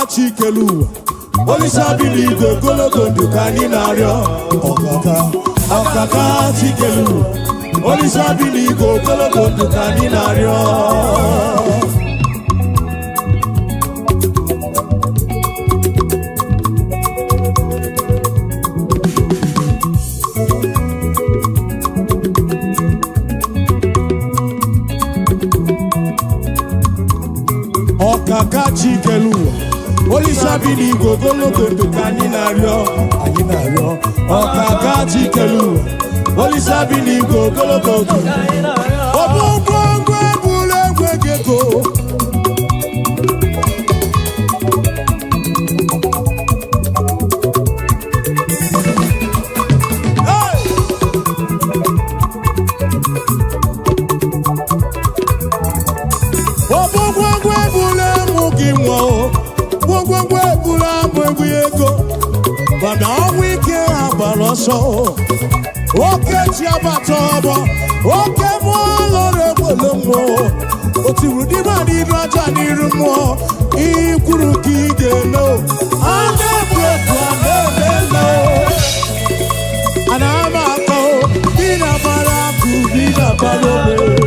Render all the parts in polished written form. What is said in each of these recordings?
Chikelu, Olisa biligo gologo dukani nario. Okaka chikelu, Olisa biligo gologo dukani nario. Okaka chikelu, Olisa biligo gologo dukani nario. Okaka chikelu, Olisa biligo gologo dukani nario. Obongwe bule gwegego. Obongwe bule mugiwo. Gwogwe bula mwego bana wike abaloso oke ti abatobo oke mo lore bolomo otiwudi ma ni raja ni rumo ikuru kigelo ande bweku ande anama ko bina baraku bina balobe.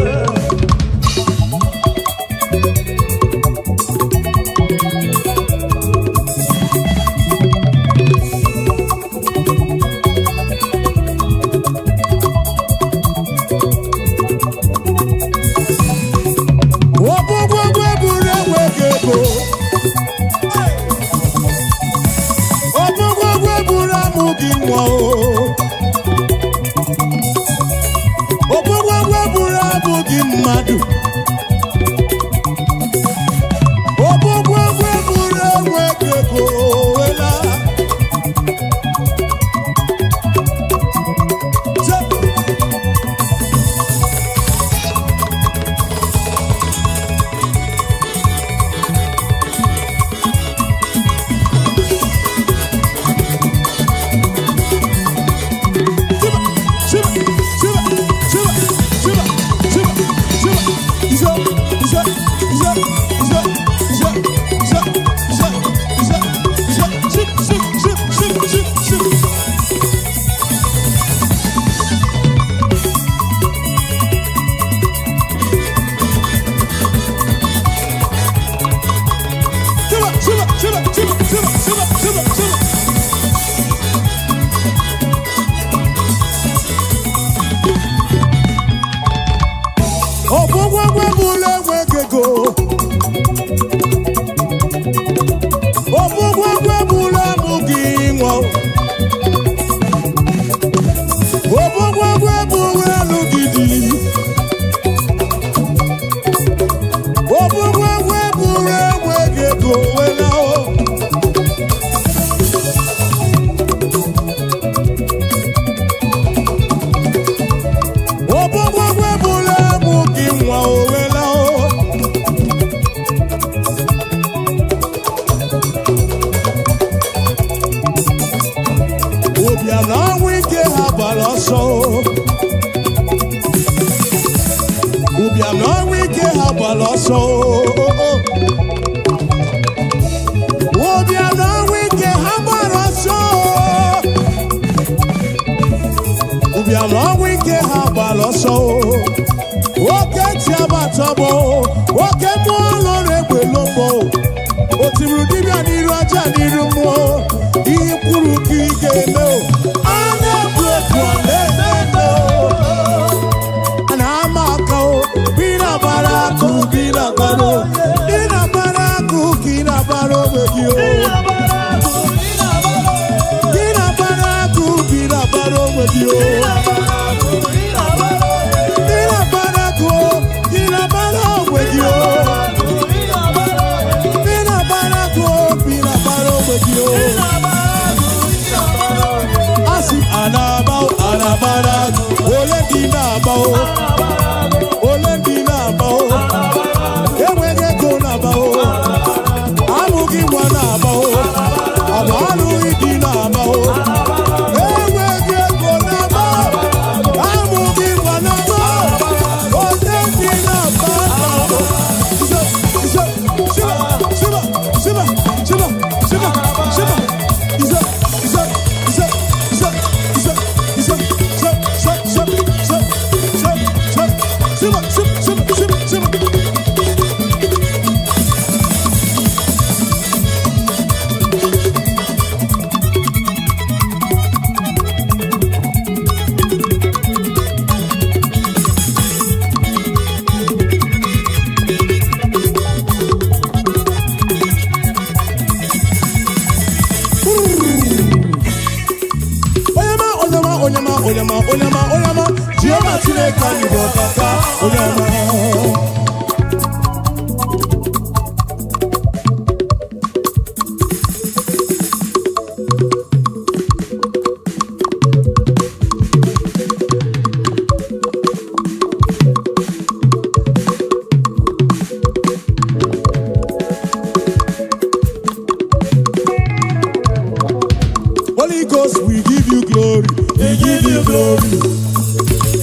Holy Ghost, we give you glory. We give you glory.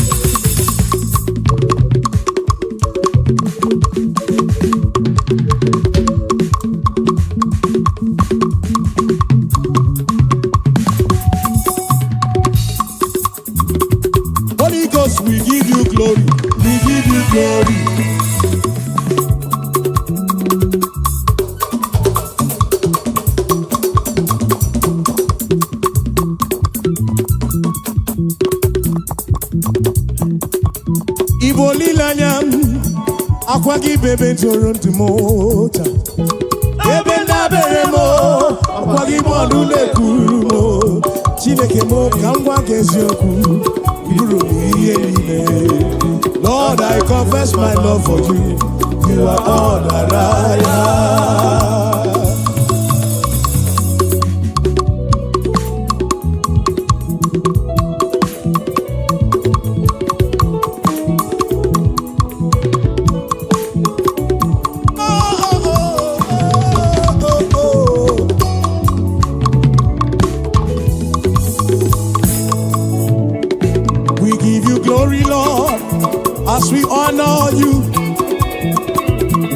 Holy Ghost, we give you glory. We give you glory. Igbo lilanya akwa gị bebe toro ntị m taa ebe ndabere m akwa gị bọọlụ na-ekwuru m Chineke m ka m gwa gị eziokwu bụrụ m ihe niile. Lord, I confess my love for you. You are all that I am. We give you glory, Lord, as we honor you.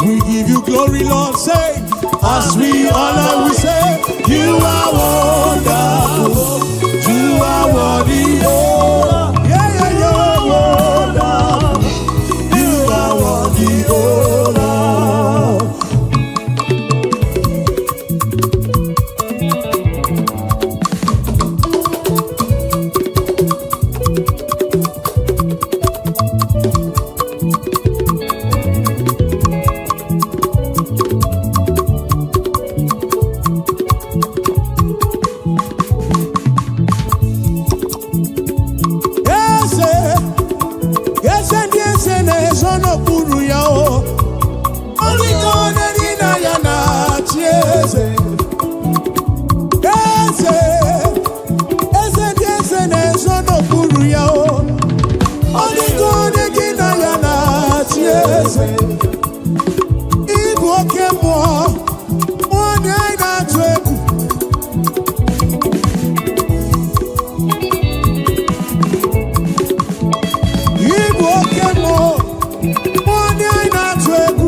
We give you glory, Lord, say, as we honor, we say, you are wonderful, you are worthy, oh, yeah, you are wonderful, you are worthy, oh, Lord. Igbo oke mmụọ onye anyị na-atụ egwu. Igbo oke mmụọ onye anyị na-atụ egwu.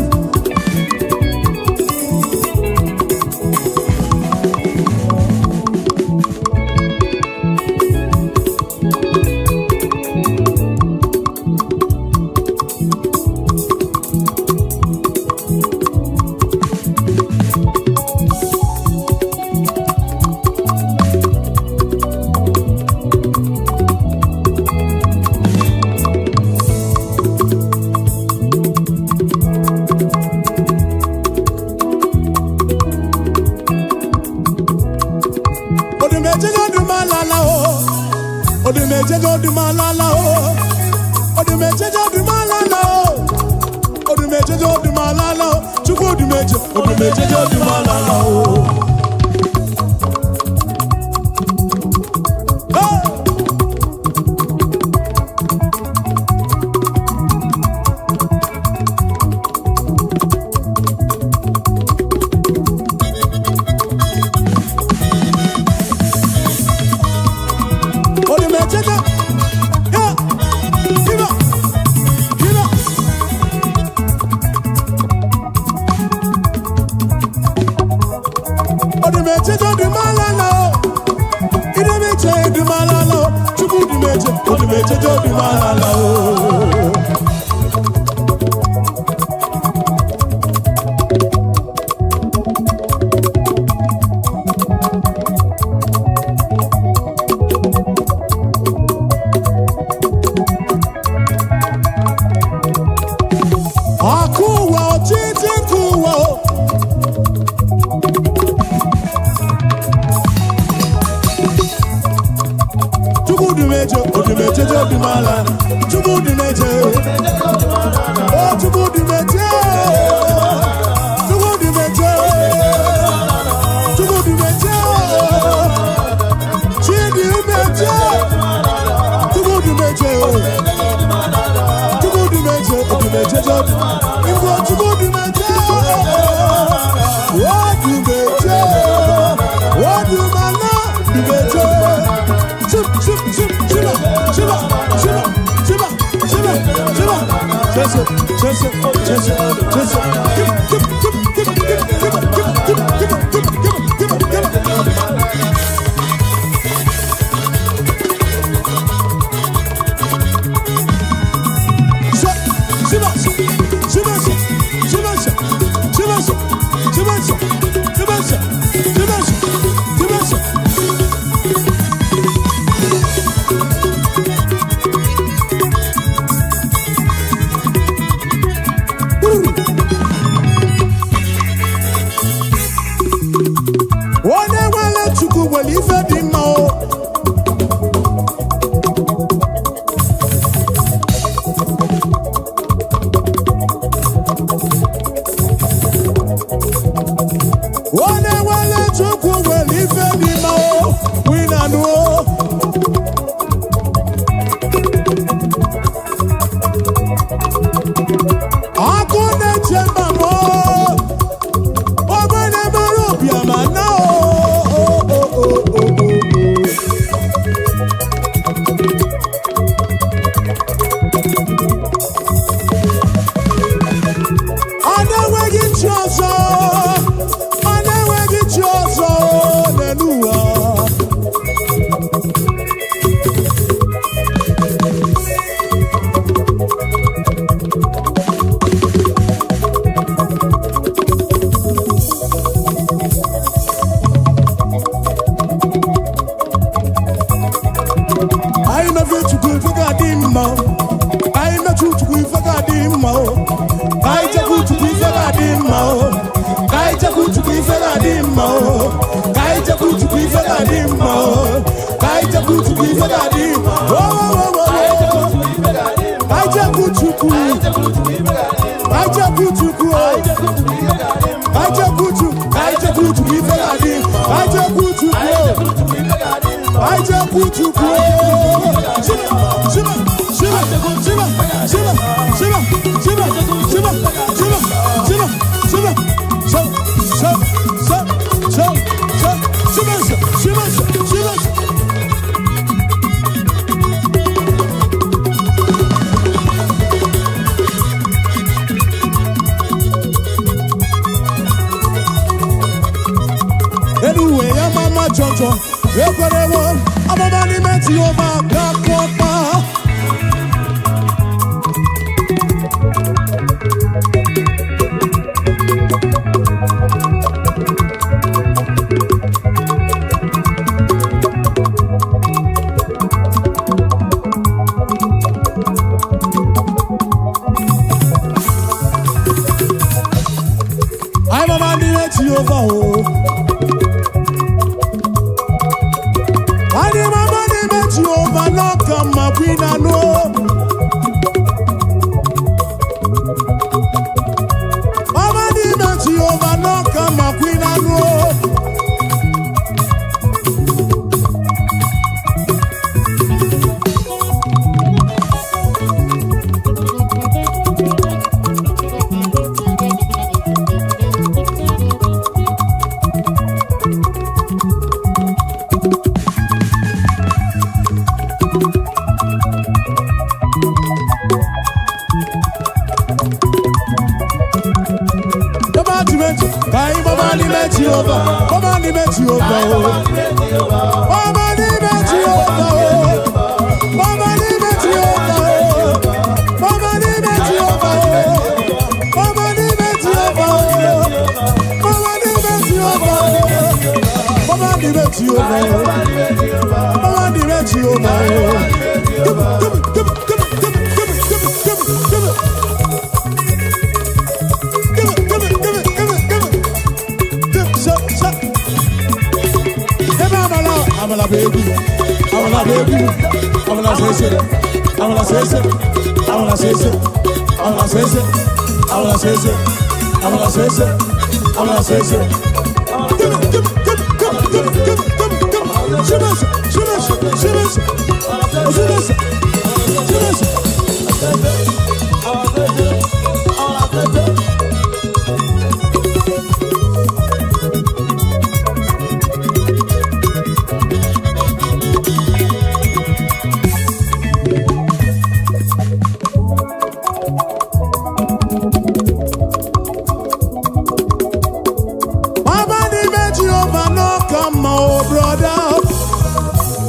come, oh brother.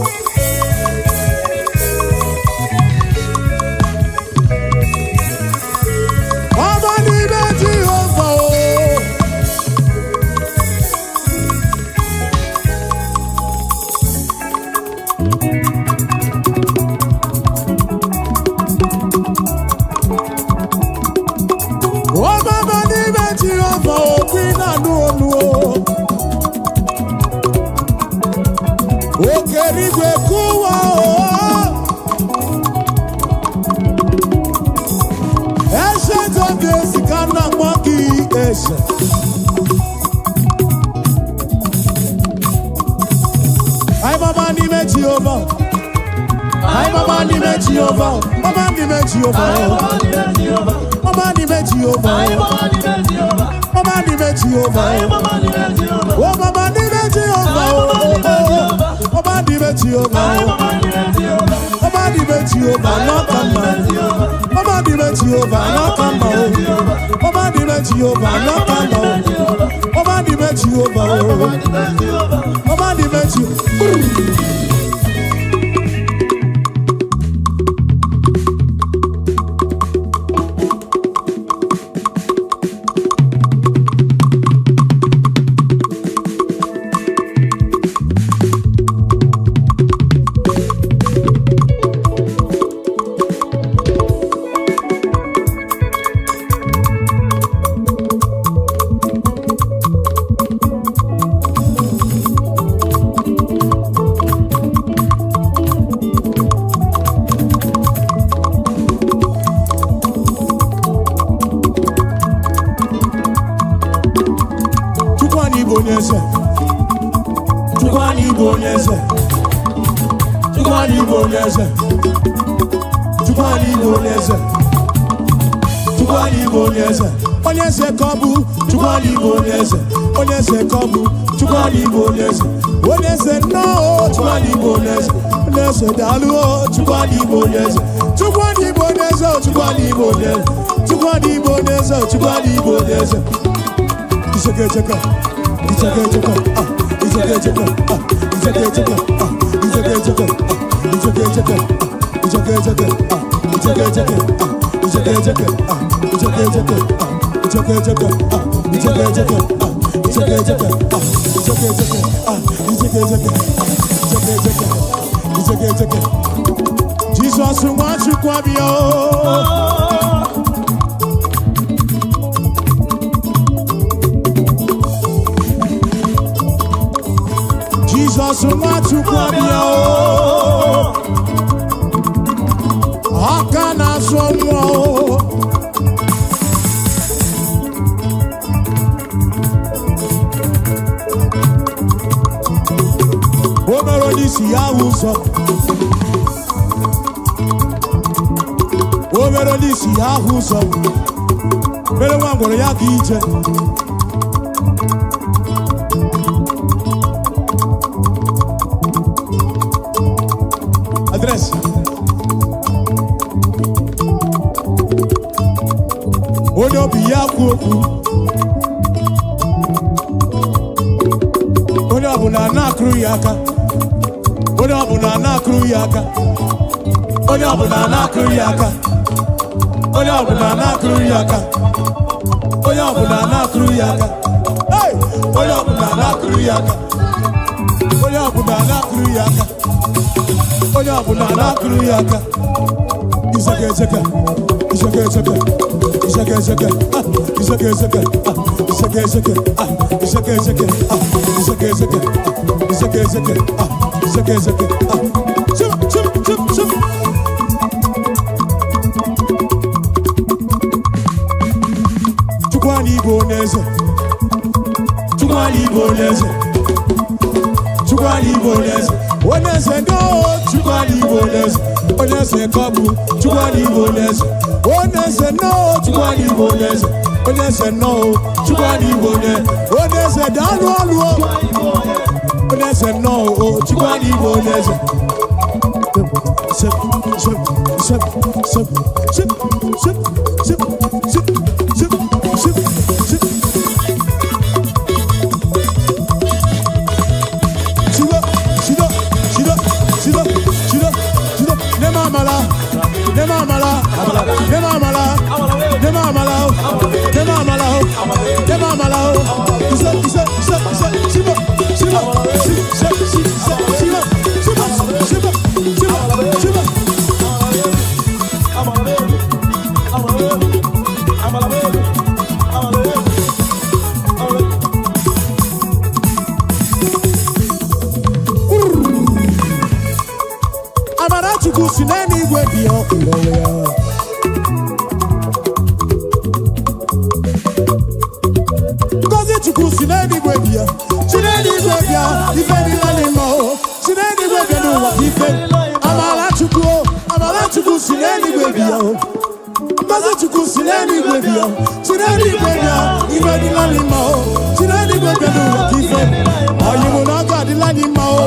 Ay mama ni me Jehovah. Ay mama ni me Jehovah. Mama ni me Jehovah. Mama ni me Jehovah. Mama ni me Jehovah. Oh mama ni me Jehovah. Mama ni me Jehovah. Mama ni me Jehovah. No come on. Mama ni me Jehovah. No come on. Mama ni me Jehovah. No come on. Mama ni me Jehovah. Mama ni me Jehovah. Onyese kobu, chukwani bonese. Onyese kobu, chukwani bonese. Onyese no, chukwani bonese. Onyese dalu, chukwani bonese. Chukwani bonese, chukwani bonese. Chukwani bonese, chukwani bonese. Iseke cheka, iseke cheka, iseke cheka, iseke cheka, iseke cheka, iseke cheka, iseke cheka, iseke cheka, iseke cheka, iseke cheka. Jesus wants you kwabio. Jesus wants you kwabio. Akana somo. Si ahuso, o vero di si ahuso, vero wangolo ya kiche. Address. Odo biya kuoku. Odo abuna na kru yaka. Onye ọbụla na-akụrụ ya aka. Onye ọbụla na-akụrụ ya aka. Onye ọbụla na-akụrụ ya aka. Onye ọbụla na-akụrụ ya aka. Onye ọbụla na-akụrụ ya aka. Onye ọbụla na-akụrụ ya aka. Onye ọbụla na-akụrụ ya aka. Iseke iseke. Iseke iseke. Iseke iseke. Iseke iseke. Iseke iseke. Iseke iseke. Iseke iseke. Iseke iseke. Zeke zeke, chum chum chum chum. Chukwani bonese, chukwani bonese, chukwani bonese. Onese no, chukwani bonese. Onese kabu, chukwani bonese. Onese no, chukwani bonese. Onese no, chukwani bonese. Onese dalu alu. Onese no, chukwani bonese. Sip, sip, sip, sip, sip, sip, sip, sip, sip, sip, sip. si n'eluigwe bịa ịlọwe ya. Ngozi Chukwu si n'eluigwe bịa, si n'eluigwe bịa, ife niile n'ime o, si n'eluigwe bịa n'ụwa ife. Amara Chukwu si n'eluigwe bịa o. Ngozi Chukwu si n'eluigwe bịa, si n'eluigwe bịa, ife niile n'ime o, si n'eluigwe bịa n'ụwa ife. Anyị mụ na ọ ga-adịla n'ime o.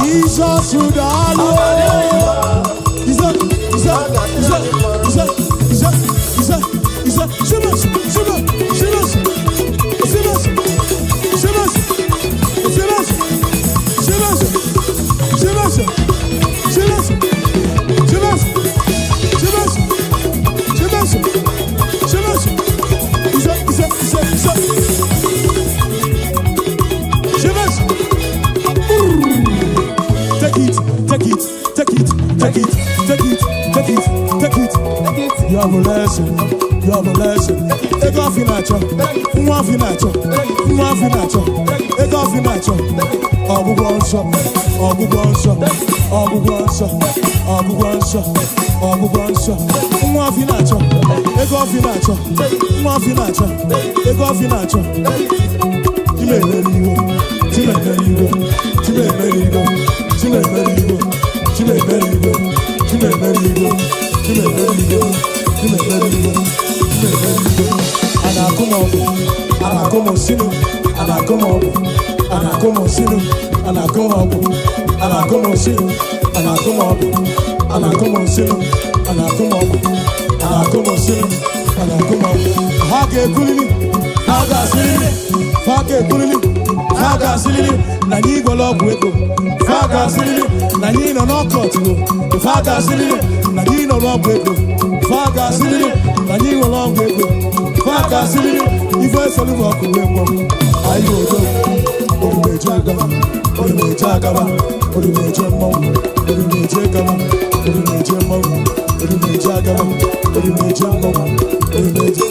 Jesus would You have a lesson. Take off your nacho. Move your nacho. Take off your nacho. Abu Gonso. Move your nacho. Take off your nacho. Take off your nacho. Faga silili, na nyi golobu ego. Faga silili, na nyi no nokotu. Faga silili, na nyi no lobu ego. Faga silili, na nyi no lobu ego. Faga silili, ife selu wa kuwemo. Ayo do, odumeje agaba, odumeje agaba, odumeje mo, odumeje agaba, odumeje mo, odumeje agaba, odumeje mo, odumeje.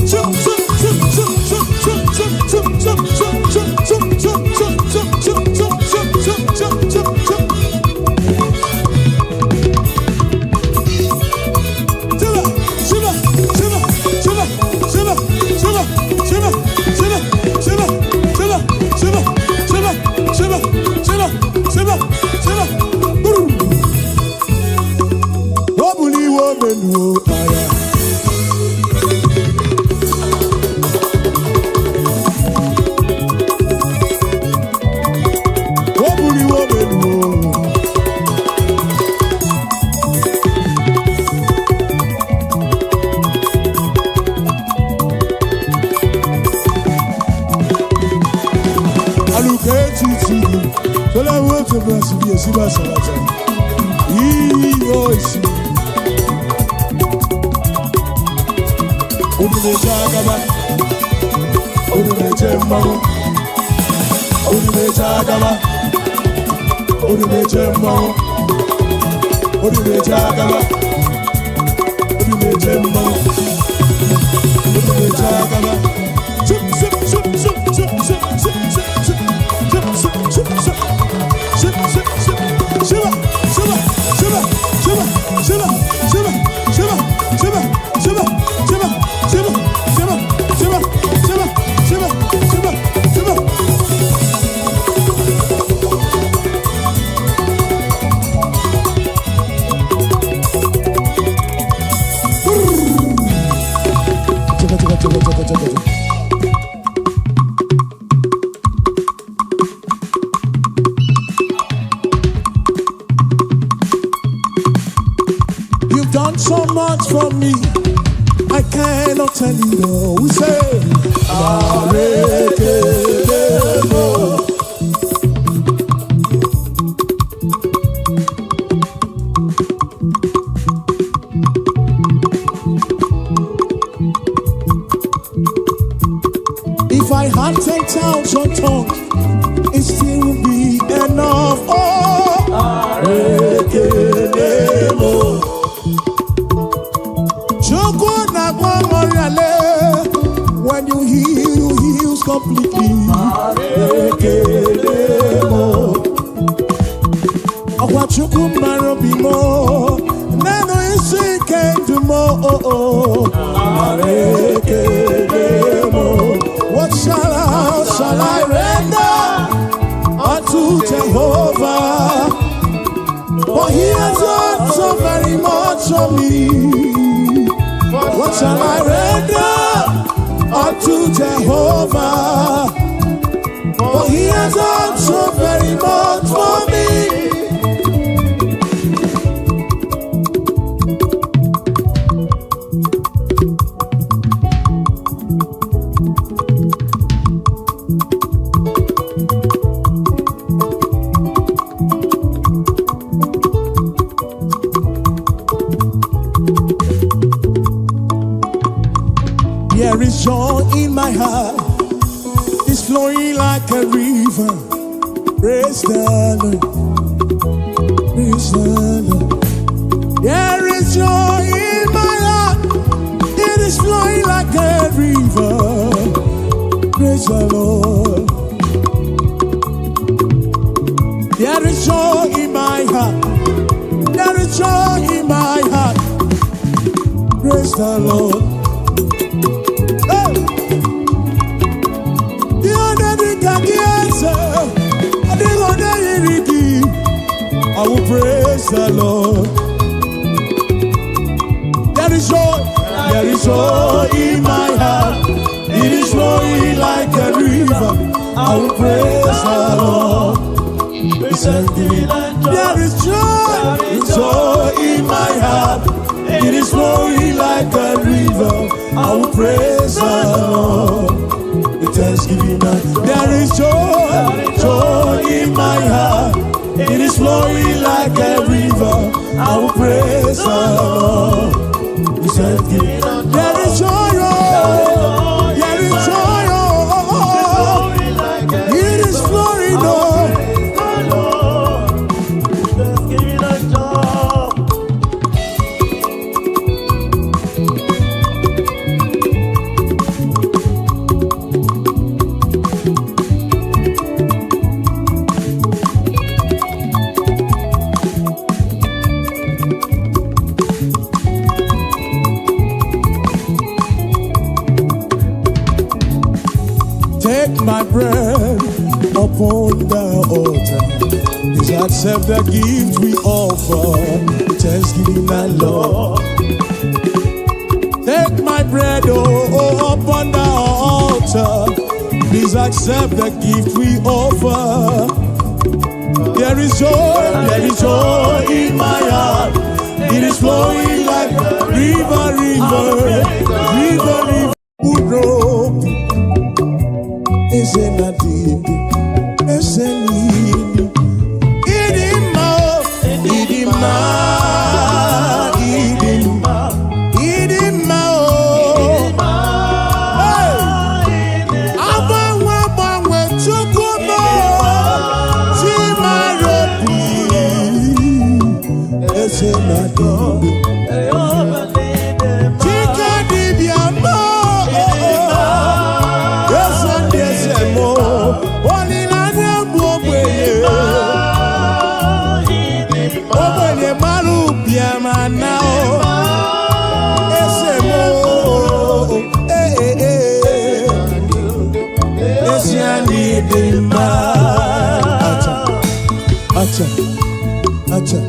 You've done so much for me, I cannot tell you all. We say, if I had 10,000 tongues, it still would be enough. When you heal, you heal completely. Chukwu mara bimo neno isi kendumo what shall I render unto Jehovah? For he has done so very much for me. What shall I render unto Jehovah? For he has done so very much for me. There is joy in my heart, it's flowing like a river. Praise the Lord, praise the Lord. There is joy in my heart, it is flowing like a river. Praise the Lord. There is joy in my heart, there is joy in my heart. Praise the Lord. I will praise the Lord. There is joy in my heart. It is flowing like a river. I will praise the Lord. There is joy in my heart. It is flowing like a river. I will praise the Lord. With thanksgiving, there is joy in my heart. It is flowing like a river. I will praise the Lord. There is joy, there is joy, it is flowing, Take my bread upon the altar. Please accept the gift we offer. Thanksgiving and Lord. Take my bread upon the altar. Please accept the gift we offer. There is joy in my heart. It is flowing like a river, river. Acha.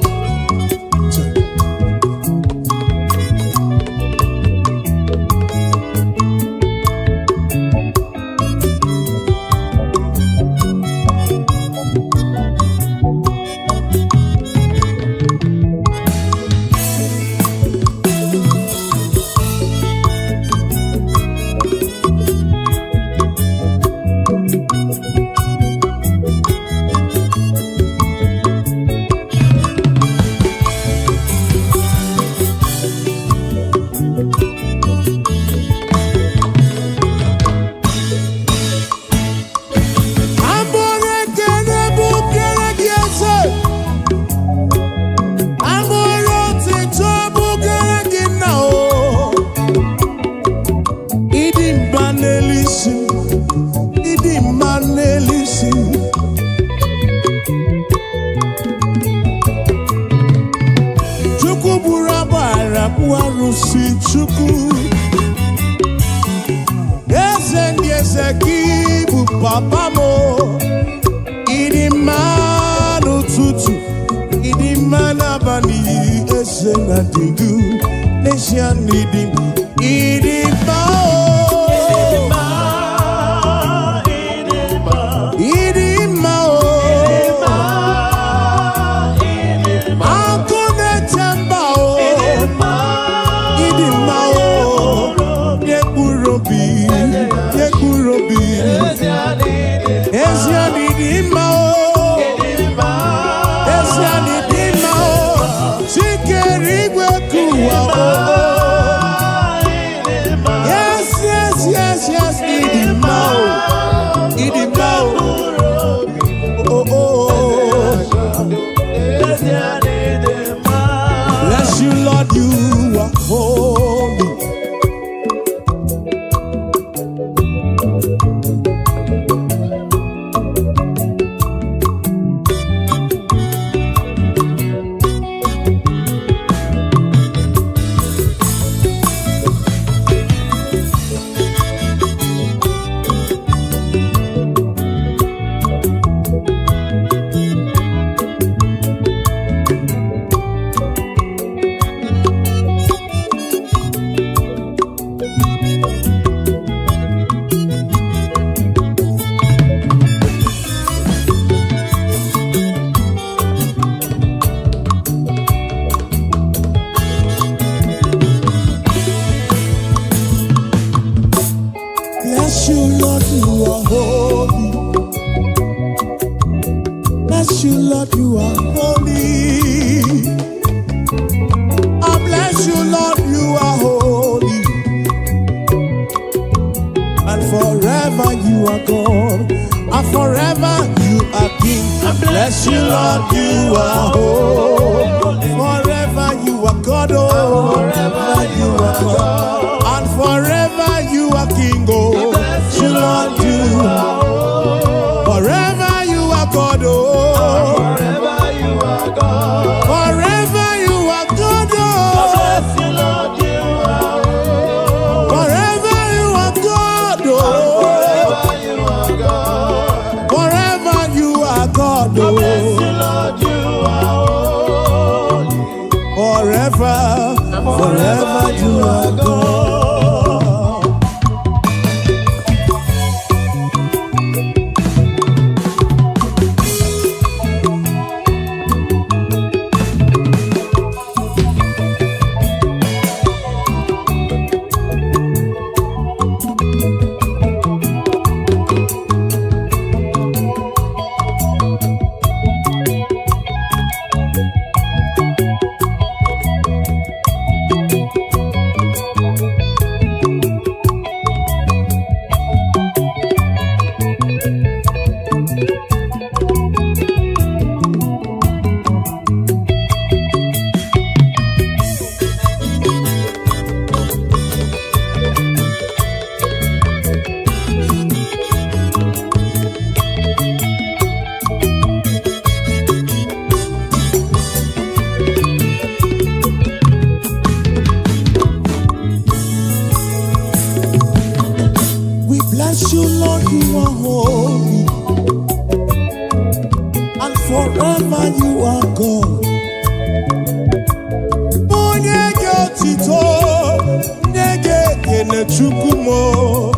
warusi chuku eze ndi eze kibu papa mo idi manu tutu idi manabani eze na digu nation idi bless you, Lord, you are holy. Bless you, Lord, you are holy. Bless you, Lord, you are holy. I bless you, Lord, you are holy. And forever you are God. And forever you are King. I bless you, Lord, you are holy. Forever you are God, oh. Forever you are God. And forever you are King, oh. Lord, you are forever you are God, oh. Forever you are God. Forever you are God, oh. Bless you, Lord, you are forever you are God, oh. Forever you are God. Forever you are God, oh. Bless you, Lord, you are forever, forever you are God. Bless you, Lord, you are holy, and forever you are God. Onyege otito, nyege kene chukumo.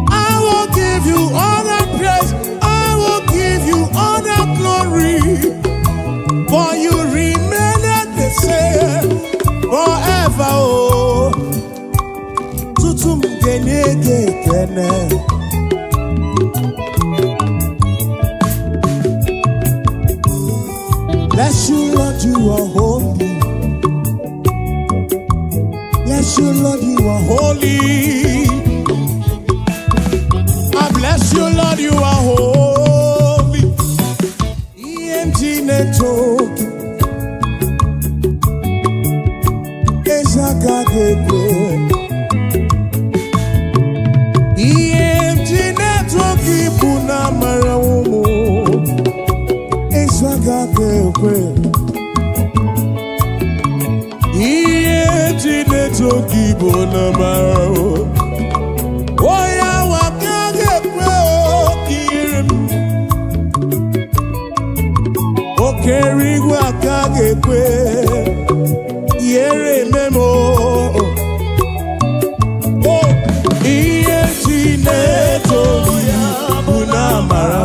I will give you all the praise, I will give you all the glory, for you remain the same forever, oh. Tutum genege kene. Bless you, Lord, you are holy. Bless you, Lord, you are holy. I bless you, Lord, you are holy. EMG network. EMG network ipuna marawo. Esagake ekwe ihe Chineke oge Igbo na mara onye awa ka ga-ekwe okiri m okere igwe aka ga-ekwe ihere ememo ihe Chineke oge bụ na mara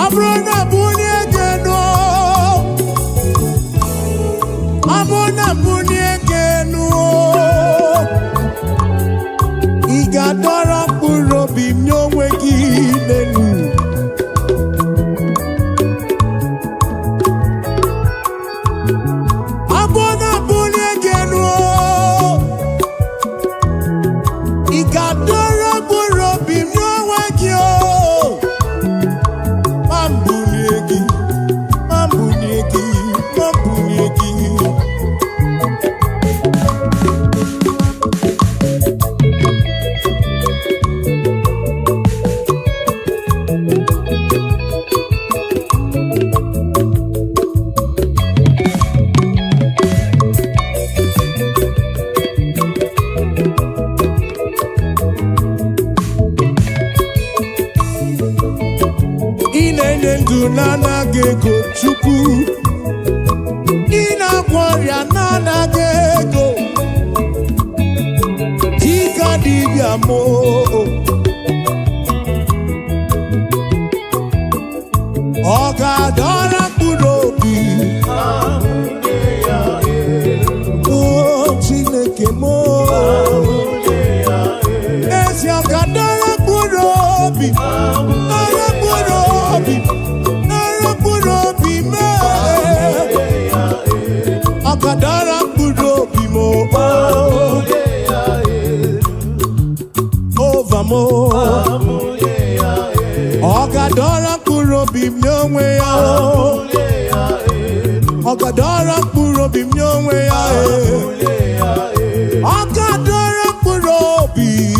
Abrona bunye geno, abona bunye geno. Igadora kuro bimnyongwe ginenu. Abona bunye geno, igadora kuro bimnyongwe gyo. Nana gego chuku ina kwaria nana gego tika dibia mo oga dora kurobi oh chineke mo esi oga dora kurobi Akadara kurobi mo over mo Akadara kurobi mnyongwe ya Akadara kurobi mnyongwe ya Akadara kurobi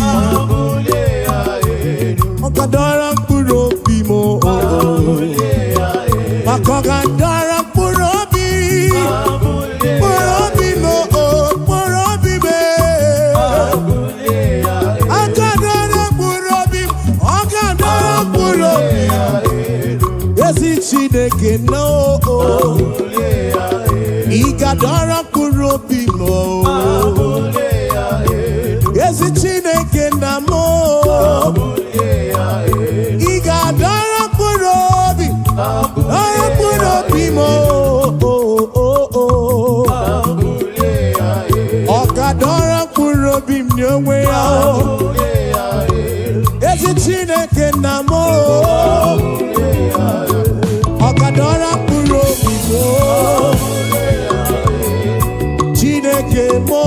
Akadara kurobi mo Akadara kurobi Chineke no Igadara kurobi mo Yesi Chineke na mo Igadara kurobi mo Okadara kurobi mnyongwe ya Yesi Chineke na mo Okadora kurobi mo Chineke mo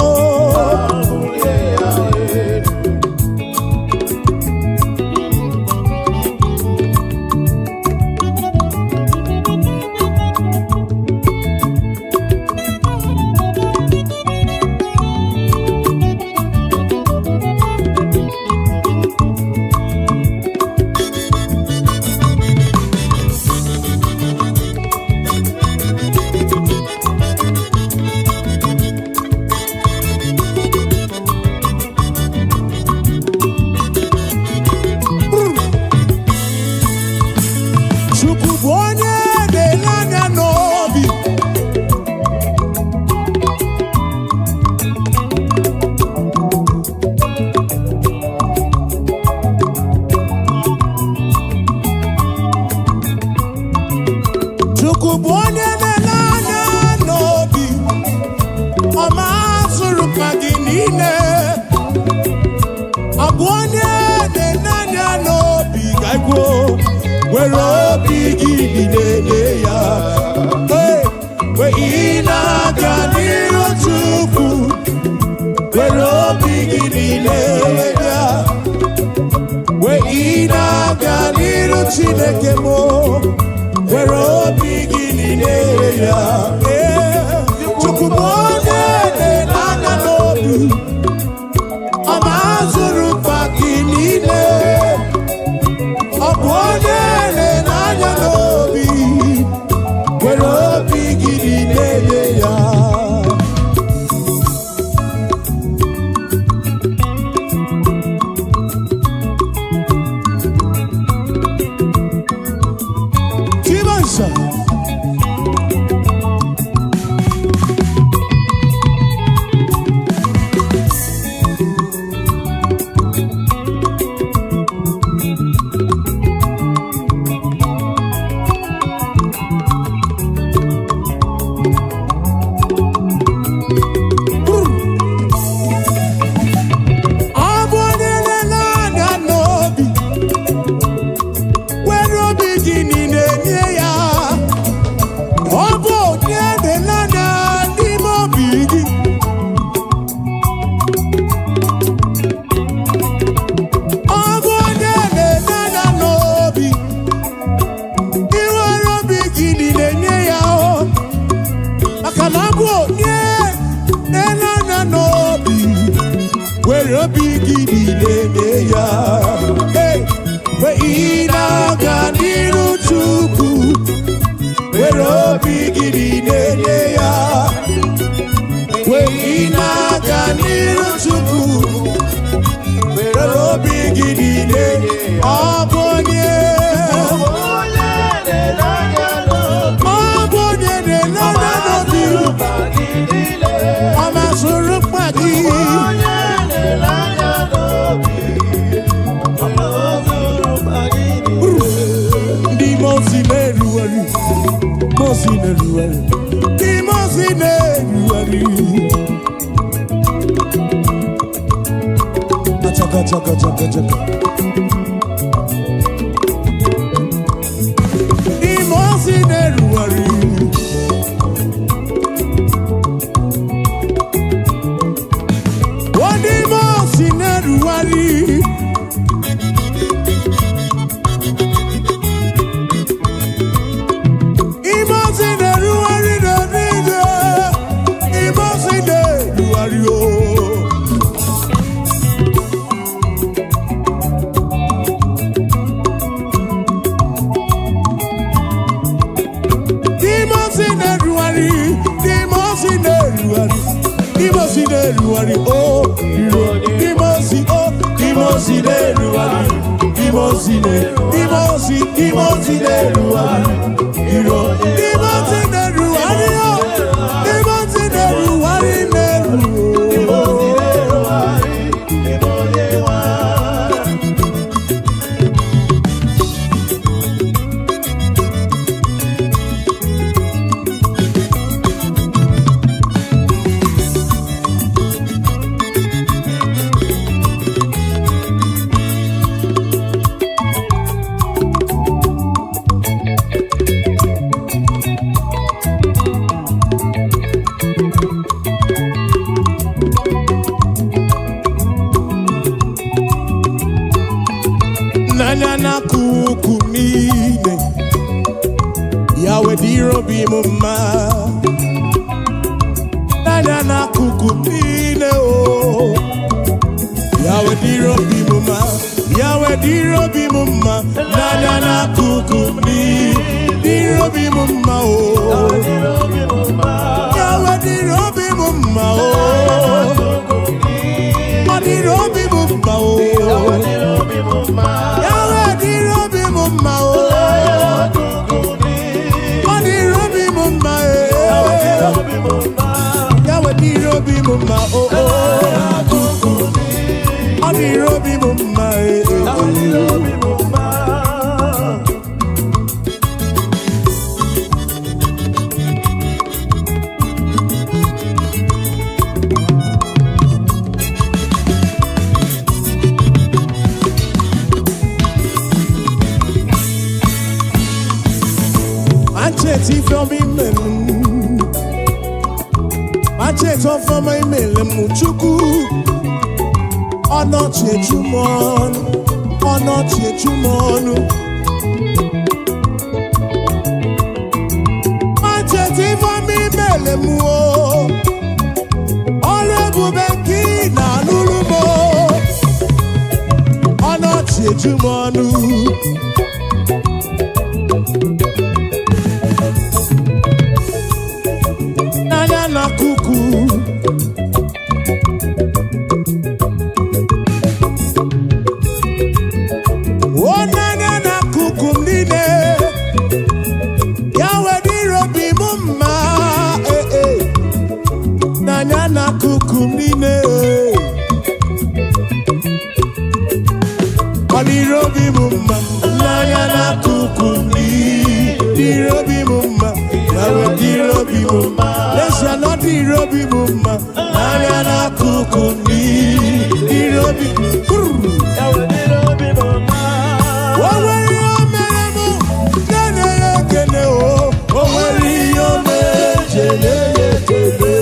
Chineke mo where all beginning ya chukwubone nana nobi amazuru pakinine obone nana nobi where all beginning ya niile ọ bụ onye ọ masịrị mkpa gị ndị mozi na-erugharị mozi na-erugharị ndị mozi na-erugharị chaka chaka chaka chaka ndị mozi na-erugharị ndị mozi na-erugharị Nanya na kuku niile yawe diro bimuma Nanya na kuku niile oh yawe diro bimuma yawe diro bimuma Nanya na kuku niile diro bimuma oh yawe diro bimuma oh diro bimuma oh Yawe di robi mumma oh Odi robi mumma eh Yawe di robi mumma oh Odi robi mumma eh Machete from me melum Machete from me melum Chuku Ono chechumon Ono chechumon Machete from me melum Ole bubeki na lulumo Ono chechumon na kuku oh nana na kuku mline yawe di robi mumma nana na kuku mline di robi mumma nana na kuku mline di robi mumma yawe di robi mumma Lesha no di robi mumma Nana kuku di robi Yawe di robi mumma Wawari omeremu Nene yekene o Wawari omejele yekene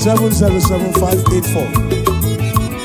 707-584.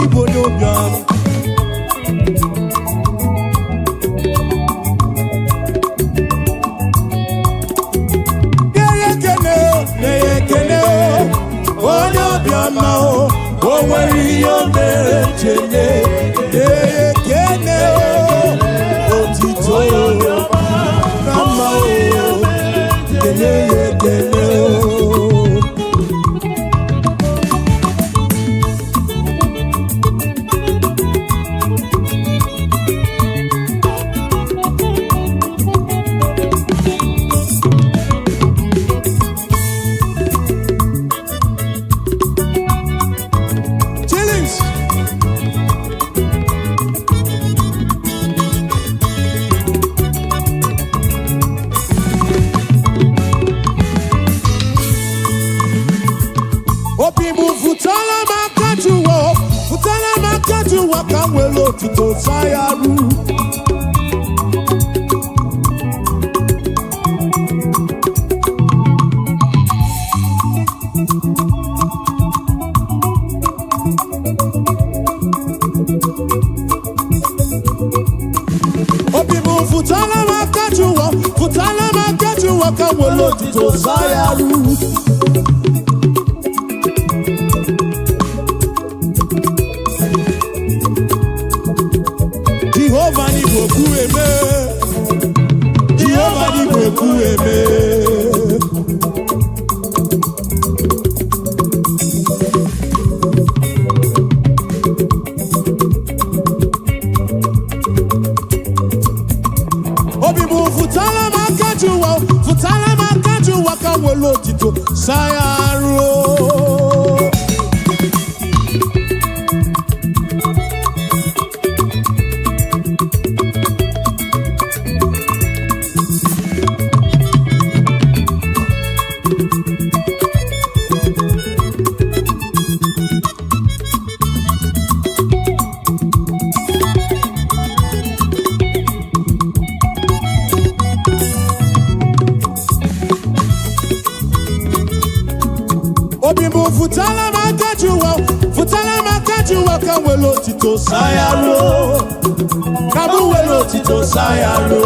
Igbo n'obiọma na-ekene onye obiọma o nwere ihe o mere chenye na-ekene otito na mma kene ya ekene to Sayaru. Obibu futala makajuwa kamwelo to Sayaru. Jehovah ni boku eme. Jehovah ni boku eme. Obibu futala makajuwa kamwelo tito Sayaru. Obibu futala makajuwa kamwelo tito Sayaru. Kamwelo tito Sayaru.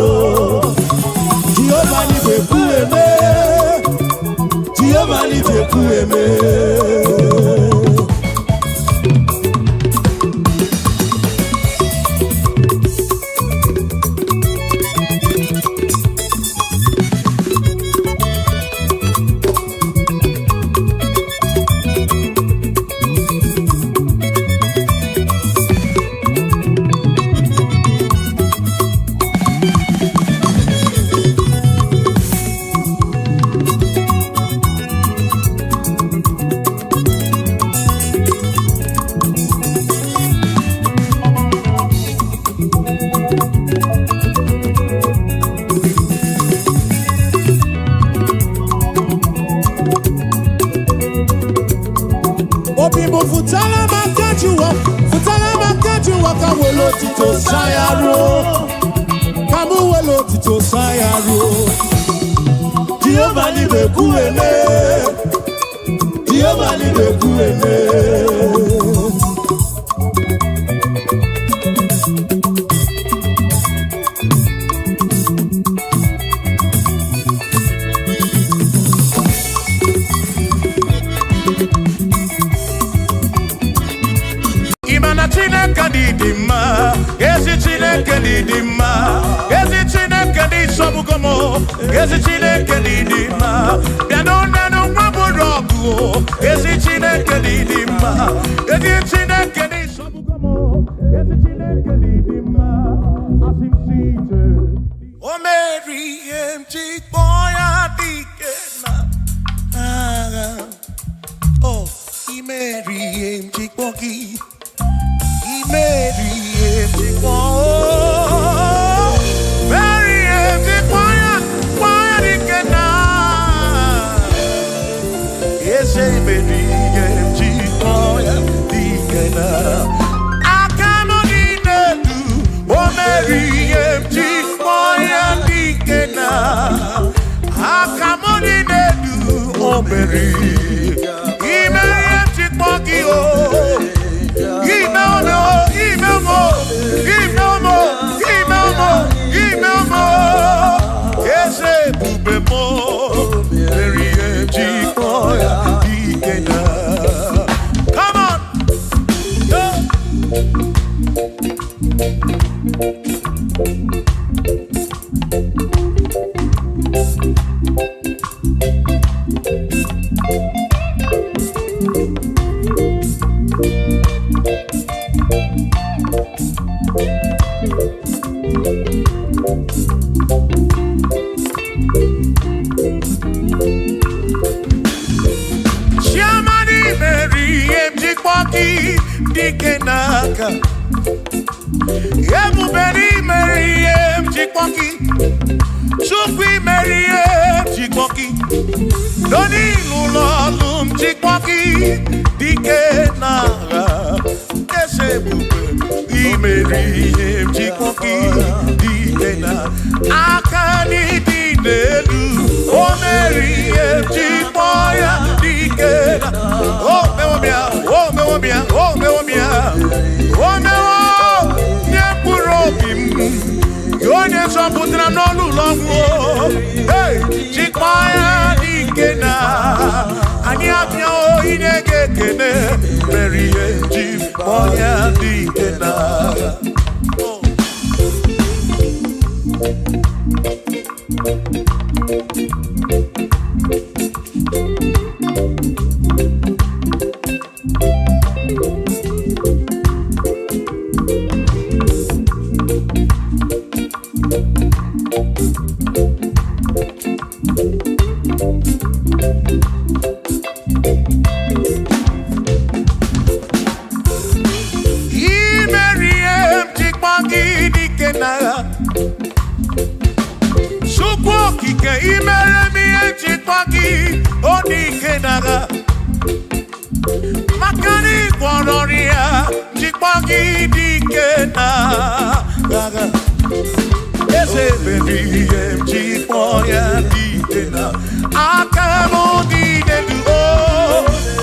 Jehovah ni beku eme. Jehovah ni beku eme. futala makajuwa kawelo tito sayaro kamu welo tito sayaro Jehovah ni bekuele Jehovah ni bekuele Dima, esi Chineke di dima, esi Chineke di sobugomo, esi Chineke di dima, dano maburogu, esi Chineke di dima, esi Chineke di sobugomo, esi Chineke di dima, asim site. O Mary empty boy adikena, oh, Mary empty boy. Mary empty quiet, Mary empty quiet ikena. Yes, Mary empty quiet ikena. Akamonine du, oh Mary empty quiet ikena. Akamonine du, oh Mary, Mary empty quiet oh. Come on. Dikenaka Ebuberi Meriem Chikwoki Chukwi Meriem Chikwoki Doni Lulolum Chikwoki Dikenaka Esebuberi Meriem Chikwoki Dikenaka Akani Dinelu O Meriem Chikwoya Dikenaka Oh mewomia Oh mewomia Oh mewomia Oh mewo Nyepurobim Yonye soputra nolu longo Hey Chikwaya Dikena Ani apnya o inege kene Meriye Chikwaya Dikena Makani Kwanoria, Chikpagi Dikena, Ese baby, Chikpoya Dikena, Akamo Dikenu,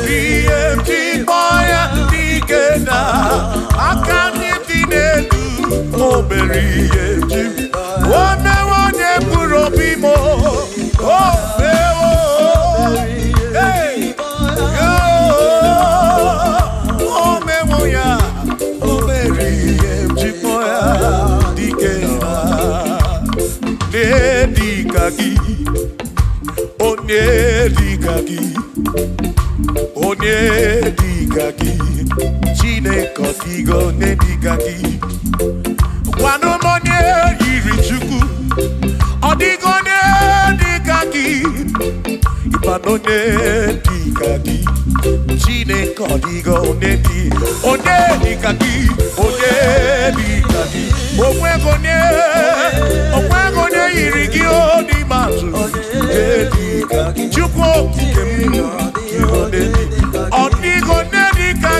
DM Chikpoya Dikena, Akani Dikenu, Oh, Berry, Chik, Oh, Mewane Purobimo, Oh, Onye digagi Chine kotigo ne digagi Wano monye yiri chuku Odigo ne digagi Ibano ne digagi Chine kotigo ne di Onye digagi Omwego ne yiri gi oni matu Chukwu Odigo ne digagi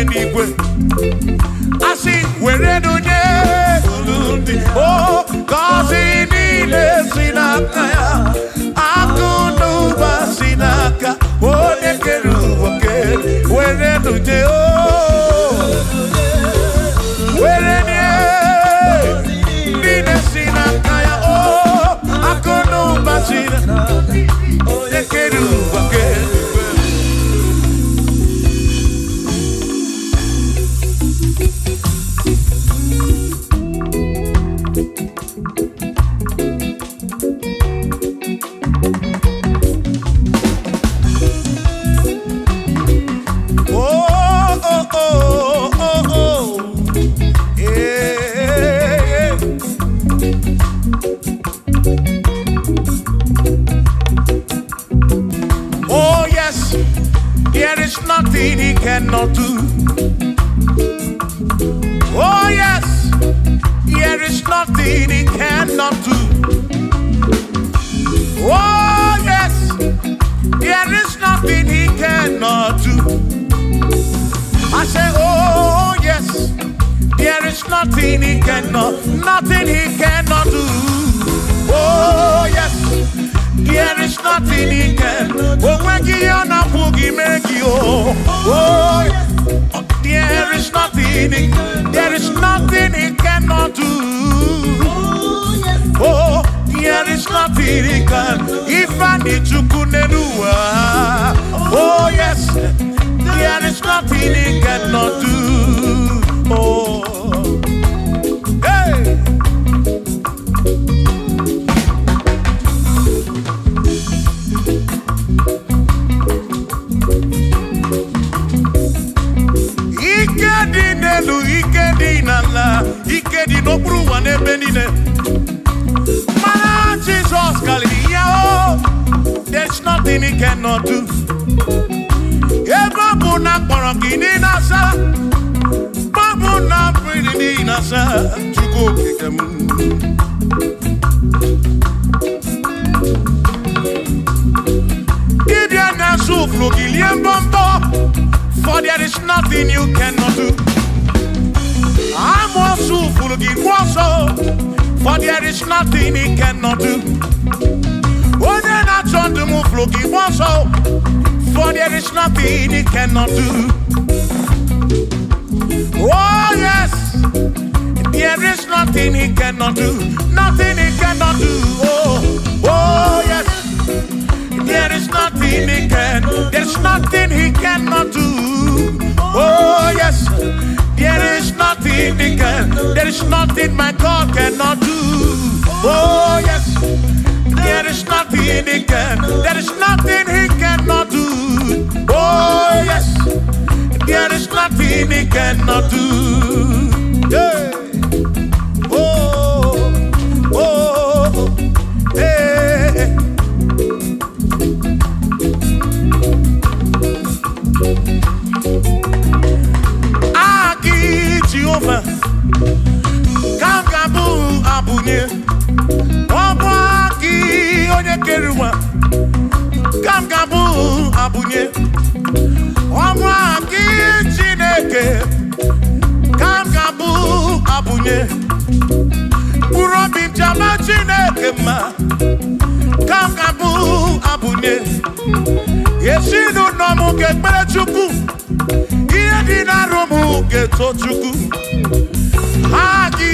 n'igwe asị were dunye ulundi o gọzi niile si n'aka ya akụ n'ụba si n'aka onye kere ụwa were dunye o were nye niile si n'aka ya o akụ n'ụba si n'aka onye kere ụwa nothing he cannot do. Oh yes, there is nothing he cannot do. Oh yes, there is nothing he cannot do. I say, oh yes, there is nothing he cannot do. Oh yes, there is nothing he can. Oh, when you na boogie make you. Oh, there is nothing he cannot do. Oh, there is nothing he can. If I need to kunenua. Oh yes, there is nothing he cannot do. Oh, hey. Ikedi no bruwa ne benine. Man, Jesus Galileo, there's nothing he cannot do. Babu na parangini nasa, babu na pretty nasa, to go pick them. Gideon na suflo Gilliam Bombo, for there is nothing you cannot do. I'm also full of also, for there is nothing he cannot do. Oh, then I turn to move looking also, for there is nothing he cannot do. Oh, yes, there is nothing he cannot do. Nothing he cannot do. Oh, yes, there is nothing he can. There's nothing he cannot do. Oh, yes. There is nothing he can. There is nothing my God cannot do. Oh yes. There is nothing he can. There is nothing he cannot do. Oh yes. There is nothing he cannot do. Hey. Oh. Oh. Hey. Jehovah, Kangabu Abunye, Obaki Onekerua, Kangabu Abunye, Obaki Chineke, Kangabu Abunye, Urobi Jama Chineke ma, Kangabu Abunye, Yesinu Nomu Gekbechuku. Dina romu geto chuku Agi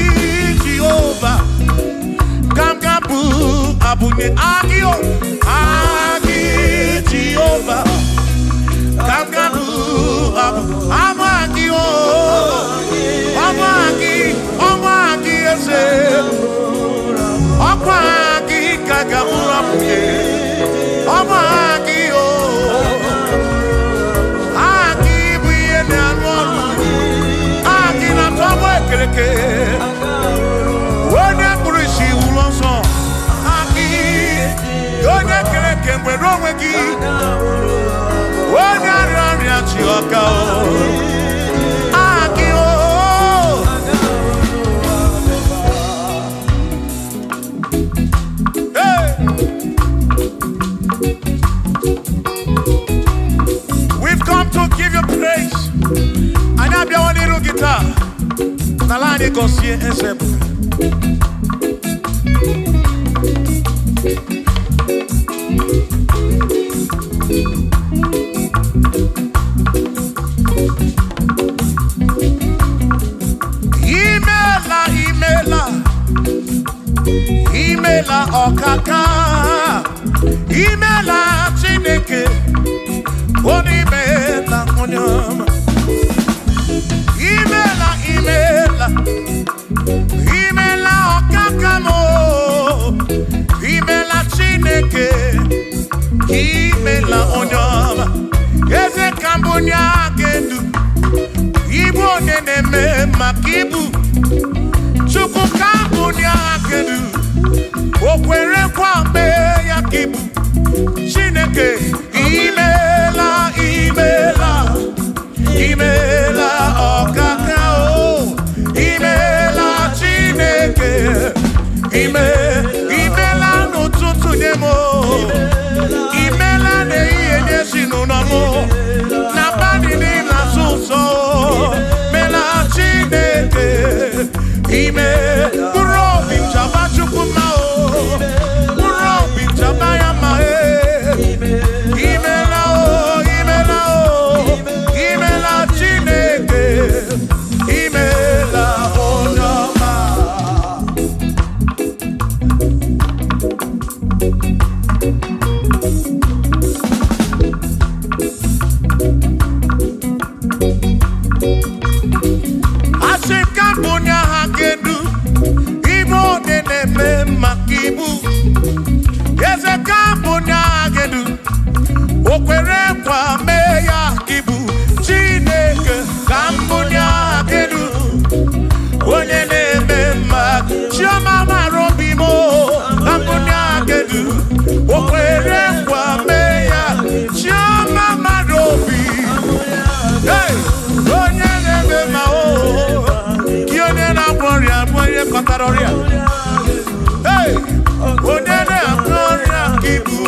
Jehovah Kamgabu Abunye Agio Agi Jehovah Kamgabu Amagio Amagi ese Amagi Kagabu Abunye Amagio When I see Ulonso, Aki, Yone Kereke, when Romaki, when I run at Chioka, Aki, hey, we've come to give you praise. Somebody go see and say, Imela okaka, imela chineke, onimela onyama. Imela okaka mo, imela chineke, imela onyama. Eze kambunya gendu, ibo nene me makibu, chuku kambunya gendu. Okwere kwa me ya kibu Chineke imela okaka o imela Chineke imela n'ụtụtụ nye mo imela n'ihe sinuna mo na bani na suso mela Chineke imela chaba chukuma o Robi chabaya mae imela Chineke imela onyama Asikabunya hakedu makibu Yeze kambunya gedu Okwere kwa meya kibu Chineke kambunya gedu Onye neme mak Chioma marobi mo Kambunya gedu Okwere kwa meya Chioma marobi Hey Onye neme ma o Kiyone na gloria Mwenye kataroria Hey, onene akọrịa kibu.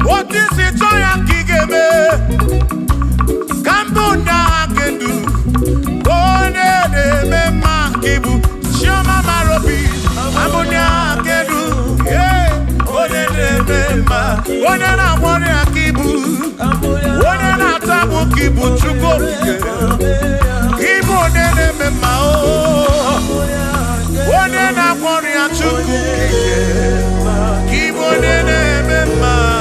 What is it ya kigeme? Kambunda hakedu. One de me makibu. Shoma marobi. Ambunya hakedu. Yeah. One de me ma. One na one hakibu. One na tabu kibu chuko. Ibo de me ma o. One na one hachuku. Ibo de me ma.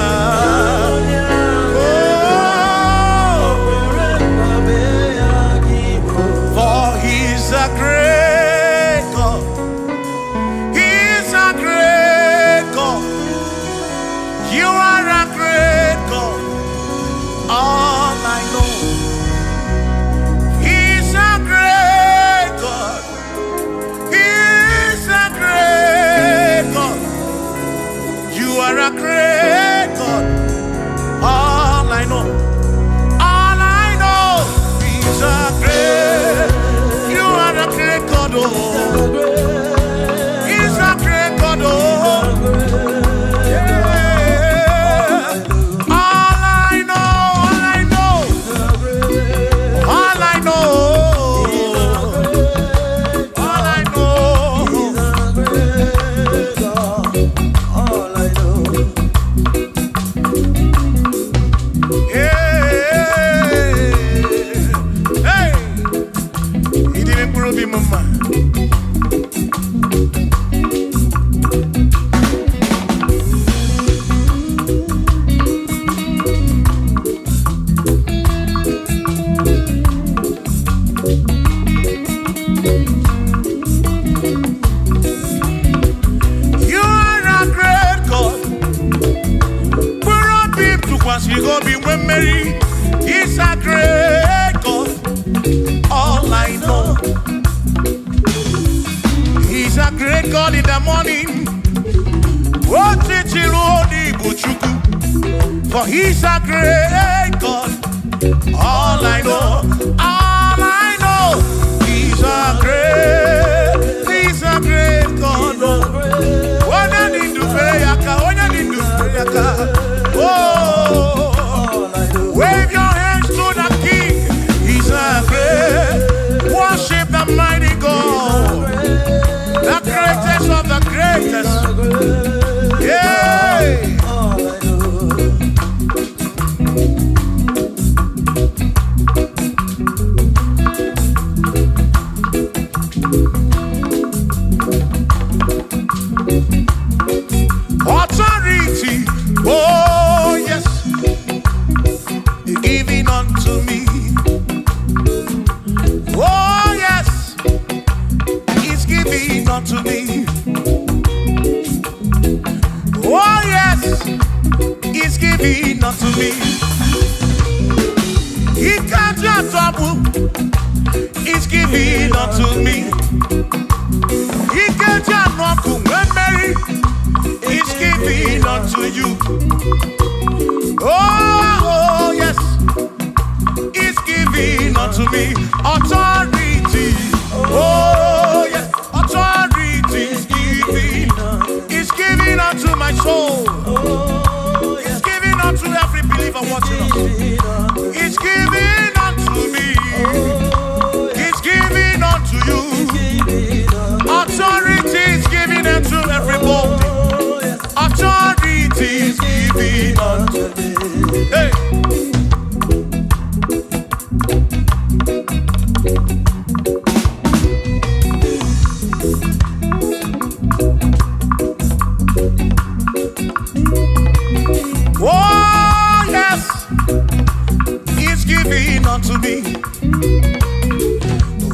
Hey! morning. For he's a great God. All I know, he's a great God. When I need to pray, oh, wave your hands to the King. He's a great. Worship the mighty God, the greatest of the greatest. Yeah. Authority, oh yes, giving unto me. Oh yes, He's giving unto me. Oh yes, He's giving unto me. He can't just trouble. He's giving unto me. He can't just walk when Mary. He's giving unto you. Oh yes, He's giving unto me. Authority. Oh yes, authority is giving. He's giving unto my soul. He's giving unto every believer watching us. He's giving unto me. He's giving unto you. Authority is giving unto everybody. Authority is giving unto me. Hey. Oh yes, He's giving unto me.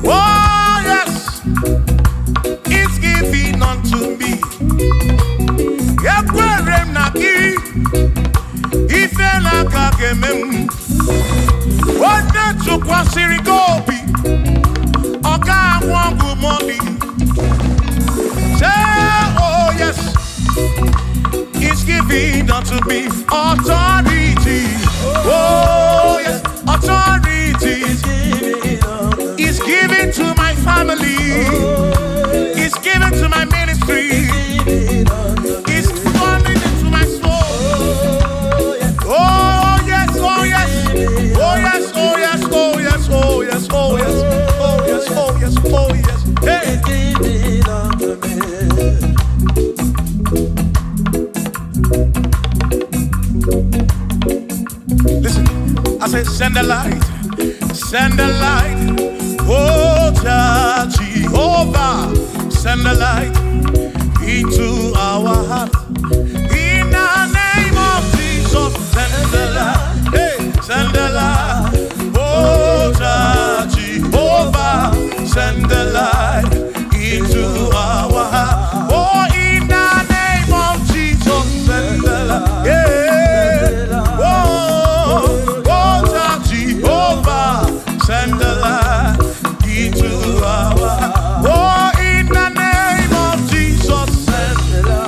Oh yes, He's giving unto me. Ekwere naki, ife nakakemem. Wode tukwasiri gobi, oka wangu money. Say oh yes, He's giving unto me authority. Oh yes, authority. He's giving to my family. He's giving to my ministry. He's falling into my soul. Oh yes, oh yes, oh yes, oh yes, oh yes, oh yes, oh yes, oh yes, oh yes, oh yes. Hey. Listen, I said send the light, send the light. Oh Jehovah, send the light into our heart. In the name of Jesus, send the light. Hey, send the light. Oh Jehovah, send the light into our heart. Oh, in the name of Jesus, send the light. Yeah. Oh, Jehovah, send the light into our heart. Oh, in the name of Jesus, send the light.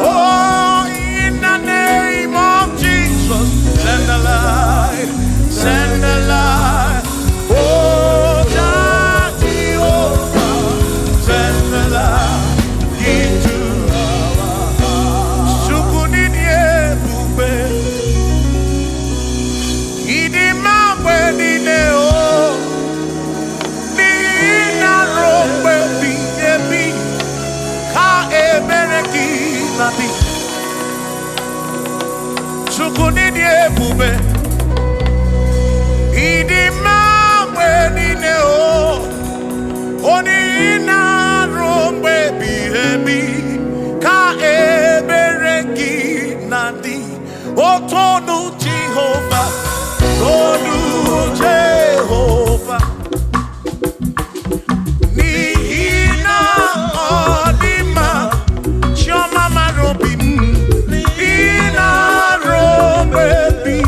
Oh, in the name of Jesus, send the light, send the light. Oh, Jehovah, send the light into our heart. Sukunidie bube, idimabwe dineo, nina rombe biyebi, ka ebereki nati. Sukunidie bube, idimabwe dineo, onina rombe biyebi, ka ebereki nati. Otonu Jehovah, Tonu Jehovah. Nihina odima, Shoma marobim, Nihina robebi,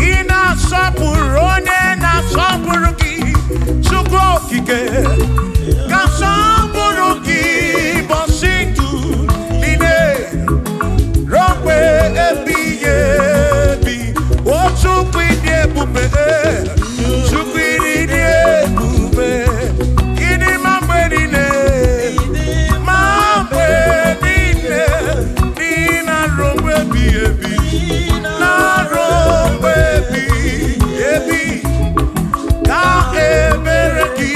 Ị na-asọpụrụ onye na-asọpụrụ gị, Chukwu okike ga-asọpụrụ gị ụbọchị ndụ niile ruo mgbe ebighị ebi. O Chukwu ịdị ebube, Chukwu ịdị ebube, ịdị mma mgbe niile, ma mgbe niile, dị na ruo mgbe ebighị ebi, na ruo mgbe ebighị ebi, ka ebere gị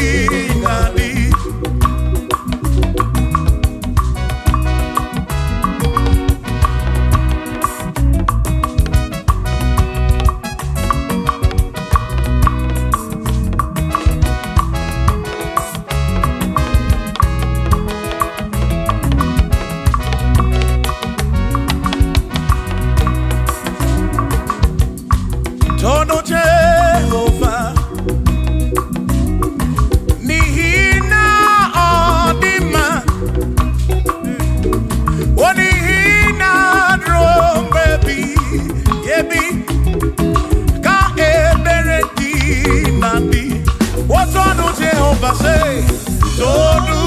na-adị. Tono Jehovah, n'ihi na ọ dị mma, o n'ihi na ruo mgbe ebighị ebi, ka ebere gị na-adị. O tono Jehovah, say, tono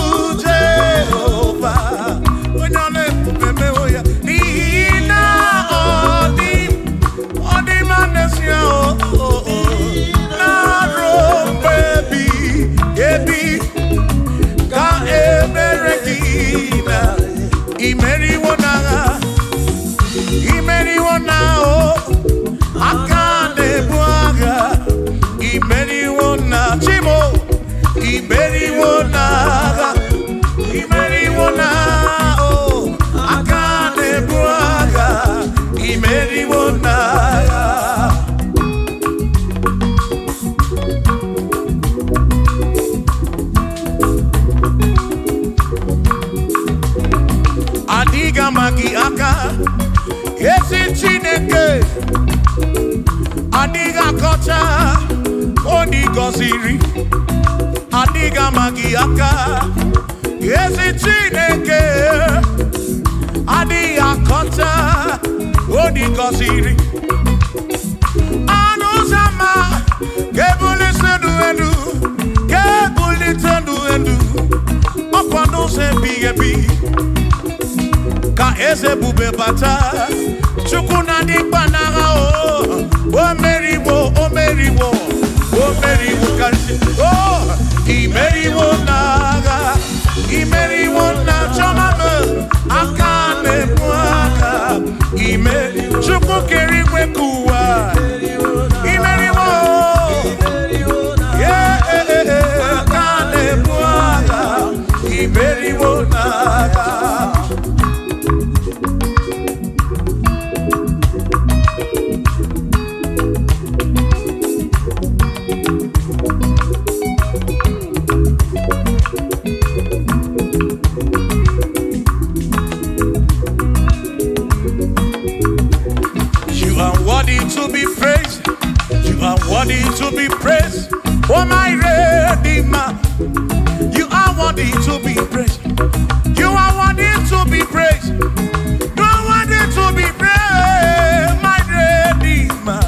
Jehovah, onye ọ na-ebube mewo ya, n'ihi na ọ dị mma n'ezie, na ruo mgbe ebighị ebi, ka ebere gị na imeriwo n'agha, imeriwo n'ahụ, aka na-ebu agha, imeriwo na chimo, imeriwo n'agha, imeriwo n'ahụ, aka na-ebu agha, imeriwo n'agha. Adiga magi aka, ezi Chineke, adiga kọcha, odi gọziri. Adiga magi aka, ezi Chineke, adiga kọcha, odi gọziri. Anụ zama, kebuli sendu elu, kebuli tendu elu, ọkwado se ebighị. Ka eze bube bata, Chukwu na dịkpa n'agha, o meriwo, o meriwo, o meriwo karịsị. Imeriwo n'agha, imeriwo na chọmame, aka na-ebu aka, Chukwu kere igwe ka ụwa, imeriwo, aka na-ebu aka, imeriwo n'agha. To be praised, you are worthy to be praised. Oh my Redeemer, you are worthy to be praised. You are worthy to be praised. You are worthy to be praised, my Redeemer.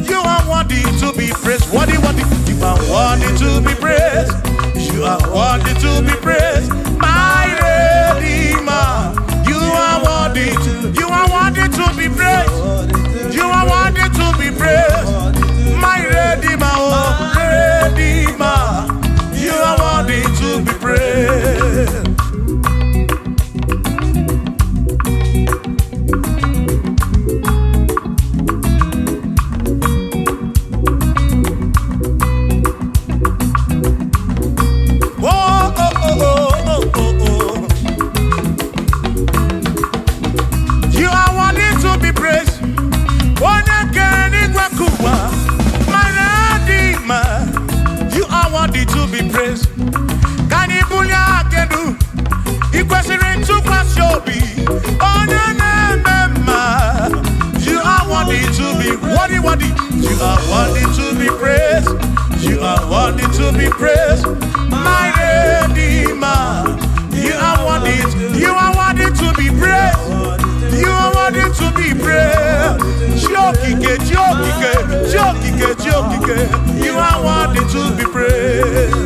You are worthy to be praised. Worthy, worthy. You are worthy to be praised. You are worthy to be praised, my Redeemer. You are worthy to be praised. You are worthy to be praised, my Redeemer, oh Redeemer. You are worthy to be praised. Oh, oh, oh, oh, oh, oh, oh. You are worthy to be praised. My Redeemer, you are worthy to be praised. Can you believe I can do? You question to Kwasiobi. Oh, no, you are worthy to be worthy. You are worthy to be praised. You are worthy to be praised. My Redeemer, you are worthy to be praised. You are worthy to be praised. to be praised.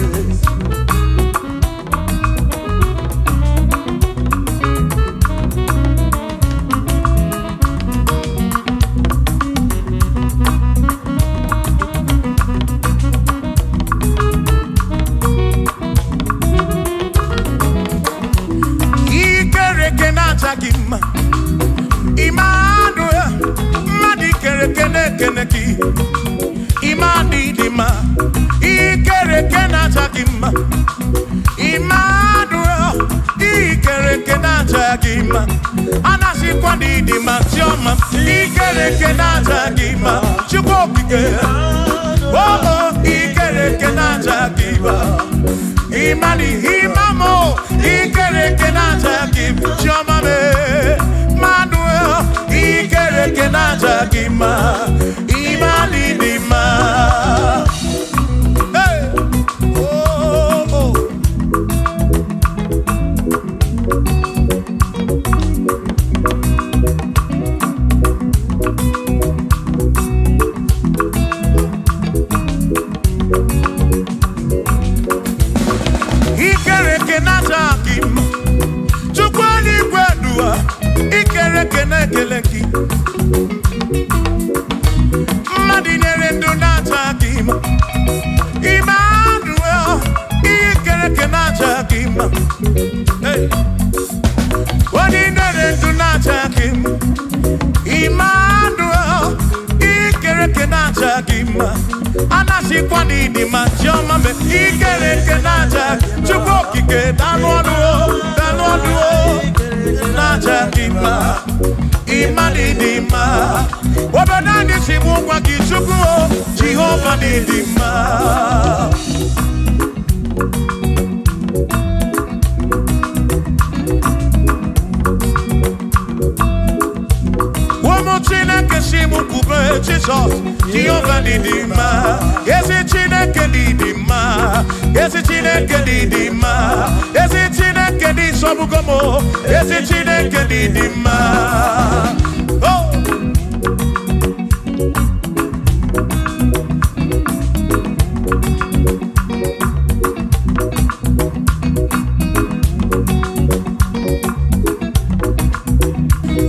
Emmanuel, Madi kere kene kene ki. Imadi dima, ikere kena chakima. Emmanuel, ikere kena chakima. Anasi kwandi dima tioma, ikere kena chakima. Chukokike, oh ikere kena chakima. Imani imamo, ikere kena chakima. Tioma me. Ikere kenaja gima, imani dima. Hey, oh, oh. Ikere kenaja gima, chukwani gwedua. Ikere kene keleki Madinere nduna chakima Emmanuel Ikere kena chakima Hey Madinere nduna chakima Emmanuel Ikere kena chakima Anasi kwani di machoma me Ikere kena chakima Chupo kike danwaduo Nachakima, Imanidima, Wabanani Simukwa Kichuku, Jehovah Nidima. Womochina Kesimuku, Jesus, Jehovah Nidima. Yes, it's in a Kedidima. Yes, it's in a Kedidima. Yes, it's in a Kedisobukomo. Yes, it's in a Kedidima. Oh.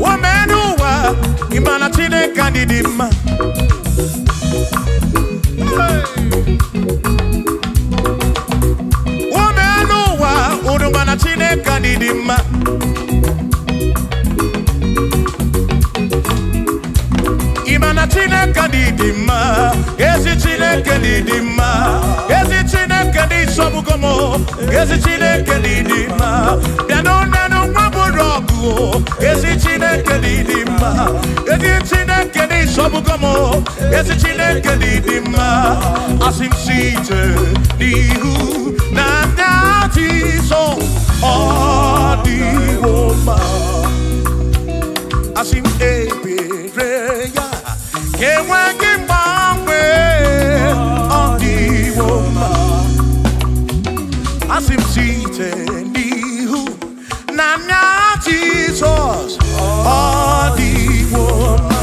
Womenuwa, Imana Chine Kedidima. Udumana Chineke didima. Imana Chineke didima. Ezi Chineke didima. Ezi Chineke di sobukomo. Ezi Chineke didima. Bianonenu maburogu. Ezi Chineke didima. Ezi Chineke di sobukomo. Ezi Chineke didima. Asim site nihu na dati so odi woma. Asim ebereya kewa kimbangwe odi woma. Asim site nihu na dati so odi woma.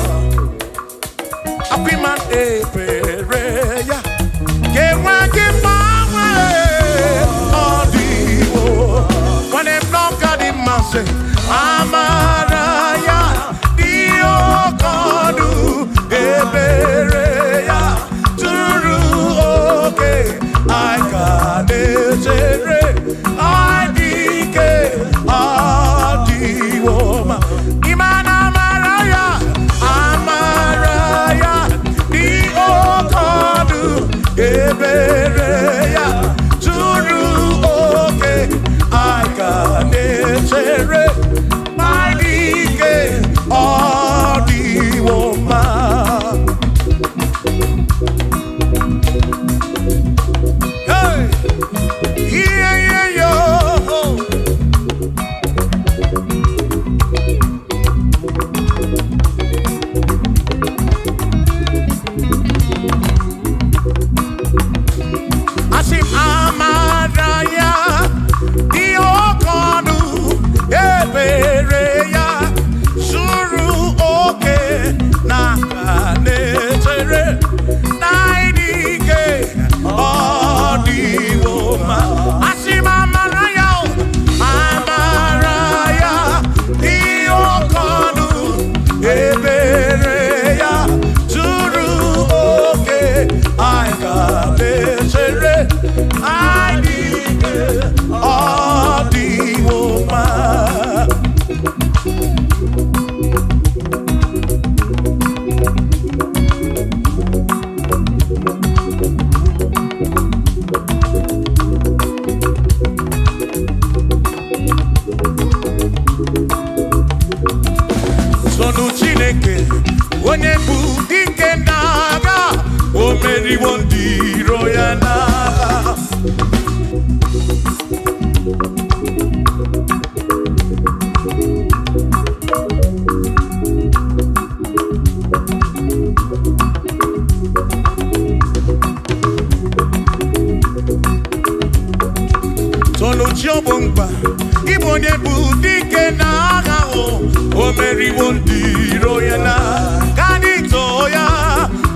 Apiman ebereya kewa kimbangwe odi woma. When them knock at him and say Amaraya Dio Kodu Ebereya Turu okay I got it I dike Adi Woma Iman Amaraya Dio Kodu Ebereya Turu okay I got it onye bụ dike n'agha, o meriwo ndị iro ya n'agha. Chiobumba, Igbo onye bụ dike n'agha, o meriwo ndị iro ya na ka anyị too ya,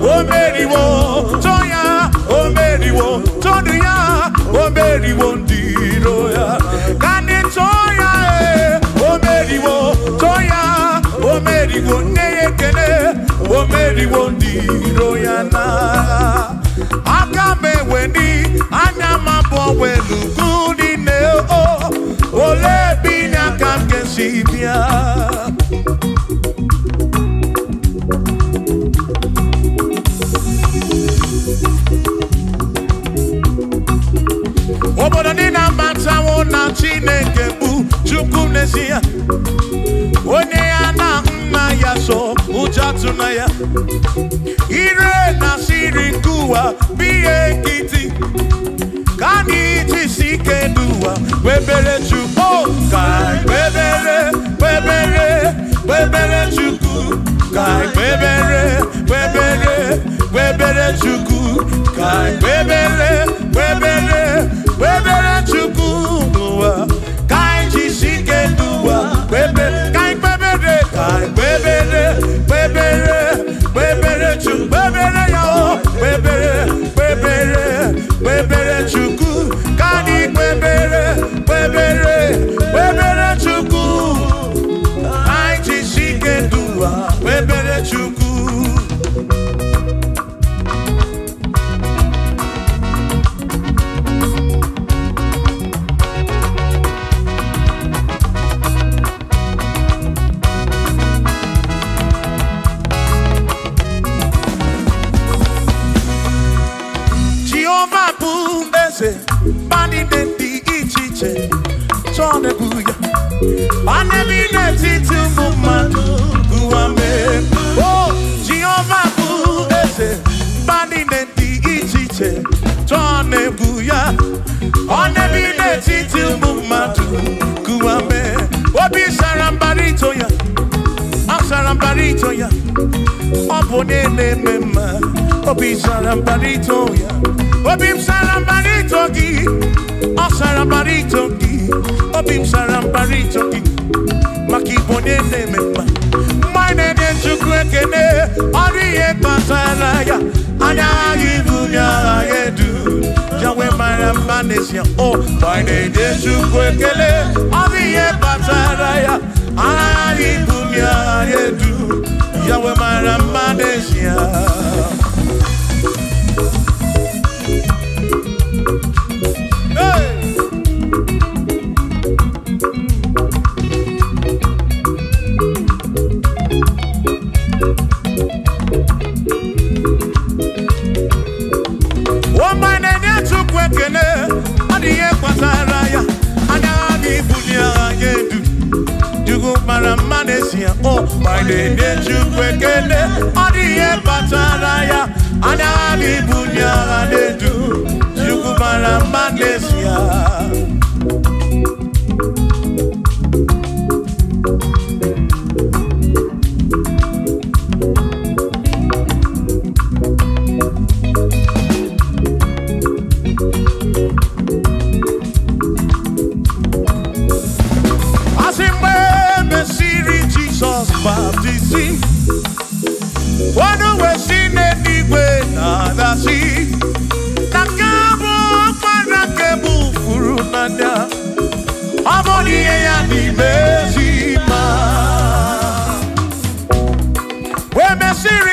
o meriwo, too ya, o meriwo, tonu ya, o meriwo ndị iro ya, ka anyị too ya, o meriwo, too ya, o meriwo, nne ya ekele, o meriwo ndị iro ya na aka m eweni anya m abụọ welu gudi ne o ole bi n'aka m ga-esi bịa. Obodo dị na-abatawo na Chineke bụ Chukwu n'ezie, onye ya na nna ya so ụjọ atụna ya, ire na siri nke ụwa bụ ihe nkịtị, ka anyị jisi ike n'ụwa kpebere Chukwu, ka kpebere kpebere kpebere Chukwu, ka kpebere kpebere kpebere Chukwu, ka kpebere kpebere kpebere Chukwu n'ụwa, ka anyị jisi ike n'ụwa kpebere, ka kpebere kpebere kpebere kpebere Chukwu, kpebere ya o, kpebere kpebere kpebere Chukwu, ka anyị kpebere kpebere kpebere Chukwu, anyị jisi ike n'ụwa kpebere Chukwu. Bani dị iche iche chọnebuya banebi n'etiti ụmụ mmadụ gụwame. O Jehova bụ eze, bani dị iche iche chọnebuya banebi n'etiti ụmụ mmadụ gụwame. Obi sara mbara ito ya, asara mbara ito ya, ọ bụ onye na-eme mma. Obi sara mbara ito ya, obi m sara mbara ito gị, ọ sara mbara ito gị, obi m sara mbara ito gị, maka ịbụ onye na-eme mma. Mgbe anyị na-enye Chukwu ekele, ọrụ ihe kpatara ya, anya agha ibu ya agha edu ya wee mara mma n'ezie. O mgbe anyị na-enye Chukwu ekele, ọrụ ihe kpatara ya, anya agha ibu ya agha edu ya wee mara mma n'ezie. Oh, my name is Chukwu ekele, ọ dị ihe kpatara ya, anya gị bunye agha na-edu, Chukwu mara mma n'ezie.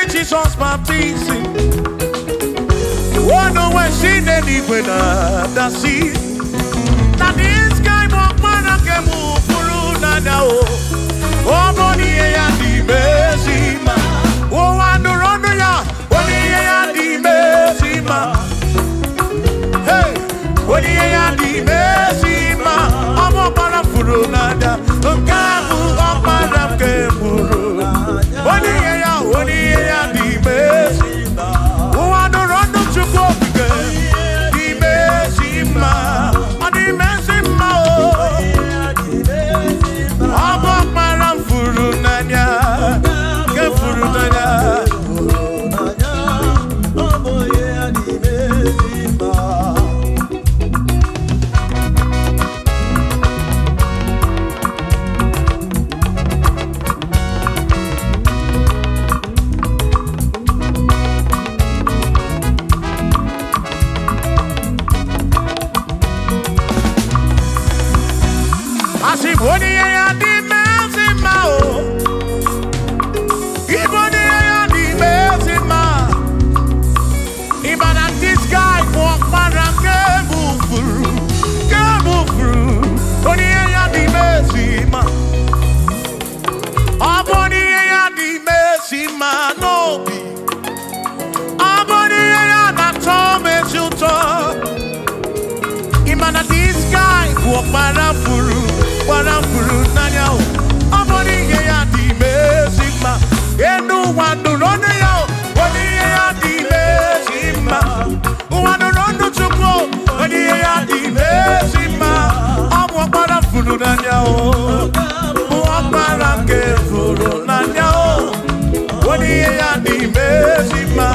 Jesus baptizing, one way she didn't when I see that this guy walk man I can move through now. Oh, money and the mercy man. Oh, I don't run ya. Money and the mercy man. Hey, money and the mercy man. I'm up on a furu nada. Don't come up on a keburu. Money Asiboni ya di mezima o. Iboni ya di mezima. Even at this guy walk around move through. Boni ya di mezima. Aboni ya di mezima no be. Aboni ya na tome chuto. Even at this guy walk around nanya o. Aboni ya di mezima. Enu wandu rone ya o. Boni ya di mezima. Wandu rondo chuko. Boni ya di mezima. Abu akbara furu nanya o. Akbara ke furu nanya o. Boni ya di mezima.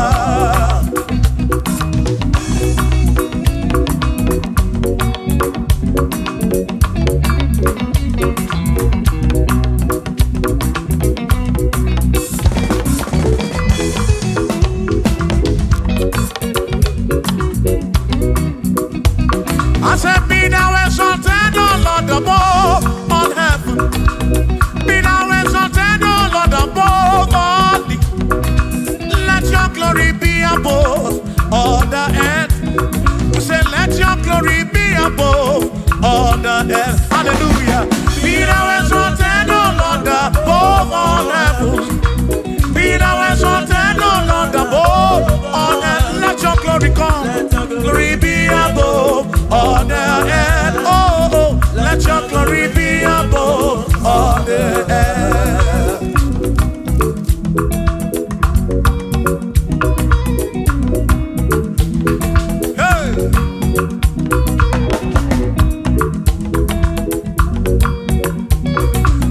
I said, be thou exalted, O Lord, above all heaven. Be thou exalted, O Lord, above all the. Let your glory be above all the earth. We say, let your glory be above all the earth. Hallelujah. Be thou exalted, O Lord, above all heaven. Be thou exalted, O Lord, above all earth. Let your glory come. Glory be above all the earth. Oh, let your glory be above all the earth. Hey.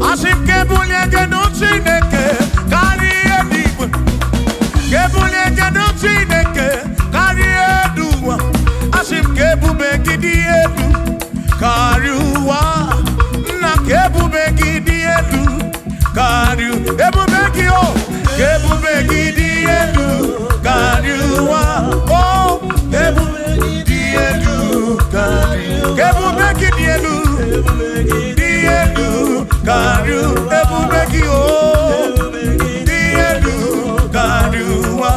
Asim kebulie genu Chineke kari edigwe. Kebulie genu Chineke kari eduwa. Asim kebube gidi edu kari uwa. Na kebube gidi edu kari ebube gi o. Kebube gidi edu kari uwa. Oh, kebube gidi edu kari. Kebube gidi edu. Karu ebube gi o di edu karuwa.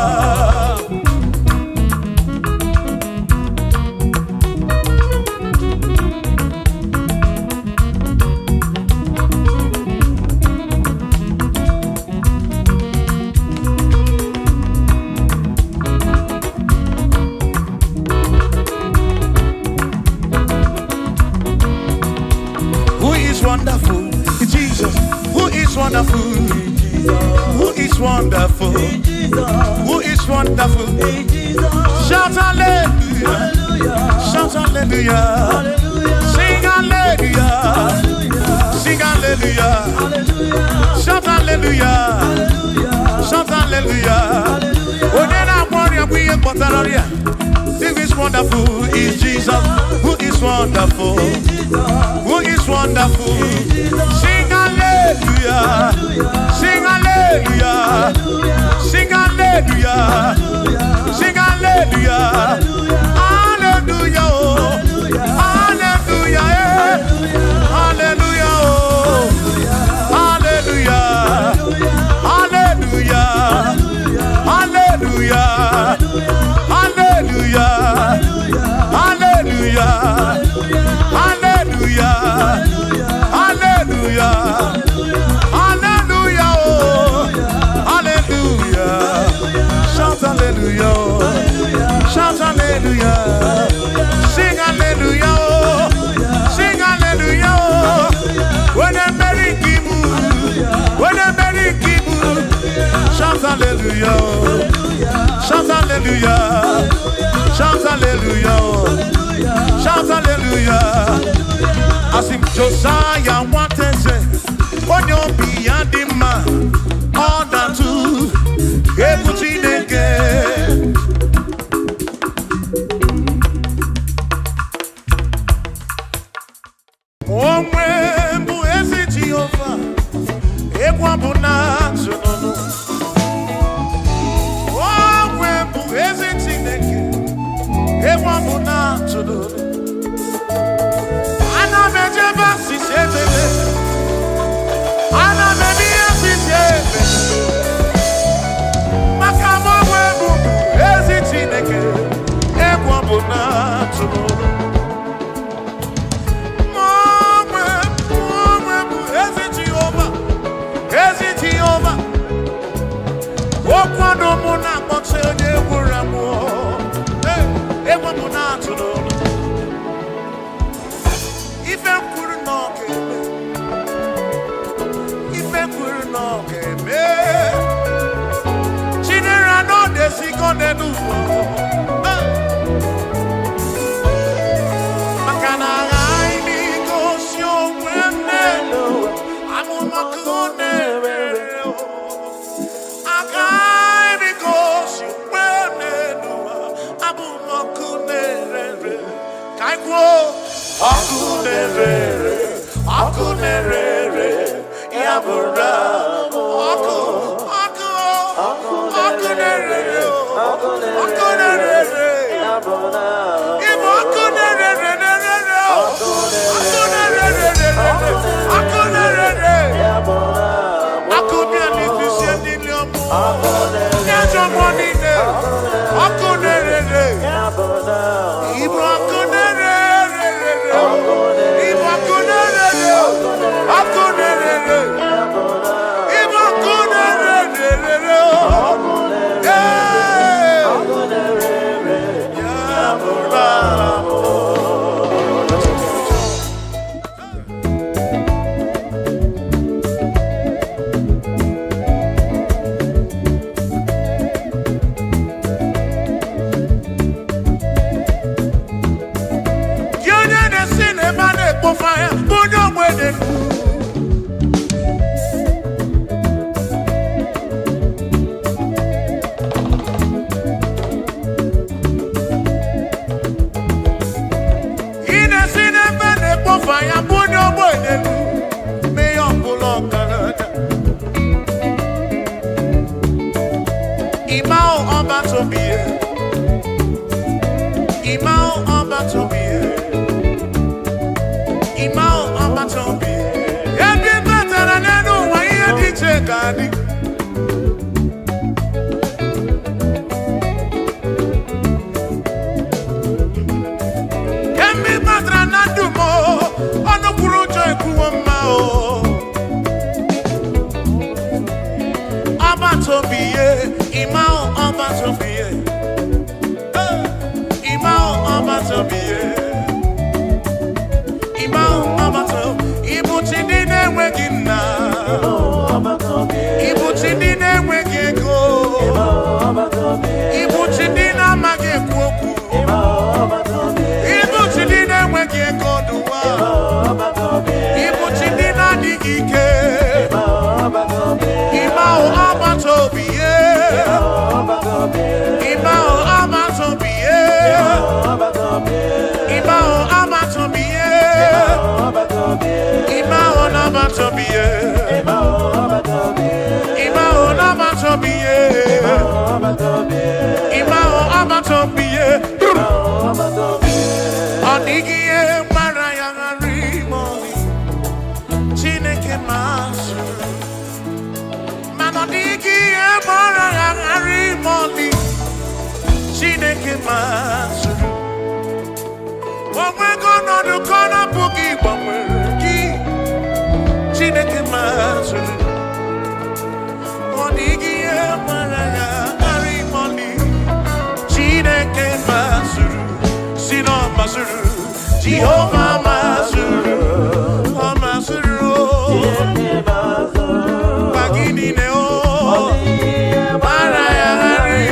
Who is wonderful? Jesus. Who is wonderful? Who is wonderful? Who is wonderful? Shout hallelujah. Shout hallelujah. Sing hallelujah. Sing hallelujah. Shout hallelujah. Shout hallelujah. Who is wonderful is Jesus. Who is wonderful? Who is wonderful? Sing hallelujah. Sing hallelujah. Sing hallelujah. Sing hallelujah. Hallelujah. Hallelujah. Hallelujah. Hallelujah. Hallelujah. Hallelujah. Hallelujah. Hallelujah. Hallelujah. Hallelujah. Hallelujah. Hallelujah. Shout hallelujah. Shout hallelujah. Sing hallelujah. Sing hallelujah. When a merry kibu. When a merry kibu. Shout hallelujah. Shout hallelujah. Shout hallelujah. Shout hallelujah. I sing Josiah wanted say, when you be a man, all that too, everything again. Oh, when you is Jehovah, everyone will not know. Oh, when you is again, everyone will not know. I know that you're ife kwuru n'ọga-eme, ife kwuru n'ọga-eme. Chinere n'ọdesigo n'elu ụwa, maka na aghaghị m igosi onwe m n'elu amụmakụ na-ere. Aghaghị m igosi onwe m n'elu amụmakụ na-ere. Ka anyị kwuo ọkụ na-ere, ọkụ na-ere, ya bụrụ ọkụ, ọkụ, ọkụ na-ere, ọkụ na-ere, ịbụ ọkụ na-ere, ọkụ na-ere, ọkụ na-ere, ọkụ bịa n'etiti ndị ọmụ, ndị ajọ mmụọ niile, ọkụ na-ere, ịbụ ọkụ na-ere, ịbụ ọkụ na-ere, ọkụ na-ere, ịbụ ọkụ na-ere, fire, put your wedding. In a cinema, fire, put your wedding. May your pull on Canada. Imao about to be here. Imao about to be here. Imao Amatombi, every better than I know why you did check on it. Can be better than I do more on the Kuroja Kuamao. Amatombi, Imao Amatombi, Imao Amatombi. Chineke masuru, we're gonna do corner boogie, but we're Chineke masuru, Monigi Maraya, Harry Money, Chineke masuru, Sino masuru, Jehovah masuru, masuru, Bagini Neo, Maraya, Harry,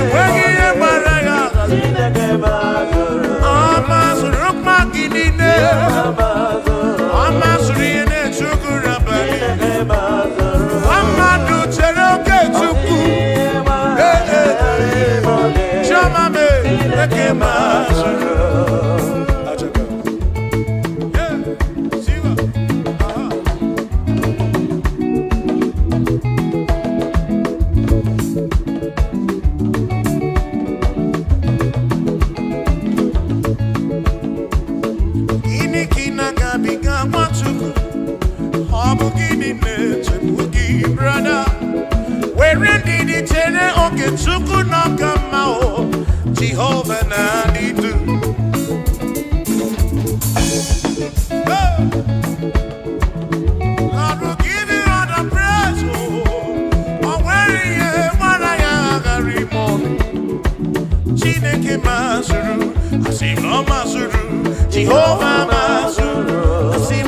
Jehovah Nadidu. Lord will give you all the praise. Oh, where you are, I am Chineke Masuru, I see no Masuru, Jehovah Masuru, I see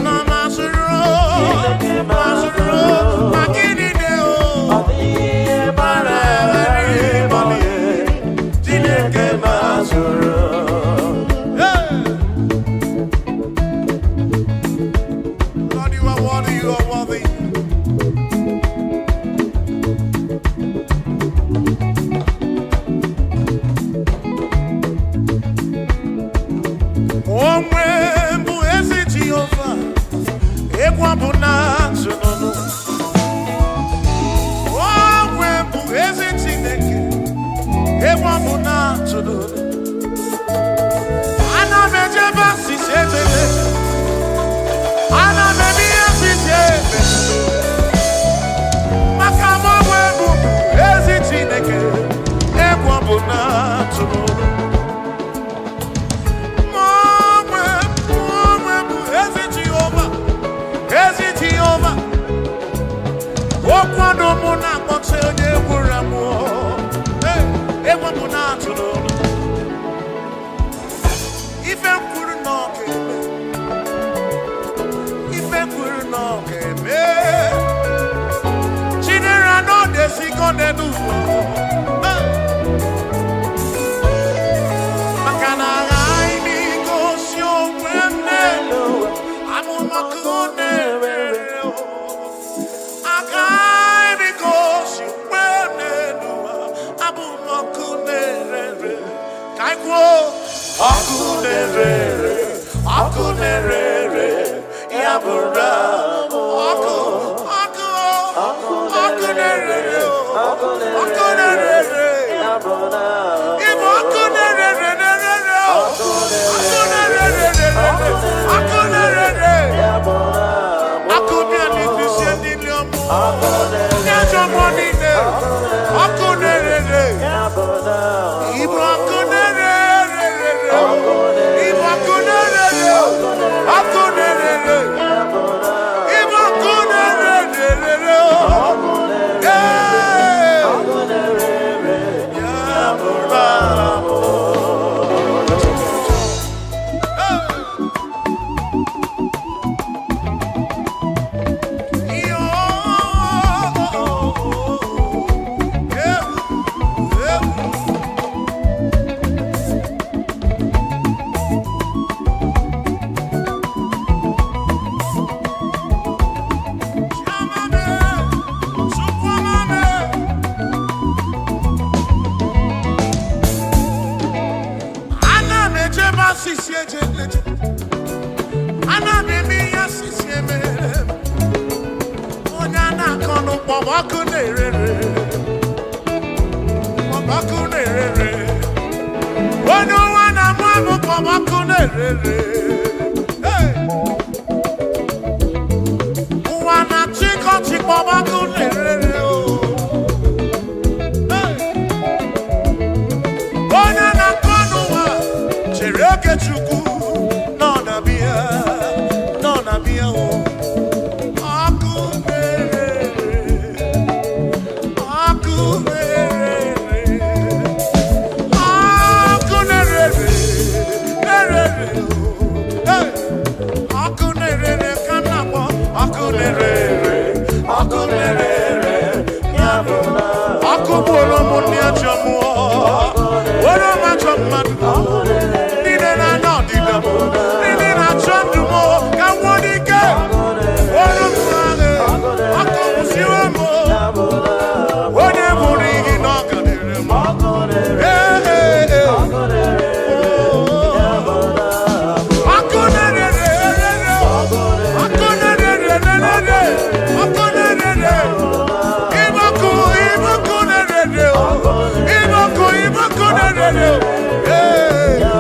Hey.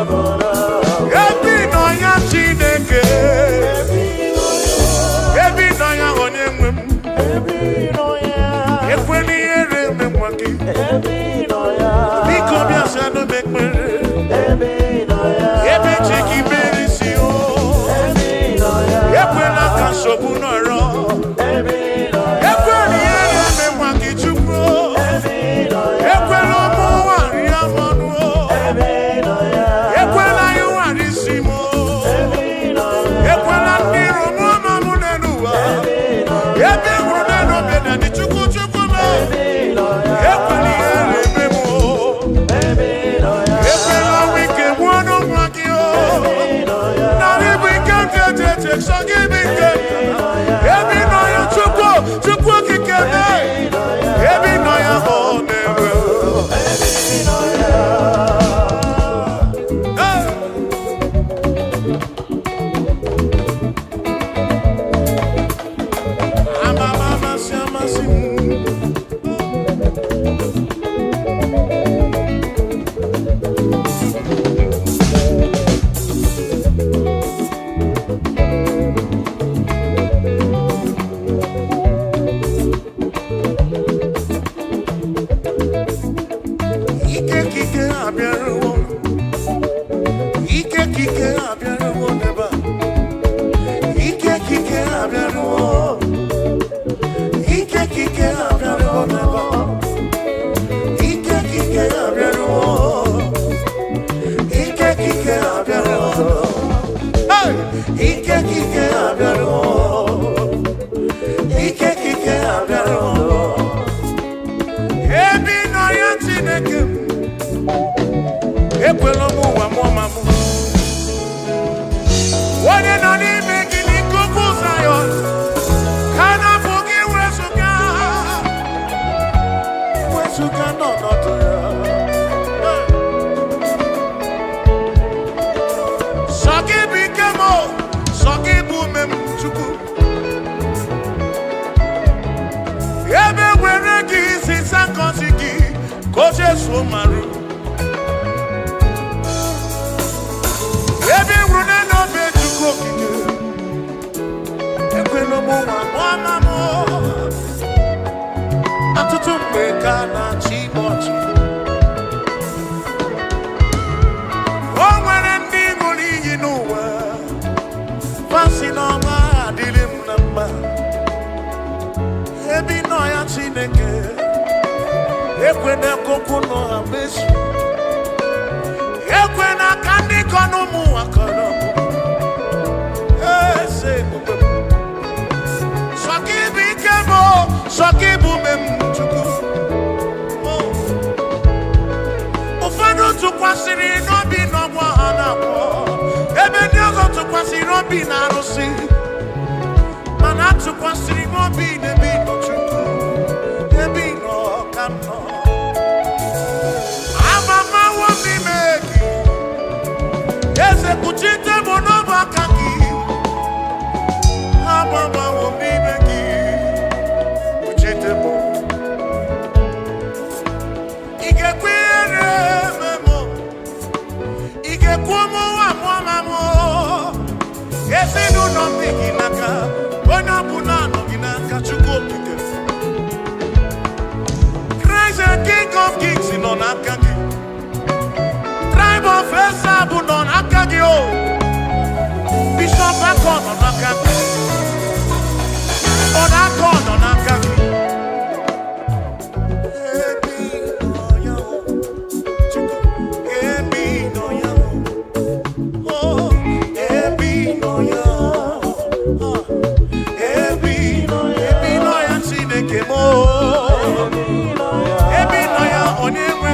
Jesu maru. Ebi wune no be chuko kike. Ekwe no mo wa mo. Atutu mbeka na chimochi. O nwere ndi ngoli yinuwa. Fasi no ma dilim namba. Ebi no ya chineke. Ekwe na koko no amesu. Ekwe na kandi kono mu akoro. Ese kubo. Sokibi kebo, sokibu memchuku. Ufano tukwasiri no bi no mwa hanako. Ebe nyozo tukwasiri no bi na arusi. Mana tukwasiri no bi ne bi no chuku. Ebi no kano. Kuchite monova kaki Amama womimeki Kuchite mo Ige kwere memo Ige kuomo wa mwamamo Ese nuno miginaka Bona bunano ginaka chuko kike Christ the King of Kings inonakaki Tribe of Esabu non akagio. Bishop akon on akagi. On akon on akagi. Ebi no ya. Ebi no ya. Oh, ebi no ya. Ebi no ya chineke mo. Ebi no ya onyewe.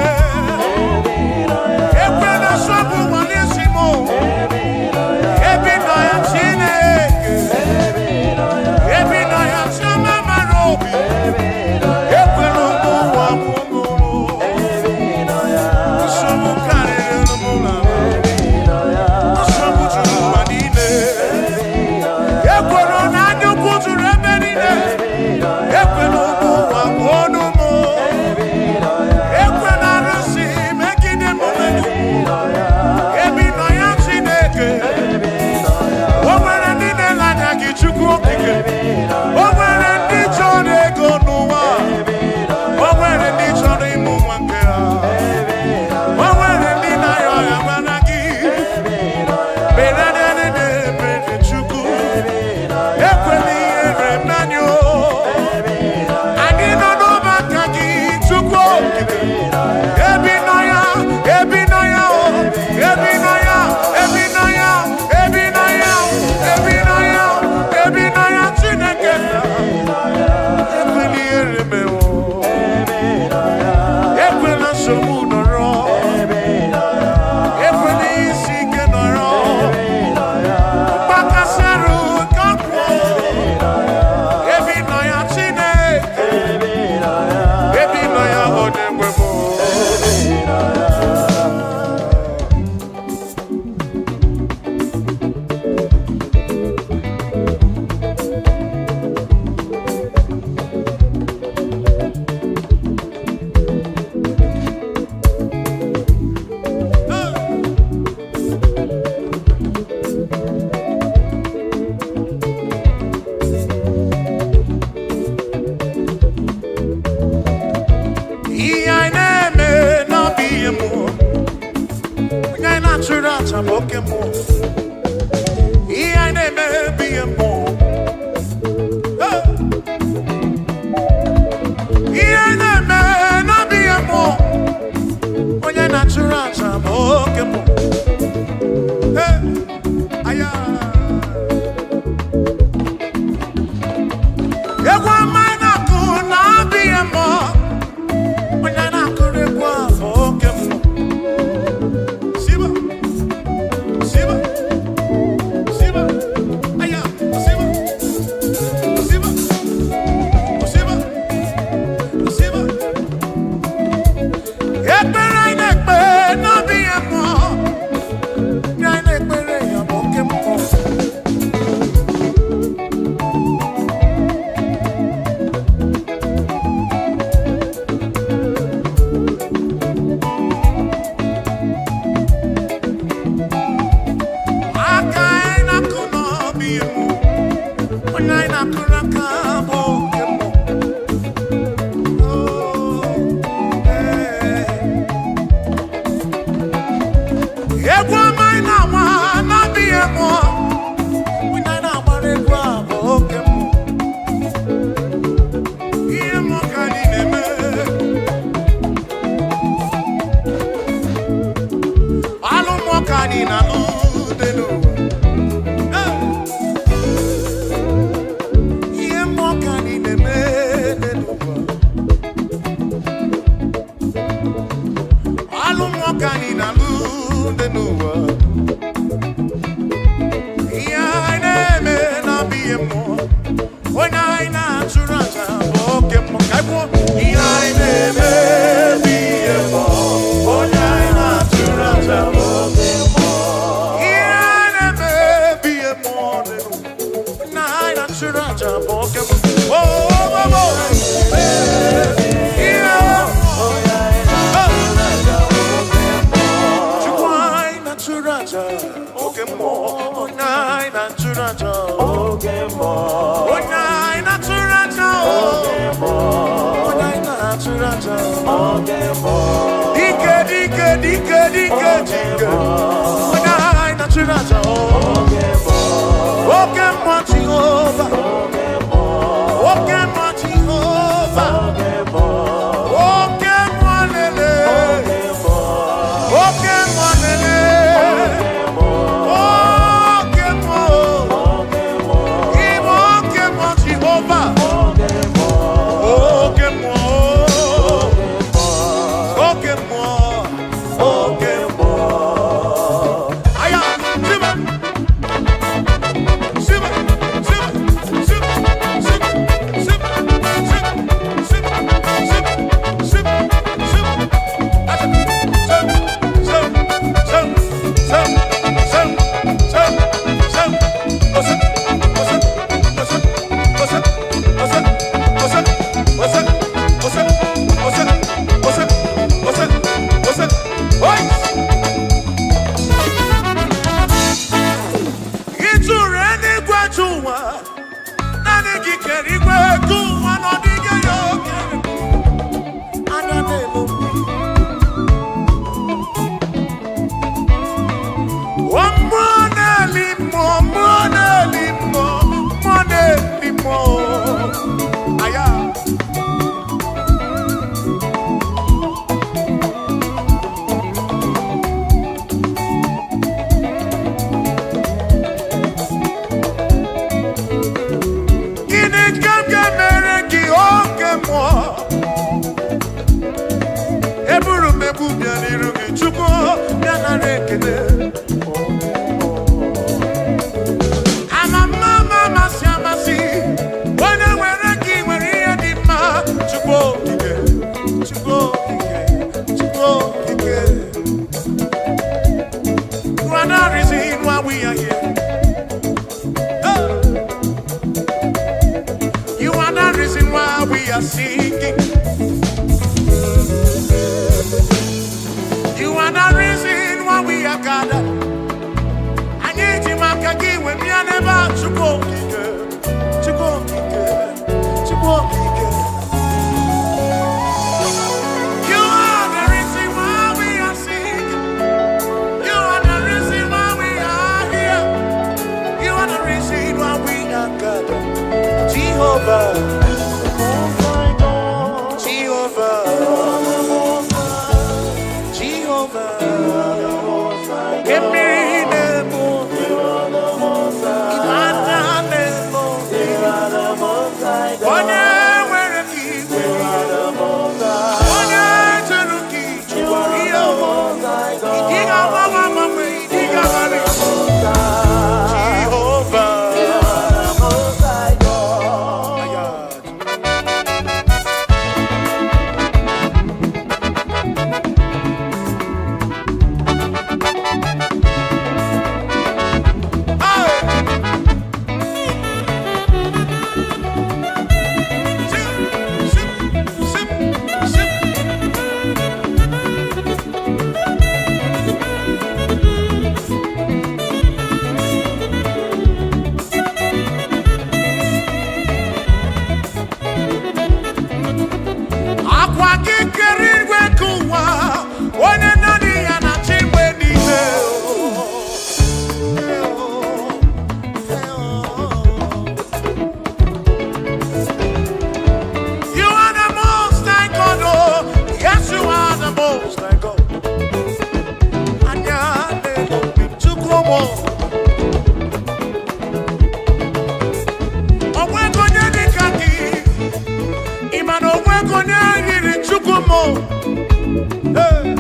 Hey.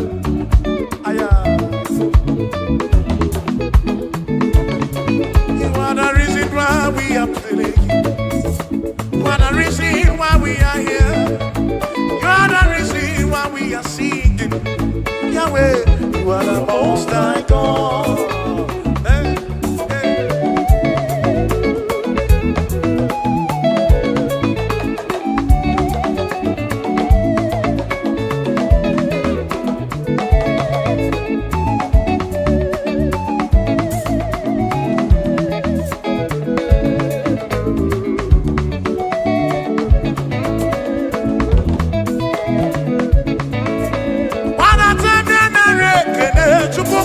Aya. You are the reason why we are playing. You are the reason why we are here. You are the reason why we are singing. Yahweh, you are the most high God. Hey, hey. Chukwu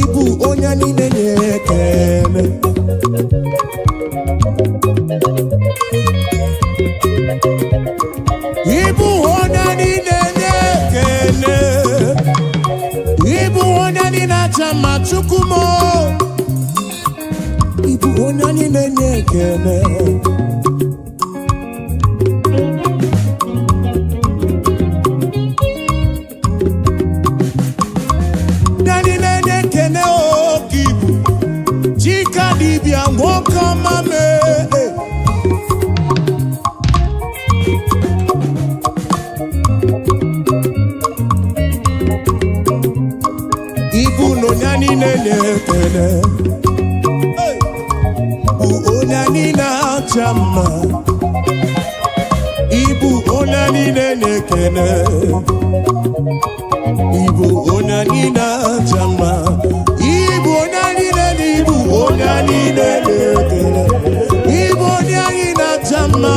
Ibu onya ni nenye kene. Ibu onya ni nenye kene. Ibu onya ni nachama chukumo. Ibu onya ni nenye kene. Ibu no nyani nene kene. Ibu onani na chama. Ibu onani nene kene. Ibu onani na chama. Ibu onani nene. Ibu onani nene kene. Ibu onani na chama.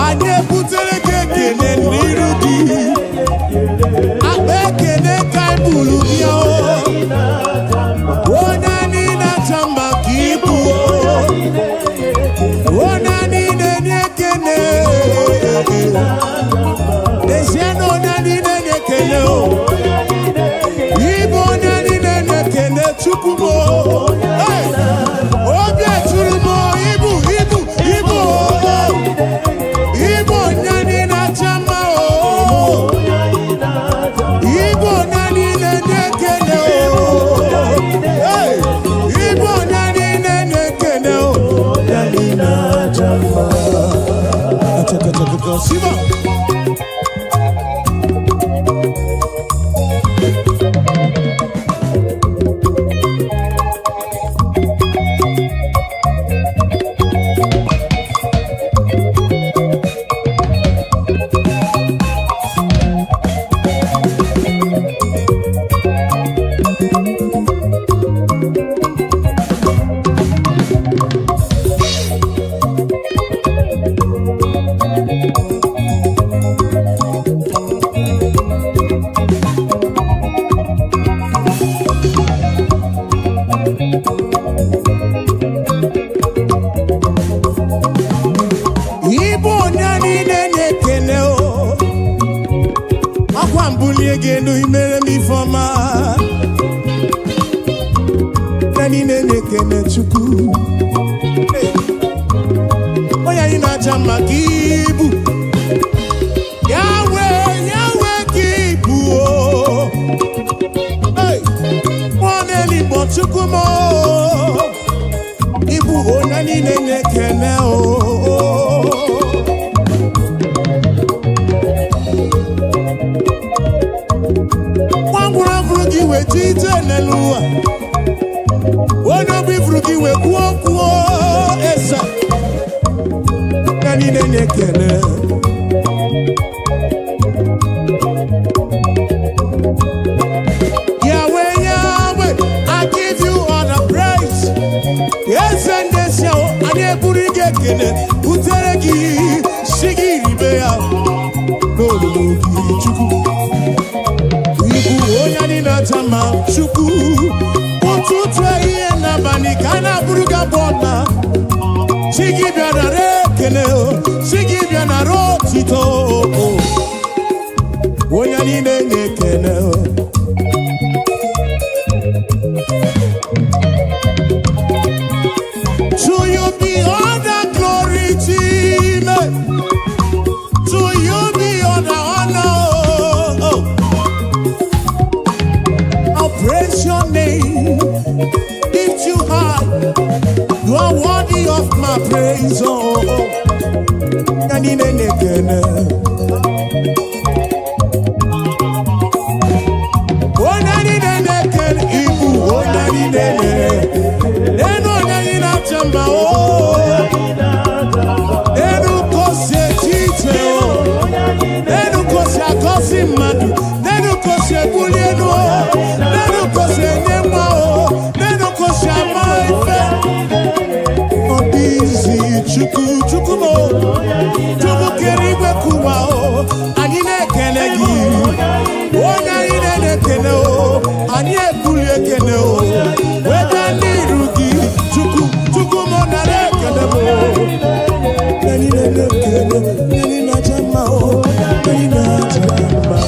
Anye putere kene nirudi. Abekene kai bulu yo. Onani na chamba kipu. Onani nene kene. Desiano onani nene kene o. Ibo onani nene kene chukumo. Obia churumo ibu. Ibo onani na chamba o. Ibo nani nene kene o. Ibo nani nene kene o. Nani na jamba. Ataka siba. Ibo nani nene kene o. Akwa mbuli egenu imere mi foma. Nani nene kene chuku. Oya ina chama kibu. Yahweh kibu o. Mwane bo chuku mo. Ibu onani nene kene o. Wangura frugi we tite nelua. Wono bi frugi we kuo esa. Nani nene kene. Yahweh, I give you all the praise. Yes, and this show, I never get kene. Uteregi, shigiri bea. No, chuku. Ibu onani na chama chuku. Utu iye na bani kana buruga bona. Shigi biana rekene o. Shigi biana rotito. Onani nene kene o. To you be all the glory, Jesus. To you be all the honor. I'll praise your name. Lift you high. You are worthy of my praise. Nani nene kene. Oh, nani nene kene. anyị ebuli ekele o weta n'iru gị chukwu chukwu mụ nara ekele m anyị na-eme ekele anyị na-acha mma o anyị na-acha mma.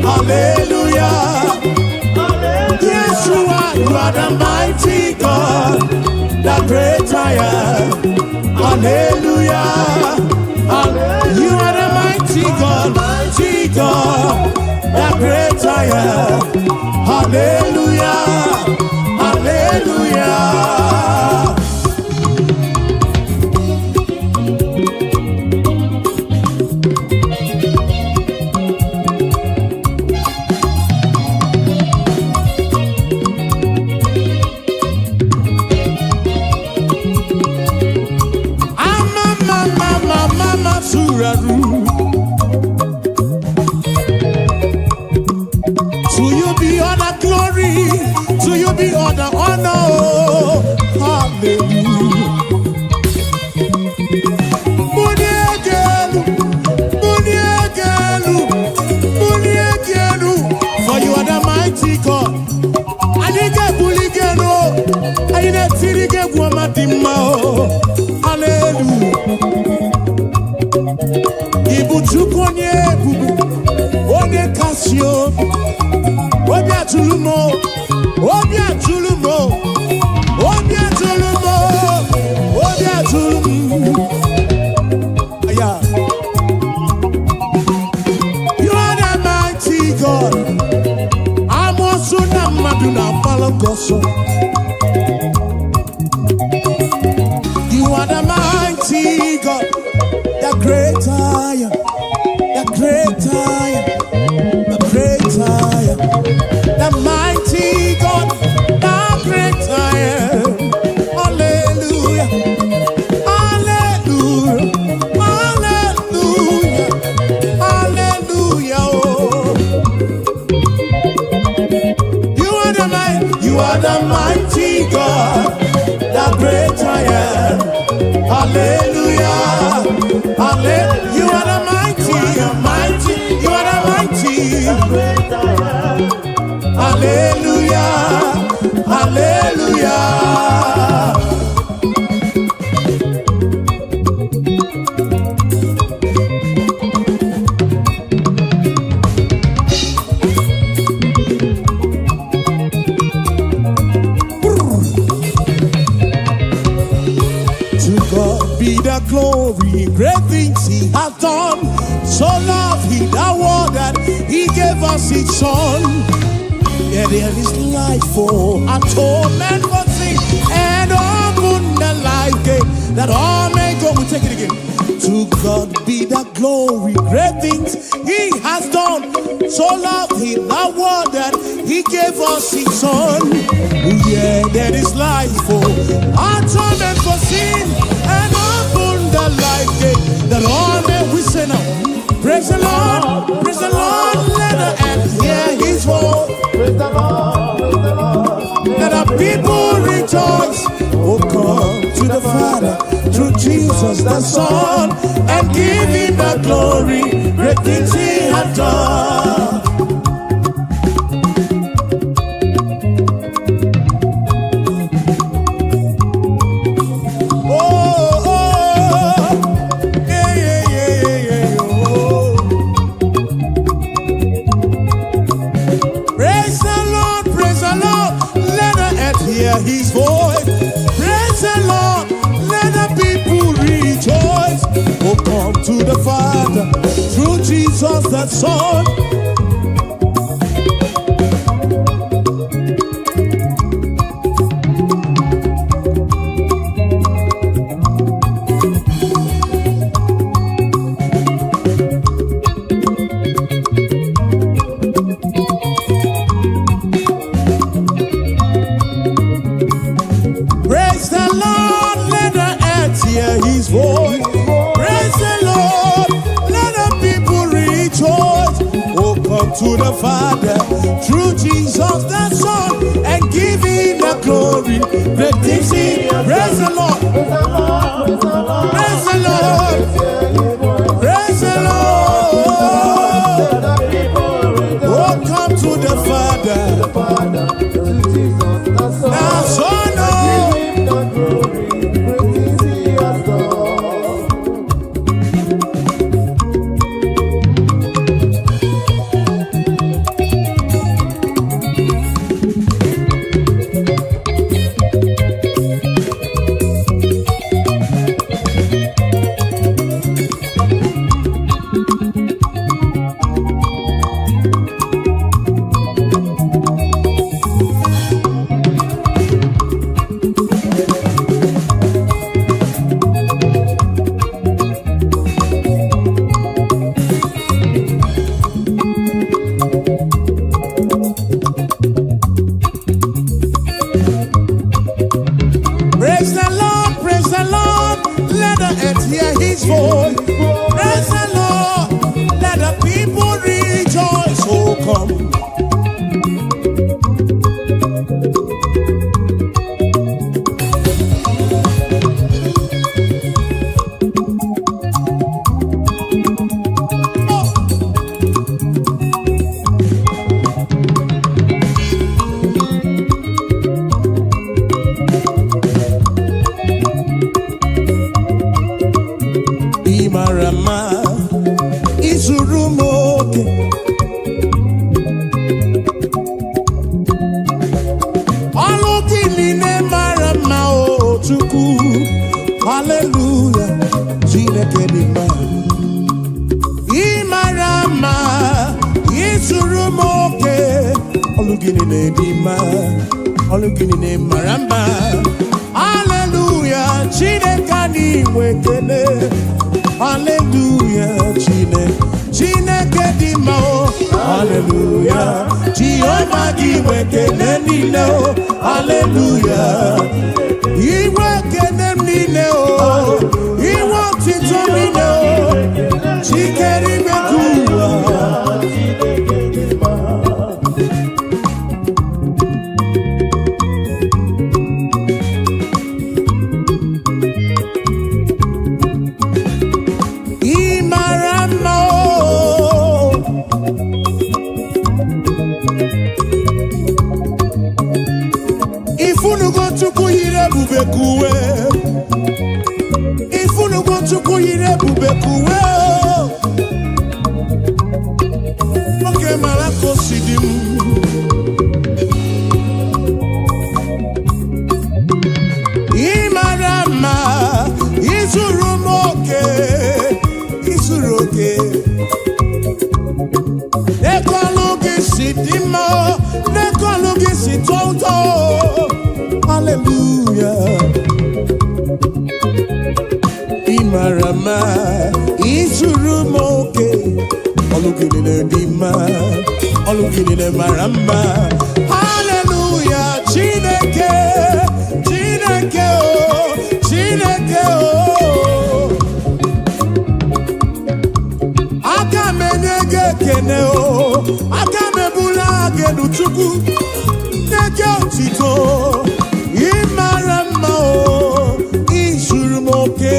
Hallelujah. Yes, you are the mighty God, the great I am. Hallelujah. You are the mighty God, the great I am. Hallelujah. Hallelujah. To you be all the glory, to you be all the honor. Hallelujah. For you are the mighty God. I didn't get bully geno. I didn't see the get woman. Hallelujah. Ibu chukonye bubu, one kasio, obia tulumo, obia tulumo, obia tulumo, obia tulumo. Yeah. You are the mighty God. I'm also the Maduna Palogoso. You are the mighty God. The great I am, the great I am, the great I am, the mighty God, the great I am. Hallelujah, hallelujah, hallelujah, hallelujah. Oh. You are the mighty God, the great I am. Hallelujah. Hallelujah. You are the mighty, you are the mighty. Hallelujah. Hallelujah. Be the glory, great things he has done. So loved he the world that he gave us his son. Yeah, there is life for atonement for sin, and open the life gate that all may go. We take it again. To God be the glory, great things he has done. So loved he the world that he gave us his son. Yeah, there is life for atonement for sin, and open the life gate that all may we say now. Praise the Lord, let the earth hear his voice. Praise the Lord, let the people rejoice. Oh, come to the Father through Jesus the Son, and give him the glory, great things he has done. His voice, praise the Lord, let the people rejoice. Oh, come to the Father through Jesus the Son. His voice, praise the Lord, let the people rejoice. Oh, come to the Father through Jesus the Son, and give him the glory. Great things he, praise the Lord, praise the Lord, praise the Lord. Oh, come to the Father, now Son, oh. izuru moke olugini nedima olugini ne maramba hallelujah chineke ni wekele hallelujah chineke di ma hallelujah Jehovah di wekele nile hallelujah iwekele nile iwotito nile chikeri mekua Ifunu go chuku yire bubekuwe oke malako sidim imarama izurumoke isuroke nekologi sidimo nekologi sitonto hallelujah Imarama isurumoke olugini dima olugini maramba hallelujah chineke oh akamenege kene oh akamebula genu chuku neke otito imarama oh isurumoke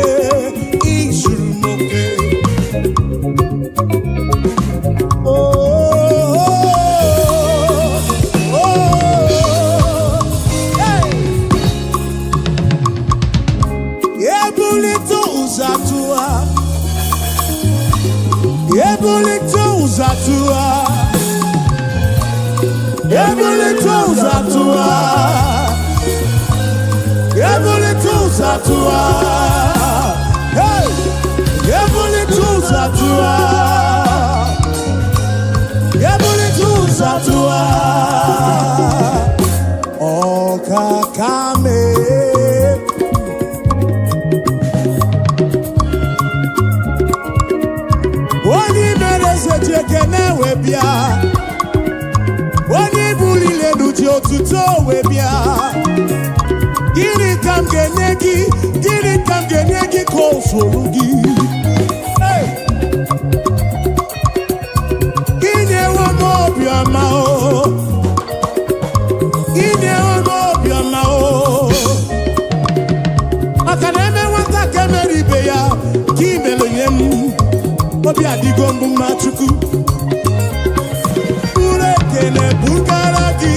Oni bulile nuji otuto webia Gini kam genegi konsorugi Gini ewa mobiama o Gini ewa mobiama o Akaneme wata kemeribe ya Kimelo yemu Obi adigombu machuku Kene bugaragi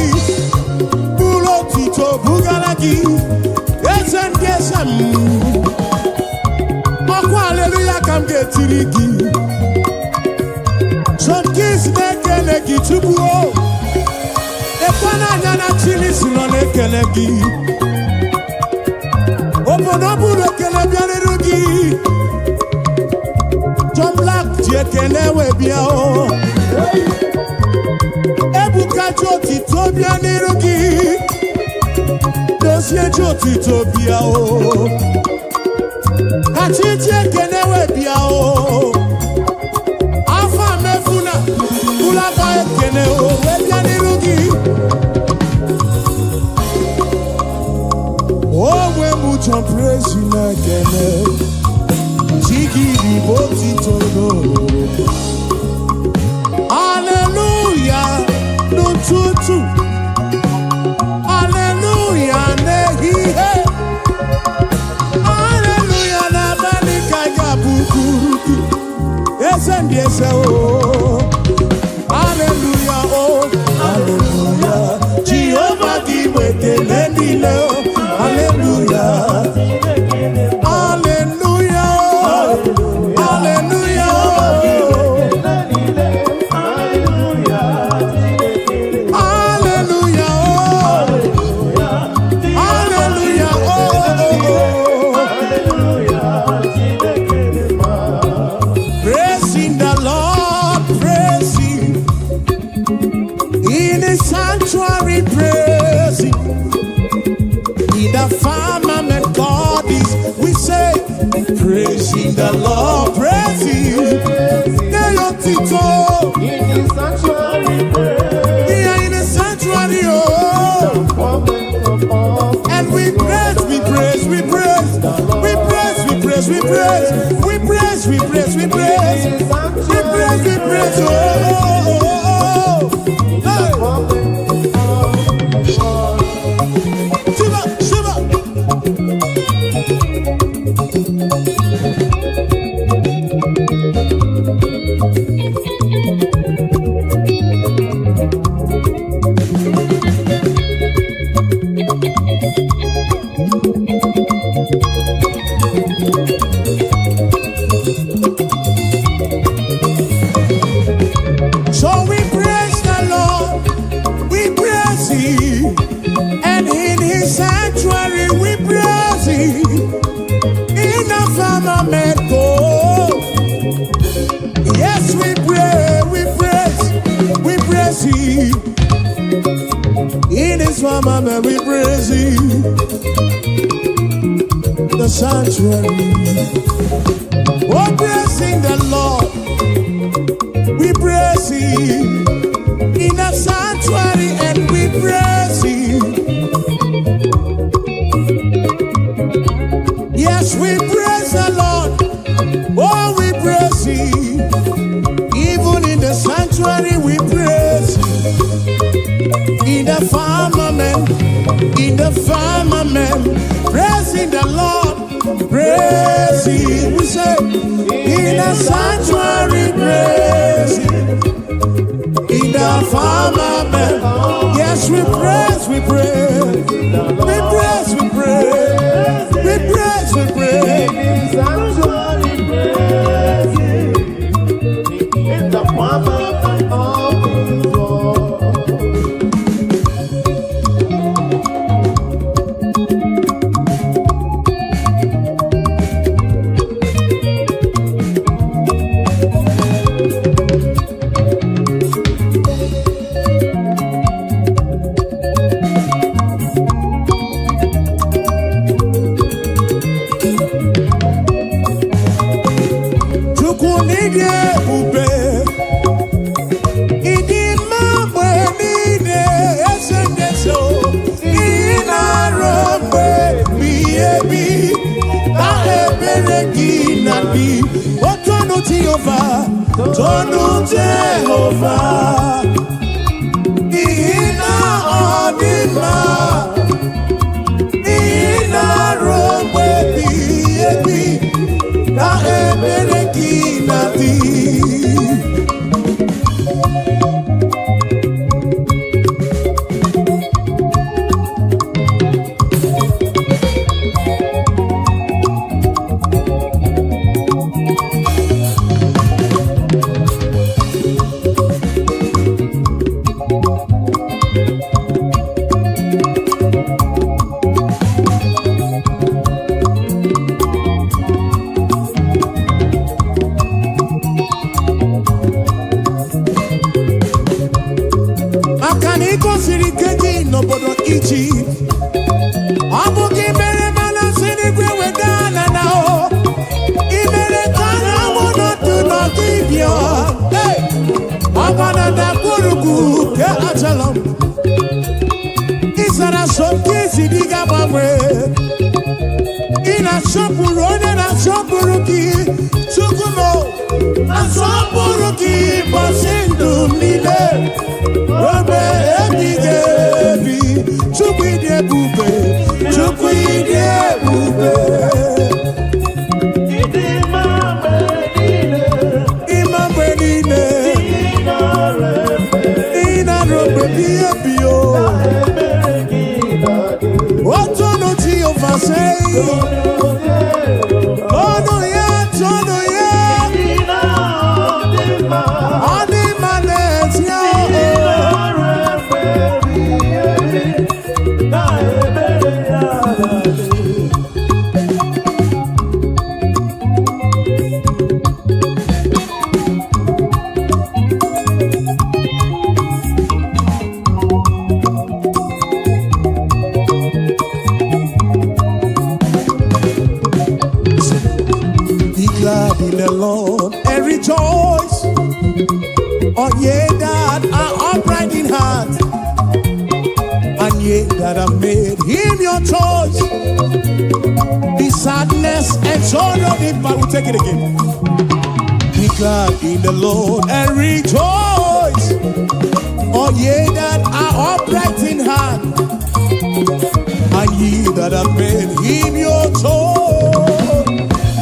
Bulo tito bugaragi Esen kesem Okwa hallelujah kam getirigi Some kids nekele gi tubuo Ekwana nyana chili silo nekele gi Oponobu nekele biane rugi John Black jekele webiao Ebuka ti tobia nirugi Dosie ti tobia o Kachiti kenewe bia o Afa mefuna Ulaba kene o Webia nirugi Owe mucho praise na kene Chigi riboti todo Hallelujah Tutu Hallelujah nehihe Hallelujah na balika ya bukuruki Esendi ese o Hallelujah oh Hallelujah Jehovah di wekele nile o Hallelujah Hallelujah oh Hallelujah Praising the Lord the Lord, praise Him. In His sanctuary, We are in the sanctuary, oh. And we praise, we praise, we praise, we praise, we praise, we praise, we praise, we praise, we praise, we praise, we praise, oh. Shiva, Shiva. So we praise the Lord, we praise Him, and in His sanctuary we praise Him. In the firmament, oh, yes, we pray, we praise Him. In His firmament we praise Him. The sanctuary, oh, praising the Lord. We praise Him in the sanctuary, and we praise Him. Yes, we praise the Lord. Oh, we praise Him. Even in the sanctuary, we praise Him. In the firmament, praising the Lord, praise Him. We say, in the sanctuary, praise Him. In the firmament, yes, we praise, we praise, we praise, we praise, we praise, we praise. In His sanctuary, praise Him. In the firmament of His word. Tonu Jehovah, Ina Odima, Ina Romwe Biebi, Na Ebereki Nabi. N'obodo Egypt, ọ bụ gị mere mana siri gwe wedana na o, ị mere ka na mụ n'otu n'ọdịbịa, ọbana da gburugburu ke achala m, ị sara asọmpi isi dị ga-agbanwe, ị na-asọpụrụ onye na-asọpụrụ gị, Chukwu m asọpụrụ gị ụbọchị ndụ m niile. Obe ebighị ebi, Chukwu ịdị ebube, Chukwu ịdị ebube. Ịdị mma mgbe niile, Ịma mgbe niile, ị na-arụ mgbe bighị ebi o. Otu ọnụ Jehova sị, ọnụ ya, ọnụ ya, ọ dị mma n'ezi ahụ. that are upright in heart, and ye that have made him your choice. The sadness and sorrow, but we'll take it again. Be glad in the Lord and rejoice, all ye that are upright in heart, and ye that have made him your choice.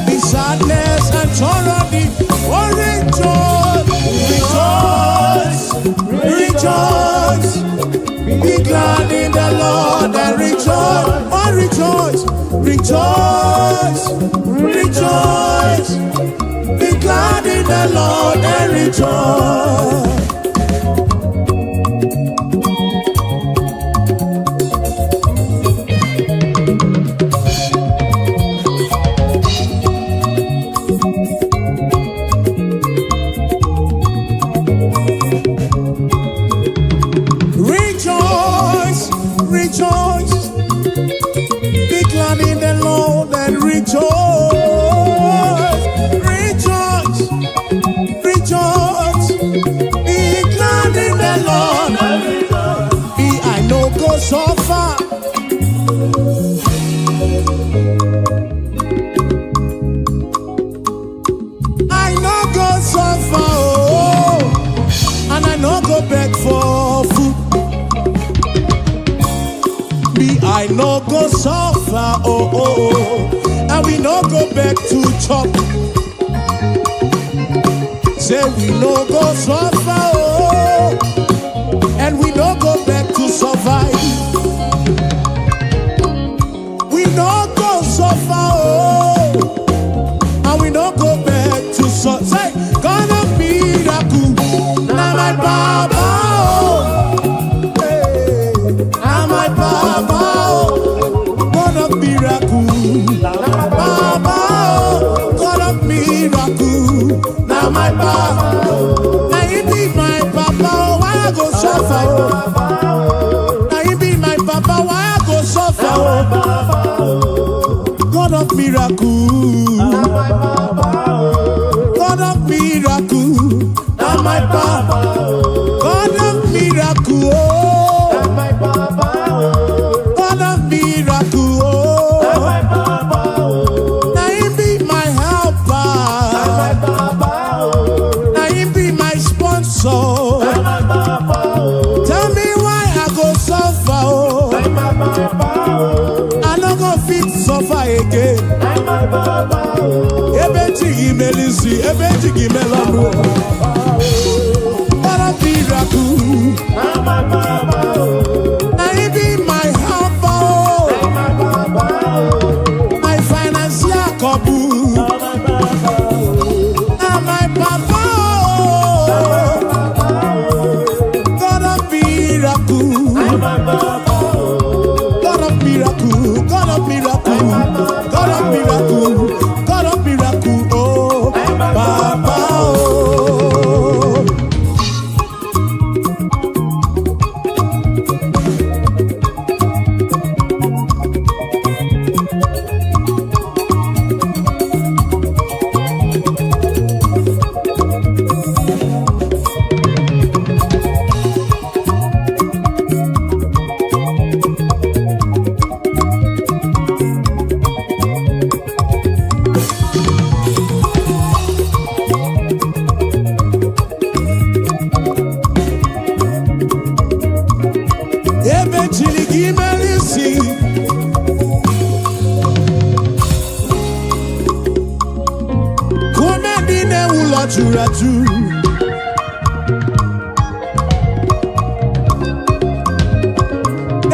The sadness and sorrow, oh rejoice, rejoice, rejoice. Be glad in the Lord and rejoice, oh rejoice, rejoice, rejoice. Be glad in the Lord and rejoice. Rejoice, rejoice. Be glad in the Lord and rejoice. Rejoice, rejoice. Be glad in the Lord. Be I know go so far. I know go so far, oh, and I know go back for food. Be I no go suffer, oh, oh, oh, and we no go back to chop. Say we no go suffer, oh, and we no go back to survive. We no go suffer, oh, and we no go back to survive. Say, God of miracle, now my Baba, oh, hey, now my Baba, oh, God of miracle, now my Baba, oh, God of miracle, now my Baba, now you be my Papa, oh, why I go suffer, oh, now you be my Papa, why I go suffer, oh, God of miracle, God of miracle, now my Papa, God of miracle, oh, God of miracle, oh, now you be my helper, now you be my sponsor. Tell me why I go suffer, oh, I no go fit suffer again. Ebeti melisi, ebeti melonu. God of miracle, now you be my helper, oh, my financial couple, now my Papa, oh, God of miracle, God of miracle, God of miracle, God of miracle, God of miracle, oh, Papa, oh. Eventually, give me see. Come dine ula churatu.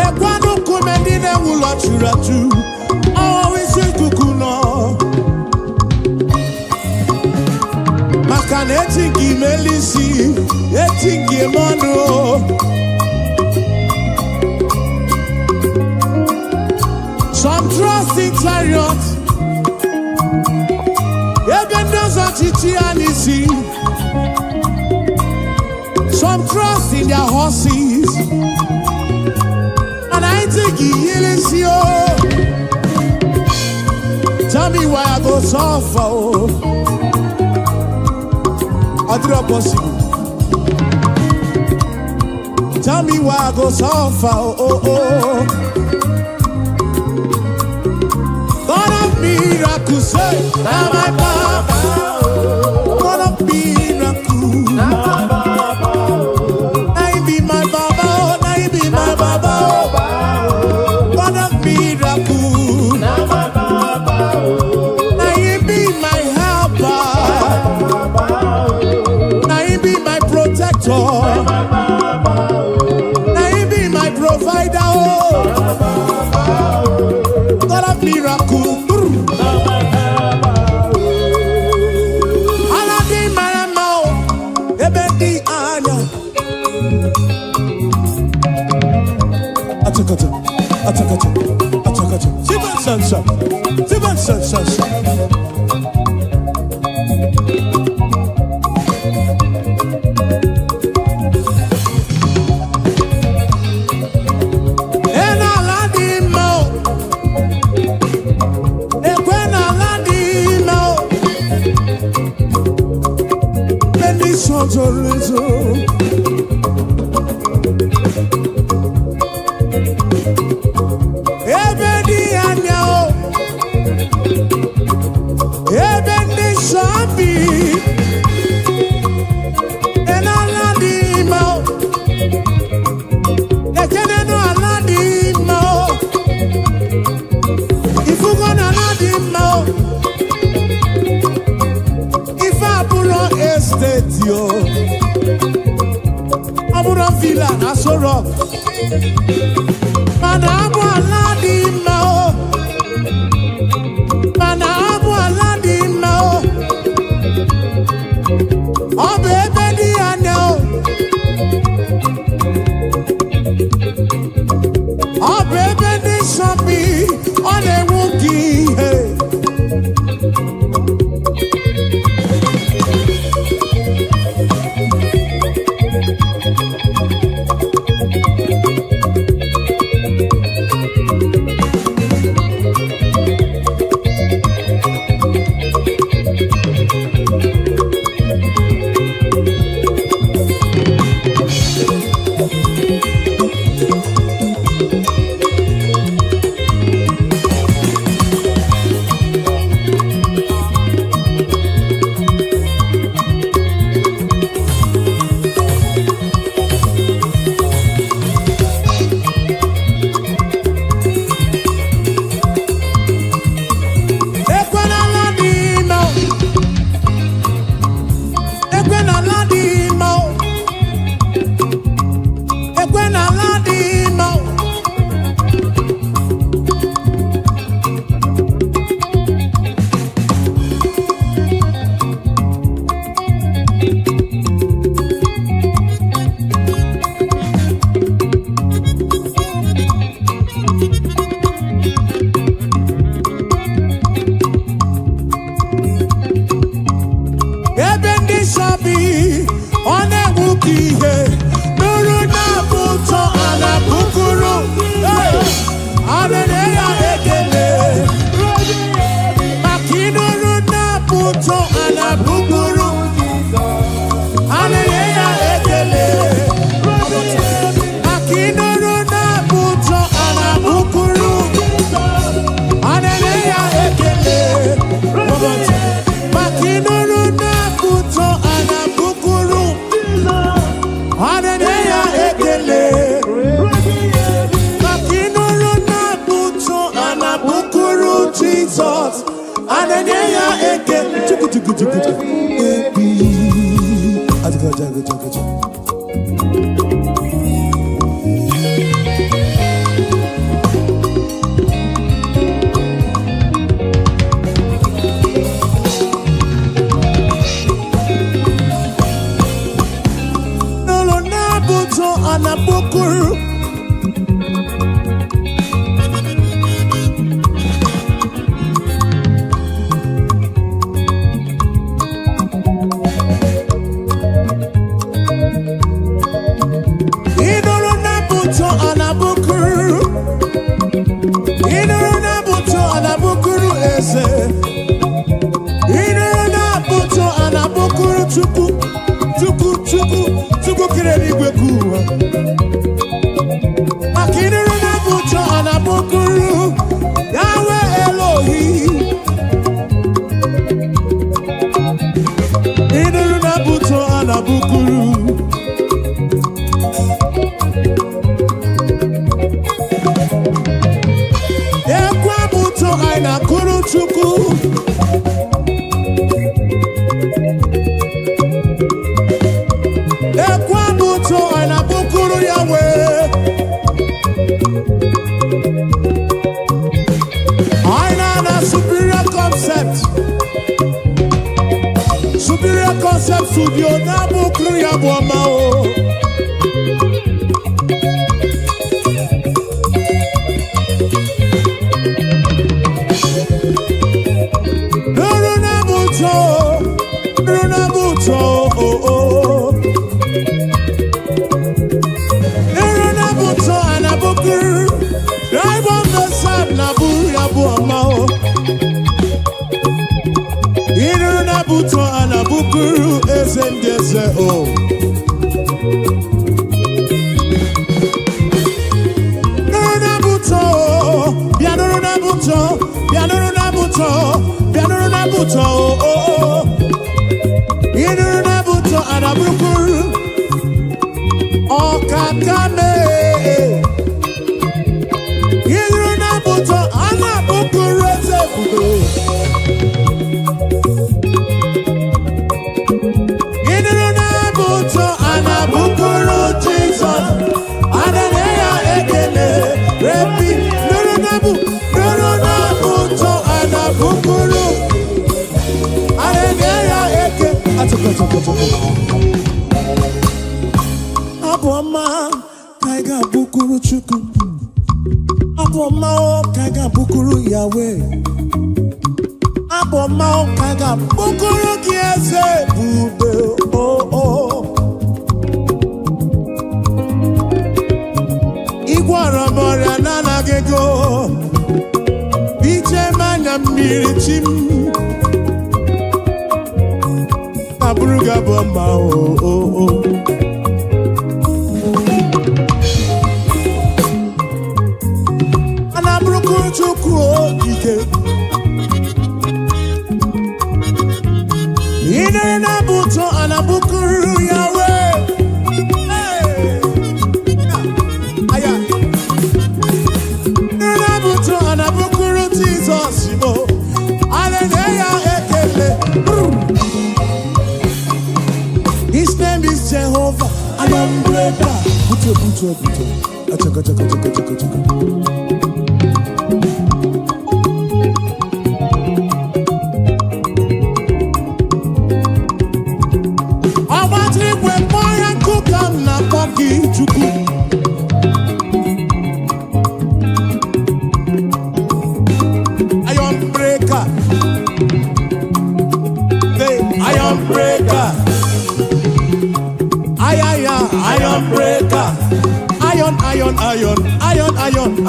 Ekwano come dine ula churatu. Always kukuno. Makane etingi melisi, etingi mono. Some trust in chariots, even those on Chichianisi. Some trust in their horses, and I think he is you. Tell me why I go suffer, oh. I do not possible. tell me why I go suffer. Oh, oh. God of miracles, say, now my Papa. God of miracles, now he be my Baba, now he be my Baba. God of miracles, now he be my helper, now he be my protector, now he be my provider. God of miracles. Chukwu kere n'igwe kuwa bukuru Yahweh. I know a superior concept. Superior concept studio na bukuru Yahweh mao. Buto anabukuru esendese o. Nuruna buto, bianuruna buto, bianuruna buto, bianuruna buto o. Inuruna buto anabukuru o kakame. Inuruna buto anabukuru esefudo. Aboma kaiga bukuru chuku. Aboma kaiga bukuru Yahweh. Aboma kaiga bukuru kiese bube oh. Igwara moria nana gego. Biche manya mirichim. Aburuga bomba oh. Anabruku chuku ike. Ine na buto anabukuru Yahweh. Hey. Aya. Ine na buto anabukuru Jesus mo. Hallelujah ekele. His name is Jehovah. I am breaker. Buto. Achaka.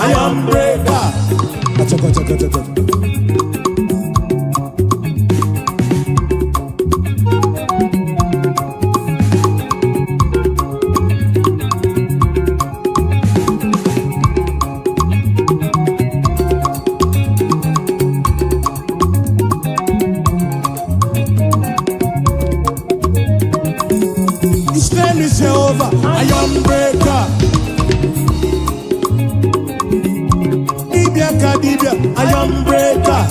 Iron breaker. Achaka. His name is Jehovah. Iron breaker. I am breaker.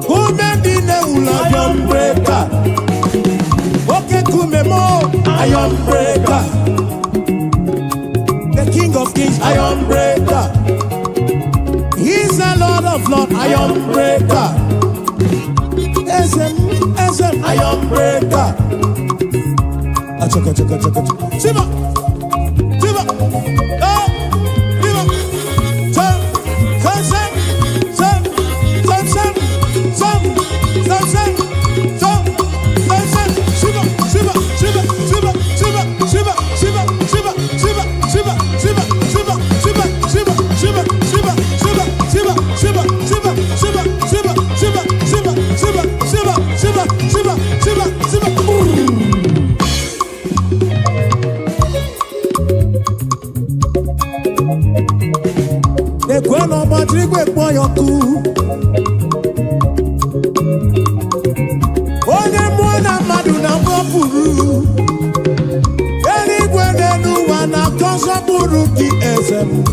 Who made the name? I am breaker. Okay, Kumemo, I am breaker. The King of Kings, I am breaker. He's the Lord of Lords, I am breaker. SM, I am breaker. Achaka. Siba. Ekwono matrigwe kpoyoku. Onye mwana madu na mwapuru. Eligwe nenu wana konso buru ki ezemu.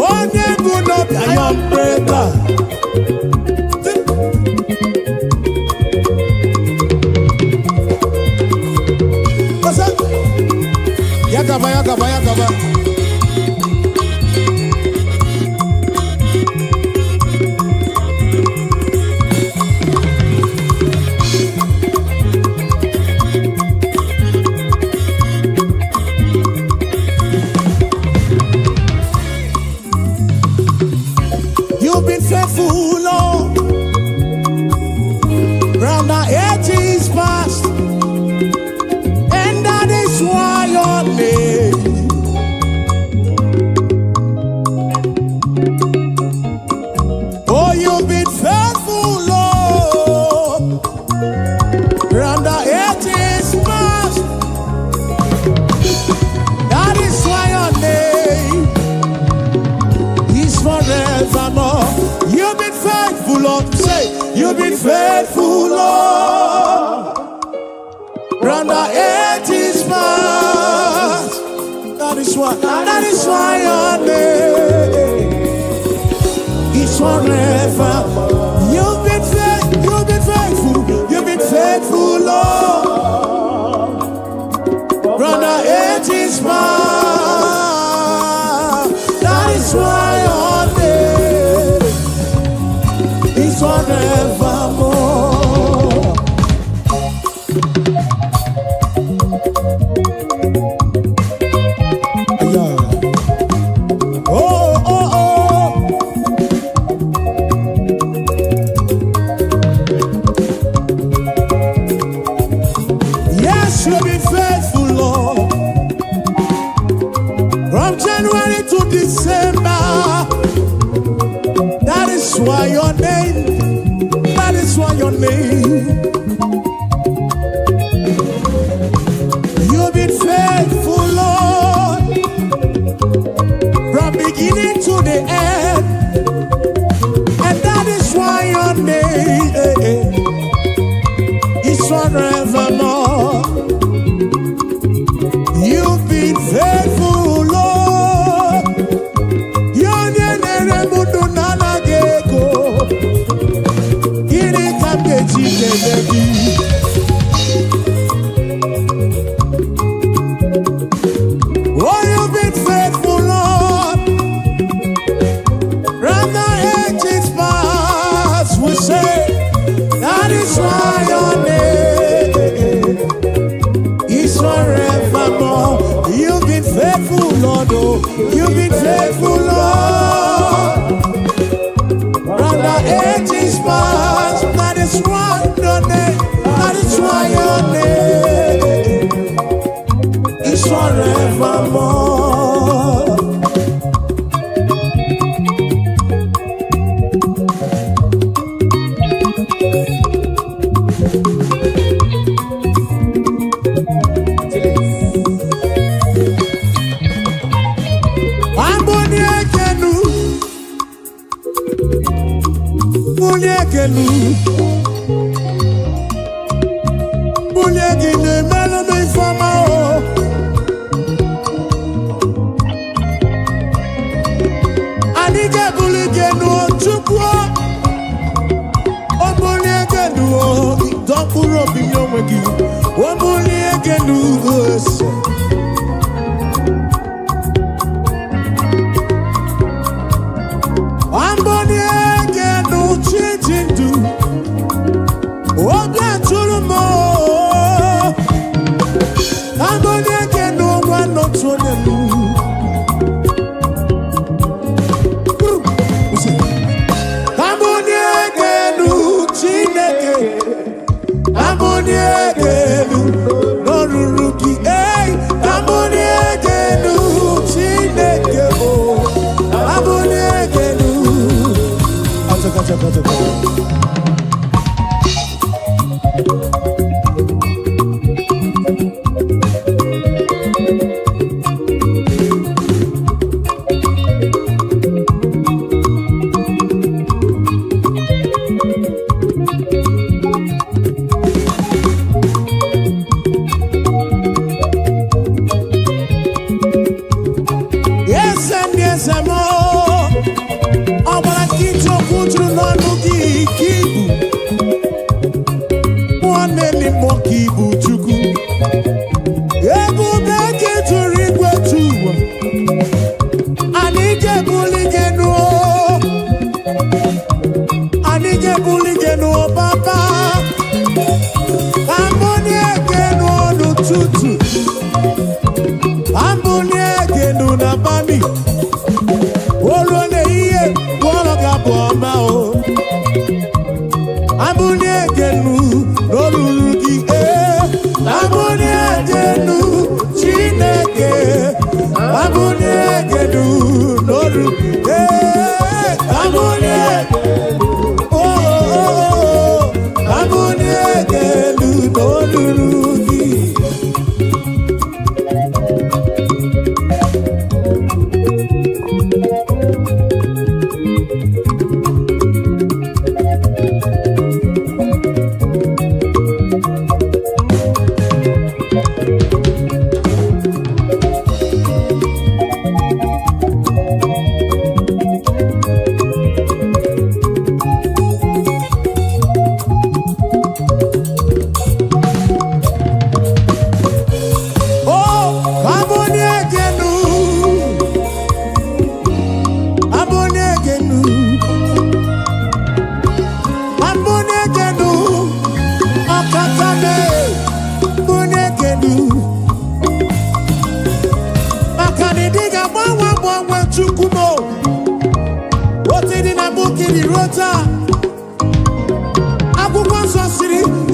Onye bụ n'obi iron breaker. Yakaba, yakaba, yakaba. You've been faithful, Lord, round the ages past, and that is why your name. Oh, you've been faithful, Lord, round the ages past, that is why your name is forevermore. You've been faithful, Lord. Say, you've been faithful, Lord. Round the ages past. That is why your name is forever. You've been faithful, Lord. Round the ages past. That is why your name is forevermore. Yeah. Oh, oh, oh. Yes, you've been faithful, Lord. From January to December. That is why your name, that is why your name. You've been faithful, Lord, from beginning to the end. And that is why your name is forevermore. You've been faithful, Lord. Your name oh, you've been faithful, Lord. From the ages past, we say that is why your name is forevermore. You've been faithful, Lord. Oh, you've been faithful, Lord. From the ages past, that is why your name, that is why your name is forevermore. Ambunye genu na bani. Olone iye woro gabo ma o. Ambunye genu lolurugi Ambunye genu Chineke. Ambunye genu lolurugi Ambunye Ambunye genu lolurugi.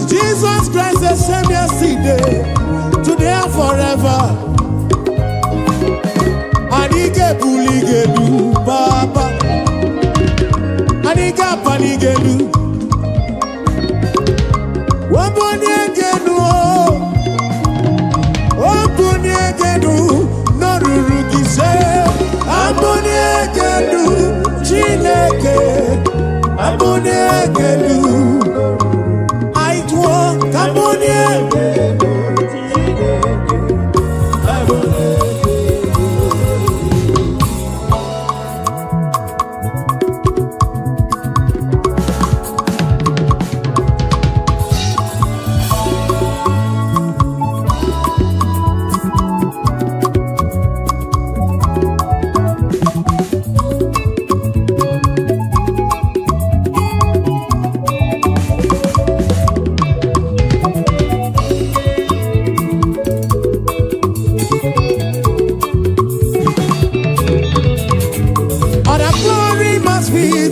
Jesus Christ the same yesterday, today and forever. Anike buligelu Baba, Anika panigelu. Wabonyegenu, Wabonyegenu, Norurugise. Abonyegenu, Chineke. Abonyegenu, Aitwo, Kabonyegenu,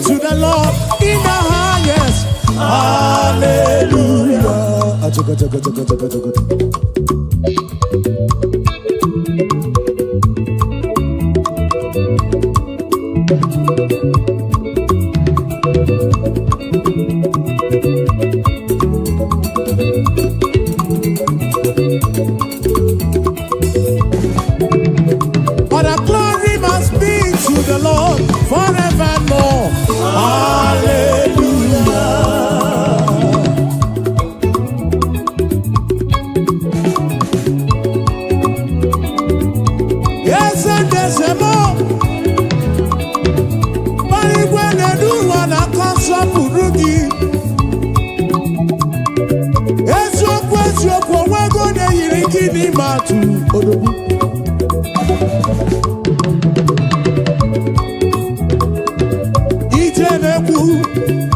to the Lord in the highest. Hallelujah. But the glory must be to the Lord forevermore. Hallelujah. Yes, and there's a more. But when they do one, I can't stop Rugi. Yes, your question, we're going to hear it in the matu.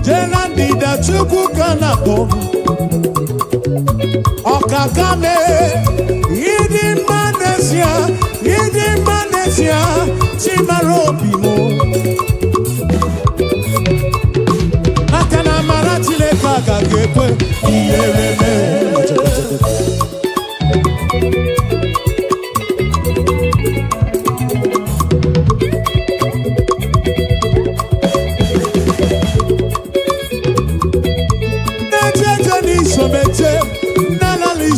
Jenandida chukwu kanako Okakame Yidi manesia Chimarobimo Akana maratile kaka gekwe Iyereme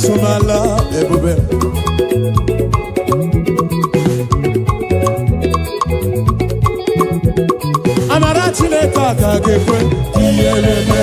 Somala, ebube. Amarachi le kaka gekwe, iyeleme.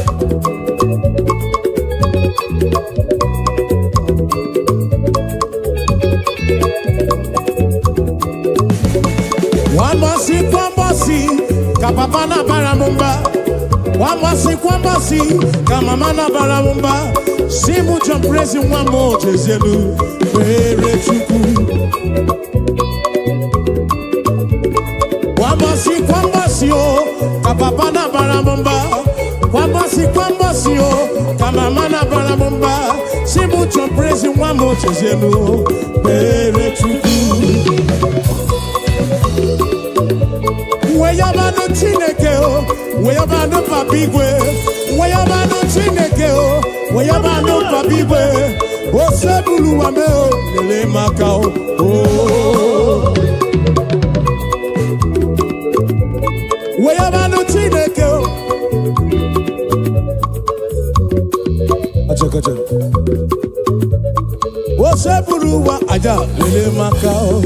kwambosi, kapapa na baramumba. Kwambosi, kwambosi, kamama na baramumba. Simu jumprezi wamo jezelu, were chuku. Kwambosi, kwambosi, oh, kapapa na baramumba. Kwambosi, kwambosi, oh, kamama na baramumba. Simu jumprezi wamo jezelu, were chuku. Weyabano Chineke o, weyabano papigwe, weyabano Chineke o, weyabano papigwe, o sebulu wame o, lele makao o. Weyabano Chineke o, acha. O sebulu wa aja, lele makao.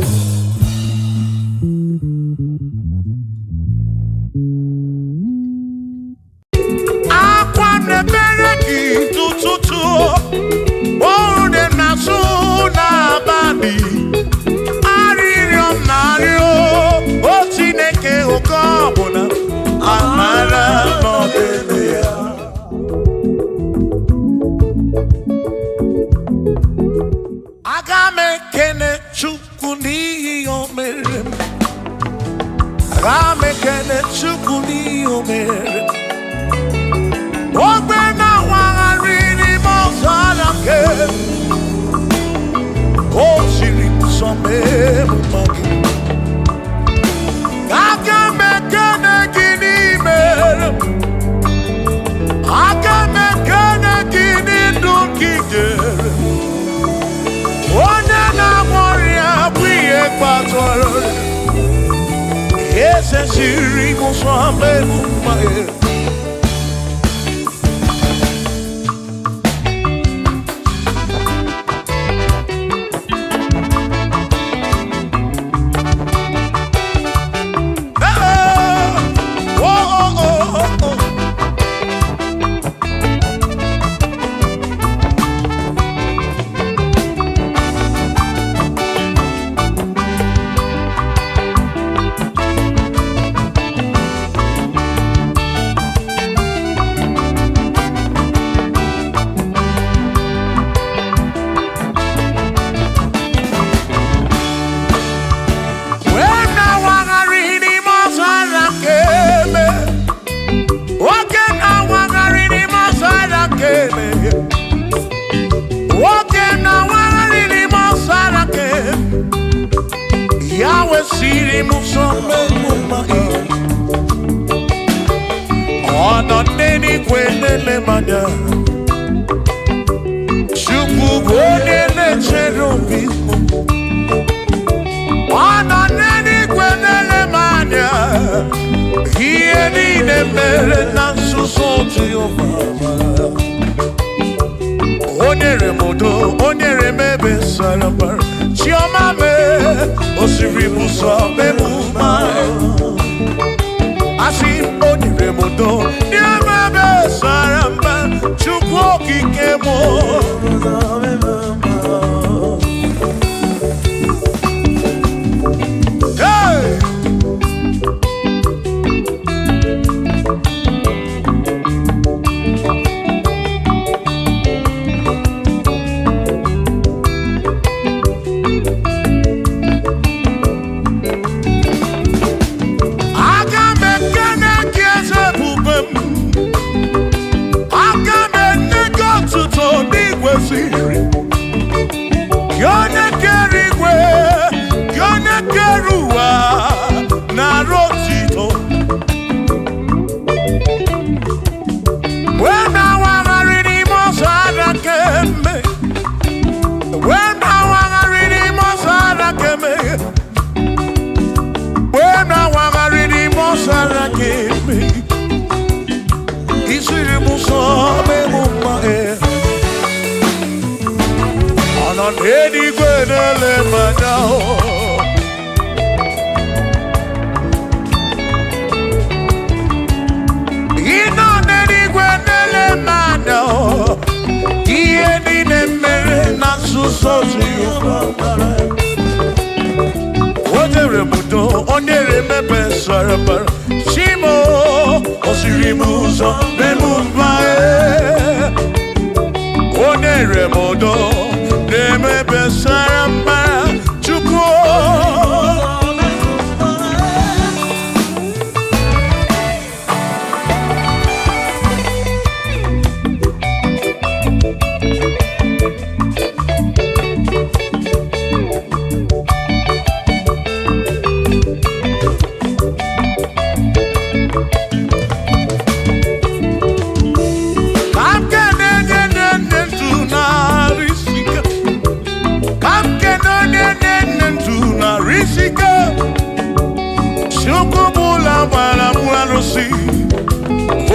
sarabara Shimo Osirimuzo Bemumae Onere modo Neme besarabara Chuko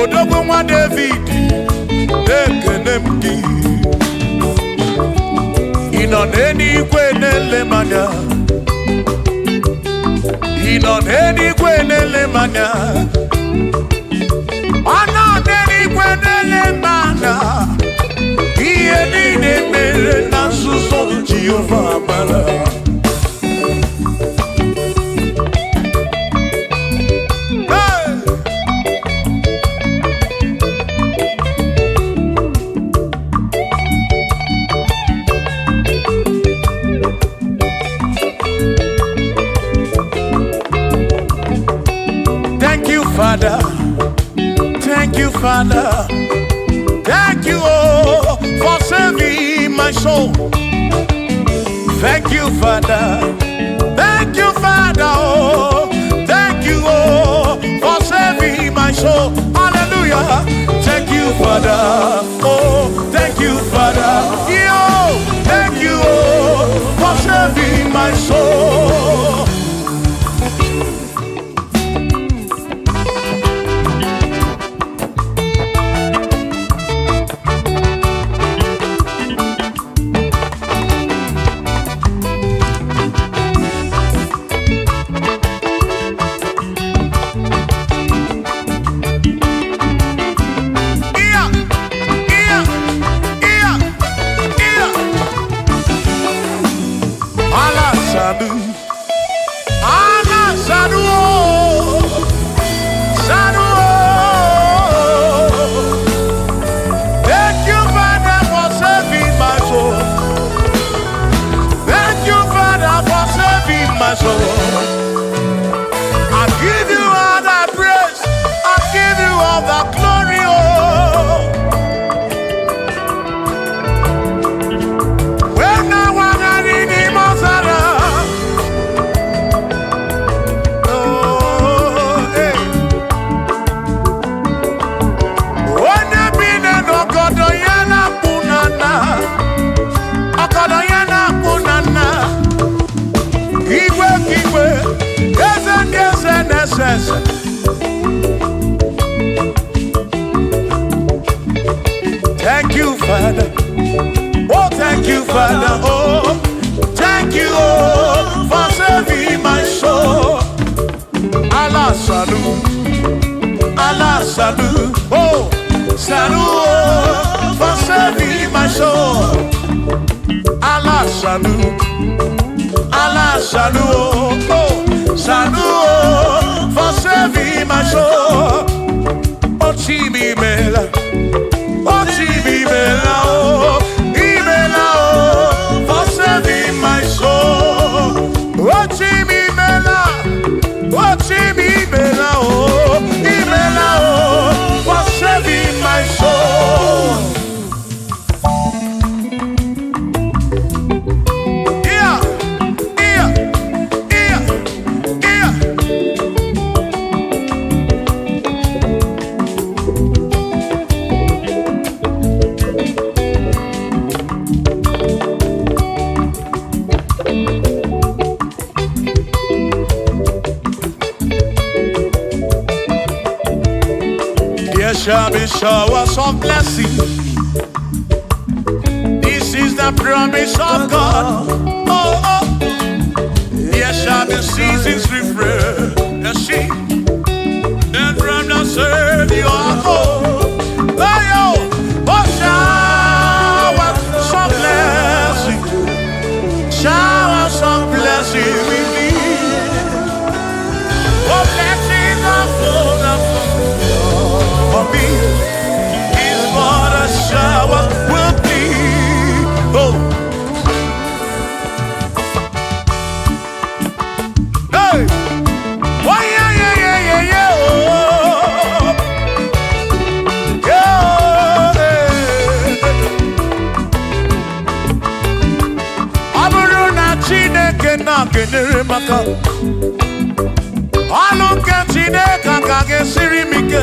Odogwu nwa David ekene m gị ị nọ n'eluigwe na-ele m anya ị nọ n'eluigwe na-ele m anya ọ nọ n'eluigwe na-ele m anya ihe niile mere na nzuzo Jehova amara Father, thank you, Father, thank you, oh, for saving my soul. Thank you, Father, oh, thank you, oh, for saving my soul. Hallelujah. Thank you, Father, oh, thank you, Father, yo, thank you, oh, for saving my soul. Thank you, Father. Oh, thank you, Father. Oh, thank you, oh, for saving my soul. Allah salut, oh, salut, oh, for saving my soul. Allah salut, oh, salut, oh, for saving my soul. Oh, Chibi Mela. Oh, Chibibela, oh, Ibela, oh, for saving my soul. Oh, Chibibela, oh, Chibibela, oh, Ibela, oh, for saving my soul. Yeah, yeah, yeah, yeah. There shall be showers of blessing. This is the promise of God. Oh, oh. There shall be seasons refresh the sheep, and from the serve you are home. Oh, oh, showers of blessing, showers of blessing we need. Oh, blessing. maka ọlụ nke Chineke ka ga-esiri m ike.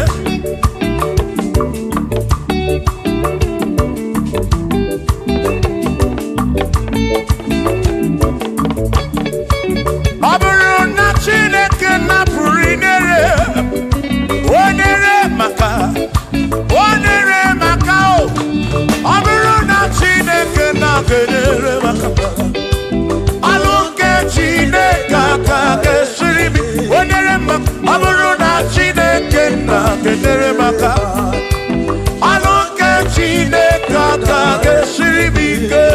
Ọ bụrụ na Chineke napụrụ inere onere maka o, ọ bụrụ na Chineke na-kedere maka ọlụ nke Chineke ka ga-esiri m onere maka. Ọ bụrụ na Chineke na-kedere maka ọlụ nke Chineke ka ga-esiri m ike.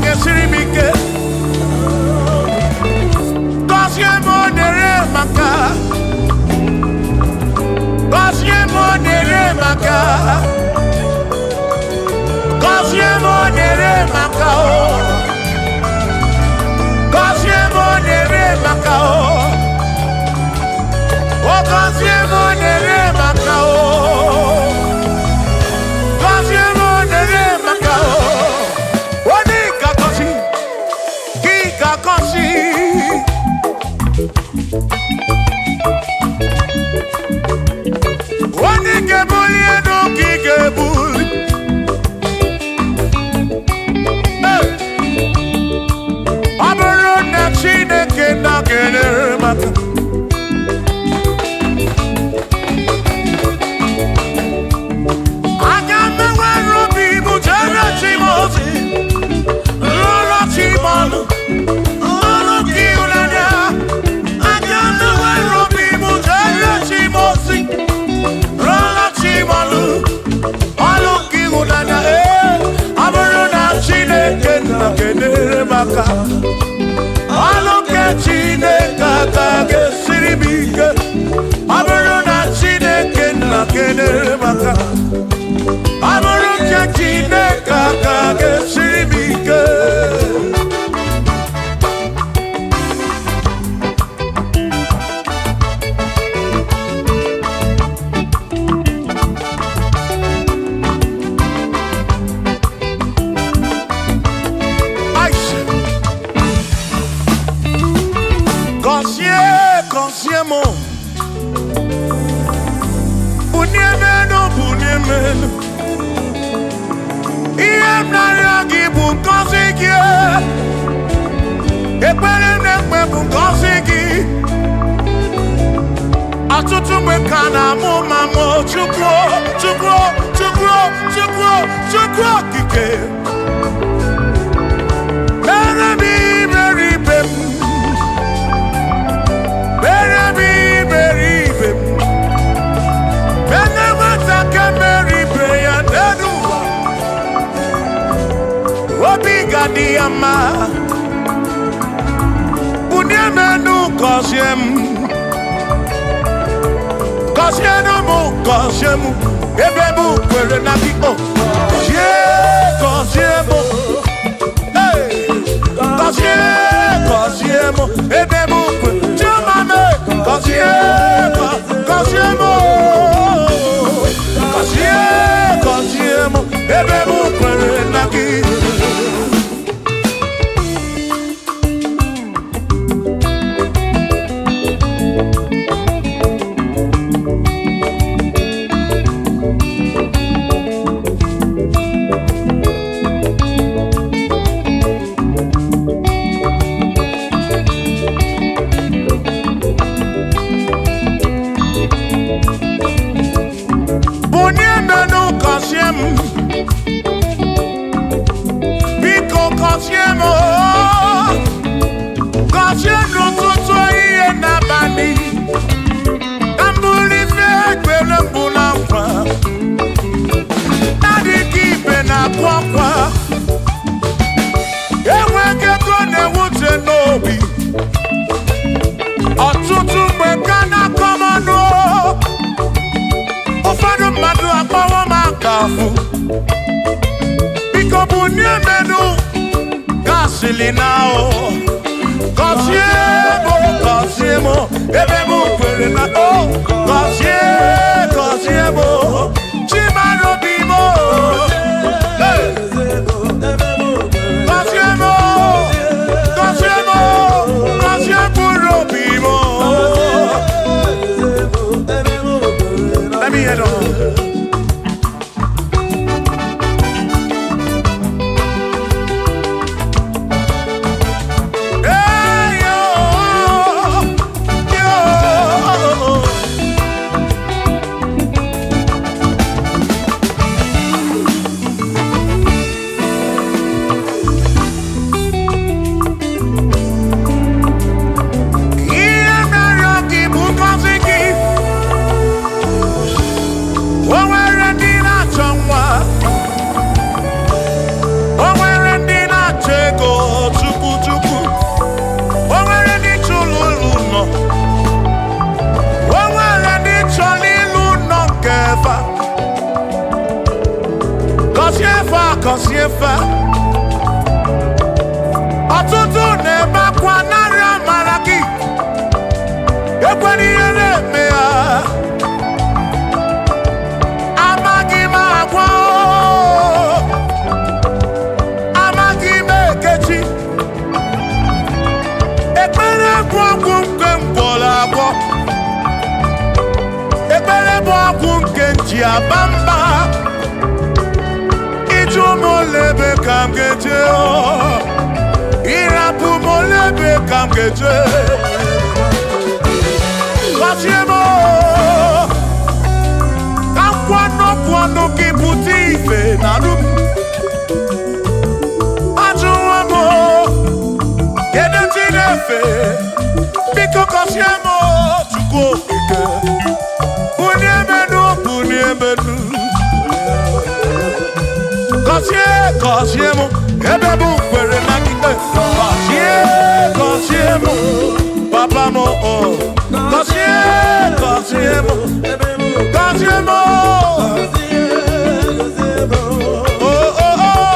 Ga-esiri m ike. Gọzie m onere maka, gọzie m onere maka, gọzie m onere maka o, gọzie m onere maka o, o gọzie m onere maka o, gọzie m onere maka o. Onye ga-ebuli elu ka ị ga-ebuli. Ọ bụrụ na Chineke na-kedere maka aga m enwere obi bụ jere chi m ozi, lụrụ chi m ọnụ. Kedere maka ọlụ nke Chineke ka ga-esiri m ike. Ọ bụrụ na Chineke na-kedere maka ọ bụrụ nke Chineke ka ga-esiri m ike. Consiamo Bunyemenu Iem Nariagi Bunkosiki Ekpere Nekpe Bunkosiki Atutu Mekana Mumamo Chukwo Kike Diama Bunyemenu Kosiem Kosiemu Ebebu Kwere Nabiko Kosiemu Kosiemu Ebebu Kwere Chumame Kosiemu Ebebu Kwere Nabiko. Ọtụtụ mgbe ka na-akọmọnụ ụfọdụ mmadụ now. Cosiemo, ebemo kwere na oh. Cosiemo, chimano bimo. Cosiemo bimo. Let me head on. Kosiefa ọtụtụ na-ebe akwa narị amara gị ekwere ihe na-eme ya amaghị m agwa amaghị m ekechi ekpere bụ ọgwụ nke mgbọrọ agwọ ekpere bụ ọgwụ nke nji aba mba molebe kam geje irapu molebe kam geje Cosiemo kam kwano ki puti ife nanu ajuamo kede tinefe biko Cosiemo chuko ike uniemenu Cosiemo, ebebo kwere na kite. Cosiemo, papa mo oh. Cosiemo, oh oh oh.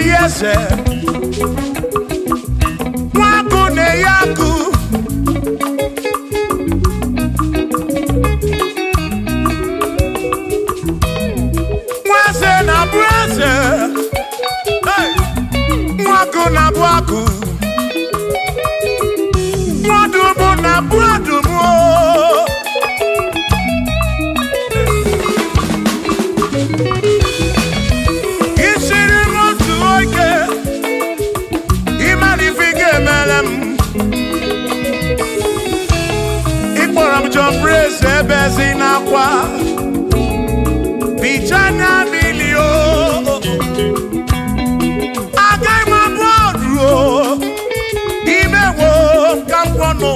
yese Mwaku ne yaku Mwase na brase Hey Mwaku na bwaku Mwadumu na bwadumu Praise bezina kwa Bichana milio Agai mabodro Imewo kampono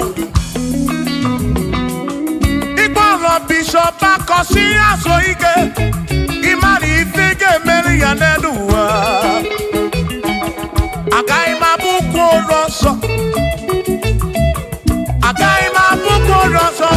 Igboro bishop akosi asoike Imani ifige meri yaneduwa Agai mabuko roso Agai mabuko roso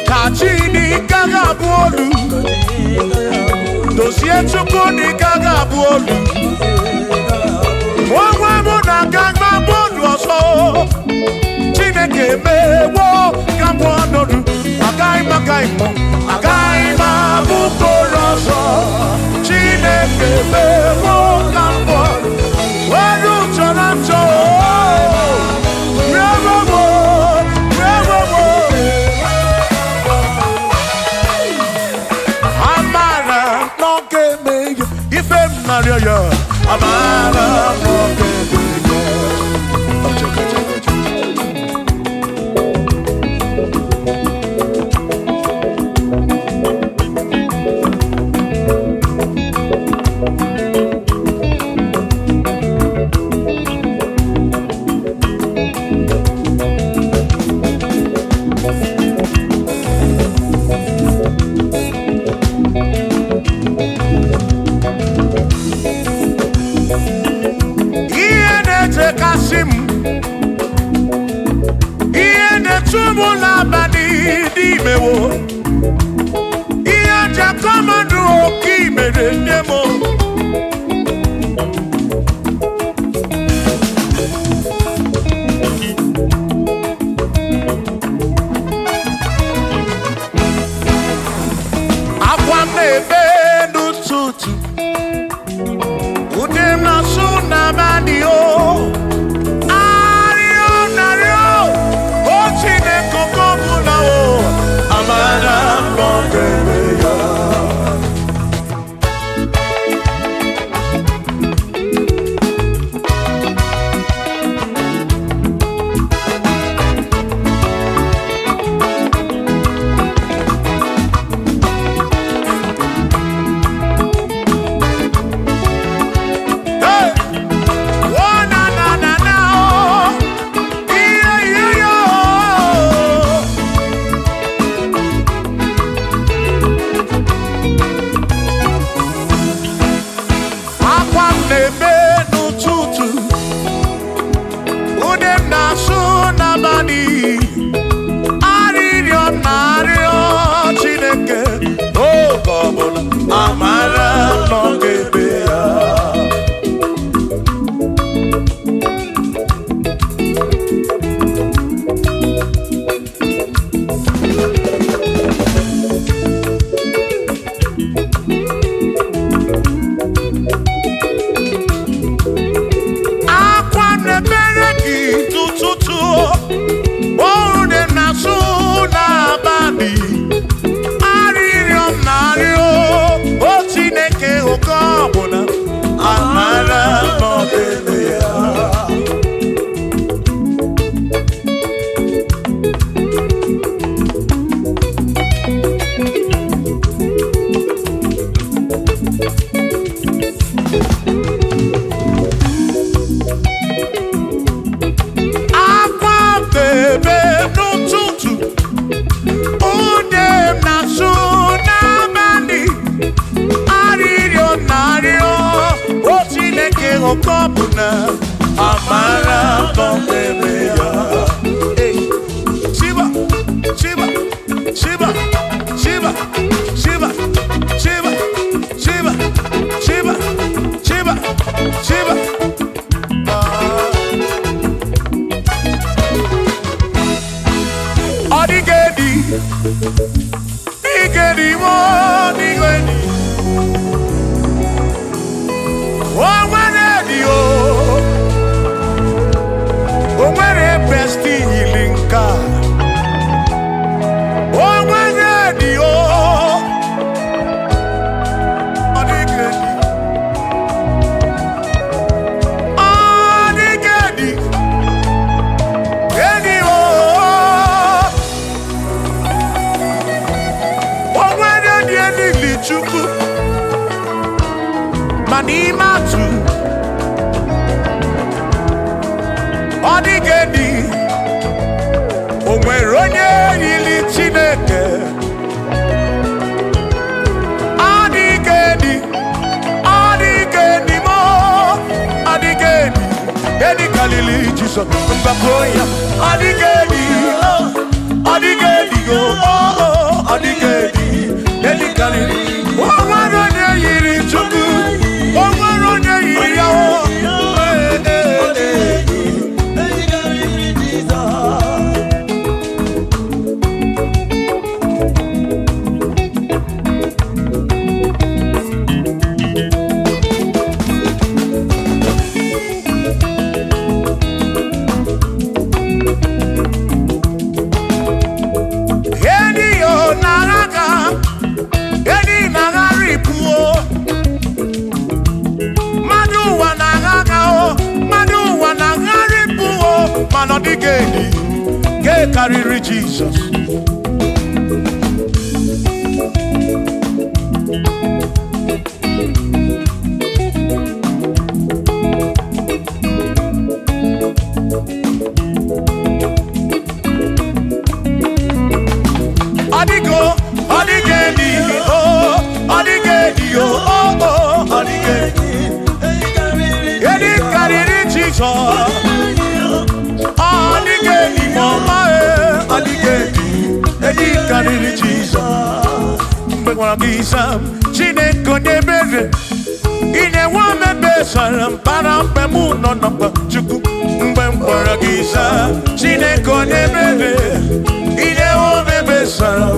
Kachini gaga bolu Dosie chuku ni gaga bolu Mwa muna gaga bolu oso Chineke mewo Gambo anodu Agai mo Agai mabuko roso Chineke mewo Gambo Wadu chorancho Amara Chukwu ma n'ime atụ ọ dịghị dị o nwere onye yiri Chineke ọ dịghị dị mo ọ dịghị dị edi kalili Jizọs mgbapụ ya ọ dịghị dị ọ dịghị dị ọ dịghị dị edi kalili o nwere onye yiri Chukwu o nwere onye yiri ya man ọ dịghị edi ga-ekarịrị Jizọs ọ dịghị edi ọ dịghị edi ọ dịghị edi karịrị Jizọs edi karịrị Jizọs mgbe gwara gị Sam Chineke onye ebere inyewe omebe sara mpara mgbe mụ nọ n'ọkpa Chukwu mgbe m gwara gị Sam Chineke onye ebere inyewe omebe sara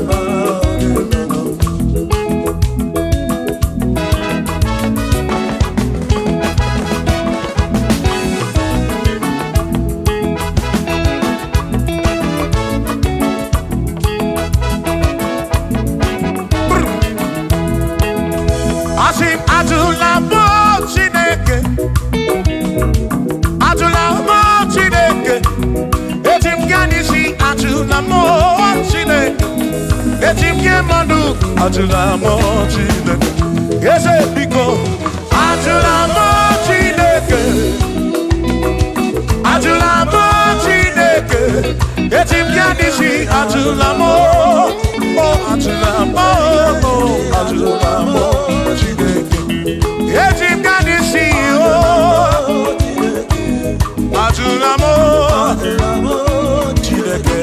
Ajụla m Chineke eze biko ajụla m Chineke ajụla m Chineke eti m ya n'isi ajụla m ajụla m ajụla m Chineke eti m ya n'isi ajụla m Chineke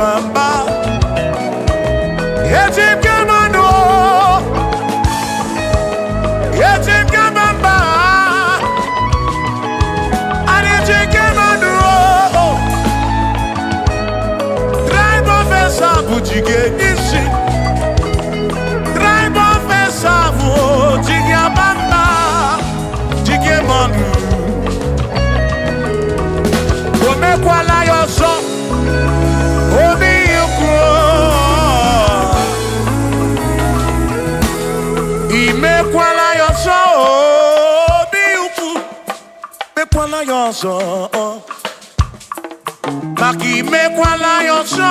bamba. Yetim kamano, yetim kamamba, and yetim kamano. Drive off a sabu jige isi, drive off a sabu jige bamba, jige manu. Ome kwala yoso, obi yukro. Ime kwala yoso, obi yukro. Me kwala yoso, maki me kwala yoso.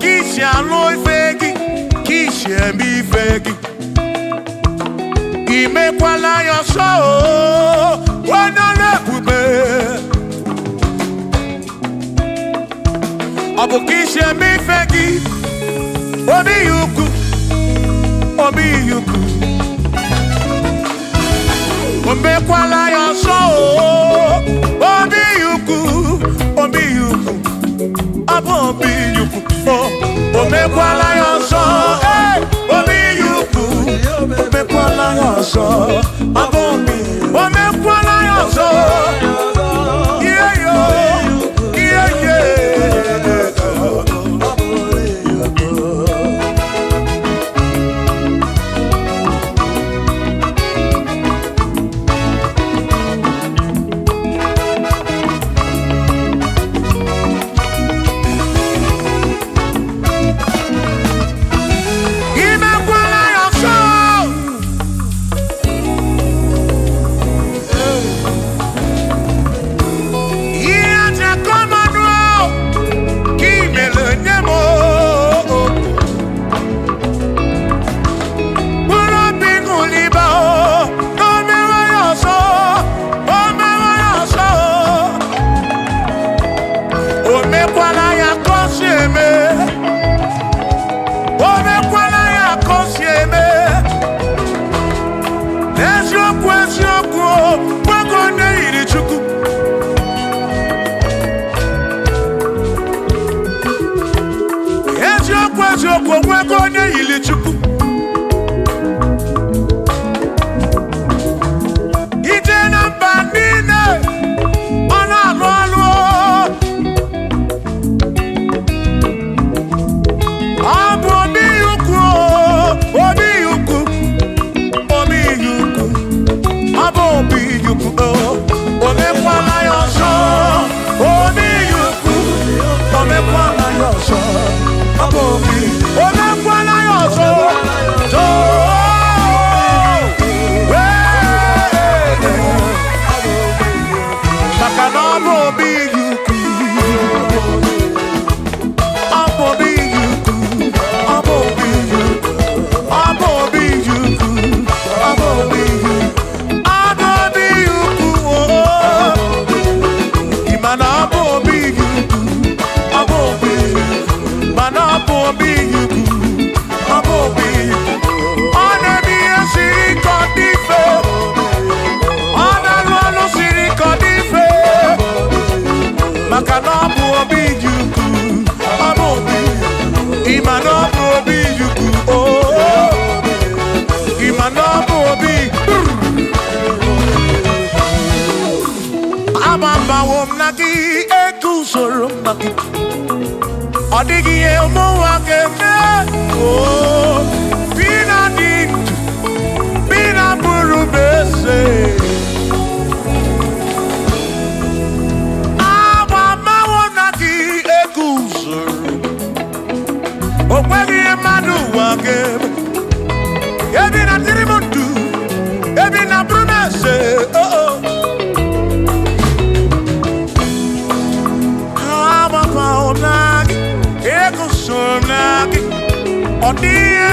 Kishi alo ifegi, kishi emi ifegi. Ime kwala yoso, wana lekube. Abu kishi emi ifegi, obi yuku, obi yuku. Ombe kwala yoso, obi yuku, obi yuku. Abu obi yuku, ombe kwala yoso, obi yuku. Ombe kwala yoso, abu obi, ombe kwala yoso. Yeah yo, yeah yeah. Odigi emo wakeme, oh, bina dintu, bina burubese. Awa mawonaki ekusuru, okwegi emadu wakeme. Ebina tirimutu, ebina burubese, oh oh. Awa mawonaki. Sonaki, odie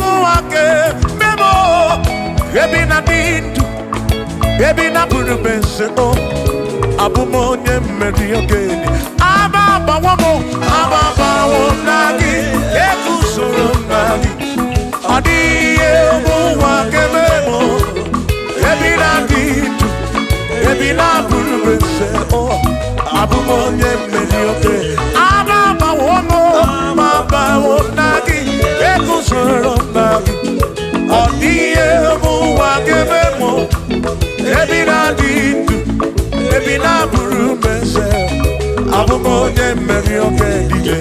muake memo, ebi na dintu, ebi na burubese o, abumonye medi ogeni, ababa wonagi, ekusunagi, odie muake memo, ebi na dintu, ebi na burubese o, abumonye medi ogeni, ababa Abumonye meri oke dije.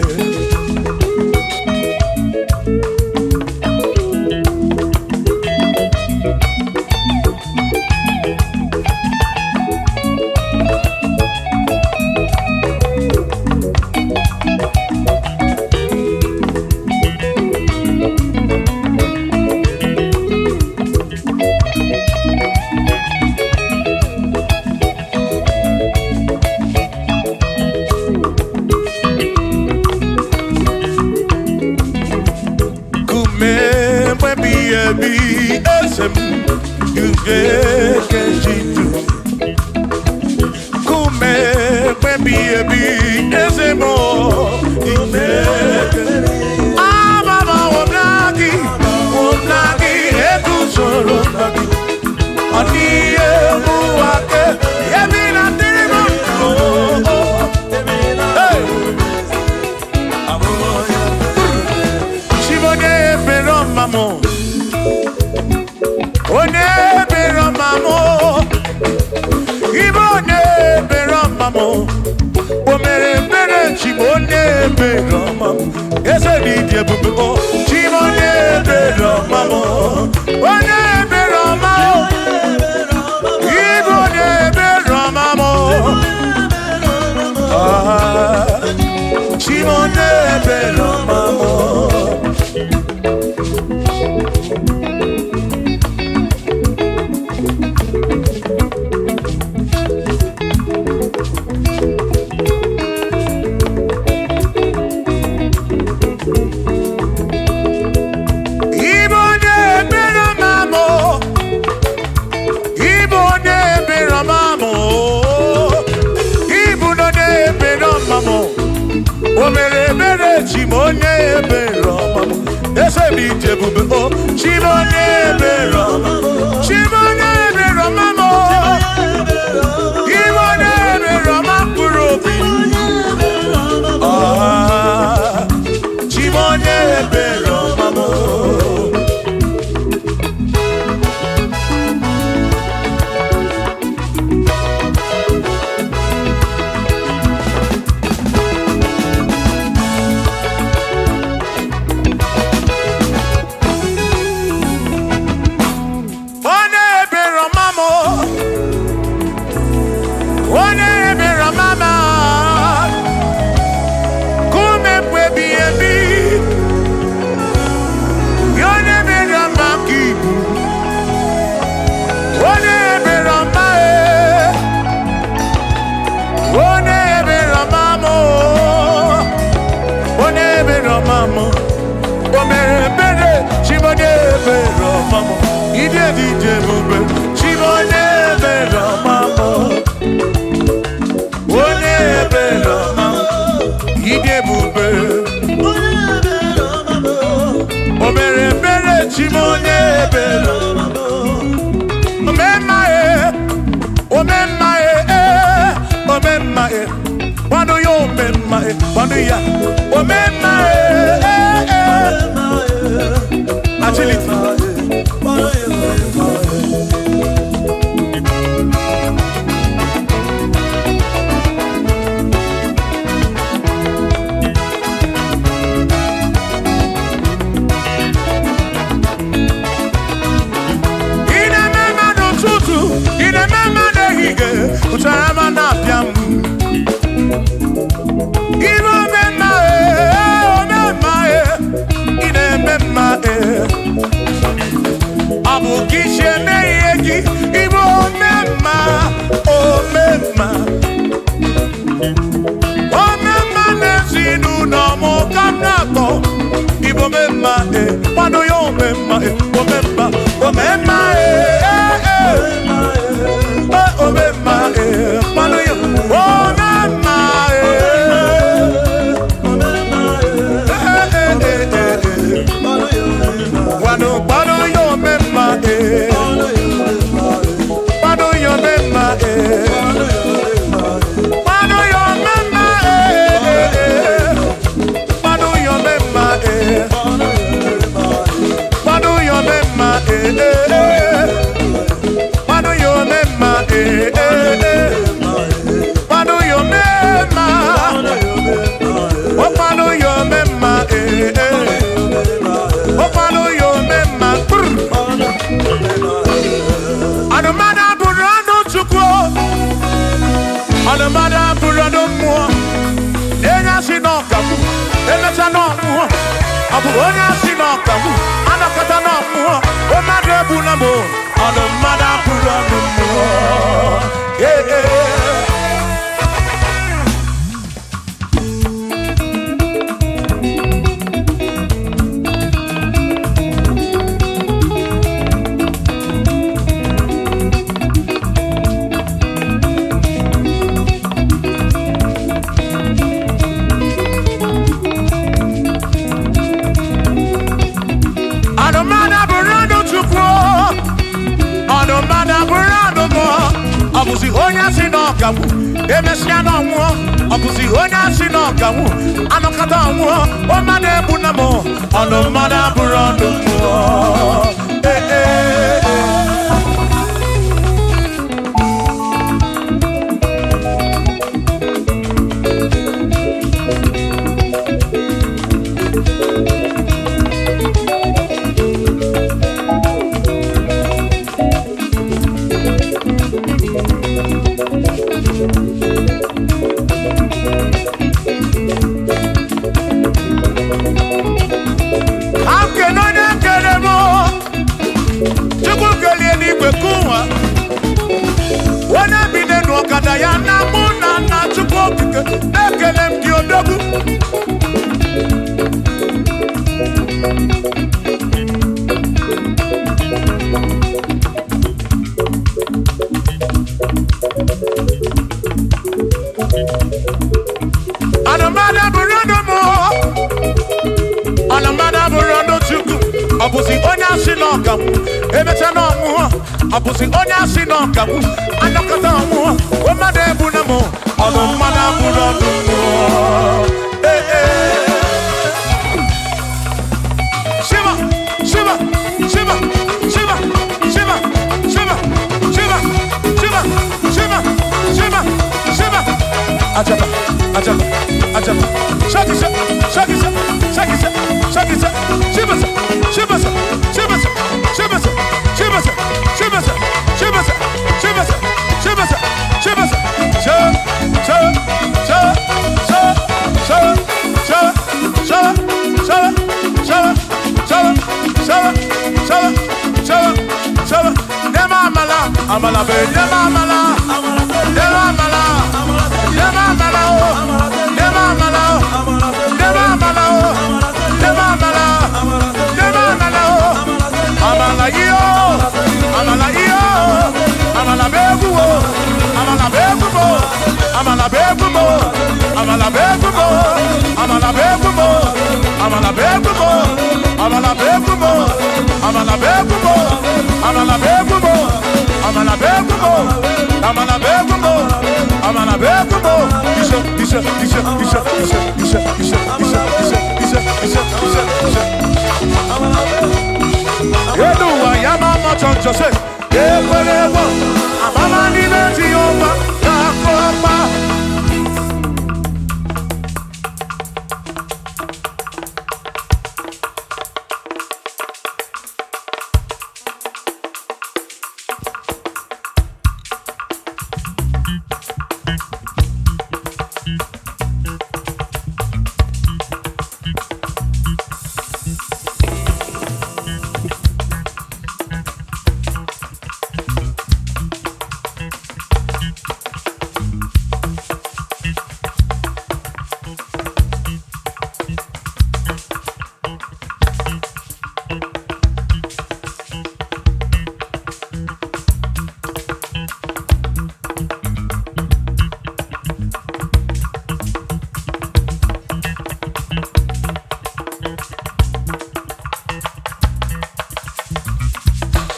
ọnụ mmadụ abụrụ ọnụ mmụọ. Ọbụzi onye asị n'ọganwụ emesịa n'ọnwụọ, ọbụzi onye asị n'ọganwụ anọkọta ọnwụọ, ọ mmadụ ebu na m ọnụ mmadụ abụrụ ọnụ mmụọ. Ọbụzi onye asị n'ọganwụ emecha n'ọnwụọ, ọbụzi onye asị n'ọganwụ anọkọta ọnwụọ, ọ mmadụ ebu na m ọnụ mmadụ abụrụ ọnụ mmụọ. Shiva, Shiva, Shiva, Shiva, Shiva, Shiva, Shiva, Shiva, Shiva, Shiva, Shiva. Ajaba, ajaba, ajaba. Shakisa, shakisa, shakisa, shakisa. Shibasa, shibasa, shibasa, shibasa, shibasa, shibasa, shibasa, shibasa, shibasa, shibasa. Sha, sha, sha, sha, sha, sha, sha, sha, sha, sha, sha, sha, sha, sha. Nema amala, amala be, nema amala, nema amala, nema amala, nema amala, nema amala, nema amala. Amala iyo, amala iyo, amala begumo, amala begumo, amala begumo, amala begumo, amala begumo, amala begumo, amala begumo, amala begumo, amala begumo, amala begumo, amala begumo, amala begumo. Isha, isha, isha, isha, isha, isha, isha, isha, isha, isha, isha, isha. Yeduwa yamama chonjose ekwerewo amama n'ime Jehova na-akụ ọkpa.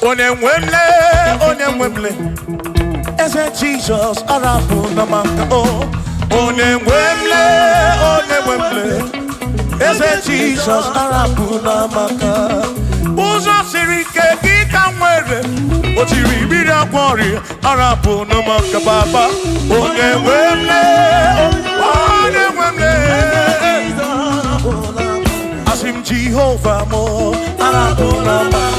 Onye nwemle, eze Jesus arabu na maka o. Onye nwemle, eze Jesus arabu na maka. Ụzọ siri ike gị ka nwere, o tiri mmiri akwọrị arabu na maka baba. Onye nwemle, asim Jehovah mo arabu na maka.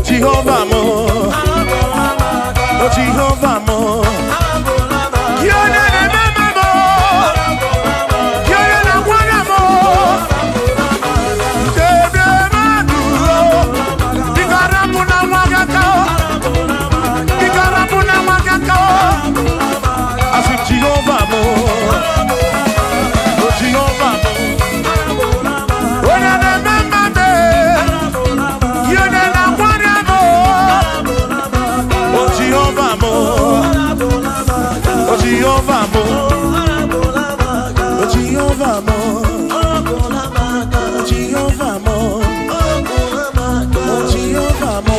Jehovah mo, oh Jehovah mo, you're the remember mo, you're the one mo, the maduro, the garapuna magakao, the garapuna magakao, I said Jehovah mo, oh Jehovah mo, oh the remember me, you're the Jehovah mo, oh Jehovah mo, oh Jehovah mo, oh Jehovah mo, oh Jehovah mo,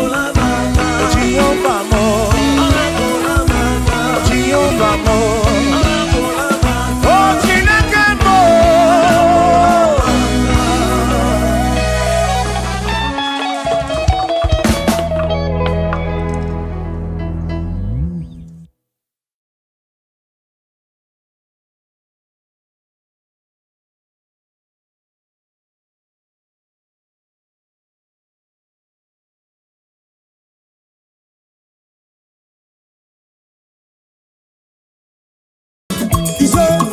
oh Jehovah mo, oh Jehovah mo, oh Chineke mo. Jesus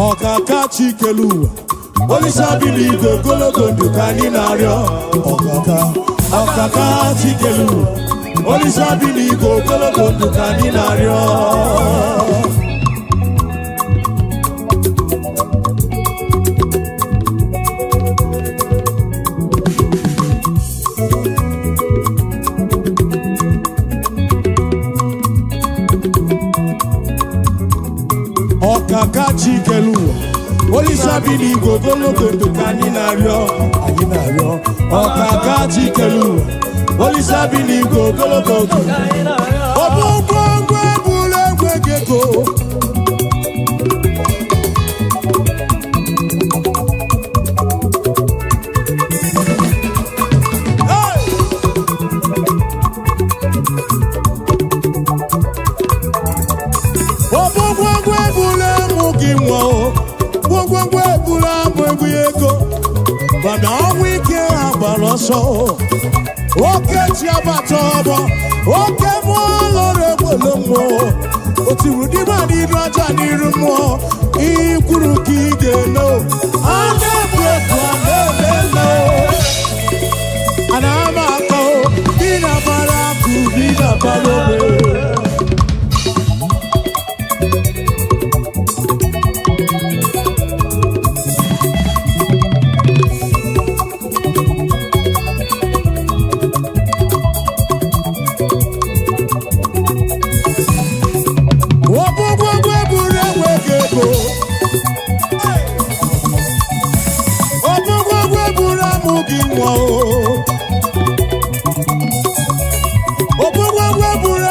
Ọkaka Chikelu Olisabili Igbo Gologo Ndu ka anyị na-arịọ Ọkaka Chikelu Olisabili Igbo Gologo Ndu ka anyị na-arịọ Ọkaka Chikelu Olisabili Igbo Gologo Ndu ka anyị na-arịọ Ọkaka Chikelu Olisabili Igbo Gologo Ndu Ọbụngwangwa bụrụ enweghị ego Bana wike abaloso oke ti abatobo oke mo lore bolomo otiru ba ni raja ni rumo ikuru kige no ande pepo no anama ko bina baraku bina balobe Obugwagwa buru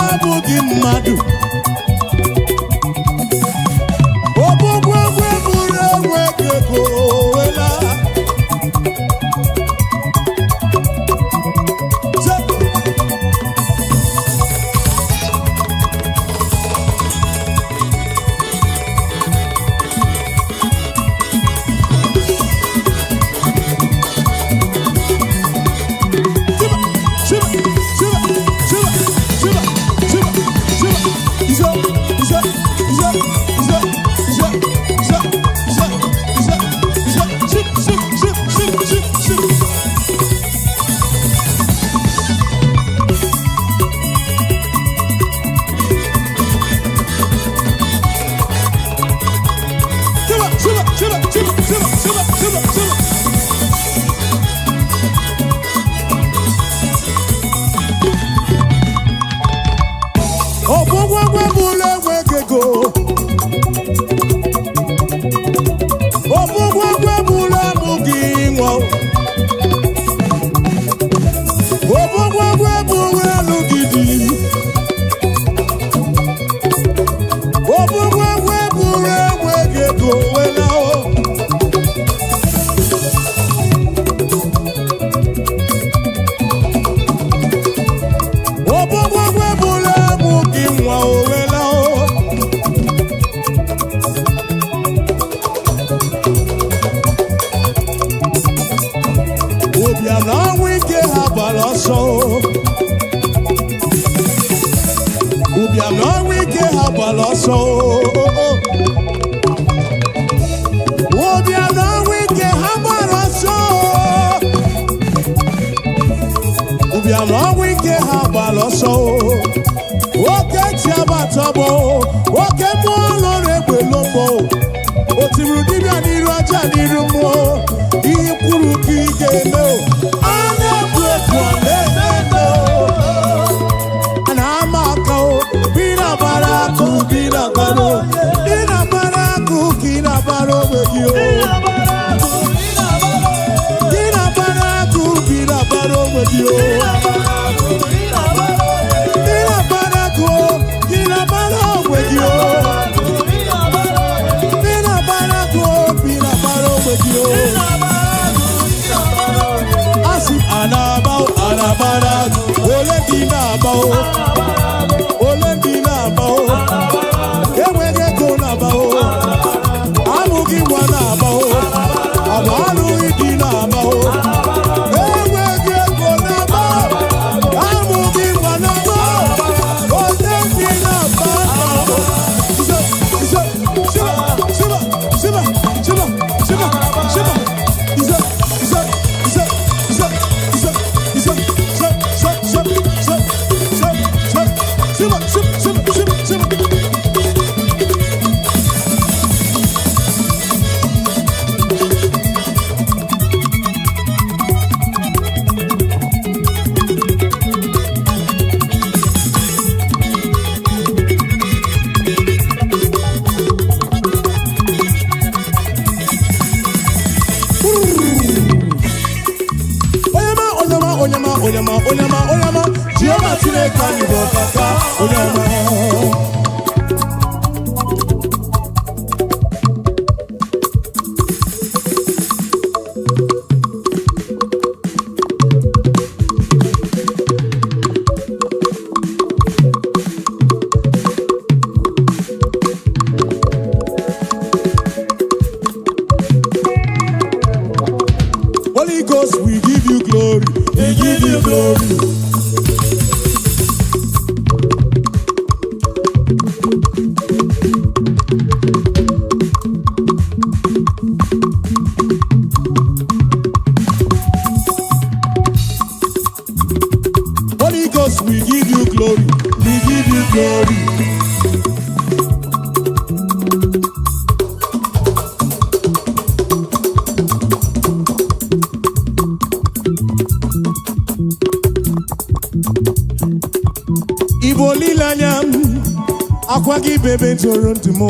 Bebe toro ntị m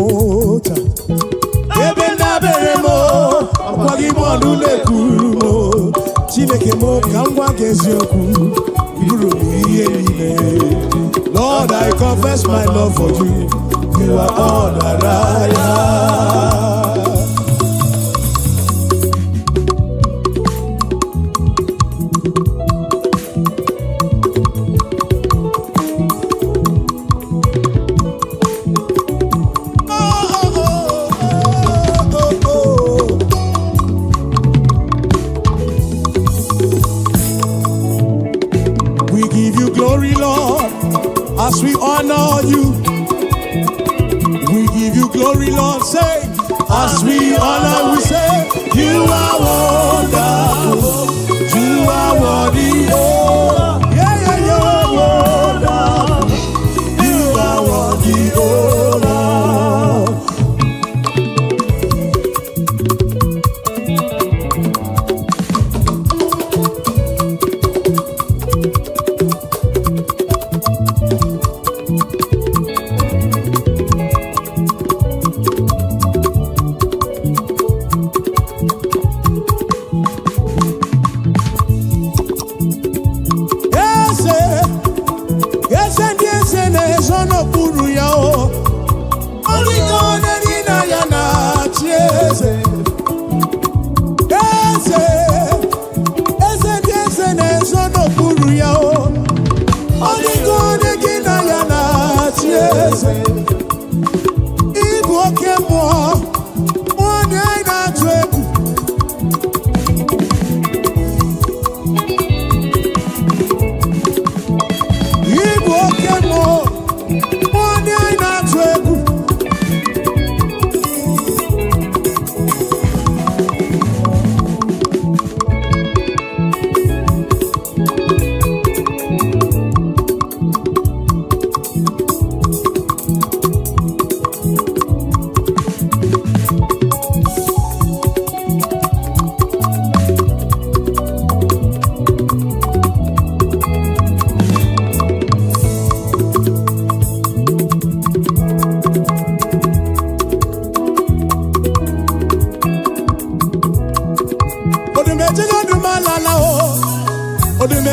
taa ebe ndabere m ọkwa gị bụ ọnụ na-ekwuru m Chineke m ka m gwa gị eziokwu bụrụ m ihe niile Lord, I confess my love for you. You are all that I am. As we honor you, we give you glory, Lord. Say,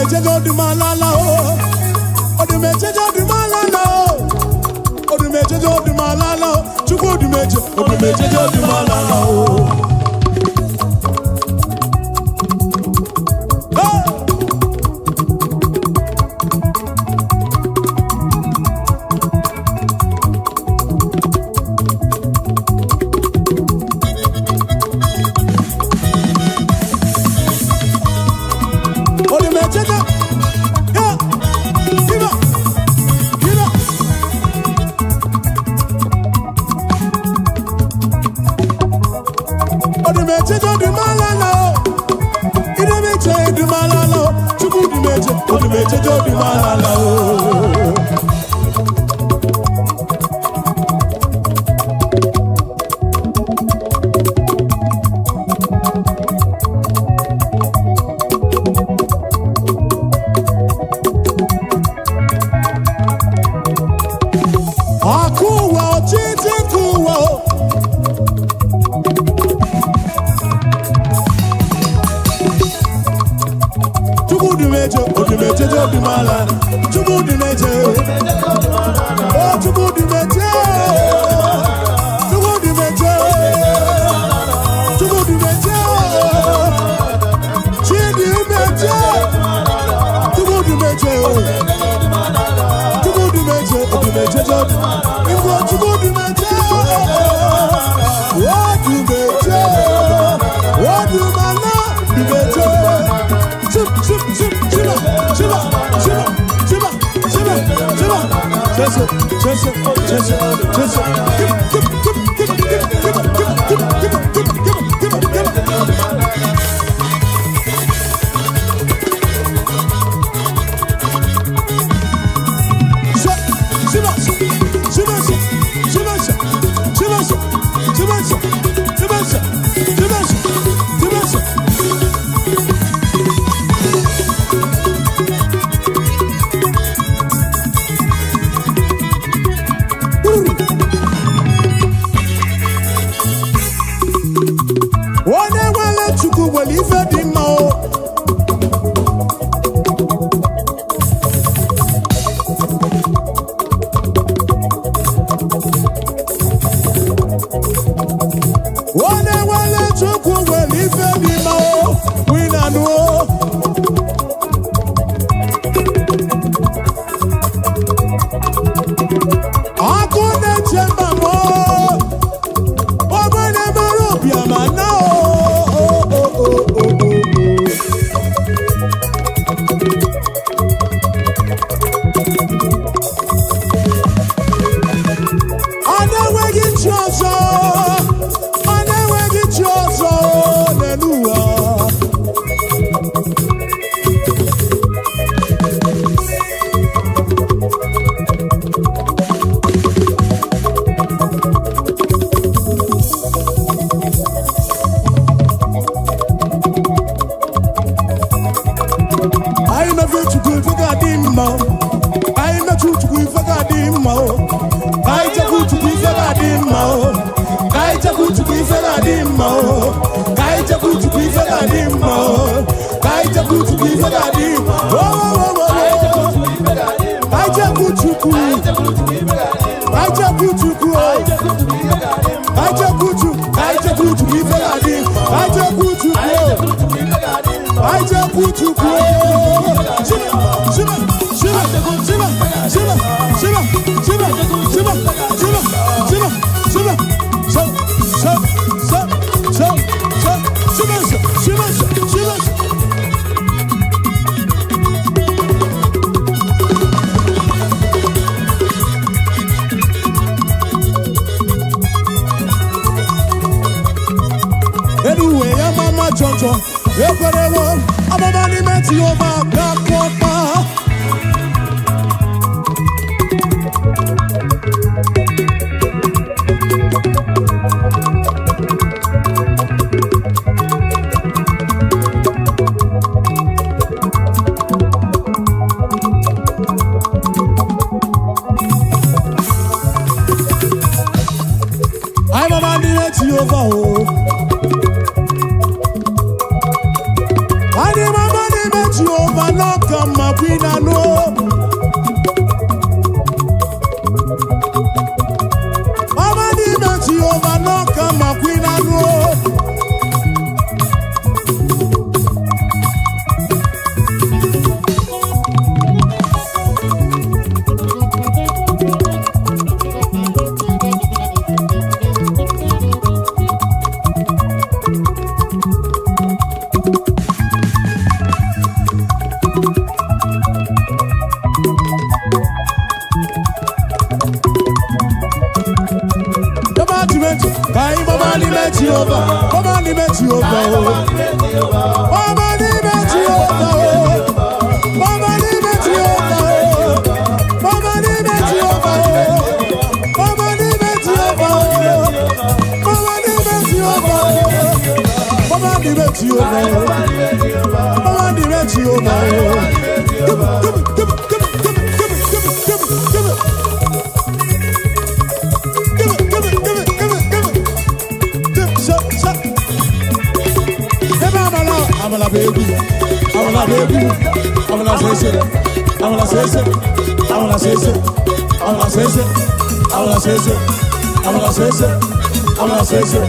Odumeje Odumalala o. Odumeje Odumalala o. Odumeje Odumalala o. Chukwu Odumeje Odumalala o. queen and no. Mama di meti over no come queen and no. Mama ni meti over. Mama ni meti over. Mama ni meti over. Mama ni meti over. Mama ni meti over. Mama ni meti over. Mama ni meti over. Mama ni meti over. Mama ni meti over. Give it. Amala baby, amala baby, amala sese, amala sese, amala sese, amala sese, amala sese, amala sese, amala sese.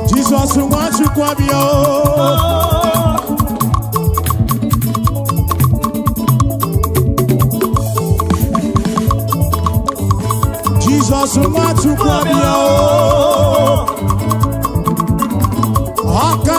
Jesus wants you to be Jesus wants you to be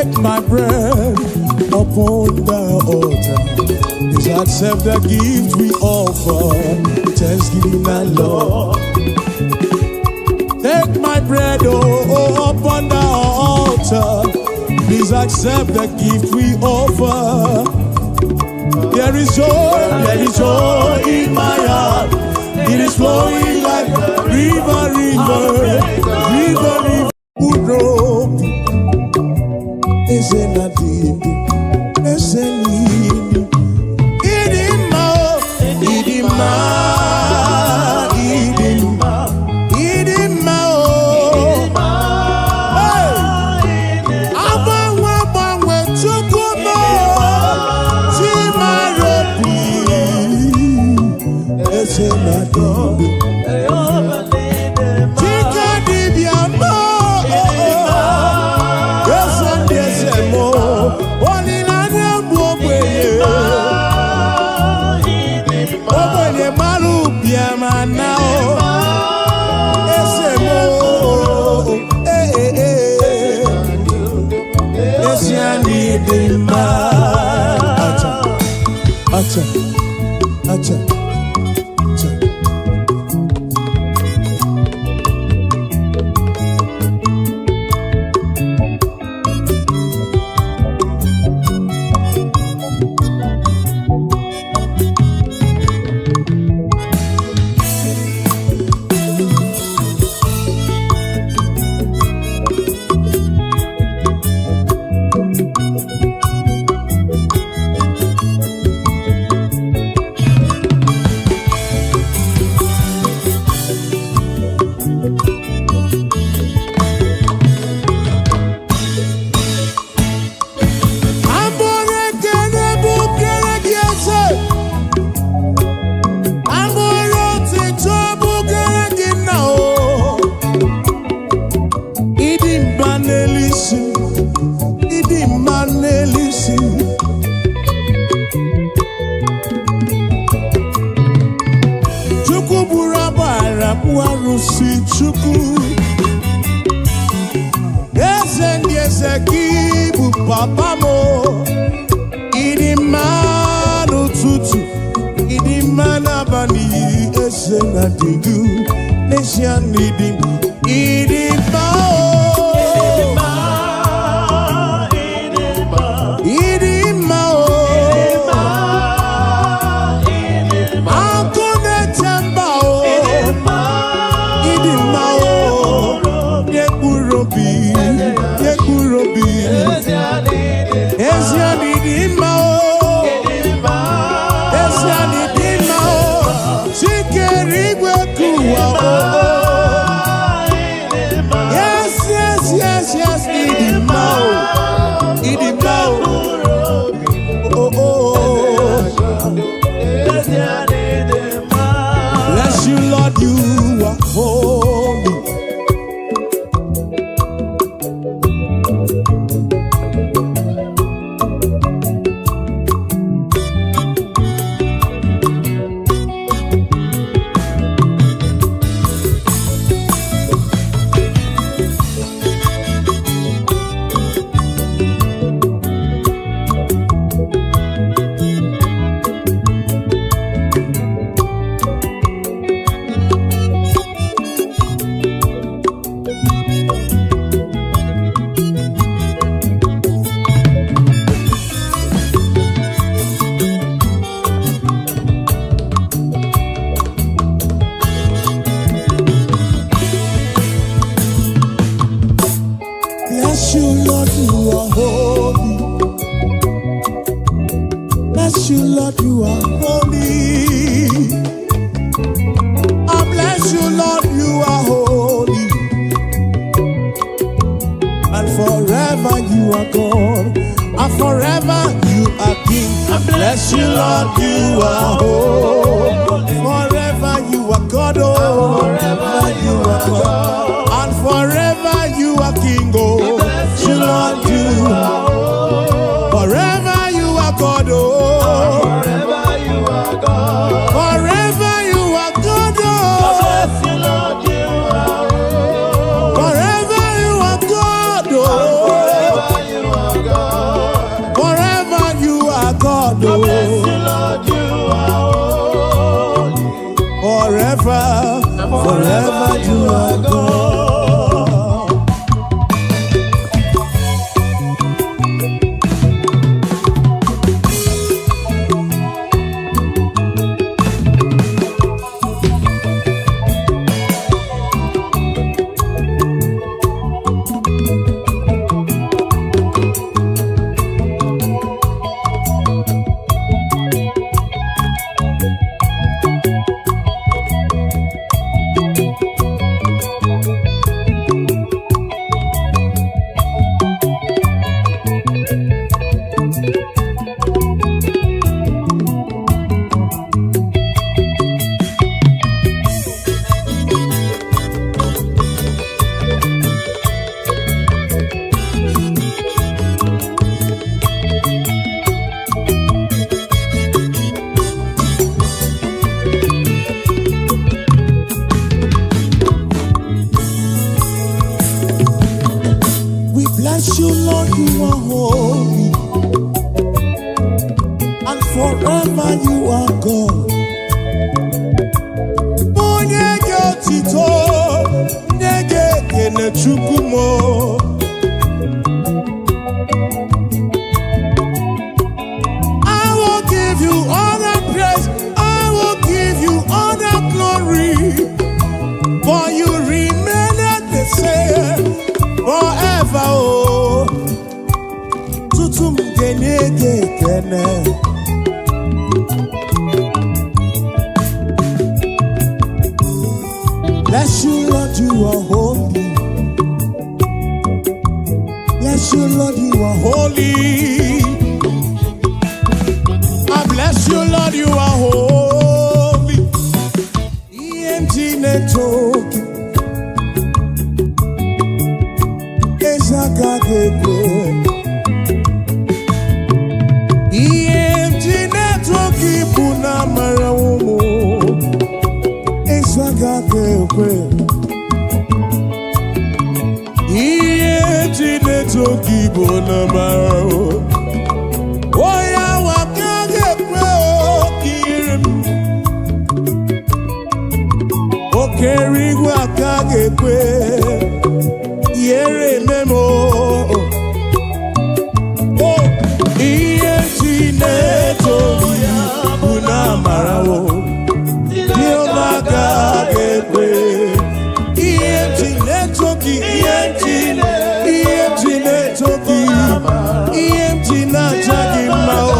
Take my bread upon the altar. Please accept the gift we offer. Thanksgiving and love. Take my bread, upon the altar. Please accept the gift we offer. There is joy in my heart. It is flowing like a river. Udro, is in a deep, is in Acha. Papa mo, idimano tutu, idimana bani esena digu, nesian idimao. Bless you, Lord, you are holy. Bless you, Lord, you are holy. Bless you, Lord, you are holy. I bless you, Lord, you are holy. And forever you are God. And forever you are King. I bless you, Lord, you are holy. Forever you are God, oh. Forever you are God. And forever you are King, oh. You, Lord, you are. Forever you are God, oh. Forever you are God. Forever you are God, oh. Bless you, Lord, you are. Forever you are God, oh. Forever you are forever you are God. Bless you, Lord, you are holy, and forever you are God. Onye ge otito, nyege kene chukwumo. I will give you all the praise, I will give you all the glory, for you remain the same forever. Oh, tutum genege kene. Bless you, Lord, you are holy. Bless you, Lord, you are holy. I bless you, Lord, you are holy. EMG network. EMG network ibuna marawo Esagakekwe. EMG network ibuna marawo Oya wakagekwe okirim Okeri wakagekwe Yere memo. Oh, EMG network ibuna marawo EMG network, EMG network, EMG Naija gimao.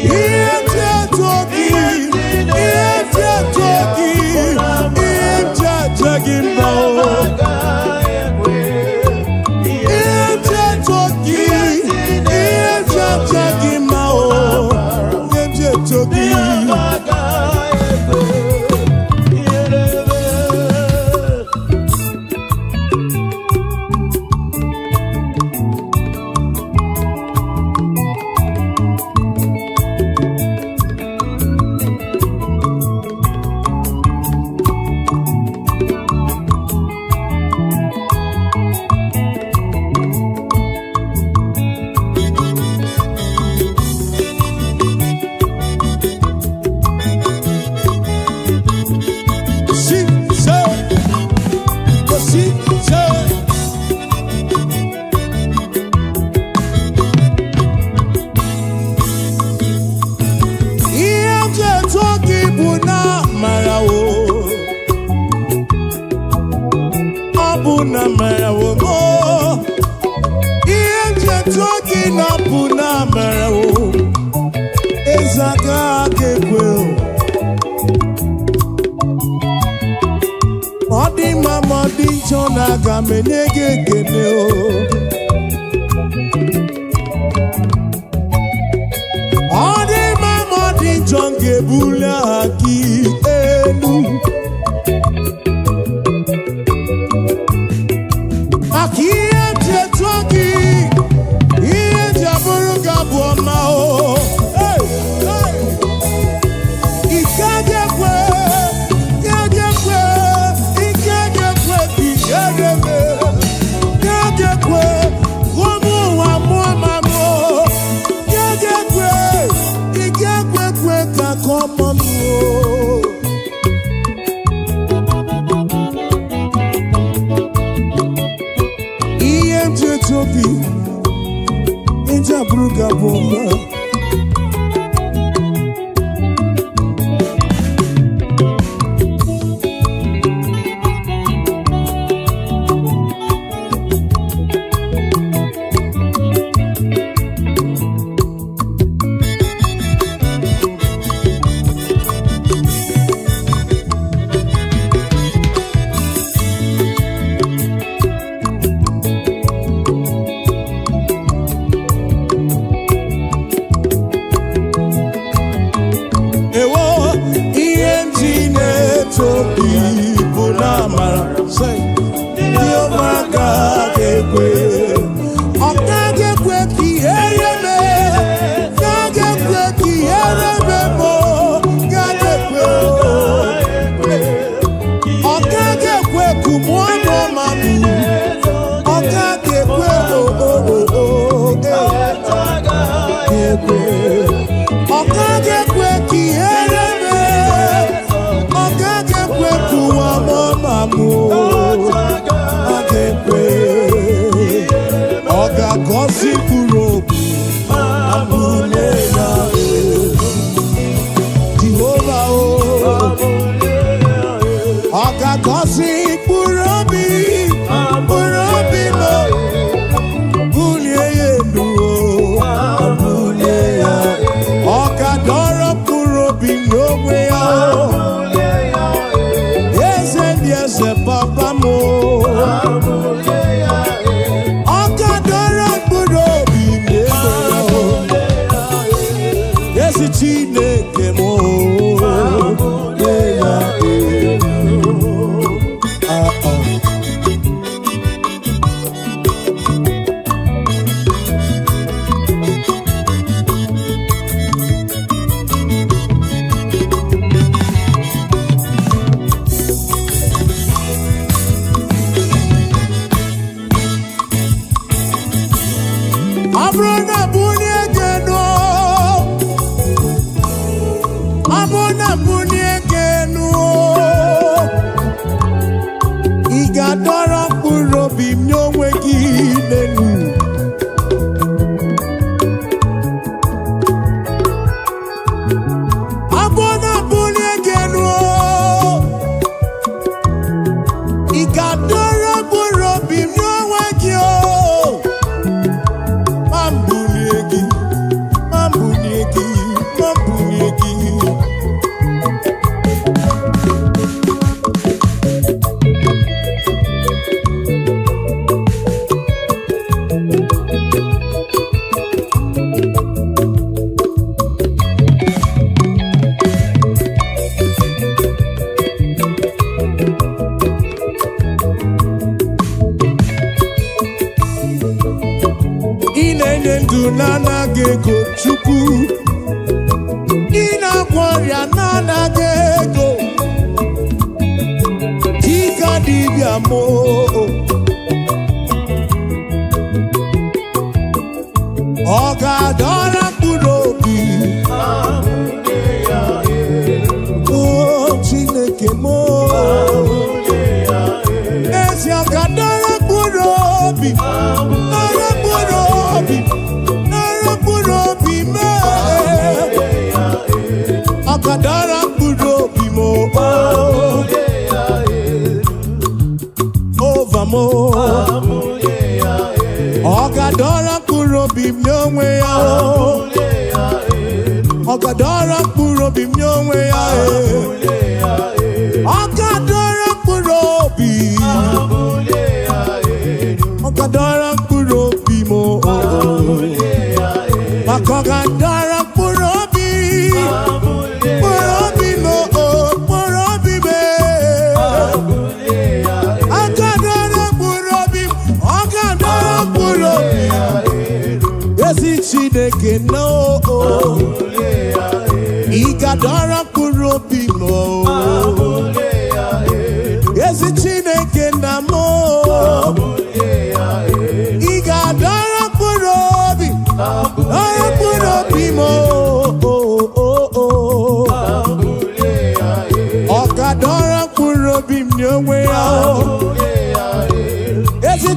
EMG network, EMG network, EMG Naija gimao. EMG network, EMG Naija gimao. EMG network. obi eji abụrụ gị abụ ọma.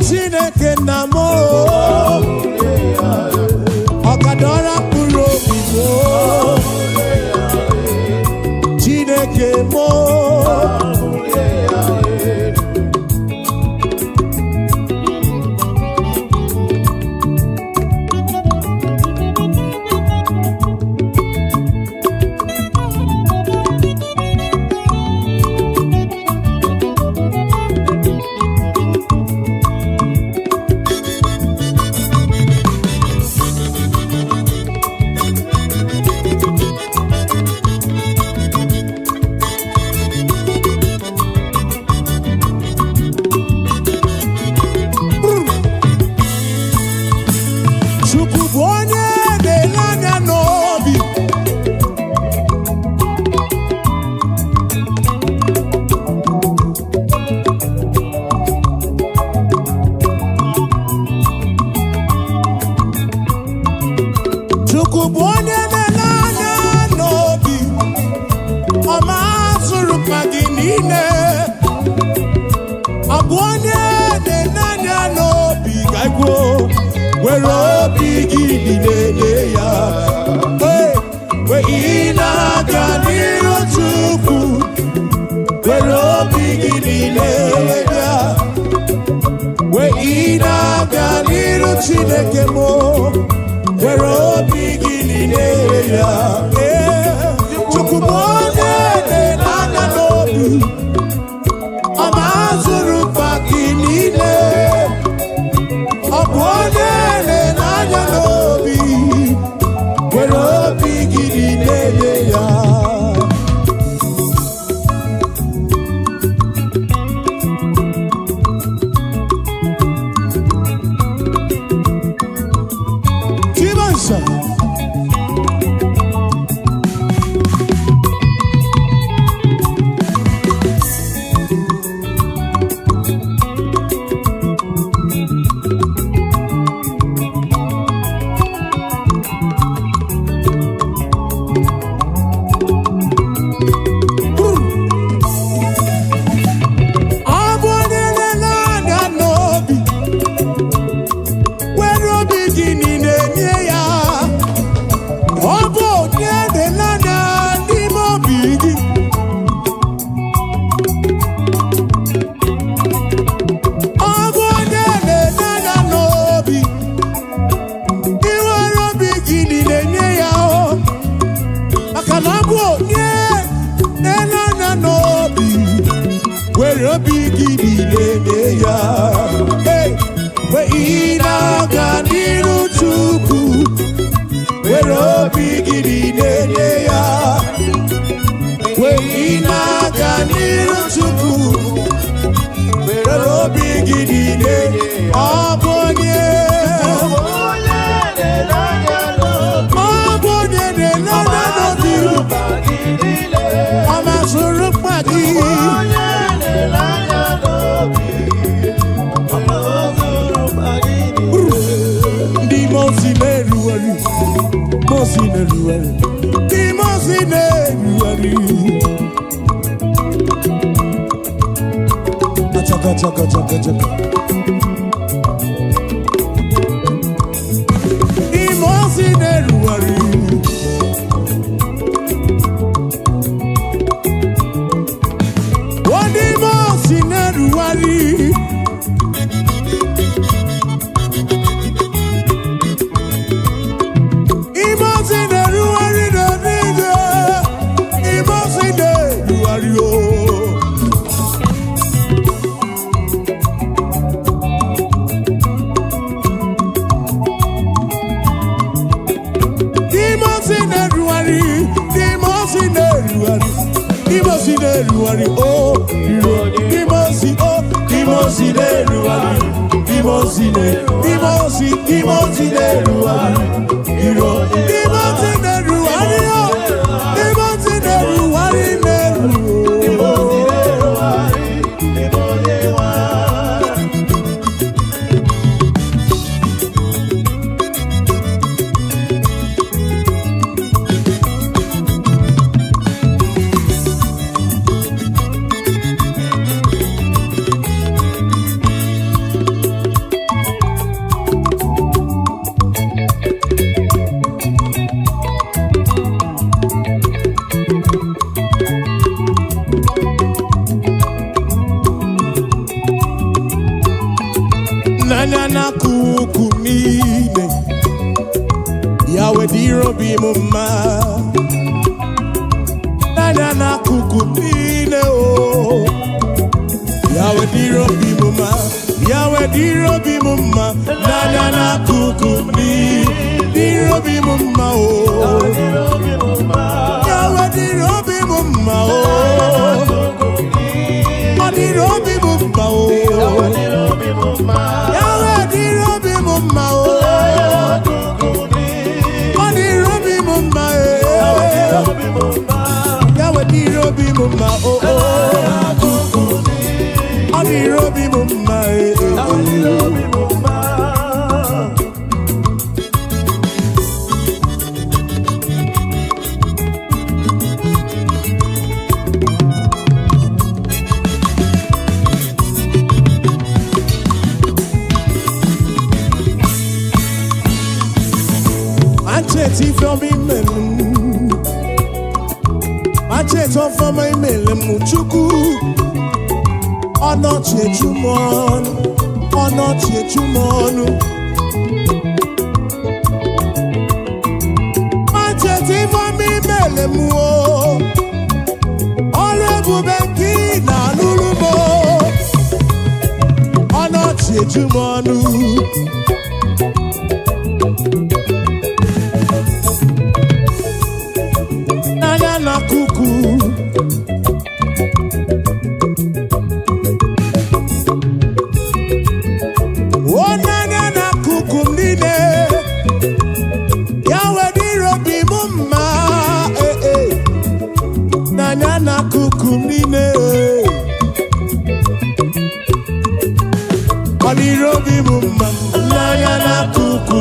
Chineke namo ọkadọra mkpụrụ obi mo Chineke mo where obi gidi lele ya we ina ganiro chuku where obi gidi lele ya we ina ganiro Chineke mo where obi gidi lele ya chuku mo ne na nobi amazuru pakinile obone Chaka chaka chaka imosi neruari wadi mosi neruari imosi neruari doniga imosi neruari o Ruari oh Dimosi oh Dimosi de Ruari Dimosi de Ruari Dimosi de Ruari oh Dimosi de Ruari n'akụkụ niile ya wedịrị obi m mma n'anya n'akụkụ niile o ya wedịrị obi m mma ya wedịrị obi m mma n'anya n'akụkụ niile dịrị obi m mma o ya wedịrị obi m mma o ọ dịrị obi m mma o ya wedịrị obi m mma o ọ dịrị obi m mma o ya wedịrị obi m mma o ọ dịrị obi m mma Machete from Imelu, machete from Imelu, Muchuku. Ọ̀nà chechumonu, ọ̀nà chechumonu. Machete from Imelu, ọlọ́bùbẹ̀ kí nà lúlúbọ. Ọ̀nà chechumonu. Na kuku o nana na kuku ndine ya wedịrị obi m mma nana na kuku ndine ọ dịrị obi m mma nana na kuku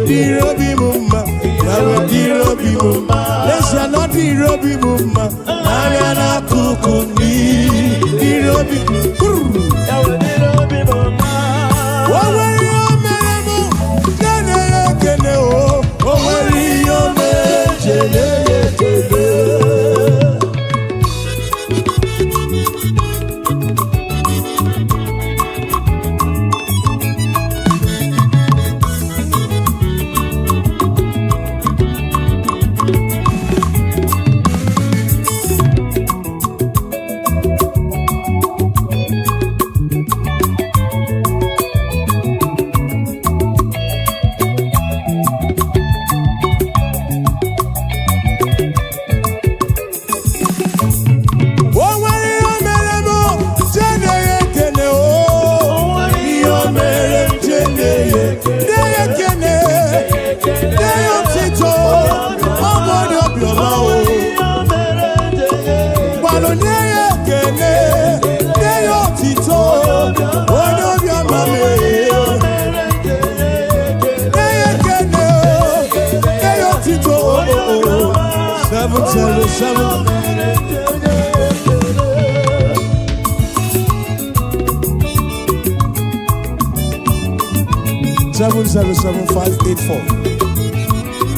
dịrị obi m mma ya wedịrị obi m mma Lesha no di robi mumma, nanya na kuku di robi. Ya di robi mumma. Oweri o meremu, jene ye kene o. Oweri o me jene ye kene. Seven 777-584.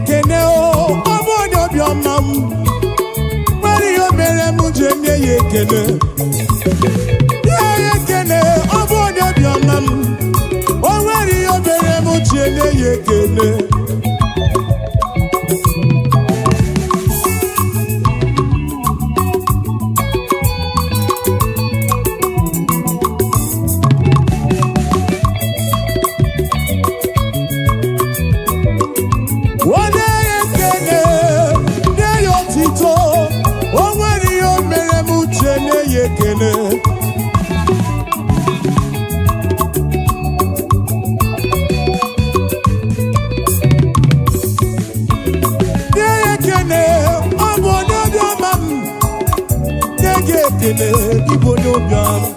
Kene o, obodo bioma m. Nwere ihe mere m ji enye ya ekele. Ye kene, obodo bioma m. O nwere ihe mere m ji enye ya ekele. ekene Igbo n'obiọma.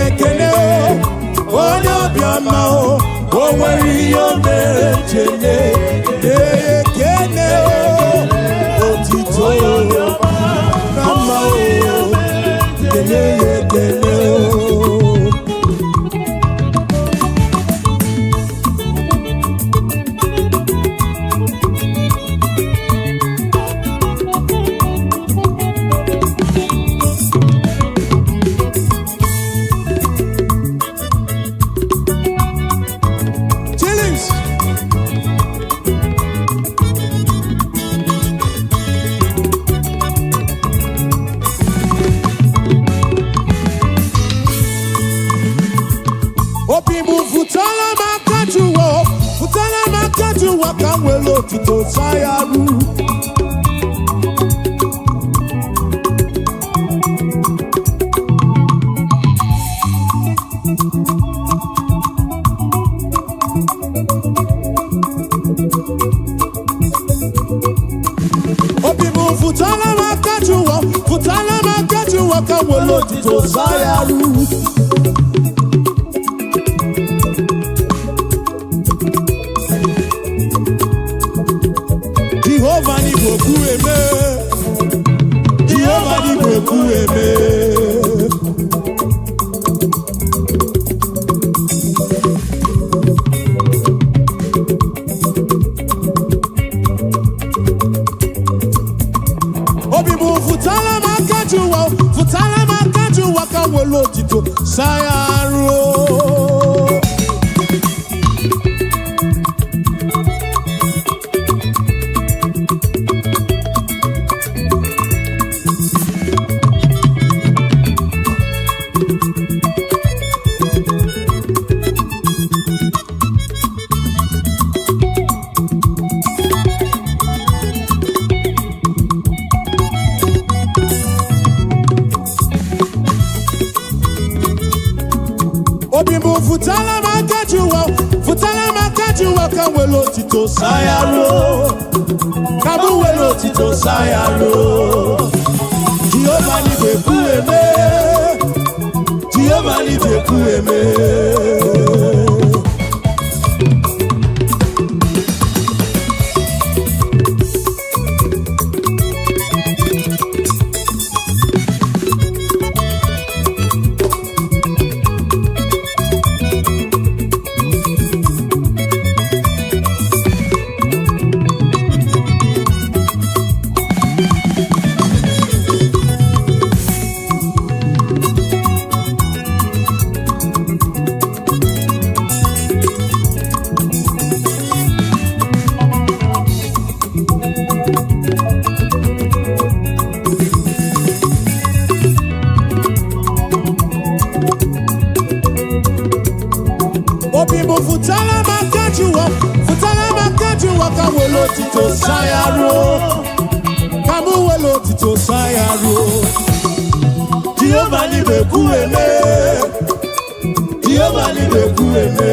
Ekene onye obiọma o nwere ihe o mere chene. Ekene otito na mma o kene ekene waka nwere otito sayaru. Obibu futala makaju waka nwere otito sayaru. Jehovah ni boku eme. Jehovah ni boku eme. Obibu futala makaju waka wolo tito sayaro. Obibu futala makaju waka welo tito sayaro. Kabu welo tito sayaro. Jehovah ni beku eme. Jehovah ni beku eme. Obibu futala makaju waka welo tito sayaro. Kamu welo tito sayaro. Jehovah ni beku eme. Jehovah ni beku eme.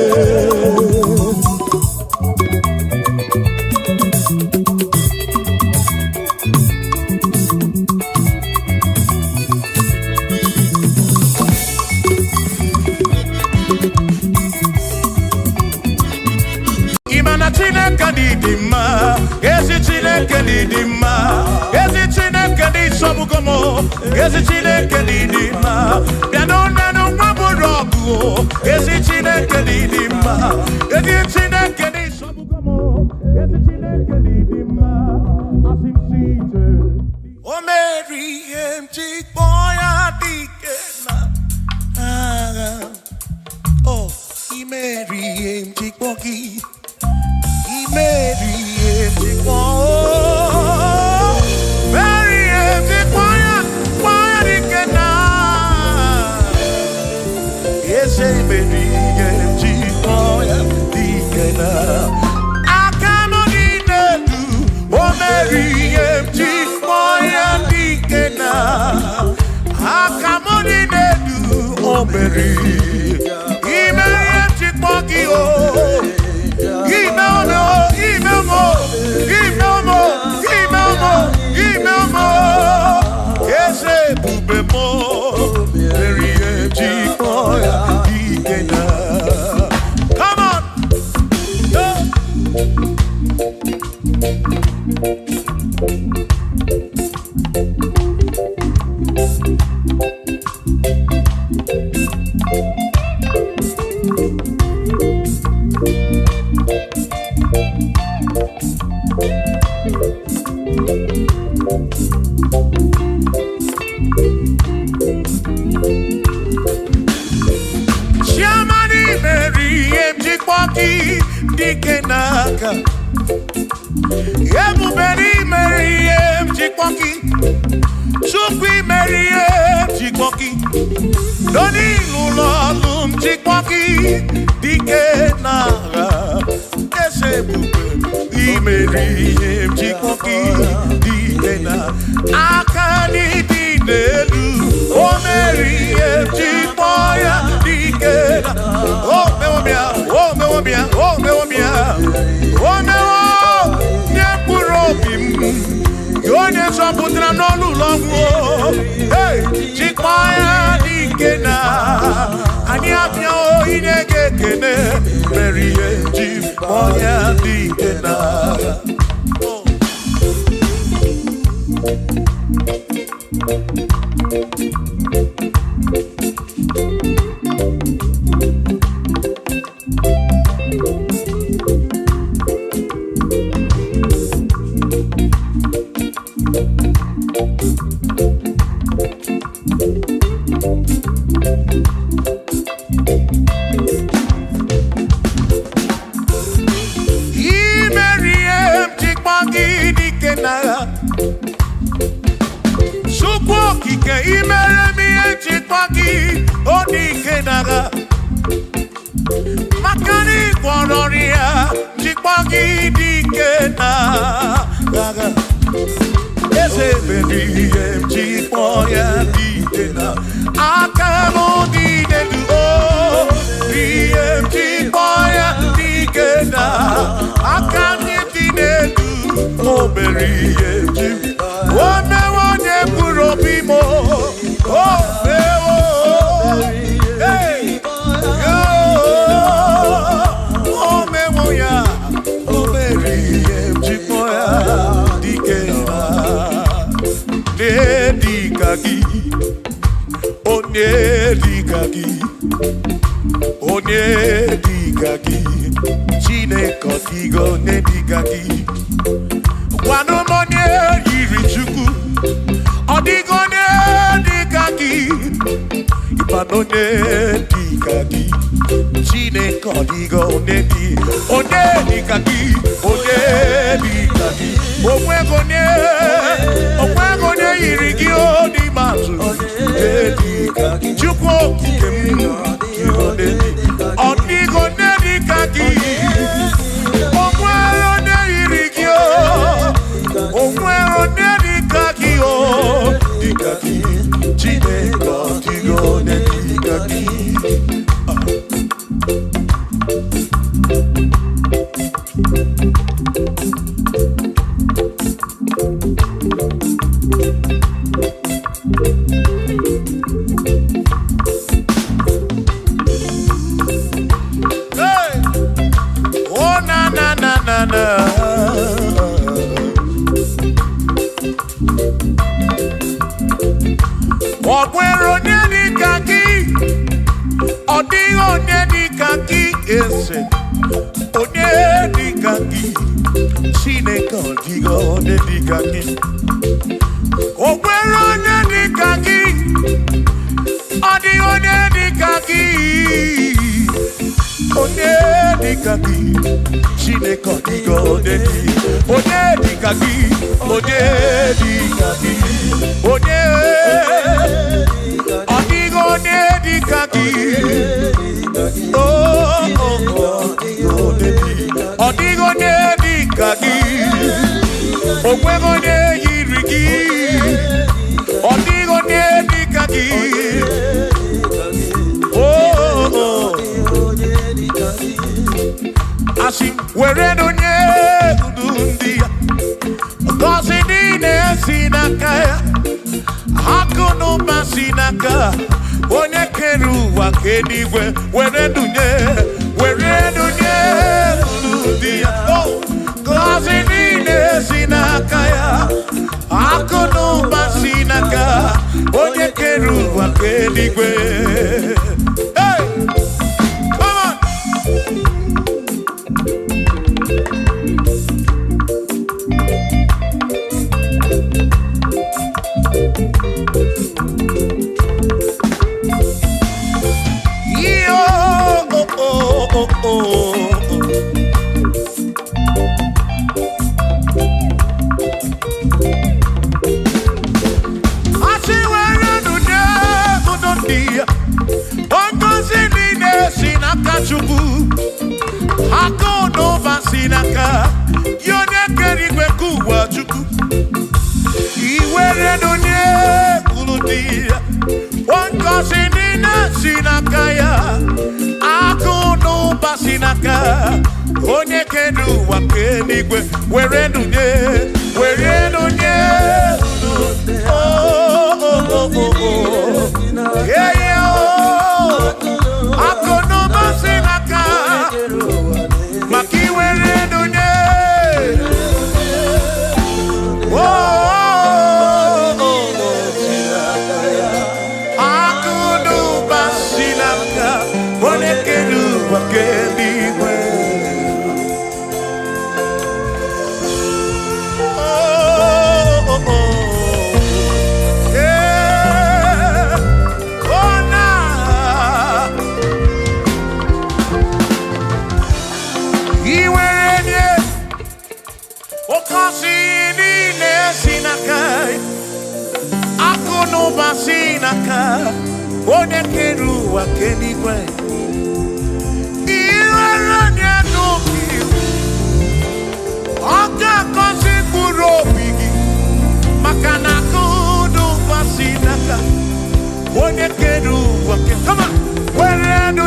Chineke di mma, ezi Chineke di mma, ezi Chineke di sobugomo, ezi Chineke di mma, piano nano maborogu, ezi Chineke di mma, ezi Chineke di sobugomo, ezi Chineke di mma, asim sije. O Mary empty boy adikena, oh, Mary empty boy. Mary, empty one. Mary, empty quiet cannot. Yes, Mary, empty quiet cannot. I cannot do. Oh, Mary, empty quiet cannot. I cannot do. Oh, Mary, empty quiet. ihe mjikpọki dike n'aka. Ebubere imere ihe mjikpọki. Chukwu imere ihe mjikpọki. Doni lụlọlụ mjikpọki dike n'aka. Ese ebube imere ihe mjikpọki dike n'aka. Aka n'ịdị n'elu. O mere ihe mjikpọ ya dike n'aka. O mewo bịa, o mewo bịa, o mewo bịa. O mewo nye mkpụrụ obi m. Onye zọpụtara n'ọnụ ụlọ ọgwụ. Hey, jikpọ ya dike n'aka. Anyị abịa inye gị ekele. Mere ihe jikpọ ya dike n'aka. Chukwu okike imere m ihe njikwa gị ọ dị ike n'agha maka na ị gwọrọ ọrịa njikwa gị dị ike n'agha eze mere ihe njikwa ya dị ike n'agha aka m dị n'elu ihe njikwa ya dị ike n'agha aka anyị dị n'elu o mere ihe njikwa o mewo onye mkpụrụ obi m o mewo o mewo ya o mere ihe njikwa ya dike na-edika gị onye dịka gị onye dịka gị Chineke ọdịgo onye dịka gị gwanụ m onye yiri Chukwu ọdịgo onye dịka gị ịbana onye dịka gị Chineke ọdịgo onye dịka gị onye dịka gị onwego onye yiri gị dị matụ Chukwu okike m ọdịgo onye dịka gị onwere onye yiri gị onwere onye dịka gị dịka gị Chineke ọdịgo onye dịka gị ọ nwere onye dịka gị ọ dịghị onye dịka gị eze onye dịka gị Chineke ọ dịghị onye dịka gị o nwere onye dịka gị ọ dịghị onye dịka gị onye dịka gị Chineke ọ dịghị onye dịka gị onye dịka gị onye ọ dịghị onye dịka gị ọ dịghị onye dịka gị o nweghị onye yiri gị ọ dịghị onye dịka gị asị were onye ndu ndị ya ngọzi niile si n'aka ya akụ na ụba si n'aka onye kere ụwa ka eluigwe were dunye ndu ndị ya ngọzi niile si n'aka ya akụ na ụba si n'aka onye kere ụwa ka eluigwe Onye kedu wakenigwe were nunye yeah yeah akono basinaka maki were nunye akono basinaka onye kedu wakenigwe. Sinaka, one keru wakenigwe. Iwaranya noki, oka kosi kurobigi. Makana kudu pasinaka, one keru waken. Come on, where do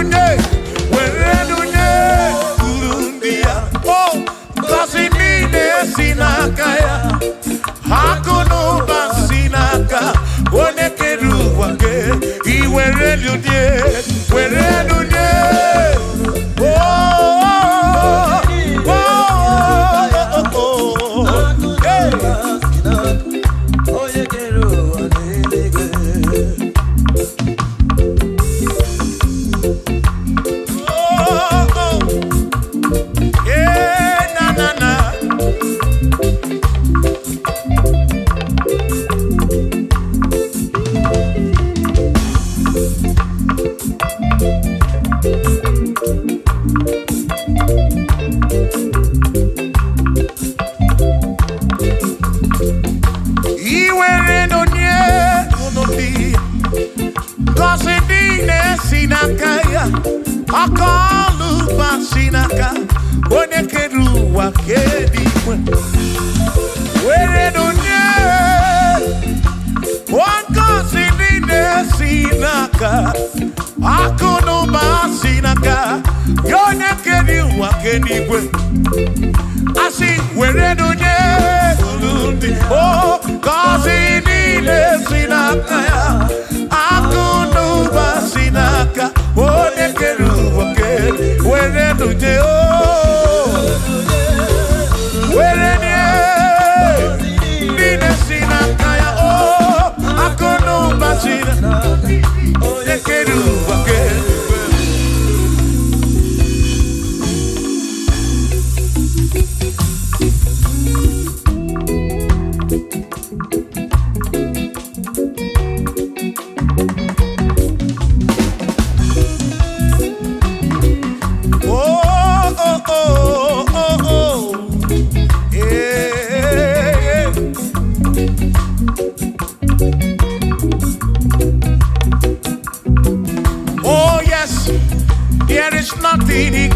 Kurundia? Oh, kosi nine sinakaya, hakuno pasinaka. One keru wake, I were lunye.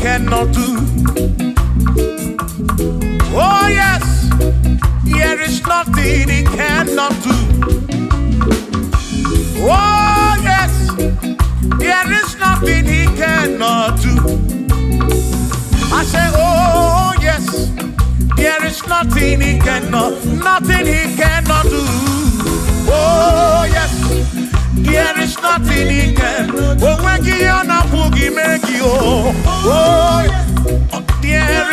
Cannot do. Oh yes, there is nothing he cannot do. Oh yes, there is nothing he cannot do. I say, oh yes, there is nothing he cannot do. Oh yes, there is nothing he can. Oh when you na boogie make you. Oh yes. There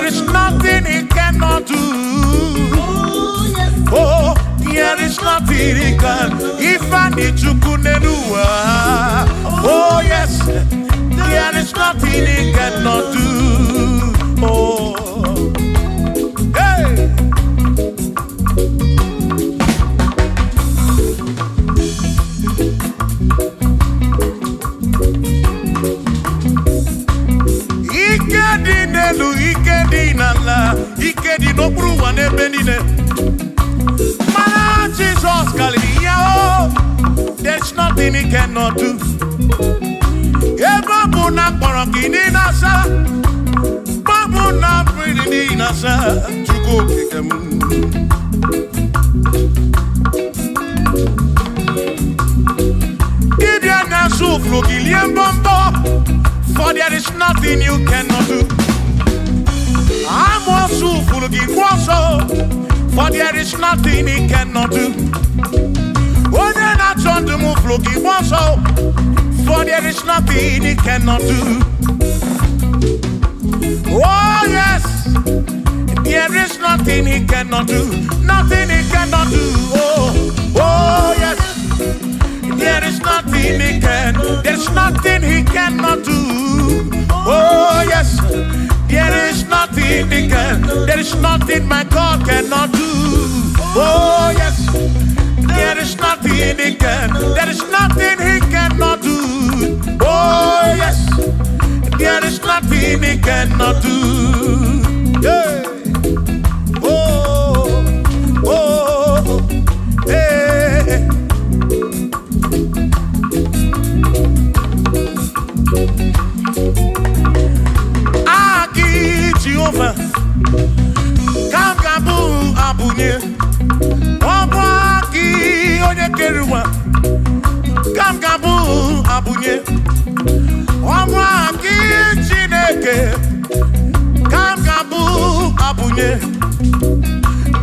is nothing he cannot do. Oh, there is nothing he can. If I need to kunenua. Oh yes, there is nothing he cannot do. Oh, hey. benine. Mana Jesus Galilee, there's nothing he cannot do. Eba buna korokini nasa, babu na brini nasa, chuko kikemu. Ibya na suflo giliem bombo, for there is nothing you cannot do. I'm also full of for there is nothing he cannot do. Oh, then I turn to move, looking also, for there is nothing he cannot do. Oh, yes, there is nothing he cannot do. Nothing he cannot do. Oh, yes, there is nothing he can. There's nothing he cannot do. Oh, yes. There is nothing he can. There is nothing my God cannot do. Oh yes. There is nothing he can. There is nothing he cannot do. Oh yes. There is nothing he cannot do. Yeah. Oh. Oh. Hey. Jehovah, Kangabu Abunye, Obaki Onyekeruwa, Kangabu Abunye, Obaki Chineke, Kangabu Abunye,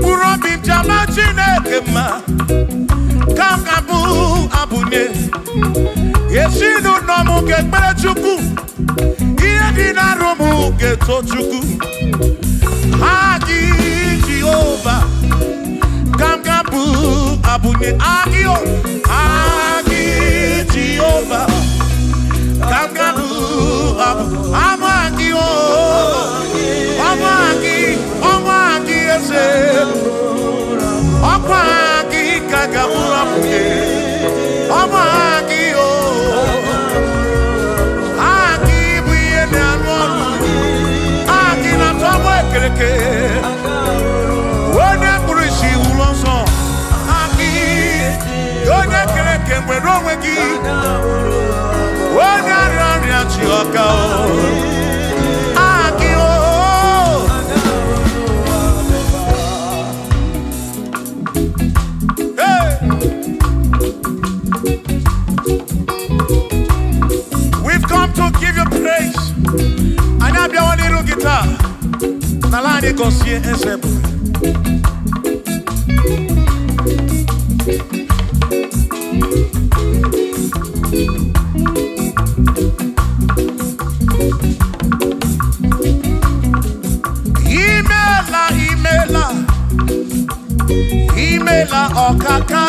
Urobi Jama Chineke ma, Kangabu Abunye, Yesinu Nomu Gekpere Chukwu. Dina romu geto chuku Agi Jehovah Kamgabu abunye Agio Agi Jehovah Kamgabu Amagio Amagi ese Amagi Kagabu abunye Amagio Wone kurishi ulonso Aki Yone kereke mwerowe gi Wone arari achioka Aki Hey. We've come to give you praise. And I be on the guitar. Nalani konsie ensebu. Imela okaka.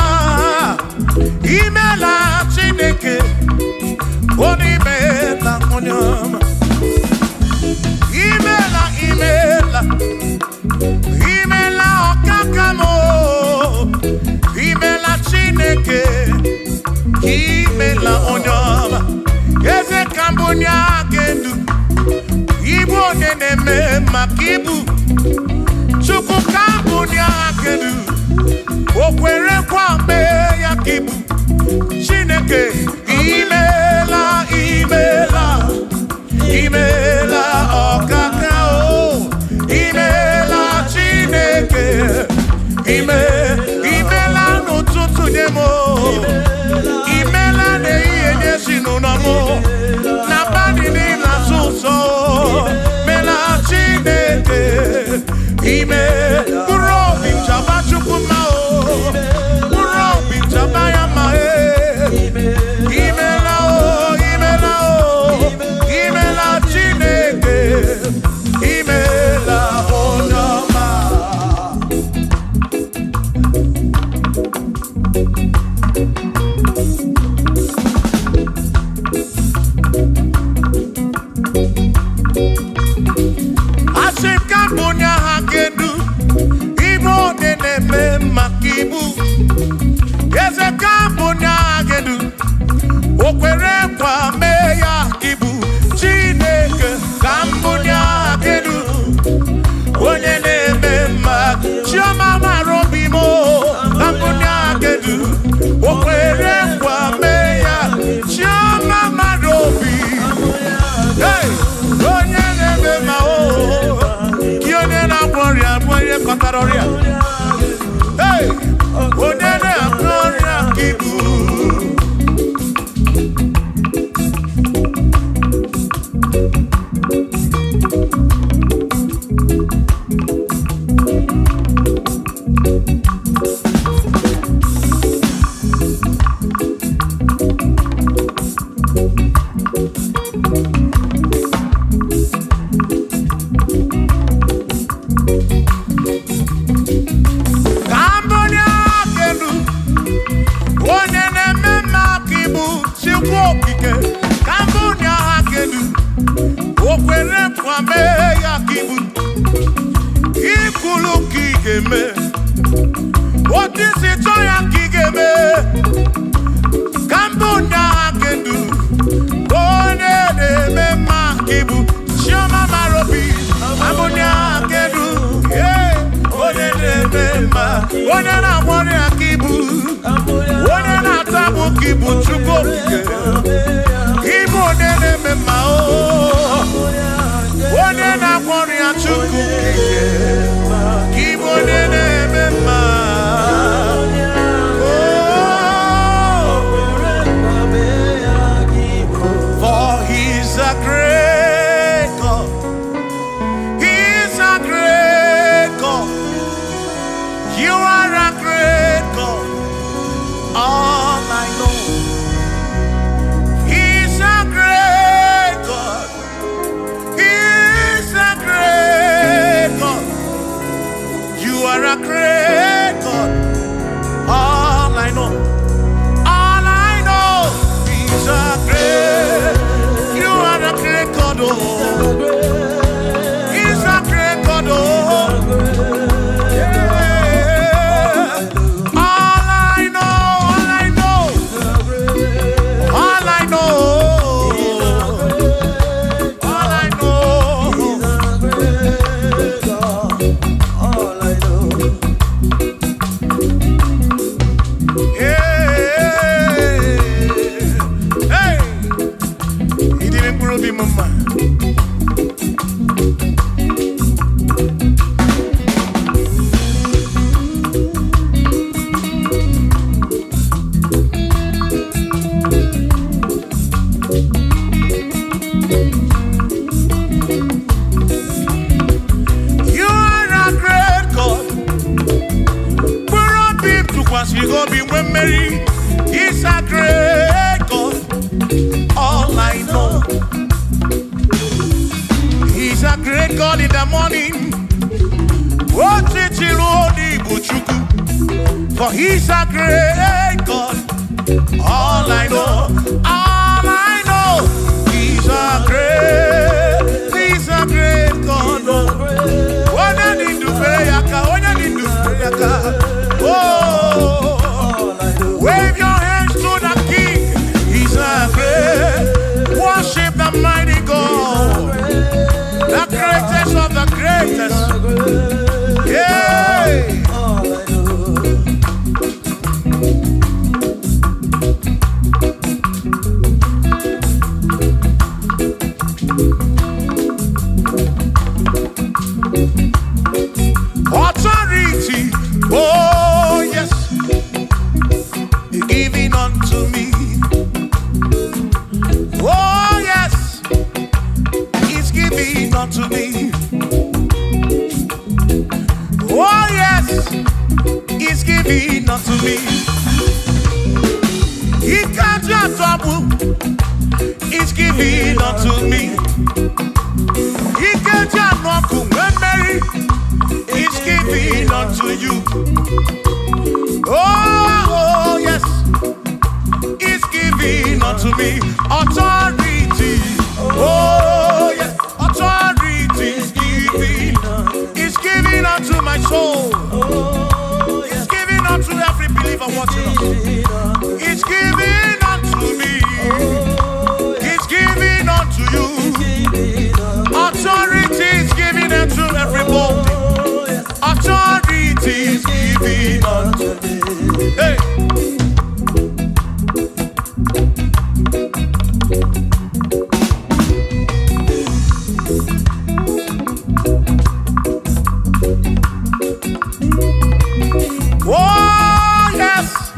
Imela chineke. Onimela onyama. Imela okakamo Imela chineke Imela onyama Eze kambunya gendu Ibu neneme makibu Chuku kambunya gendu Okwere kwa me ya kibu Chineke Imela Imela okakamo Imela chineke Imela n'ụtụtụ nye mo Imela n'ihe nye si n'ụlọmụ N'abalị niile asụsọ Mela chineke Mkpụrụ obi nchaba chukwu ma o Mkpụrụ obi nchaba ya ma Imela o Imela What is it for he's a great God. He's a great God. You are a great God. All I know. He's a great God. He's a great God. You are a great God. All I know. All I know. He's a great. You are a great God. Oh. He's a great God. Oh. He's a great God. All I know. He's a great God in the morning. For he's a great God. All I know. All I know. He's a great God. Oh. Wave your hands to the King. He's a great. Worship the mighty God, the greatest of the greatest. Yeah. Authority. Oh yes. Giving unto me. Oh yes, He's giving unto me. Oh yes, He's giving unto me. He can't just double. He's giving unto me. He can't just knock when Mary. He's giving unto you. Oh yes, He's giving unto me authority. Oh yes, authority is giving. He's giving unto my soul. He's giving unto every believer watching us. He's giving unto me. He's giving unto you. Authority is giving unto everybody. Authority is giving unto me. Hey. Oh yes,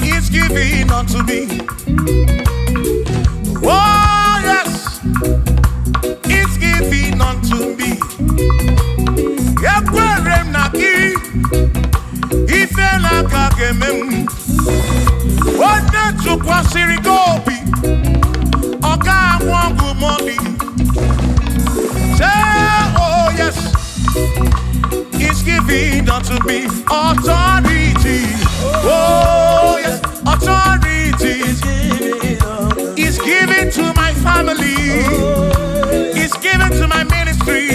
He's giving unto me. Oh yes, He's giving unto me. Yakwere naki, ifela kakemem. Ode tukwa sirigobi, unto me authority. Oh yes, authority is given to my family. Is given to my ministry.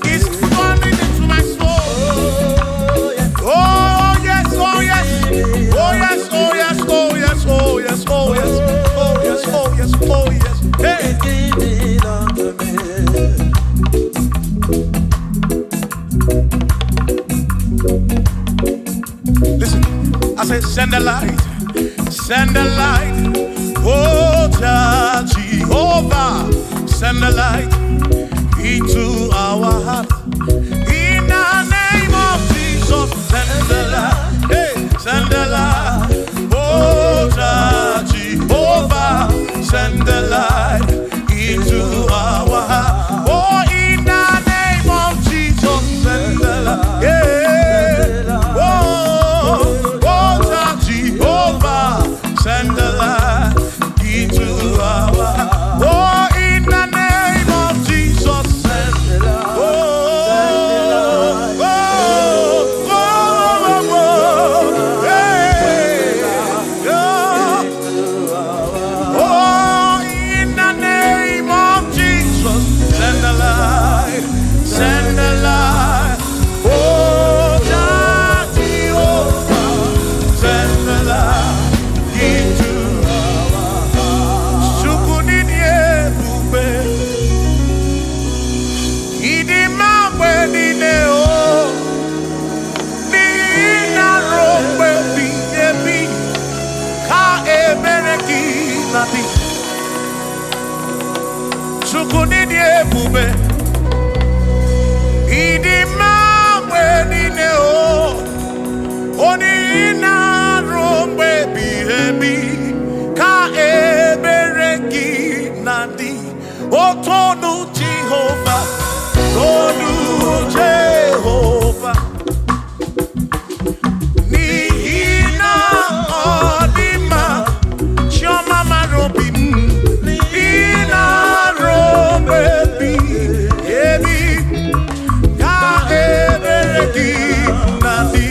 Is coming into my soul. Oh yes, oh yes, oh yes, oh yes, oh yes, oh yes, oh yes, oh yes, oh yes, oh yes. Hey. Listen, I said send the light, send the light. Oh Jehovah, send the light into our heart. In the name of Jesus, send the light. Hey, send the light. Oh Jehovah, send the light into our heart. Oh, in the name of Jesus, send the light. Yeah. Oh Jehovah, send the light into our heart. Oh, in the name of Jesus, send the light. Tonu Jehovah, Tonu Jehovah. Nihina odima, Choma marobim. Nihina robebi, ebi, ka ebereki nadi.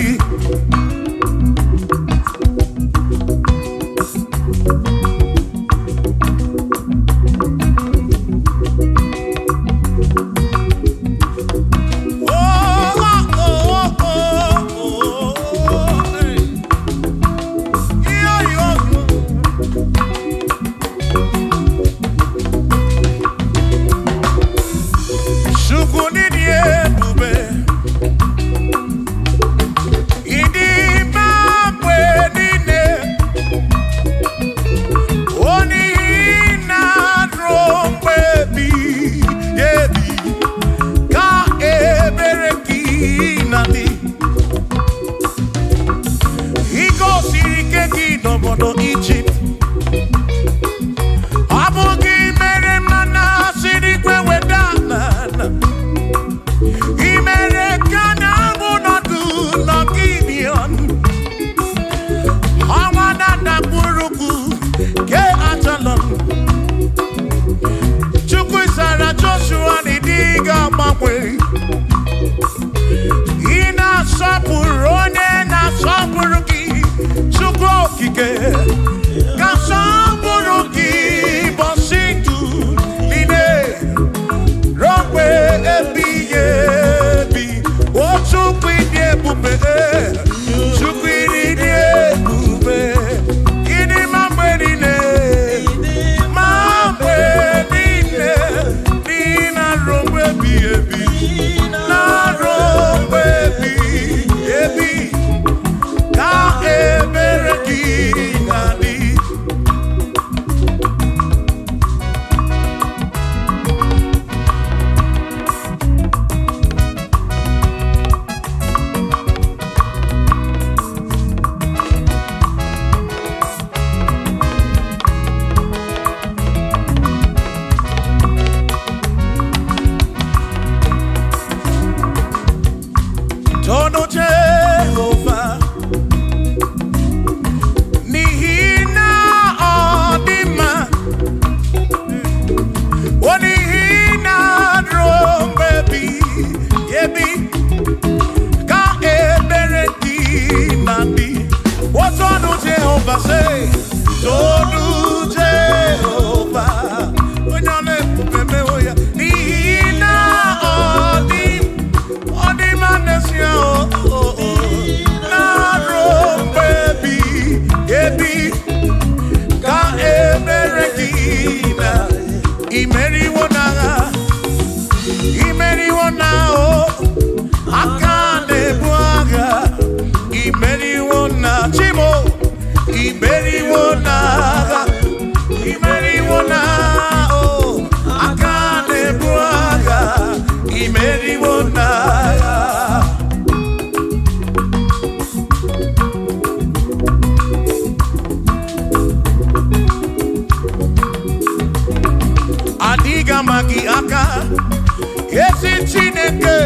ezi Chineke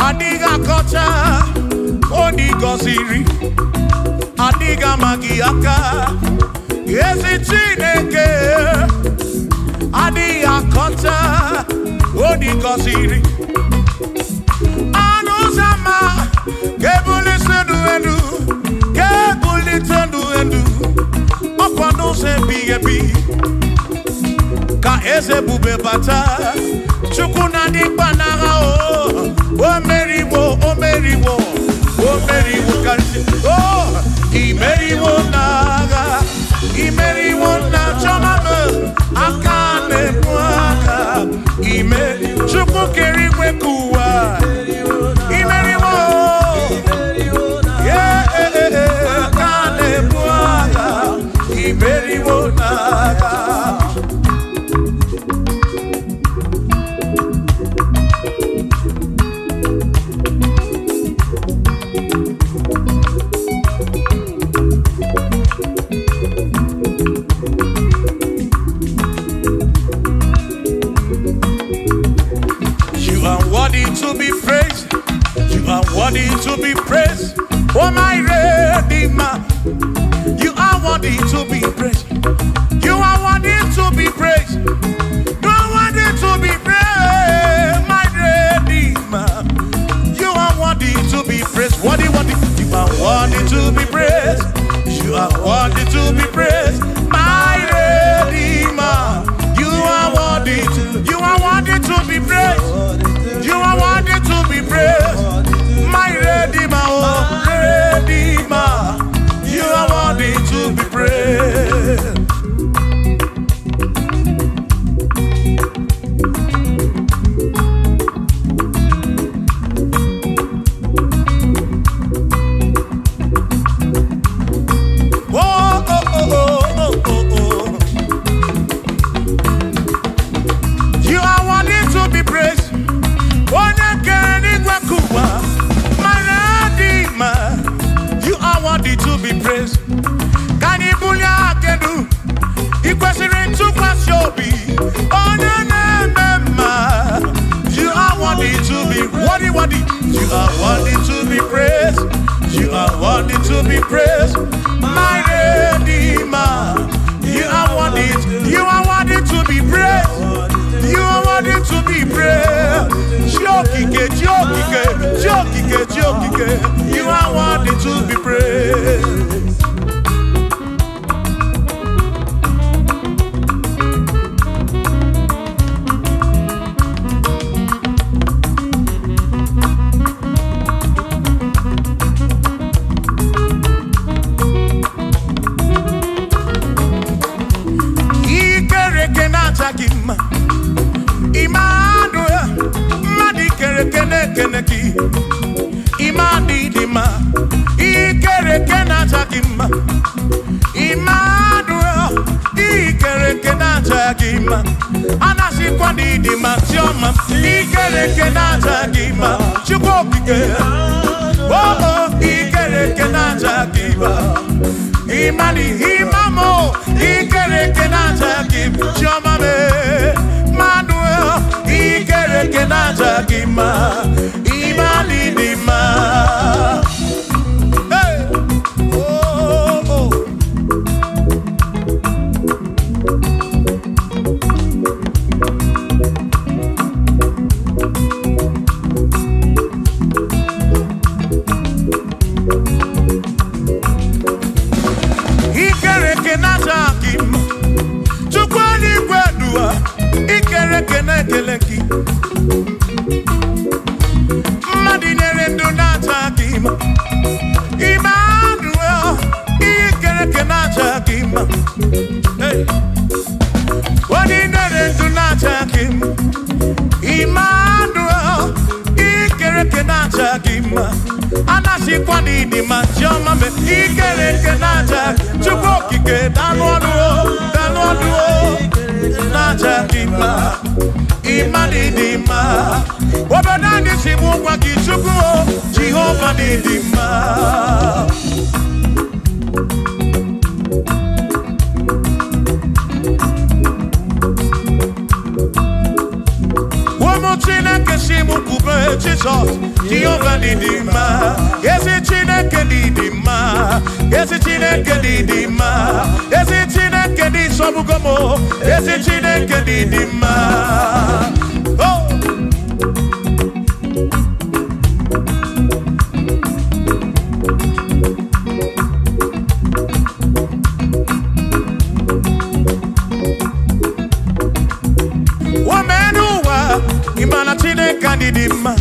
adịghị akọcha onye gọziri adịghị amaghị aka ezi Chineke adịghị akọcha onye gọziri anụ ụzọ ama ga-ebulite elu ga-ebulite elu ọkwa n'ụzọ ebighị ebi ka eze bube bata Chukwu na ndị mkpanagha o meriwo o meriwo o meriwo karịsị imeriwo n'agha imeriwo na chọmama aka na-ebu aka Chukwu kere igwe ka ụwa imeriwo aka na-ebu aka imeriwo n'agha. To be praised, you are worthy to be praised. Oh my Redeemer, you are worthy to be praised. You are worthy to be praised. You are worthy to be praised, my Redeemer. You are worthy to be praised. Worthy, worthy. You are worthy to be praised. You are worthy to be praised, my Redeemer. You are worthy to. You are worthy to be praised. You are worthy to be praised, my Redeemer, oh Redeemer. You are worthy to be praised. Oh, oh, oh, oh, oh, oh. You are worthy to be praised. You are worthy to be praised. Can you believe I can do? You question to question me. Oh no, no, you are worthy to be worthy. You are worthy to be praised. You are worthy to be praised, my Redeemer. You are worthy. You are worthy to be praised. You are worthy to be praised. You are worthy to be praised. Imadidima, Ikerekena Jagima, Immanuel, Ikerekena Jagima, Anasikwandidima, Tioma, Ikerekena Jagima, Chukokike, oh, Ikerekena Jagima, Imani, Imamo, Ikerekena Jagima, Tioma, Manuel, Ikerekena Jagima, Imadidima. Hey, oh, oh. Ikerekena Jagima, Chukwani Gwadua, Ikerekena Keleki. Emmanuel, Ikerekena Jagima. Hey, what in the do not Jagima? Emmanuel, Ikerekena Jagima. Anasikwani di Majoma, Ikerekena Jagima. Chukokike, Danwaduo, Najagima. Imadidima. Obanani Simukwa Kichukuo, Jehovah Didima. Jesus, Jehovah Didima, Ezi Chineke Didima, Ezi Chineke Didima, Ezi Chineke Di Sobugomo, Ezi Chineke Didima. Oh. Womenuwa, Imana Chineke Didima.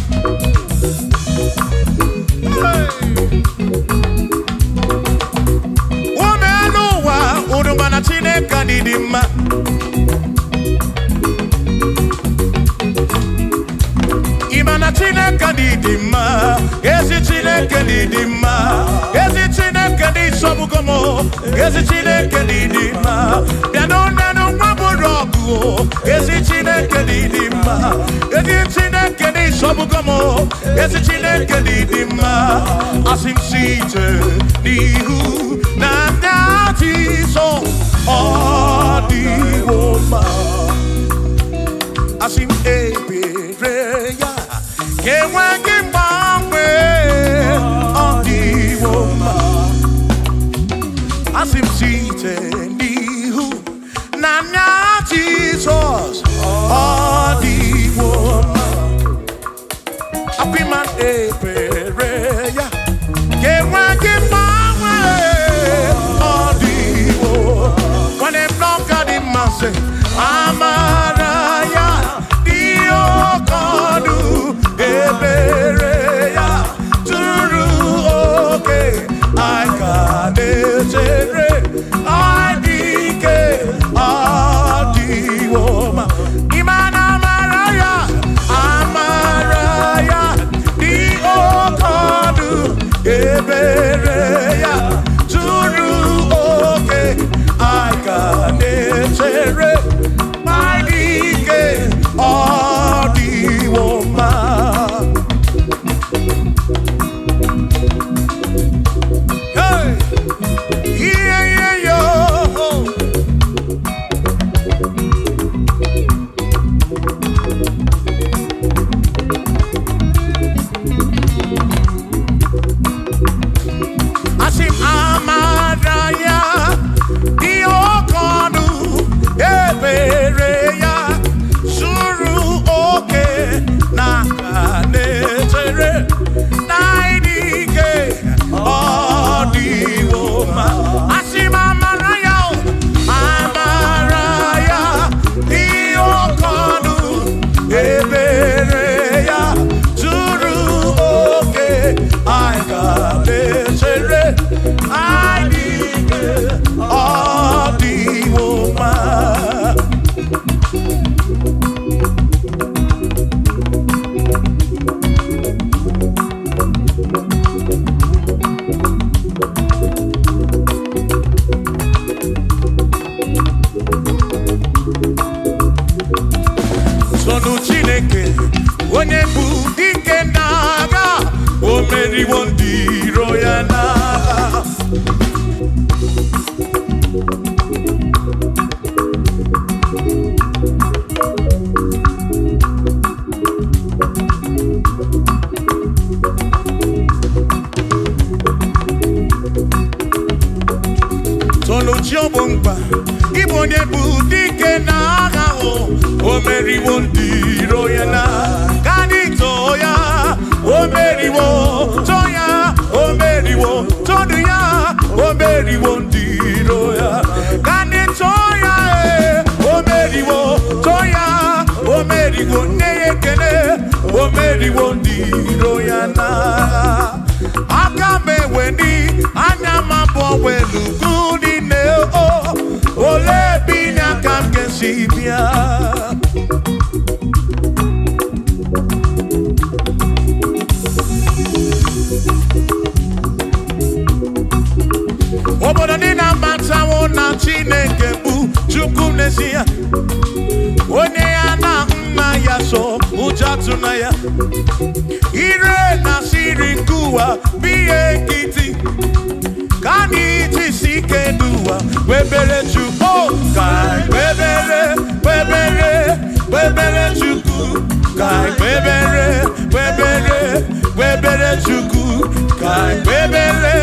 Urumana Chineke Didima. Imana Chineke Didima. Ezi Chineke Didima. Ezi Chineke Di Sobugomo. Ezi Chineke Didima. Biano nanu maburogu. Ezi Chineke Didima. Ezi Chineke Di Sobugomo. Ezi Chineke Didima. Asim site nihu na so Odiwoma Asim Ebereya Kewagi Mame Odiwoma Asim Site Nihu Nanya Jesus Odiwoma Apiman Ebereya Kewagi Mame Say, Amaraya, Dio Kodu, Ebereya, Turu, okay, I got it, I decay, Adiwoma, Imana Maraya, Amaraya, Dio Kodu, Ebereya, Turu, okay, I got it. My Dike, Odiwoma. Hey, yeah, yo. Asim Amaraya, Ebereya, Suru oke, Nakanetere, Naidike, Odiwoma, Asima Maraya, Amaraya, Diokonu, Ebereya, Suru oke, Aikanetere, Naidike, Odiwoma. Sonu Chineke, onye bụ dike n'agha, o meriwo ndị iro ya n'agha. Sonu Chiobomba, Igbo onye bụ dike n'agha, o meriwo ndị iro ya n'agha. Kani toya, o meriwo, toya, o meriwo, todu ya, o meriwo ndị iro ya. Kani toya, o meriwo, toya, o meriwo, neyekene, o meriwo ndị iro ya n'agha. Aka mewe ni anya mabọ welu gudi ne o, ole binya kam kesibia. Obodo dị na matawo na Chineke bụ Chukwu n'ezie. Onye ya na nna ya so ụjọ atụna ya. Ire na siri nkuwa biye nkịtị. Ka anyị jisi ike n'ụwa webere Chukwu ka webere Chukwu ka webere Chukwu, kai bebere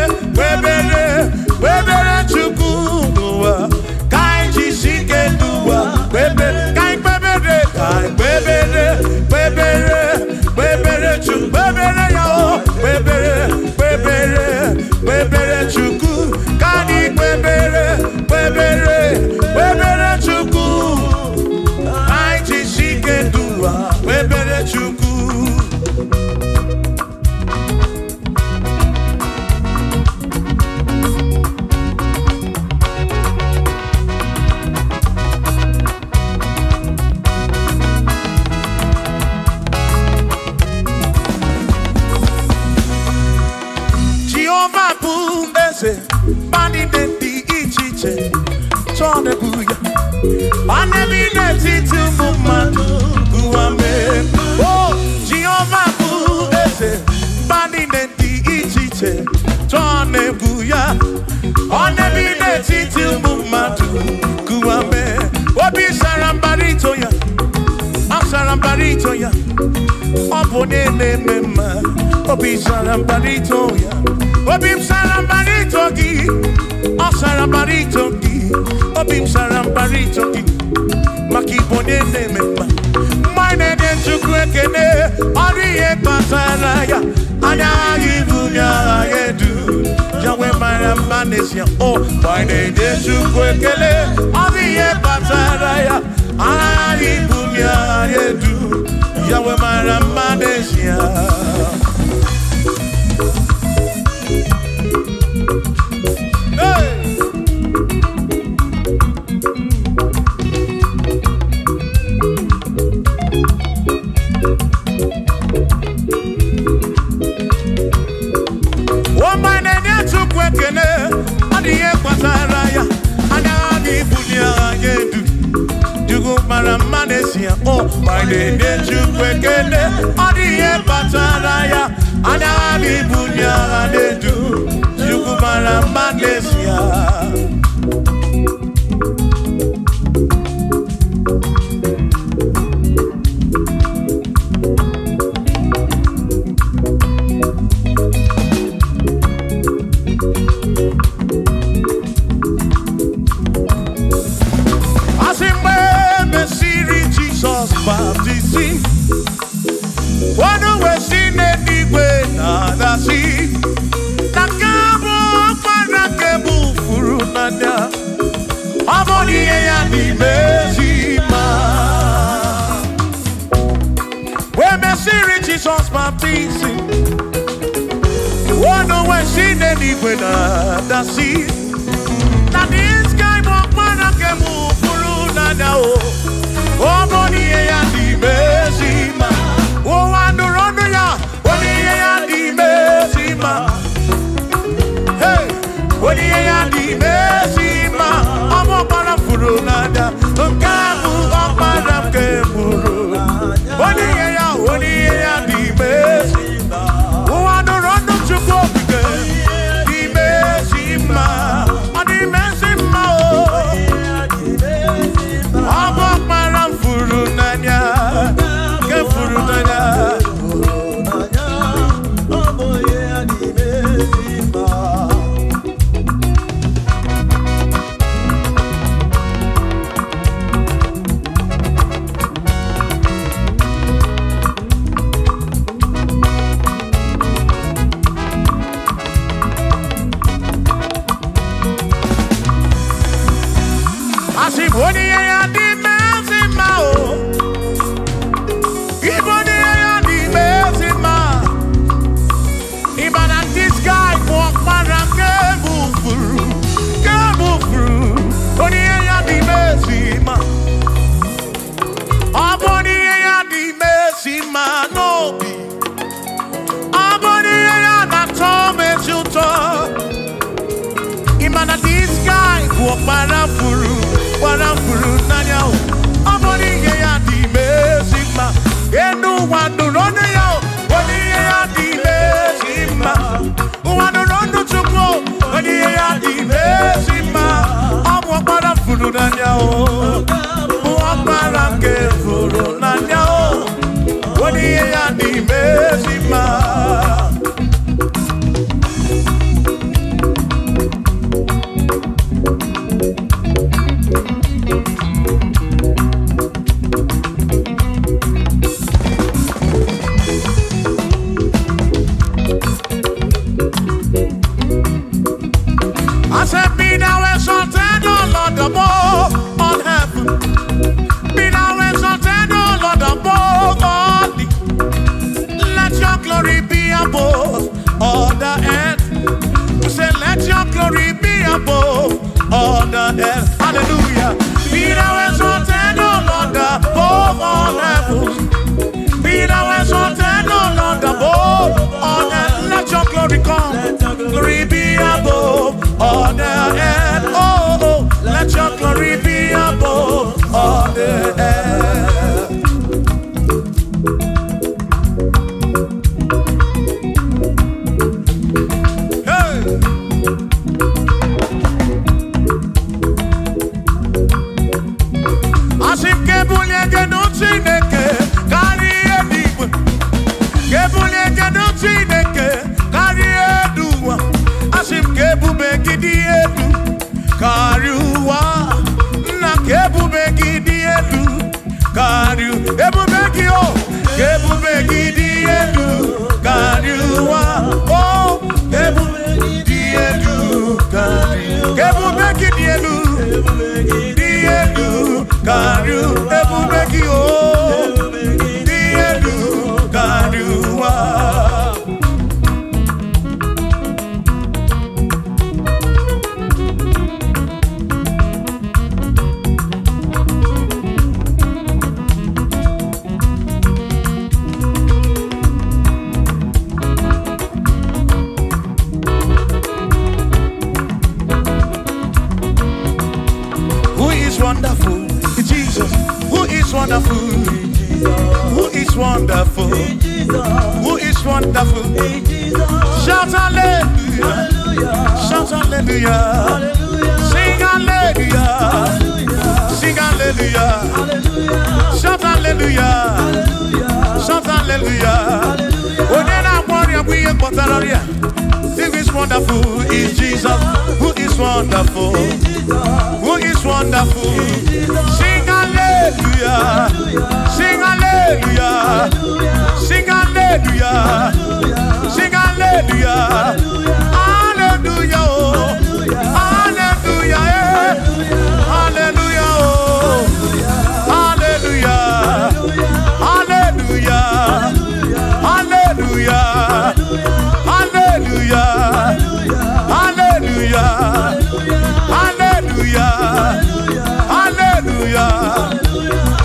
Chukwu n'ụwa, kai jisike n'ụwa, kai bebere Chukwu, bebere ya o, bebere Chukwu, kai bebere Chukwu, kai jisike n'ụwa, bebere Chukwu. Bani denti ichiche, chone buya. Anebi neti tumumadu guame. Oh, Jehovah bu ese. Bani denti ichiche, chone buya. Anebi neti tumumadu guame. Obi sarambarito ya, asarambarito ya. Obone ne mema, obi sarambarito ya. Obim sarambarito gi, o sarambarito gi, obim sarambarito gi, makibone ne mema. Mine de chukwekene, oriye pasaraya, anya ibunya yedu, jawe marambanesia. Oh, mine de chukwekele, oriye pasaraya, anya ibunya yedu, jawe marambanesia. Oh, my name is Chukwekele, Odiye Pataraya, Anani Bunya Adedu, Yukumara Manesia. One way seen anyway, nada see. Nakabo Panakabu Furunada. Amoni and the Bezima. Where Messiri Jesus baptizing. One way seen anyway, nada see. That is guy Panakabu Furunada. Amoni and the Bezima. Oh, I know ya, what do you Messima? Hey, what do you Messima? I'm up on a furunada, Kamu up on a keburu. What do you Messima? Oh, I know run to go again. The Messima, the Messima. I'm up on a furunada. This guy, walk para furu, nanya. Hallelujah. Be thou exalted, O Lord, above all heavens. Be thou exalted, O Lord, above all heaven. Let your glory come. Glory be above all the earth. Oh, oh, let your glory be above all the earth. Wonderful, Jesus. Who is wonderful? Who is wonderful? Who is wonderful? Shout hallelujah! Shout hallelujah! Sing hallelujah! Sing hallelujah! Shout hallelujah! Shout hallelujah! Who is wonderful is Jesus. Who is wonderful? Who is wonderful? Sing hallelujah! Sing hallelujah! Sing hallelujah! Sing hallelujah! Hallelujah! Hallelujah! Hallelujah! Hallelujah! Hallelujah! Hallelujah! Hallelujah! Hallelujah! Hallelujah! Hallelujah!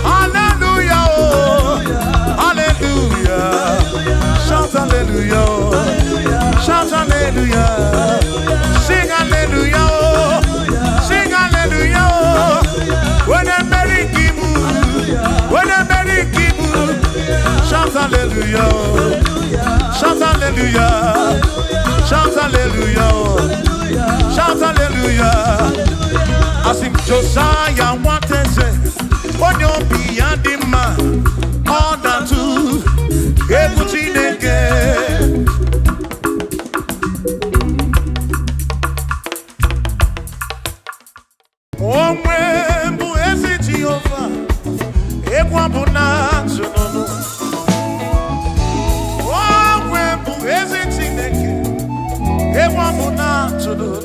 Hallelujah! Hallelujah! Shout hallelujah! Shout hallelujah! Sing hallelujah! Sing hallelujah! When I'm very Igbo, when I'm very Igbo, shout hallelujah! Shout hallelujah! Shout hallelujah! Shout hallelujah! As if Josiah wanted to, when you're beyond the man, all that too, everything again. Oh, when you is Jehovah, everyone not to know. Oh, when you is again, everyone not to know.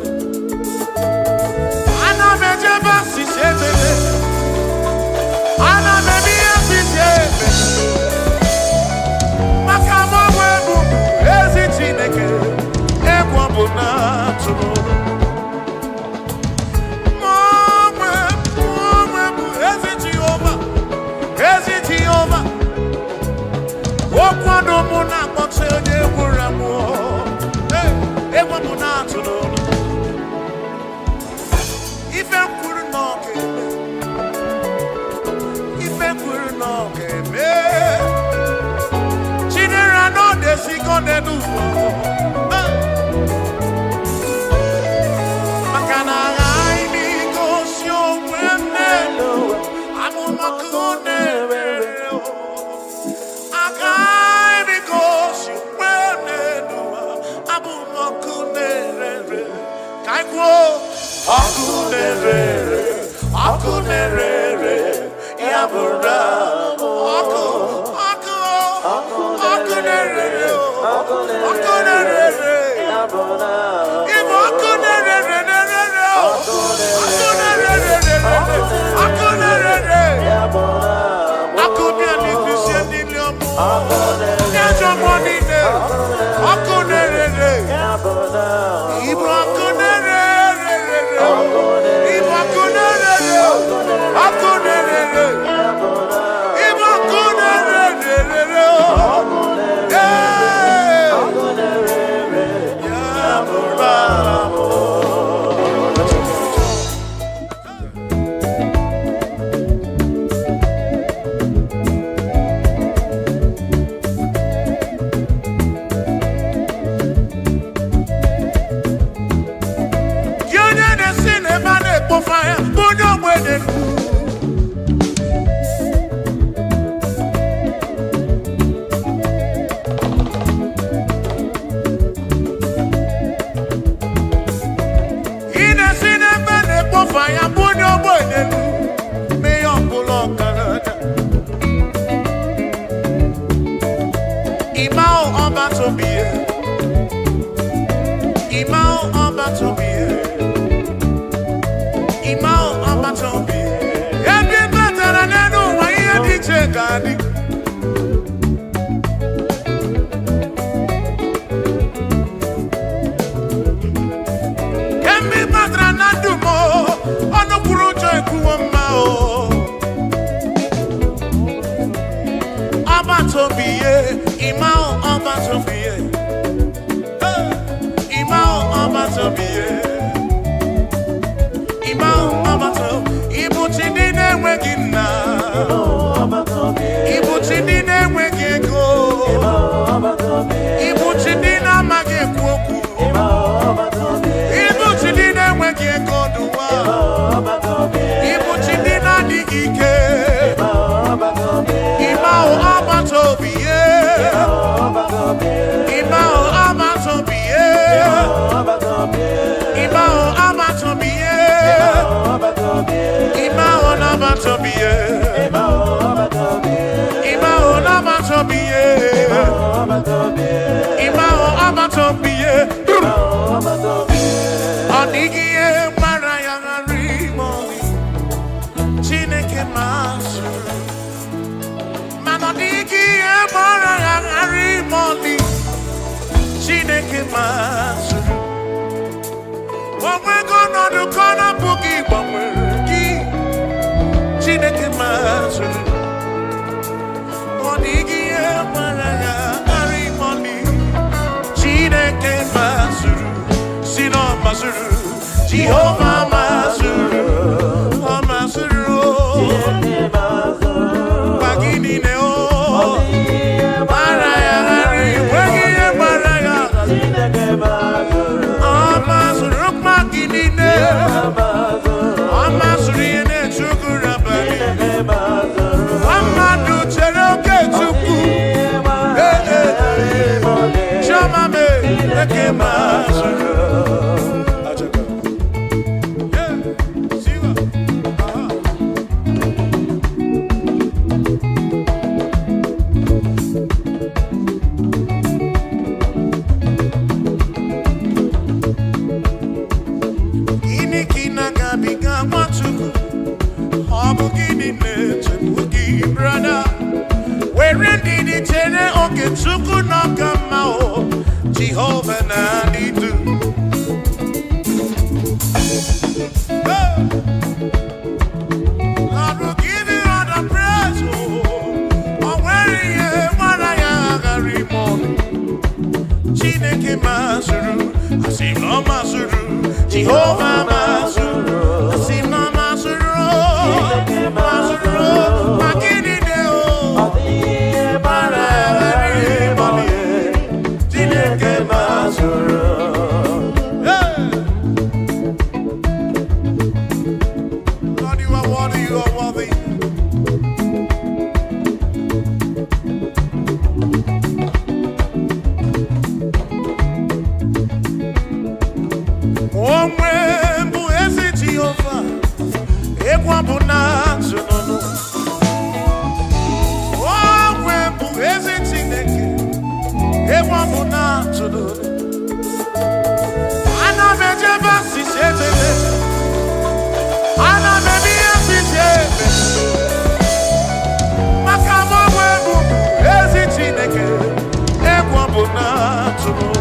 Ibu Nadi. Kembi Matra Nadumo, Ono Kurujo Ekuwama o. Abatobiye, Imao Abatobiye. Imao Abatobiye. Imao Abato, Ibuchidine Wegina. Ibuchidine Wegeko. Ibuchidina Magekwoku. Ibuchidine Wegeko Duwa. Ibuchidina Digike. Imao Abatobiye. Imao Abatobiye. Imao Abatobiye. Imao Abatobiye. Imao Abatobiye. Imao Abatobiye. Onigiye Marayangari Chineke Masu. Manodigiye Marayangari Chineke Masu. We're gonna do corner boogie, but we're Chineke Masu. Onigiye Marayangari Chineke Masu. Sino Masuru, Jehovah Masuru, oh Masuru, Bagini Neo, Maraya, Wagi Maraya, oh Masuru, Magini Neo, oh Masuri and Chukurabani, Amadu Cheroke Chuku, Chamame, Eke Masuru. Jehovah Nadidu. Lord will give you all the praise. Oh, where you Marayagari Moni. Chineke Masuru. Asino Masuru. Jehovah Masuru. Asino Masuru. Masuru. Magini Deo. Marayagari Moni. Chineke Masuru. Lord, you are worthy, you are worthy. Omwe mbu ezi Jehovah, ekwa buna tunono. Omwe mbu ezi Chineke, ekwa buna tunono. Ana meje basi shetele, ana mebi ezi shebe. Makama mbu ezi Chineke, ekwa buna tunono.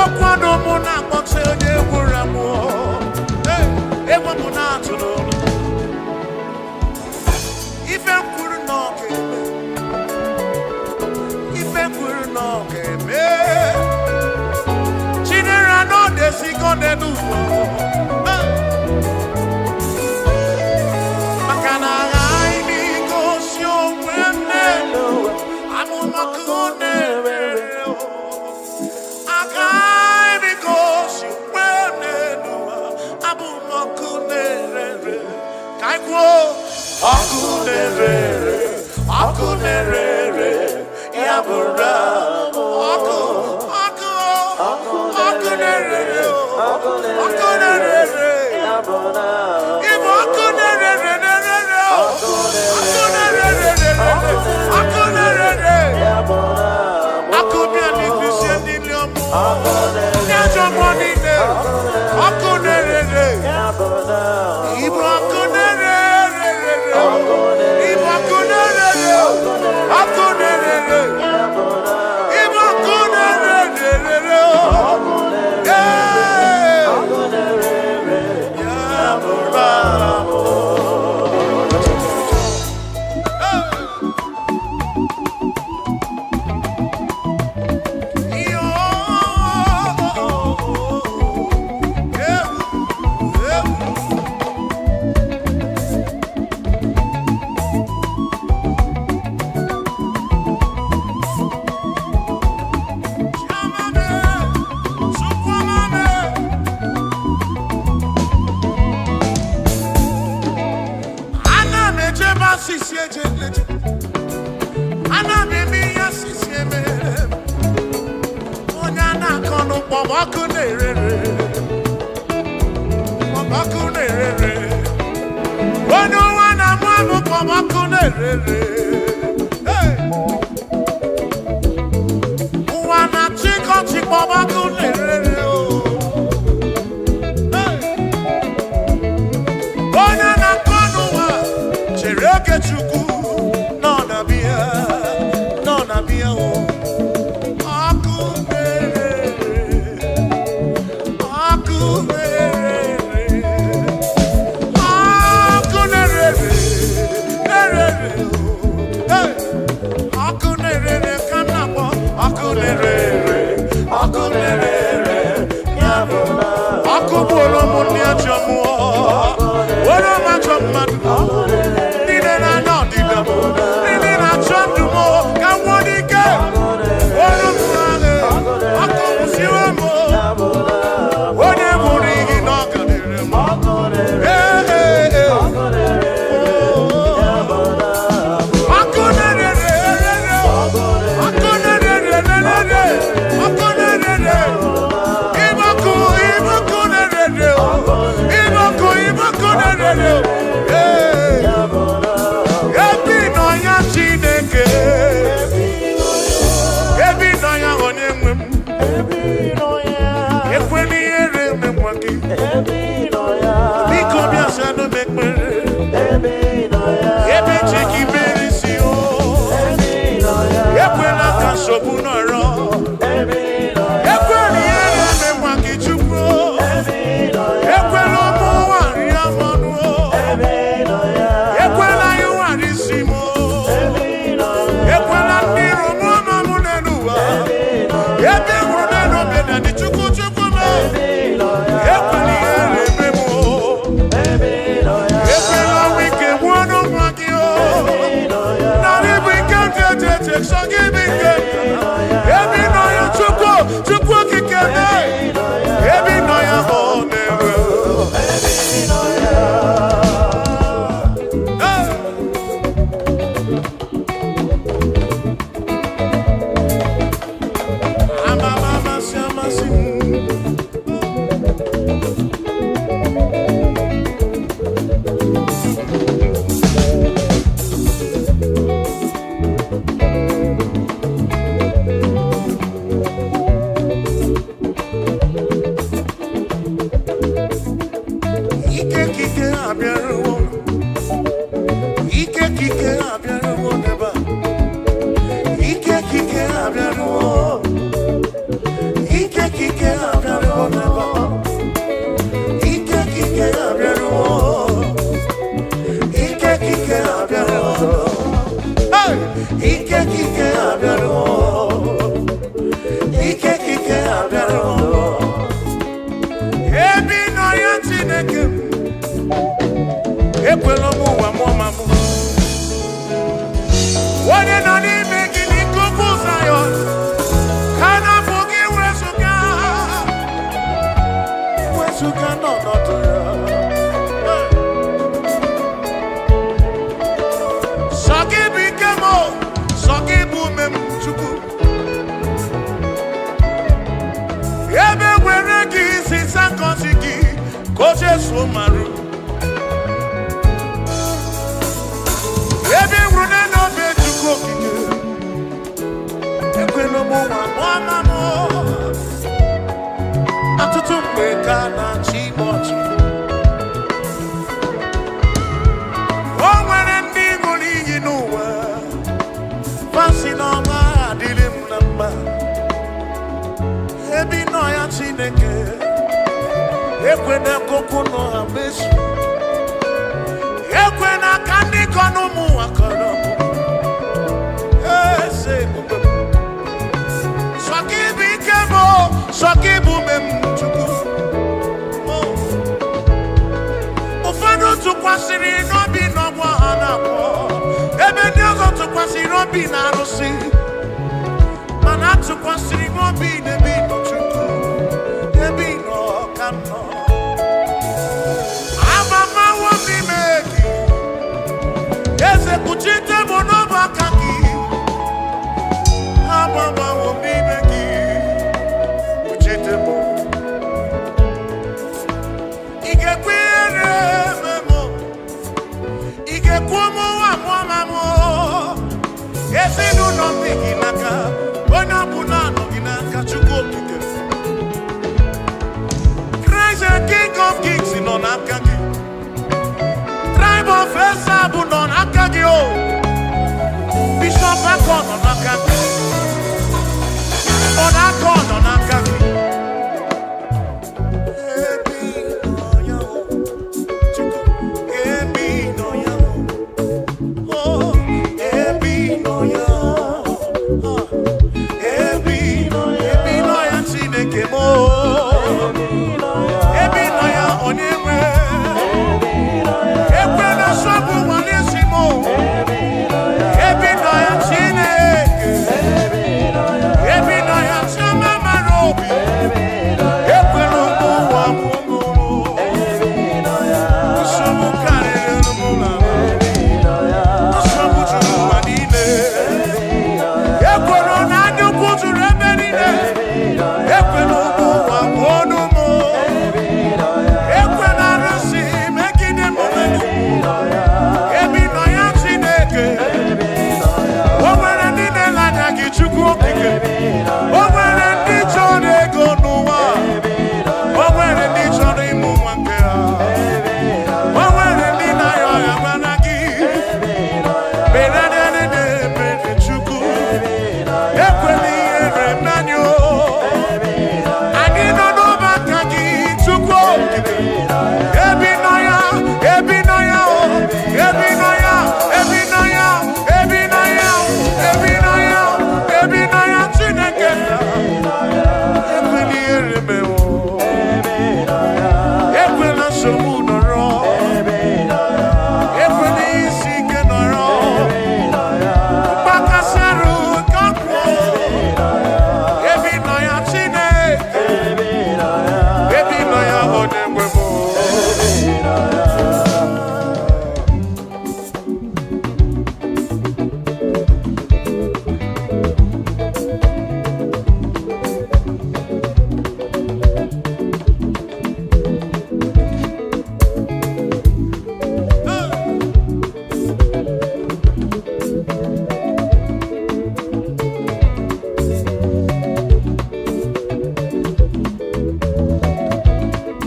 Okwado muna kpọkse onye gwụrụ amụ. Egwe mụ na-atụrụ. Ife kwuru na ọ ga-eme. Ife kwuru na ọ ga-eme. Chinere anọ desigo n'elu ụwa. Maka na agha ime igosi onwe m n'elu. Amụmakụ na-ere. Akunerere, yabura, akunerere, yabura. Ibo akunerere, akunerere, yabura. Akunerere, Chineke ekwena kokuno amesu ekwena kandi kono mu akoro ese Sokibi kemo sokibu mem chuku Ufanu tukwasiri nobi nobwa hanako ebe nyozo tukwasiri nobi narusi Mana tukwasiri nobi nebi no chuku nebi no kano Amama wobi meki Eze kuchite monoba kaki Amama wobi meki Kuchite mo Ige kwere memo Ige kuomo wa mwamamo Eze nuno piki naka Ona punano ginaka chuko kike Christ the King of Kings in on akagi Tribe of Esabu non akagi o Bishop Akon on akagi On Akon on akagi Ebi no ya Chuko Ebi no ya Oh Ebi no ya Ebi no ya Chineke mo Ebi no ya onyewe Ekwe na sobu walesimo Ebi no ya Chineke Ebi no ya chama marobi Ekwe no wa munguru Sobu karere numula Sobu chuma nile Ekwe no nanyu kutu rebenine Ekwe no wa monumo Ekwe na rasi mekide momenu Ebi no ya Chineke Owere nine lanya gichuku okike Owere ndi chore ego n'ụwa Owere ndi chore imu nwanke ha Owere ndi na ya ya gbana gị Berede bere chukwu Ekwela ihere mnanyo Anyị nọ n'ọbaka gị chukwu okike Ebi nọ ya, ebi nọ ya o Ebi nọ ya, ebi nọ ya, ebi nọ ya, ebi nọ ya, ebi nọ ya Chineke Ekwela ihere mewo Ekwela nsogbu nọrọ Ekwela isi ike nọrọ Mgbakasarụ kakwụ Ebi nọ ya Chineke Ebi nọ ya onye-nwe m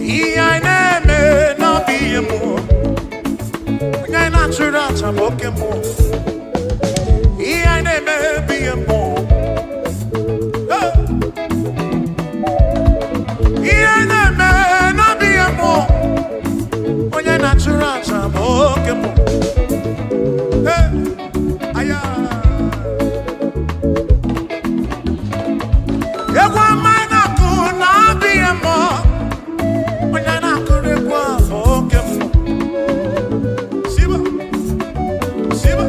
Ihe anyị na-eme n'ọbụ ihe mmụọ Onye anyị na-achụrụ aja bụ oke mmụọ Ihe anyị na-eme bụ ihe mmụọ Hey! Ihe anyị na-eme n'ọbụ ihe mmụọ Onye anyị na-achụrụ aja bụ oke mmụọ Hey! Aya! Egwu ọma anyị na-akụ n'ọbụ ihe mmụọ Onye na-akụrụ egwu ahụ oke mmụọ Siba, siba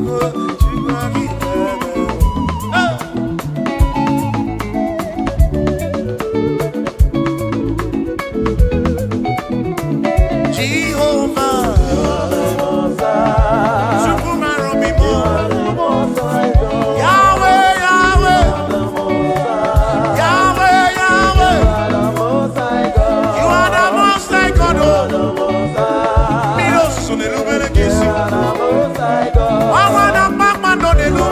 I want a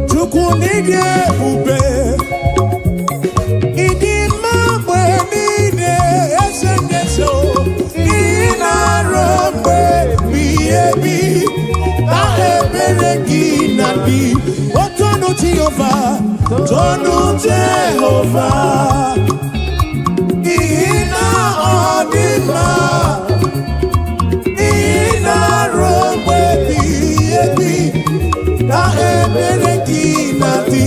Chukunide ube idi mambe nide esengeso inarombe biebi ta ebereki nabi otonu Jehovah tonu Jehovah ina odima inarombe biebi ta ebereki nabi.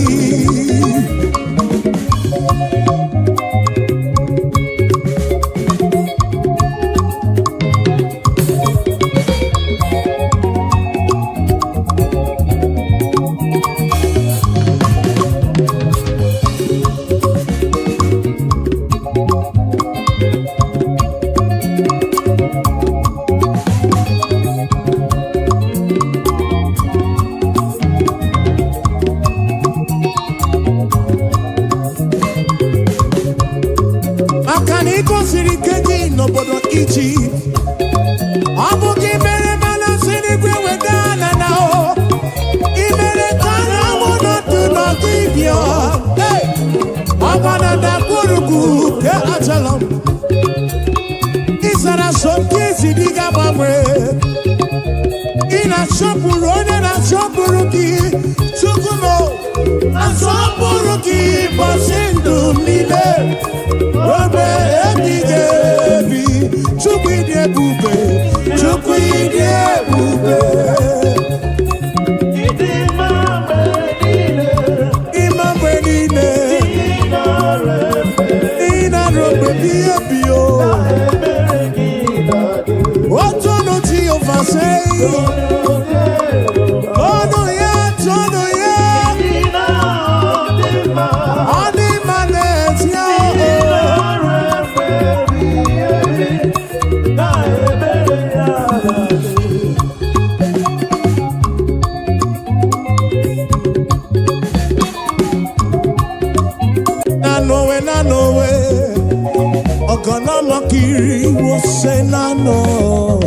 N'obodo Egypt ọ bụ gị mere mana siri gwe wedana na o imere ka na mụ n'otu n'ọdịbịa ọgbana na kwurugu ke achala m ịsara soke ezidi ga gbanwe ị na-asọpụrụ onye na-asọpụrụ gị Chukwu m asọpụrụ gị bọsị ndụ niile obe ebighị ebi Chukwu ịdị ebube Chukwu ịdị ebube ịma mgbe niile ịna-arọgbe biye biyo otu ọnụ Jehova sị ọnụ ya tọnụ ya ọ dị mma na-eti Nanowe, Ogana Kiri will say Nano.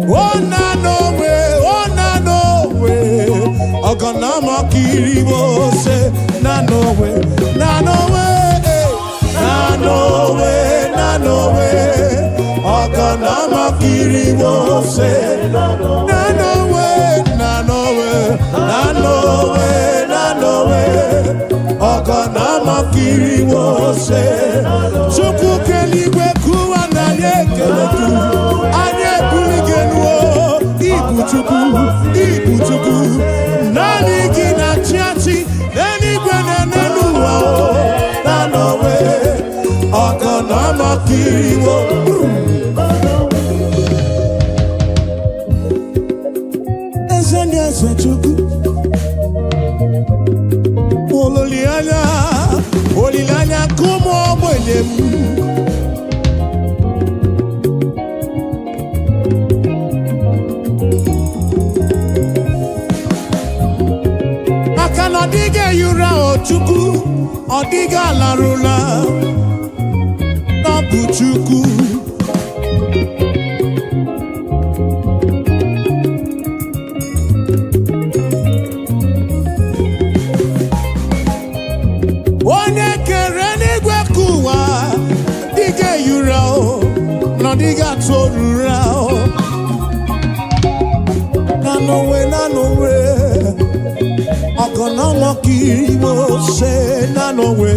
Oh Nanowe, Ogana Kiri will say Nanowe, Ogana Kiri will say Nanowe. Ogana makiri wose Chukwu keligwe kuwa na yekeletu anye buligenuo Ibu Chukwu nani gina chiachi neni gwene nenuwa Nanowe Ogana makiri wo Eze Chukwu Olilanya kumo obelem Maka na dige yura Chukwu odiga larula N'ọbụ Chukwu onye kere n'igwe kuwa dige yura n'odiga torura Nanowe Ogana makiri wose Nanowe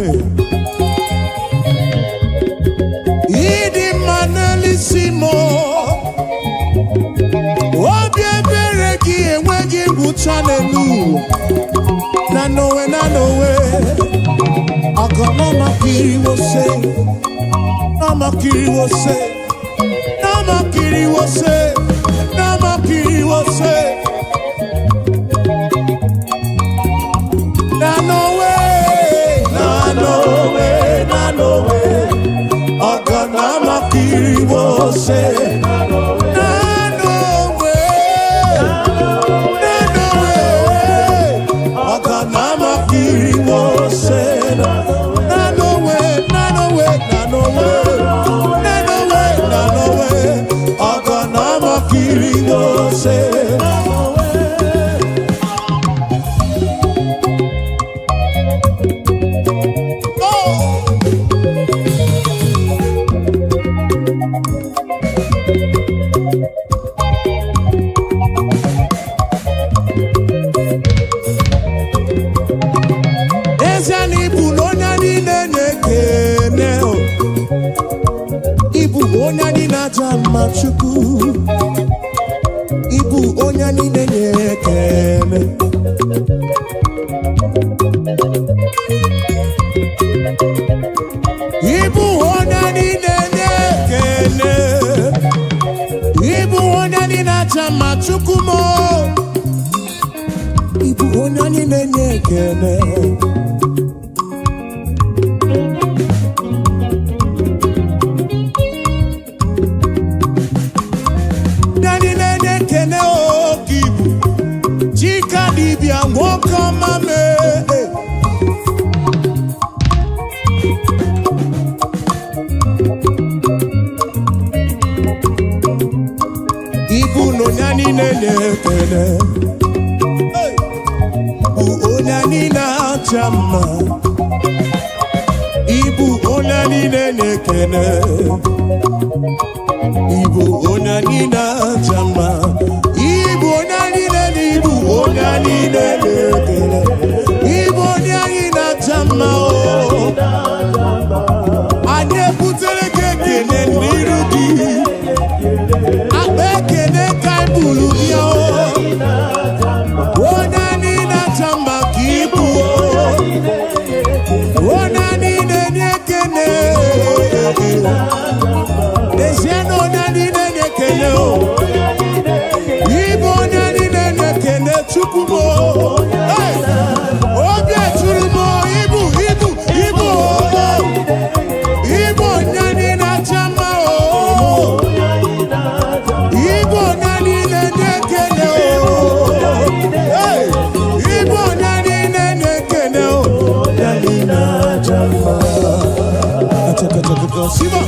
Idi manelisimo obi ebere gị enweghị ngwụcha n'elu Nanowe Ogana makiri wose Namakiri wose Nanowe Ogana makiri wose mma Chukwu Ibu onye niile na-ekele Ibu onye niile na-ekele Ibu onye niile na-acha mma Chukwu mo Ibu onye niile na-ekele Dibia nwoke mame Ibu n'onyani na-ekele Bu onyani na-acha mma Ibu onyani na-ekele Ibu onyani na-acha mma Ibu onyani na-ibu onyani na-ekele Ibu onyani na-acha mma Anyị ebutere gị ekele n'iru gị Akpa ekele ka ibulu bịa Onyani na-acha mma ka ibu Onyani na-ekele Ezienu onyani na-ekele Ibu onyani na-ekele Chukwu mo Obi eturu mo Ibu Ibu onyani na-acha mma Ibu onyani na-ekele Ibu onyani na-ekele Onyani na-acha mma Siva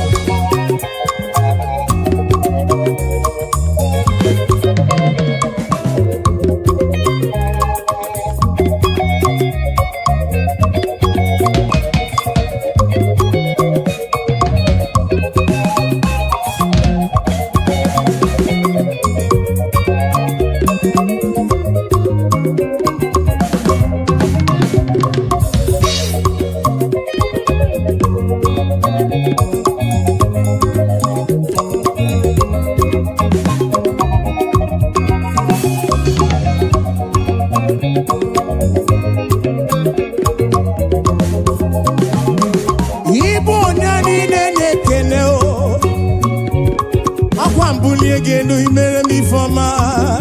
Genu imere mi foma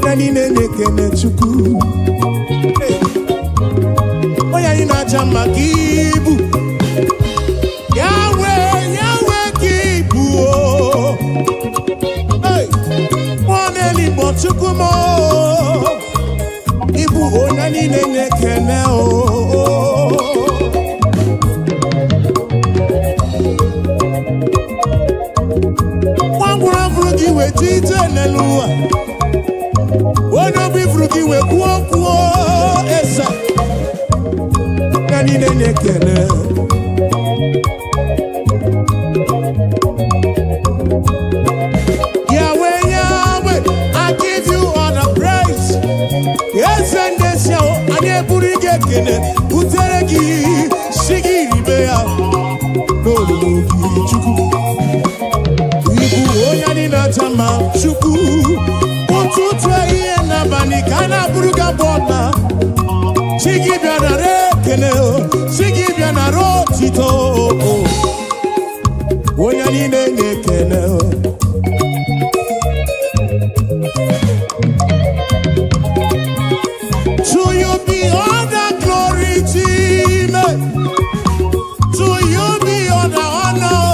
Nani na-ekele Chukwu Oya ni na-acha mma ka ibu Yahweh ka ibu Nwane Igbo Chukwu mo Ibu onye niile na-ekele we tite n'eluwa Onye obi furu gị we kwuo esa Ya niile na-ekele Yahweh, I give you all the praise Yes and yes ya anyị eburu gị ekele butere gị si gị ribe ya n'olulu gị Chukwu Onyani na-acha mma Chukwu ụtụtụ ehihie n'abalị ka na-abụrụ gị abụ ọma Chi gị bịa nara ekele Chi gị bịa nara otito Onyani na-ekele To you be all the glory, Jesus. To you be all the honor.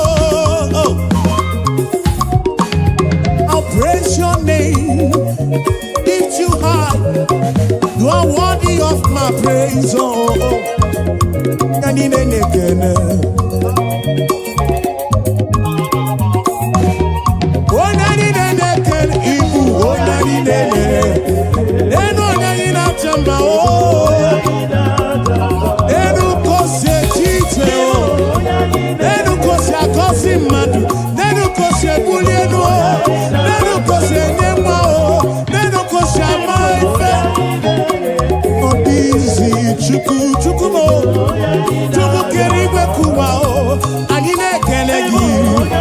Praise your name, lift you high. You are worthy of my praise. Nani na-ekele Onani na-ekele Ibu Onani na-ekele Onani na-acha mma Enu kosi etite Enu kosi akosi mmadụ Enu kosi ebuli enu Enu kosi enye nwa Enu kosi ama ife Obizi Chukwu mo Chukwu kere igwe kuwa anyị na-ekele gị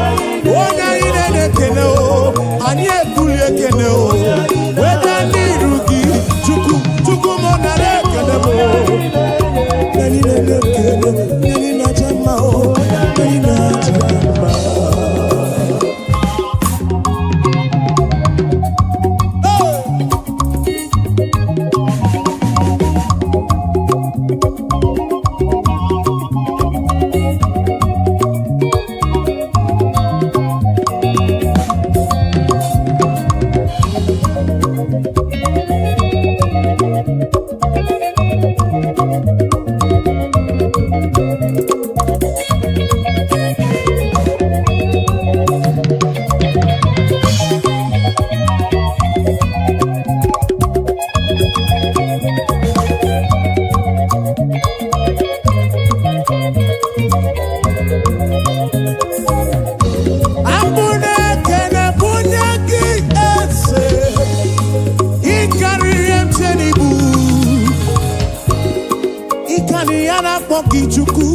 na-akpọ gị Chukwu.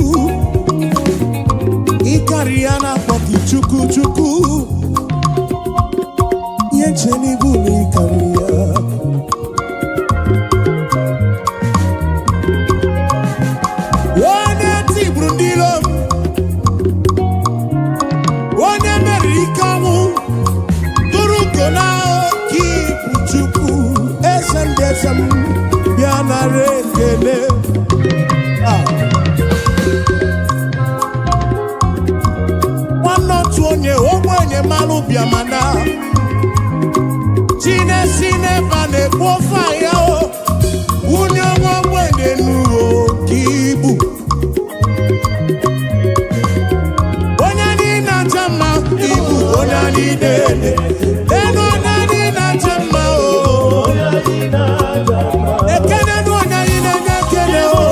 Ịkarị ya na-akpọ gị Chukwu Chukwu. Nye nche n'ibu na ịkarị ya. Onye tigburu ndị iro m, onye mere ike ọnwụ, duru ugo na oke ibu Chukwu. Eze ndị eze m, bịa nara ekele. Nwanne otu onye ogbenye malụ bịa mana Chinesi n'ebe a na-ekpo ofe ahịa o. Onye nwe ogbenye nụrụ oke ibu. Onye anyị na-acha mma ibu onye anyị na-ele. Enu onye anyị na-acha mma o. Ekene nụ onye anyị na-enye ekele o.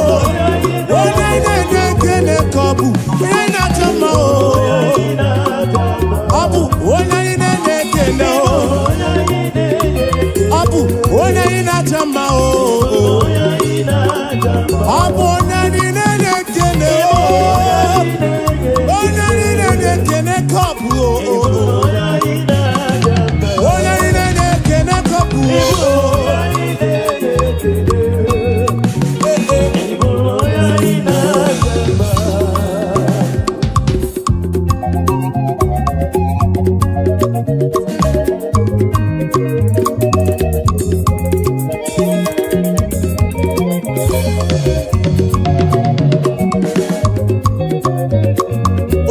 Onye anyị na-enye ekele ka ọ bụ onye anyị na-acha mma o. Ọ bụ onye anyị na-enye ekele o. Ọ bụ onye anyị na-acha mma o. Ọ bụ onye anyị na-enye ekele o. Onye anyị na-enye ekele ka ọ bụ o. Onye anyị na-enye ekele ka ọ bụ o.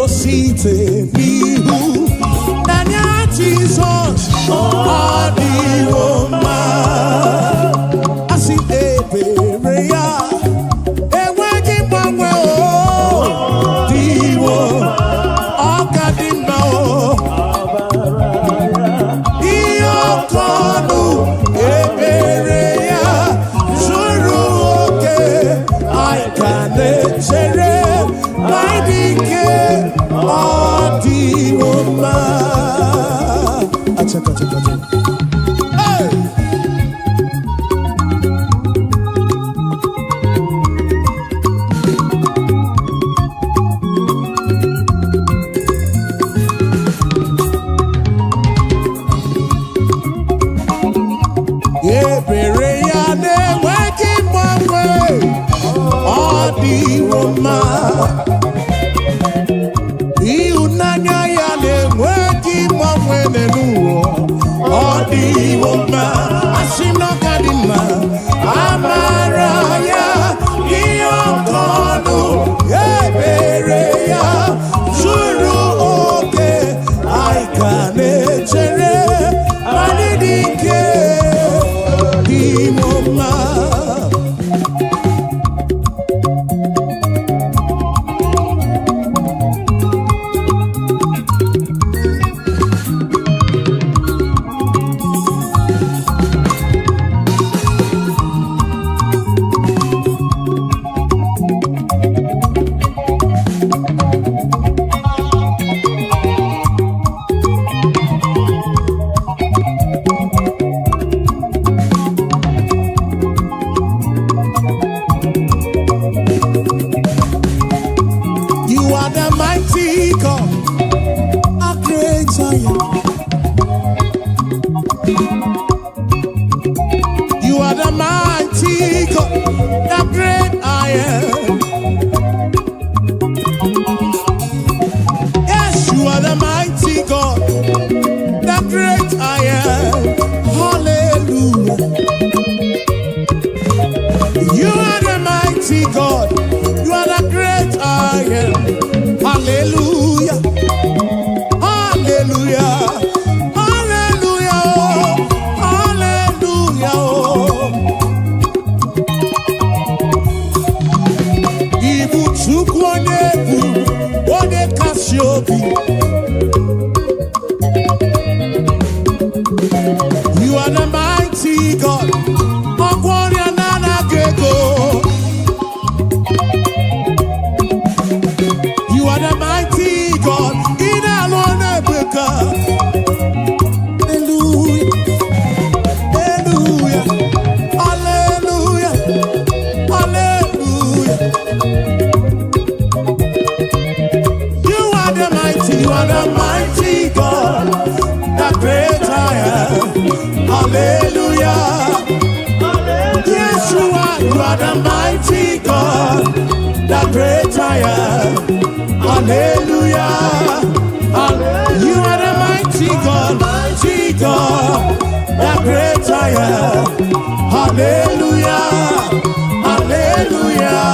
Osite n'ihu n'anya Jizọs ọ dịwo mma. Asị ebere ya enweghị mgbanwe o. Dịwo ọ ka dị mma o. Ihe oke ọnụ ebere ya zuru oke. Anyị ka na-echere na ịdị ike ọ dịwo mma. Hey! Ebere ya na-enweghị mgbanwe ọ dịwo mma. Ịhụnanya ya na-enweghị mgbanwe n'ụwa ọ dịwo mma. Asị na ọ ka dị mma. Amara ya ihe oke ọnụ ebere ya zuru oke. Anyị ka na-echere ma dị ike dịwo mma. You are the mighty God, a great Zion. You are the mighty God, the great I am. Yes, you are the mighty God, the great I am. Hallelujah. You are the mighty God, you are the great I am. Hallelujah. Hallelujah. Hallelujah. Hallelujah. Ibu Chukwu onye ebu, onye kasị obi. You are the mighty God. Ọgwọrịa na-anaghị ego. You are the mighty God. In alone Africa. Hallelujah. Hallelujah. Hallelujah. Hallelujah. Yes, you are the mighty God, the great I am. Hallelujah. You are the mighty God, the great I am. Hallelujah. Hallelujah.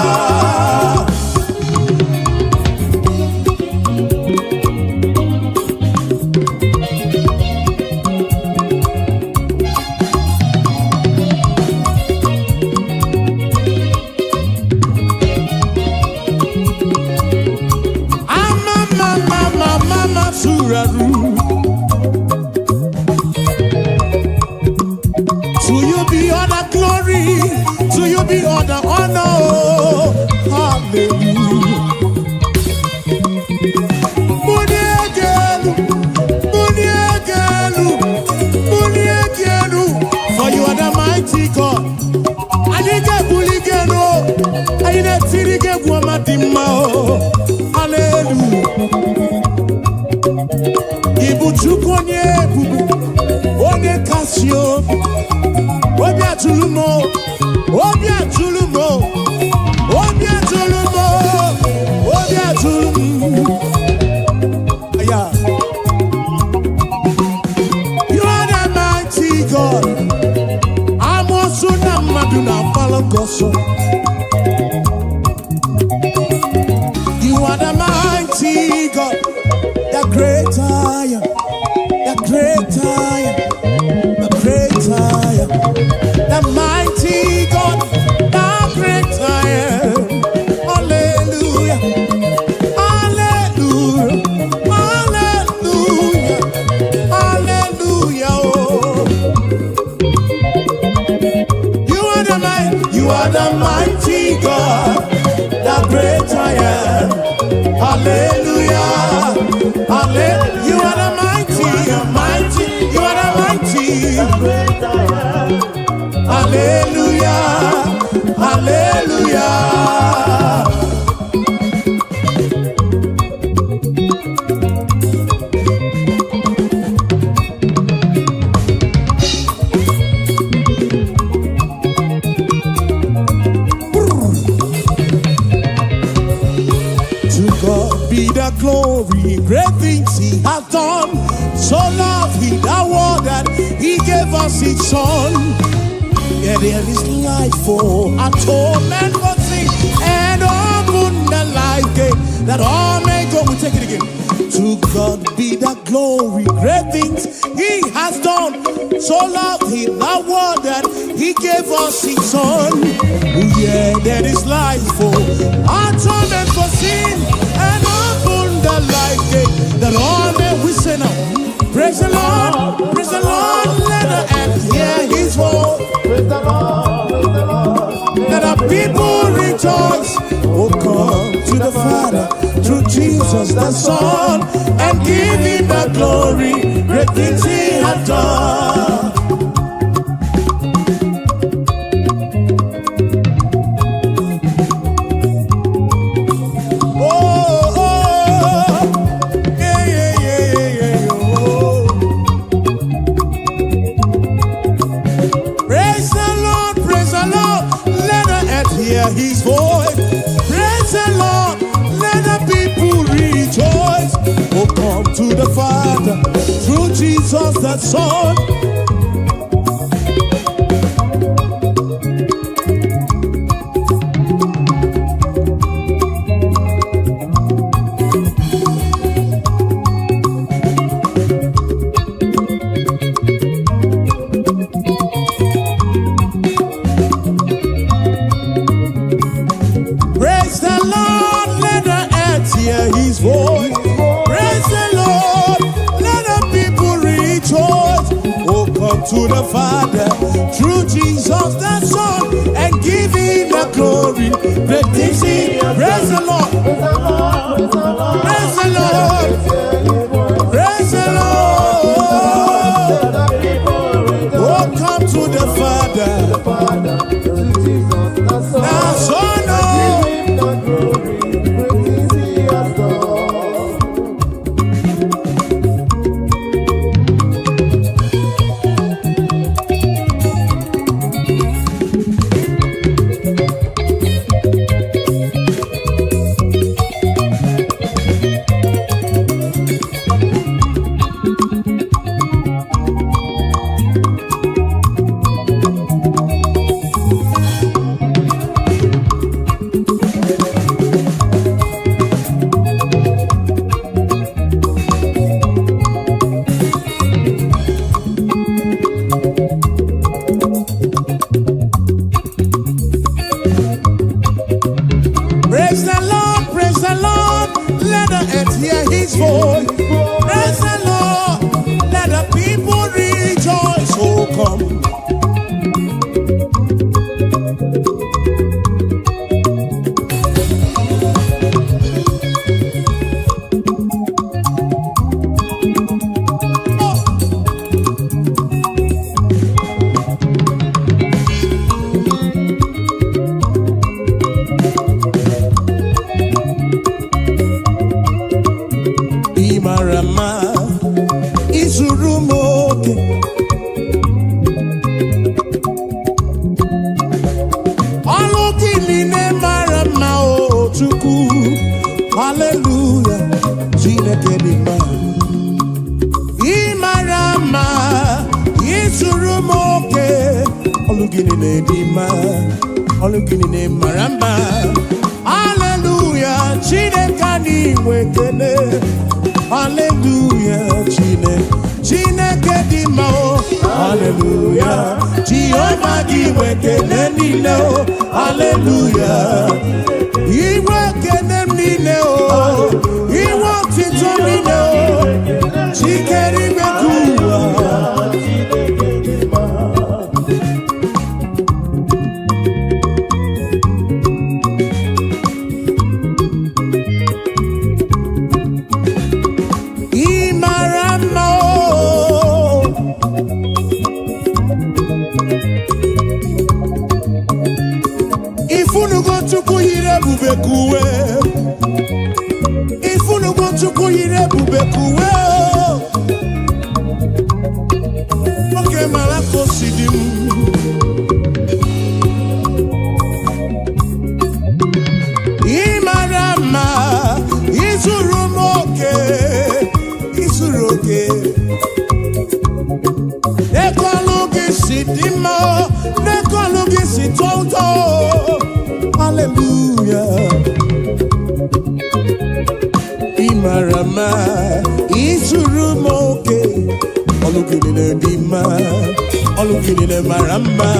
To you be all the glory, to you be all the honor. Hallelujah. For you are the mighty God. I didn't get buligeno. I didn't get womadimao. Hallelujah. Ibu chukonye bubu. One kasio. Obia tulumo. Obia tulumo. Obia tulumo. Obia tulumo. Yeah. You are the mighty God. I'm also not Maduna Palagoso. You are the mighty God, the great I am, the great I am, the great I am, the mighty God, the great I am. Hallelujah, hallelujah, hallelujah, hallelujah. Oh. You are the mighty God, the great I am. Hallelujah. Hallelujah. You are the mighty. You are the mighty. Hallelujah. Hallelujah. The glory, great things he has done. So loved he the world that he gave us his son. Yeah, there is life for atonement for sin, and open the life gate that all may go. We take it again. To God be the glory, great things he has done. So loved he the world that he gave us his son. Yeah, there is life for atonement for sin, and open the life gate that all may we say now. Praise the Lord, let the earth hear his voice. Praise the Lord, Let the people rejoice. Oh, come to the Father through Jesus the Son, and give him the glory, great things he has done. His voice, praise the Lord, let the people rejoice. Oh, come to the Father through Jesus the Son. His voice, praise the Lord, let the people rejoice. Oh, come to the Father through Jesus the Son, and give him the glory. Great things he, praise the Lord, praise the Lord, praise the Lord. Oh, come to the Father, the Son, oh. Nedima, Olukini Maramba. Hallelujah, Chine Kani Wekene. Hallelujah, Chine Kedima. Hallelujah, Jehovah Giwekene Nino. Hallelujah, He Wekene Nino. He walks into Nino. Chikeri Mekua. If you no want to go yire bubekuwe, okay, malako sidim. Imarama, isurumoke, isuroke. Nekologi sidimo, nekologi sitonto. Hallelujah. Imarama, isurumoke, olukilile dima, olukilile marama.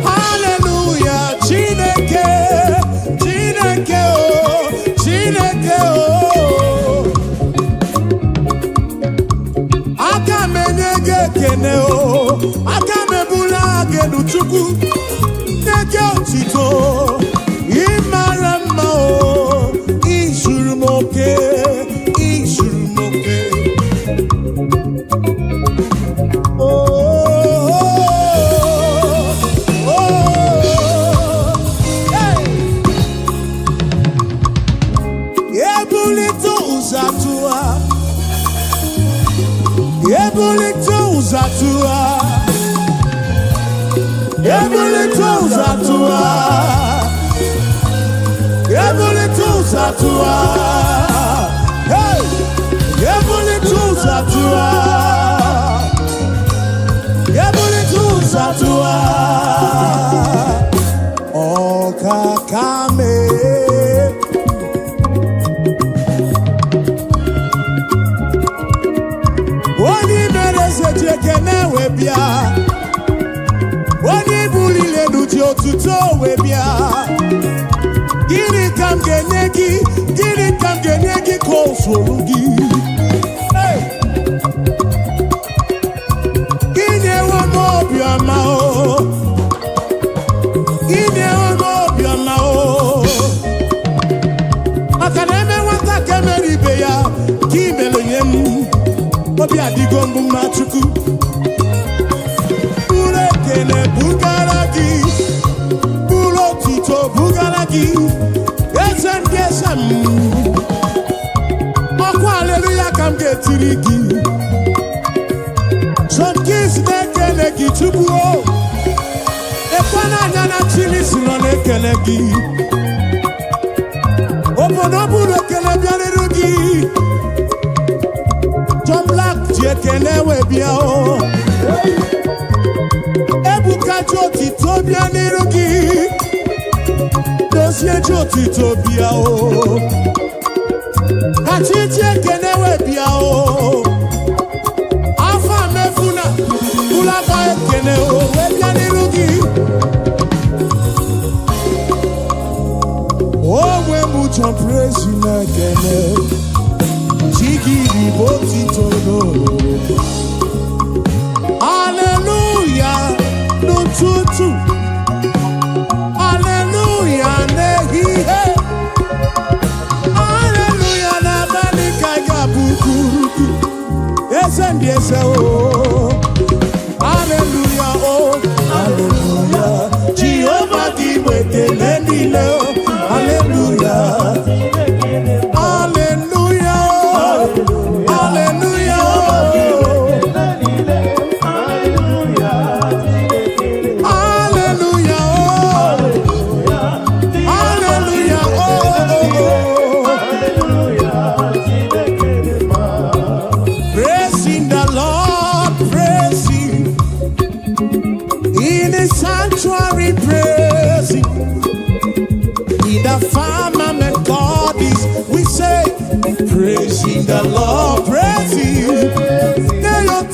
Hallelujah, Chineke, Chineke oh, Chineke oh. Akamenyege kene oh, akamebula genuchuku, neke otito. Imarama oh, isurumoke, isurumoke. Oh, oh, oh, hey. Ebulito uzatua, ebulito uzatua, ebulito uzatua. Ebulito zatua, hey, ebulito zatua, ebulito zatua, okakame, oni mereze jekene webia, oni bulile nuti otuto webia. Gini kam genyegi kosolugi. Hey, gini wamo biama o, gini wamo biama o. Akaneme wata kemeri beya, kimelo yemu, obi adigombu machuku. Ure kene bugaragi, bulo tito bugaragi. Yes, Moko hallelujah kam getirigi. Some kids nekelegi tubuo. Ekwana nyana chili sino nekelegi. Oponobu nekele bianirugi. John Black jekene webiao. Ebuka joti to bianirugi. Dosie joti to biao. Achiche kenewe biao. Afa mefuna ulaba keneo webianirugi. Oh, we mucho praise na kene. Chigi di boti todo. Hallelujah, no tutu. Hallelujah, nehi he. Hallelujah, na banika gabukuruku. Esendi ese oh. Hallelujah, oh. Hallelujah. Jehovah giwete nendile oh. Hallelujah. Hallelujah, oh. Hallelujah, oh. In the sanctuary praising, in the firmament God is, we say, praising the Lord, praising.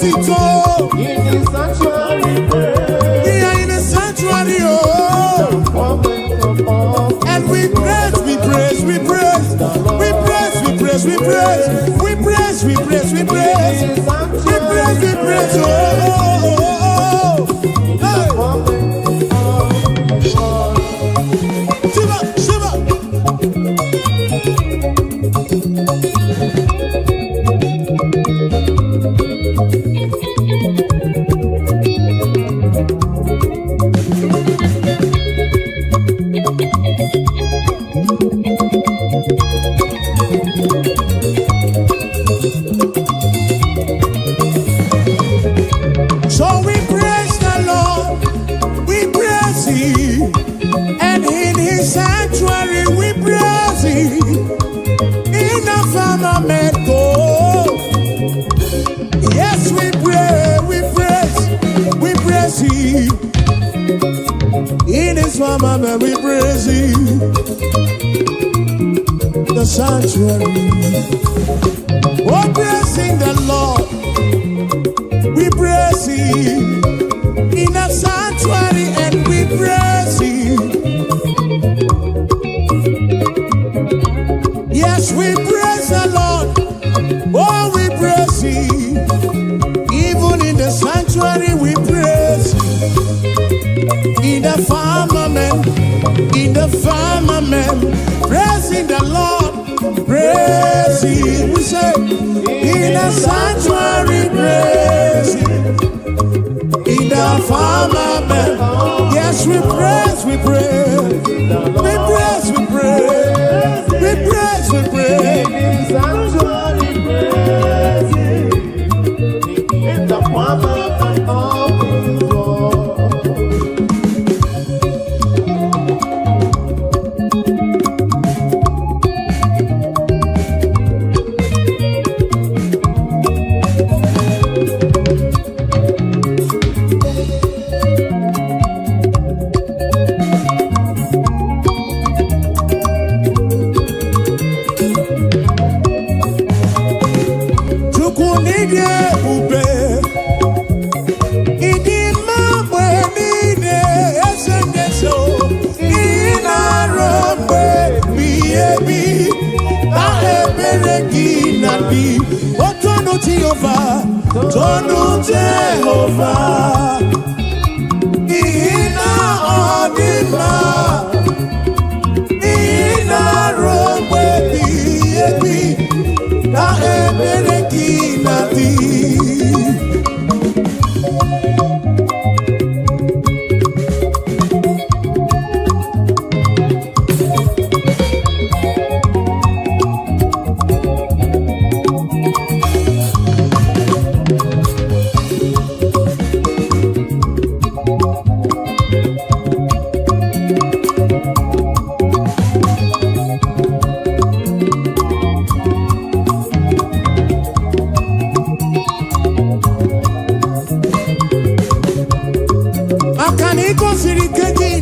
Tito. In the sanctuary praise. We are in the sanctuary, oh. And we praise, we praise, we praise. We praise, we praise, we praise. We praise, we praise, we praise. We praise, we praise, oh. Hey. Shiva, Shiva. So we praise the Lord, we praise Him, and in His sanctuary we praise Him. In the firmament, oh, yes, we praise Him. In His firmament we praise Him. The sanctuary, oh, praising the Lord. We praise Him in the sanctuary, and we praise Him. Yes, we praise the Lord. Oh, we praise Him. Even in the sanctuary, we praise Him. In the firmament, praising the Lord, praise Him. We say, in the sanctuary, praise Him. In the firmament, yes, we praise, we praise. We praise, we praise. We praise, we praise. In the sanctuary praise Him. In the firmament of His word. Tonu Jehovah, Ina Odima, Ina Robe Biebi, Na Ebereki Nadi.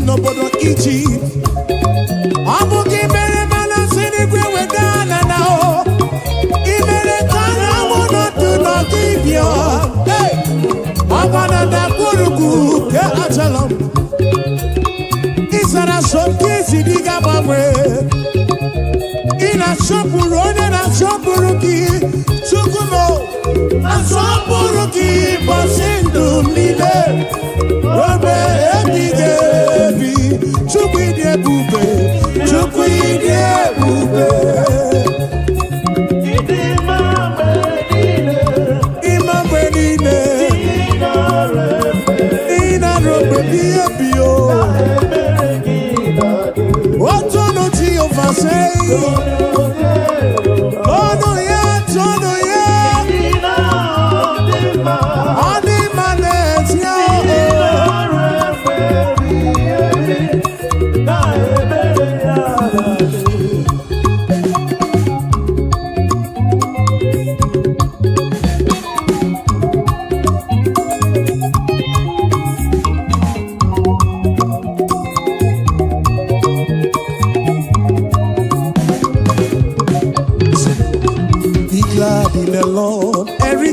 N'obodo Egypt, ọ bụ gị mere mana siri gwe wedana na o, ị mere ka na mụ n'otu n'ọdịbịa, ọgbana dakpurugu ke achala m, ị sara sọmpi esi dị ga-agbanwe, ị na-asọpụrụ onye na-asọpụrụ gị, Chukwu m na-asọpụrụ gị ụbọchị ndụ m niile. Obe ebighị ebi, Chukwu ịdị ebube, Chukwu ịdị ebube. Ịdị mma mgbe niile. Ịma mgbe niile. Ị na-arụ mgbe ebighị ebi o. Otu ọnụ Jehova sị, ọnụ ya, ọnụ ya. Ọ dị mma n'ezi ahụ.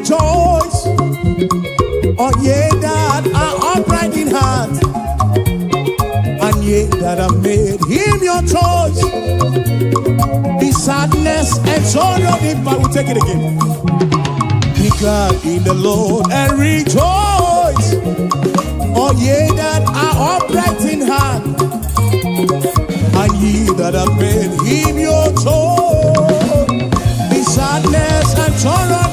rejoice. Oh, ye that are upright in heart, and ye that have made him your choice. The sadness and sorrow, if I will take it again. Be glad in the Lord and rejoice. Oh, ye that are upright in heart, and ye that have made him your choice. The sadness and sorrow,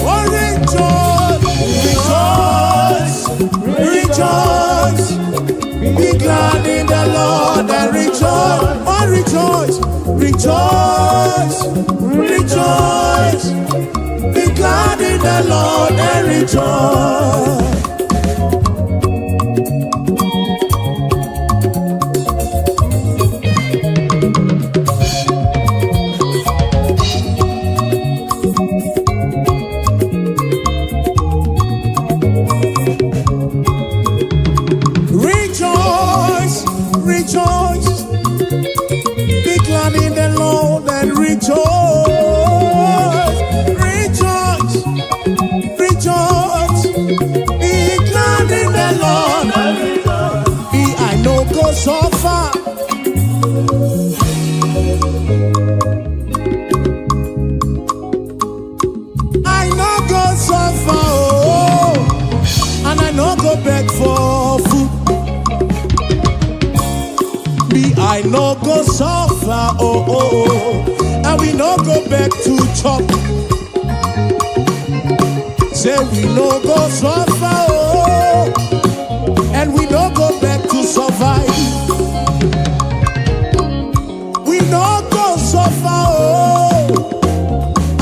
oh, rejoice, rejoice, rejoice. Be glad in the Lord and rejoice. Oh, rejoice, rejoice, rejoice. Be glad in the Lord and rejoice. Rejoice, be glad in the Lord and rejoice. Rejoice, rejoice, be glad in the Lord and rejoice. I know go so far. I know go so far, oh, and I know go beg for food. I no go suffer, and we no go back to chop. Say we no go suffer, and we no go back to survive. We no go suffer,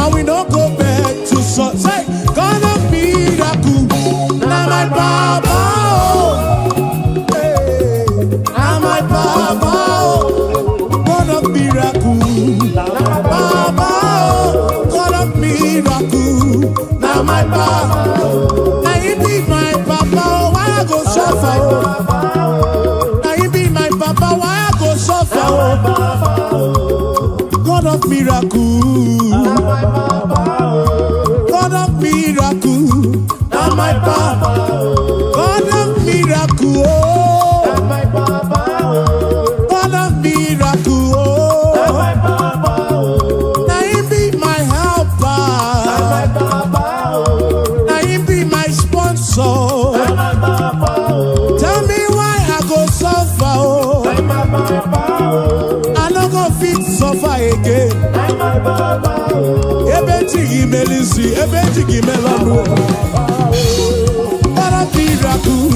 and we no go back to survive. Say, God of miracle, now my Baba, now my Baba. Now my Papa, now you be my Papa, why I go suffer? Now you be my Papa, why I go suffer? God of miracle, God of miracle, now my Papa, God of miracle, God of miracle, now you be my helper. So tell me why I go suffer, I no go fit suffer again. Ebetigi melisi, ebetigi melanu. What a miracle!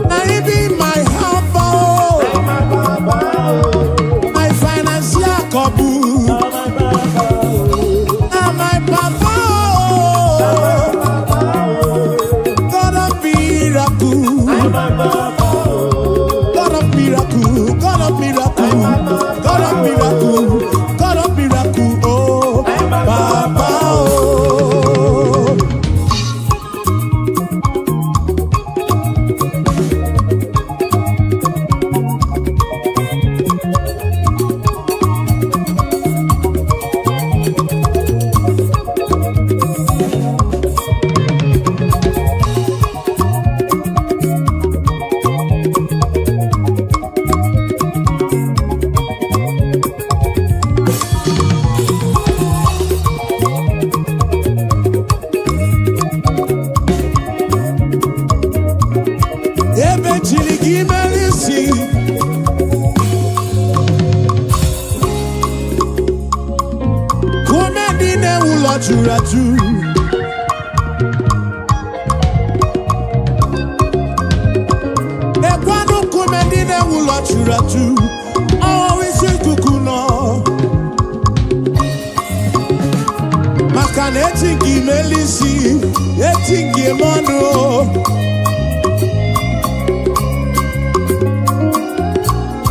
Now you be my helper, my financial kabu. Now my Papa. God of miracle, God of miracle, God of miracle, God of miracle, oh, Papa, oh.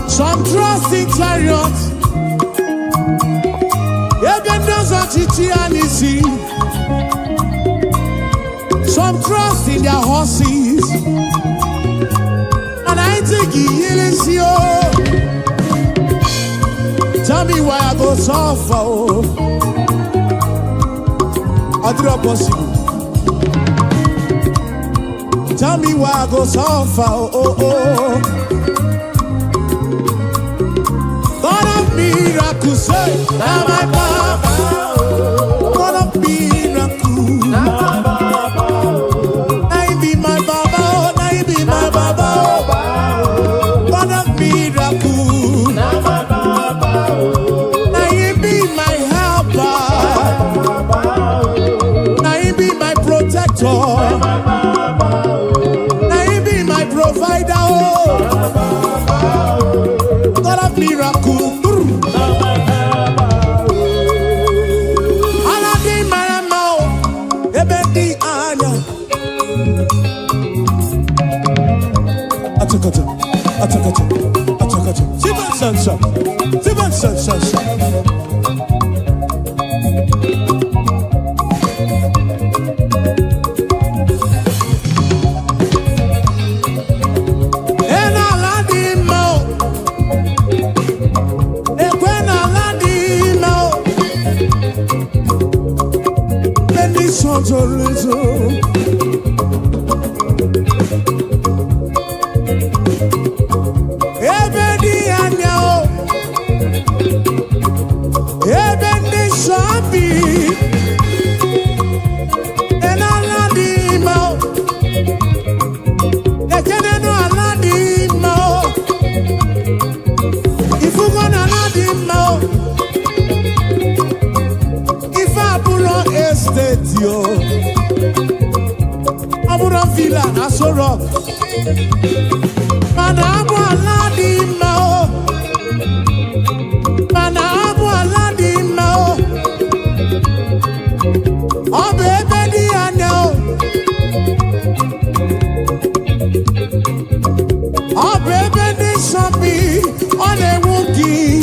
Some trust in chariots, even those on Chichianisi. Some trust in their horses, and I think he is you. Tell me why I go suffer. Adira possible. Tell me why I go so far, oh, oh. God of miracles, say, now my Baba. God of miracles, now my Baba. Now he be my Baba, now he be my Baba. God of miracles, now my Baba. Now he be my helper, now he be my protector. Provider, oh, God of miracle. Aladi marama, ebedi anya. Atakato. Sivan sansa. Villa, Asoro. Manabu Aladimao. Manabu Aladimao. Oh, baby, I know. Oh, baby, this should be on a wookie.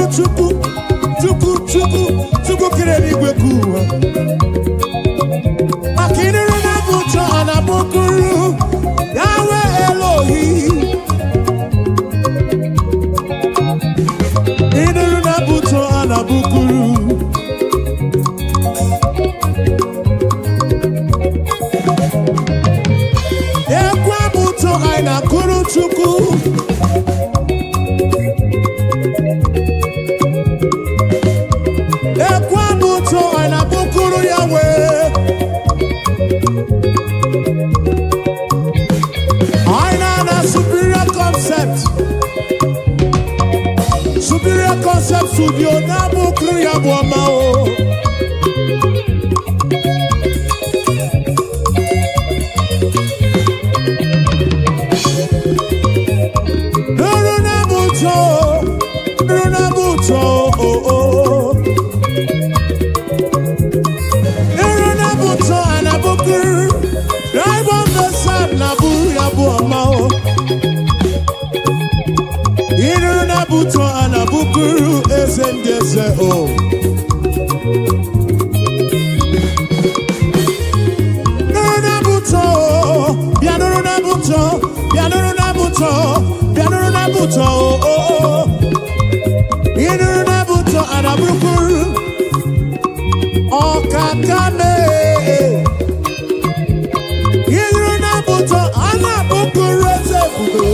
Chukwu I know a superior concept. Superior concept studio Nabu Kriya Bwamao. Buto anabukuru ezendeze o. Nuruna buto, bianuruna buto, bianuruna buto, bianuruna buto o. Inuruna buto anabukuru okakame. Inuruna buto anabukuru ezebube.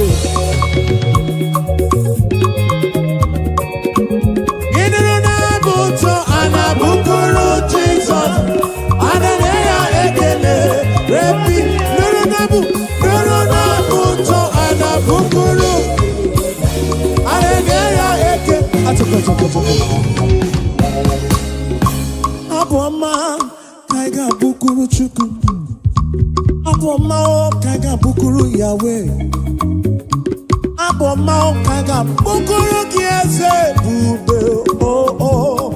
Aboma kaiga bukuru chuku. Aboma kaiga bukuru Yahweh. Aboma kaiga bukuru kiese bube oh.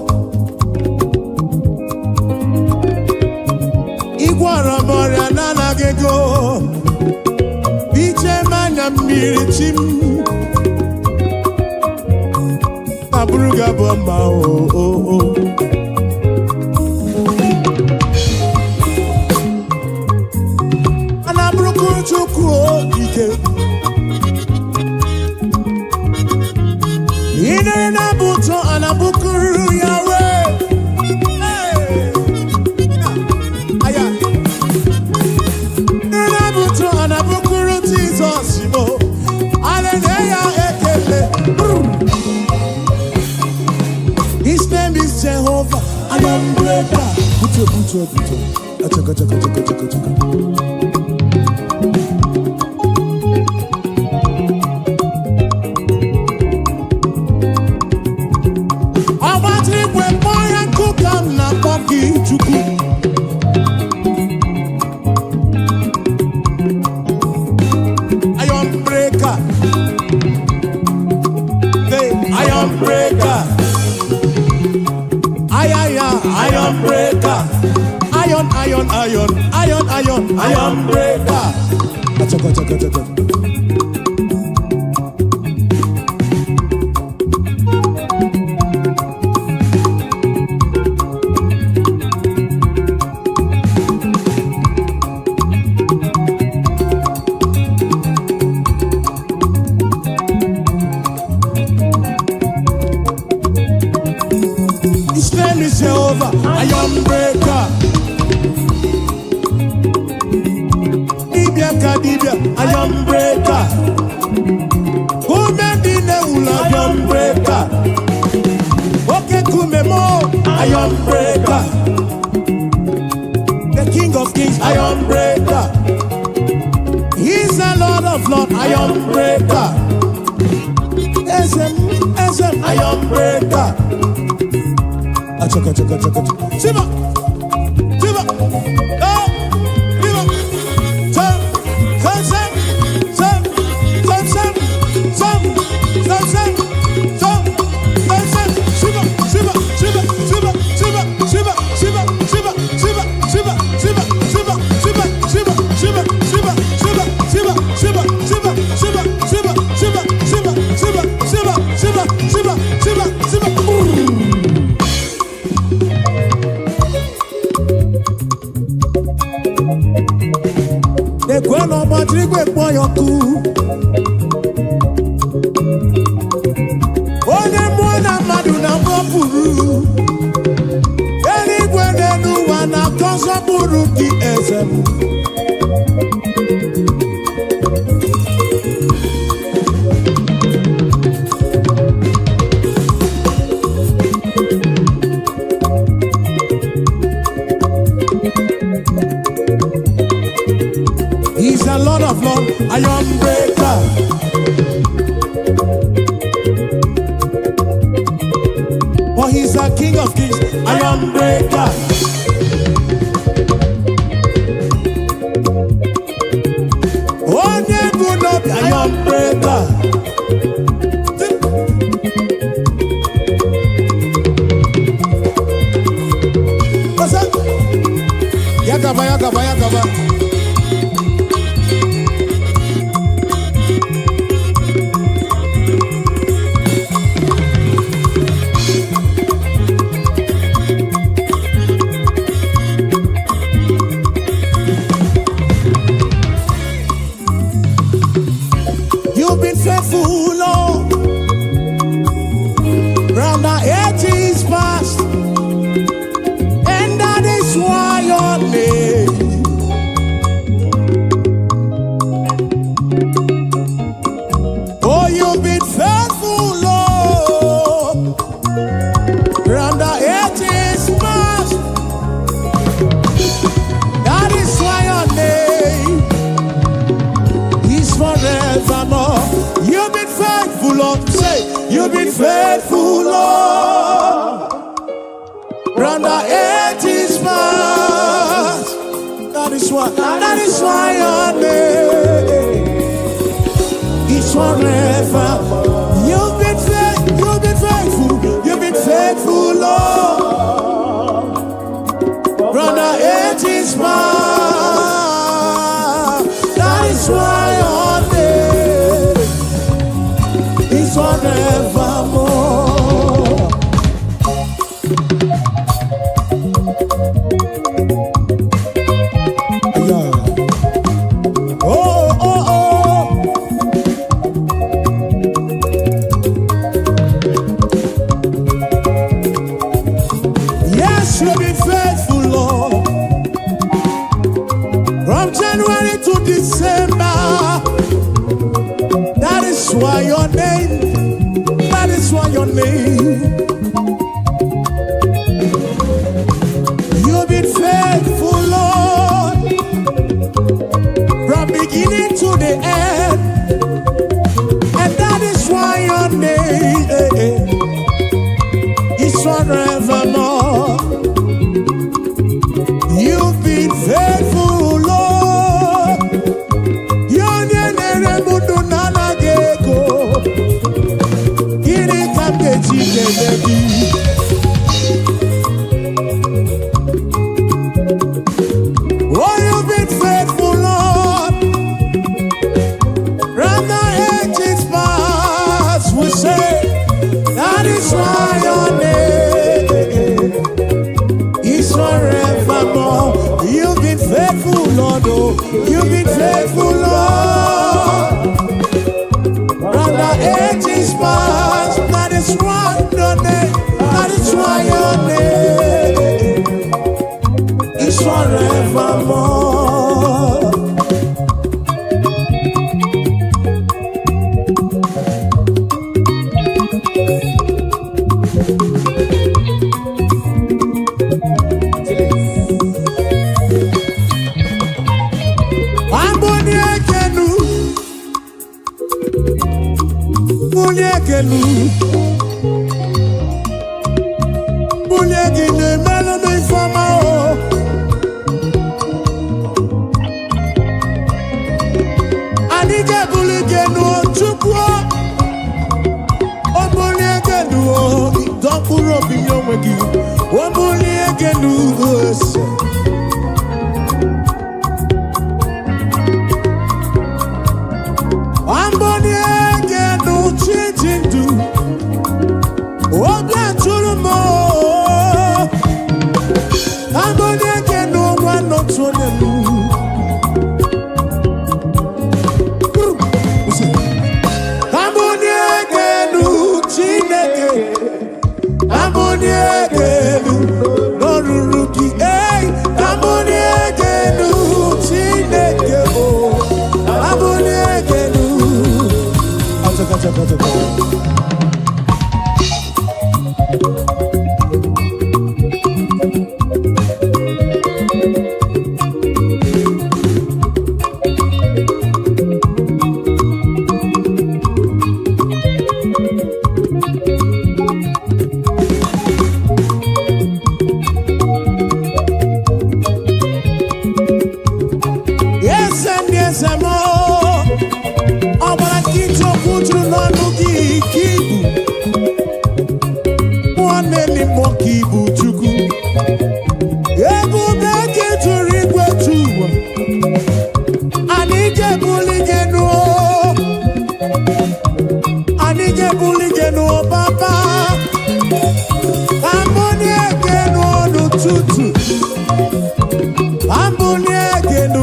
Igwara moria nana gego. Biche manya mirichim. Abruga bomba oh. Anabruku chuku ike. Ine na buto anabukuru Yahweh. Hey. Aya. Ine na buto anabukuru Jesus mo. Hallelujah ekele. His name is Jehovah. I am breaker. Buto. Achaka. Iron breaker. Achaka. His name is Jehovah. Iron breaker. I am breaker. Who made the ula? I am breaker. Okay, kumemo. I am breaker. The King of Kings. I am breaker. He's the Lord of Lords. I am breaker. SM. I am breaker. Achaka. Siba. Kweno matrigwe kwa yoku. Onye mwana madu na mwapuru. Eli gwenenu wana kosa buru ki ezemu. iron breaker. For he's a king of kings, iron breaker. Oh, never not iron breaker. What's up? Yakaba, yakaba, yakaba. You've been faithful, Lord, round the ages past, and that is why your name. Oh, you've been faithful, Lord, round the ages past, that is why your name is forevermore. You've been faithful, Lord. Say, you've been faithful, Lord. Round the ages past. That is why your name is forever. You've been faithful, Lord. Round the ages past. That is why your name is forevermore. Yeah. Oh, oh, oh. Yes, you've been faithful, Lord. From January to December. That is why your name, that is why your name. You've been faithful, Lord, from beginning to the end. And that is why your name is forevermore. You've been faithful, Lord. Your name oh, you've been faithful, Lord. From the ages past, we say, that is why your name is forevermore. You've been faithful, Lord. Oh, you've been faithful, Lord. From the ages past, that is why your name, that is why your name is forevermore.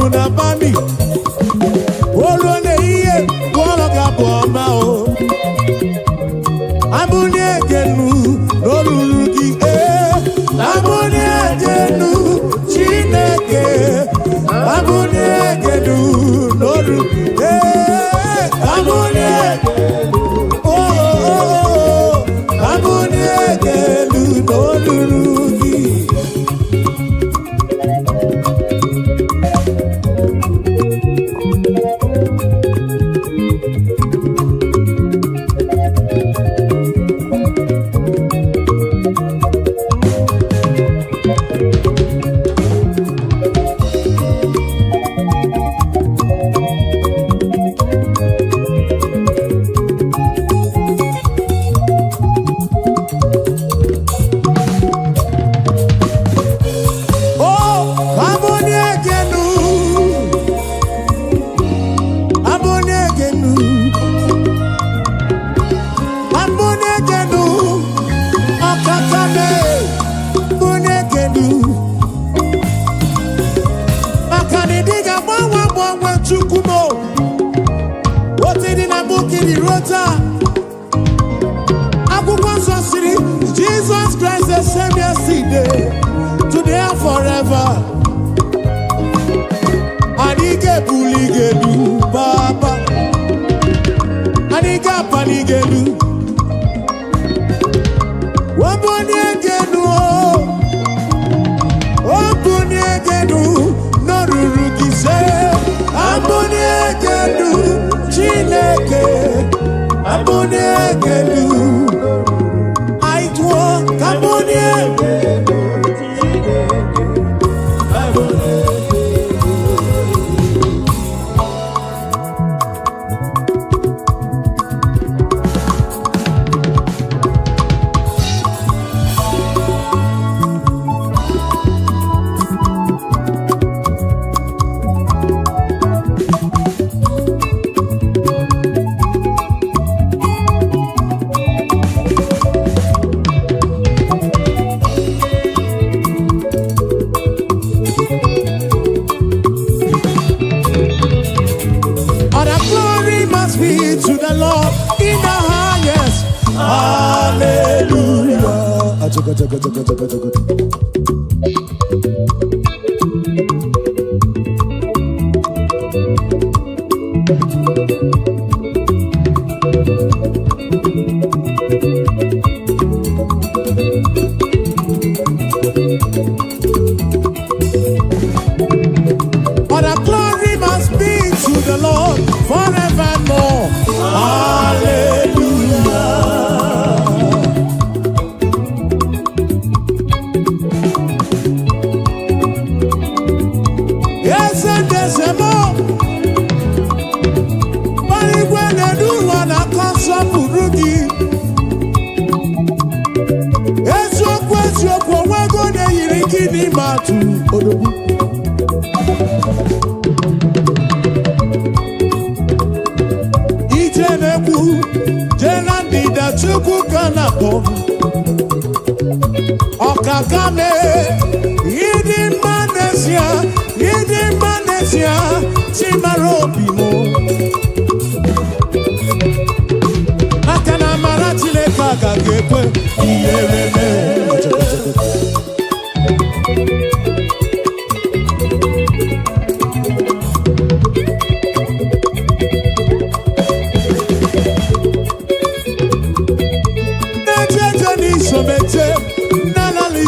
na bani. Olu ne iye, wolo gabu ama o. Abuni egenu, lolurugi Abuni egenu, Chineke. Abuni egenu, lolurugi Abuni egenu, Abuni egenu, lolurugi. Jesus Christ the same yesterday, today and forever. Anige buligelu Baba, Aniga panigelu, Waboni egenu, Waboni egenu, Norurugi se, Aboni egenu, Chineke, Aboni egenu. Okakame, Yidi Manesia, Chimarobimo. Akana Maratile Kaka Gekwe,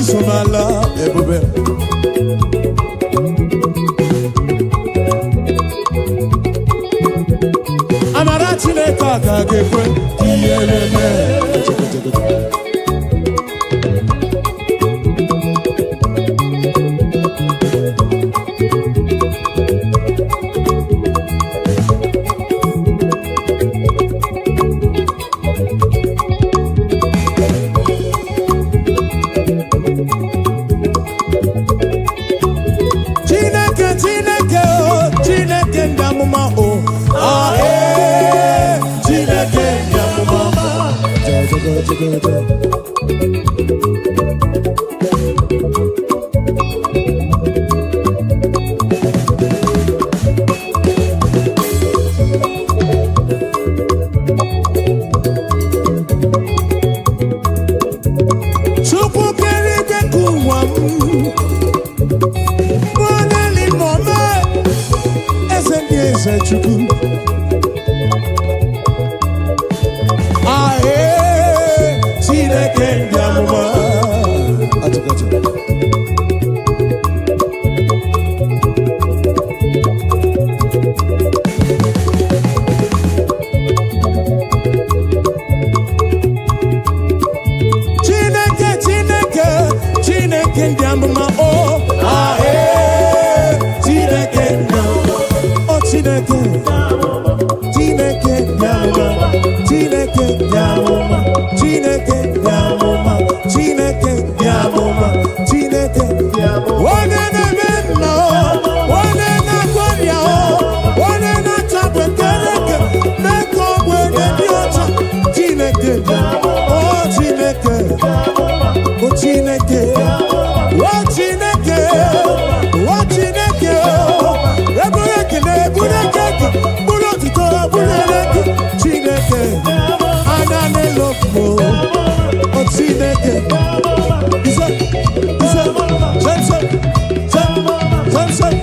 Somala, Ebube. Amaratile Kaka Gekwe, eze chukwu ahe Chineke ndị amụma atụkọtụ Chineke ndị amụma o ahe Chineke ndị amụma o Chineke ndị amụma Chineke ndị amụma Chineke ndị amụma Chineke ndị amụma Chineke ndị amụma onye na-eme nna onye na-agwọrịa onye na-achọgbe kereke mee ka ogbenye dị ọcha Chineke ndị amụma o Chineke o Chineke o Chineke o Chineke eburu ekele eburu ekeke buru otito buru eleke Chineke anya n'elokwu o Chineke ise ise sense sense sense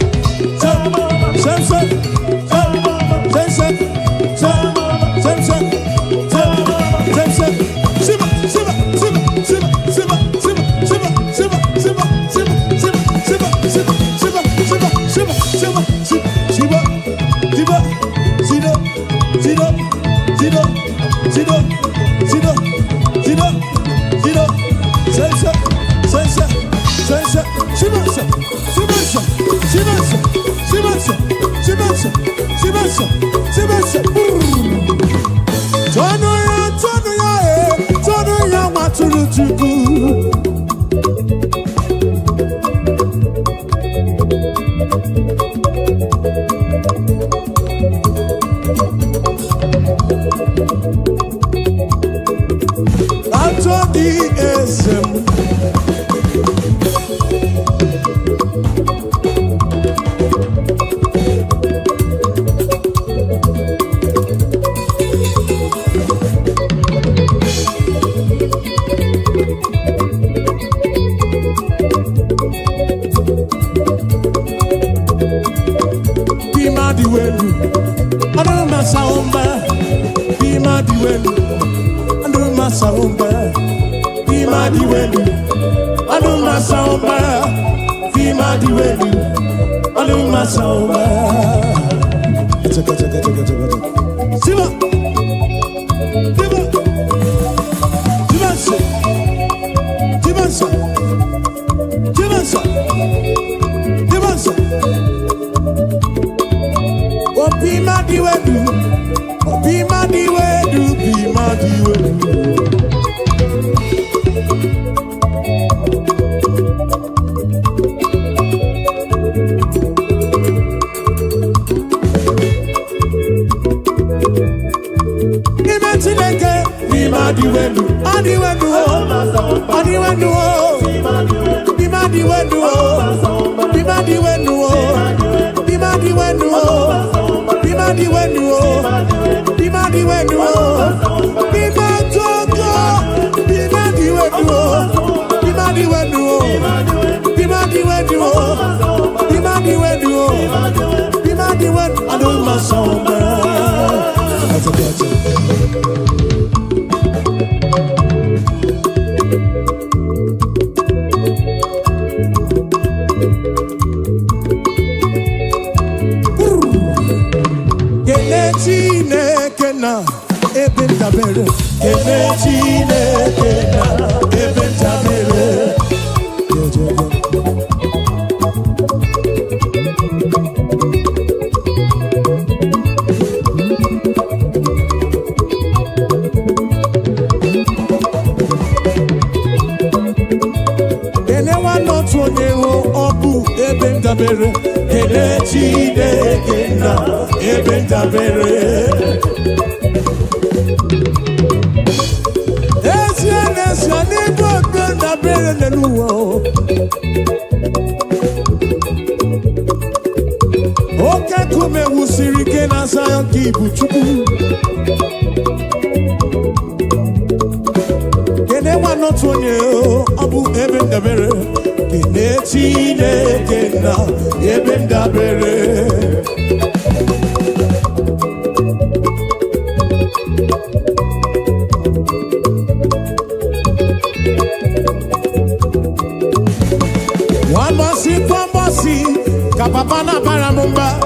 mama na baramumba.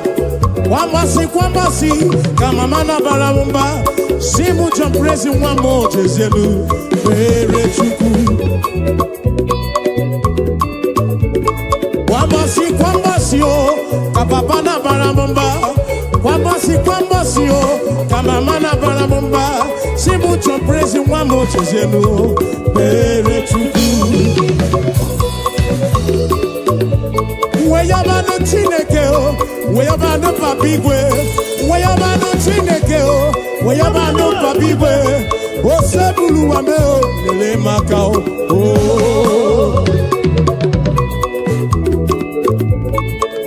Kwambasi, kama mana baramumba. Simu champrezi wamo jezelu. Fere chuku. Kwambasi o, kama na baramumba. Kwambasi o, kama mana baramumba. Simu champrezi wamo jezelu. Fere chuku. Weyabano Chineke o, weyabano papigwe, weyabano Chineke o, weyabano papigwe, o sebulu wame o, lele maka o.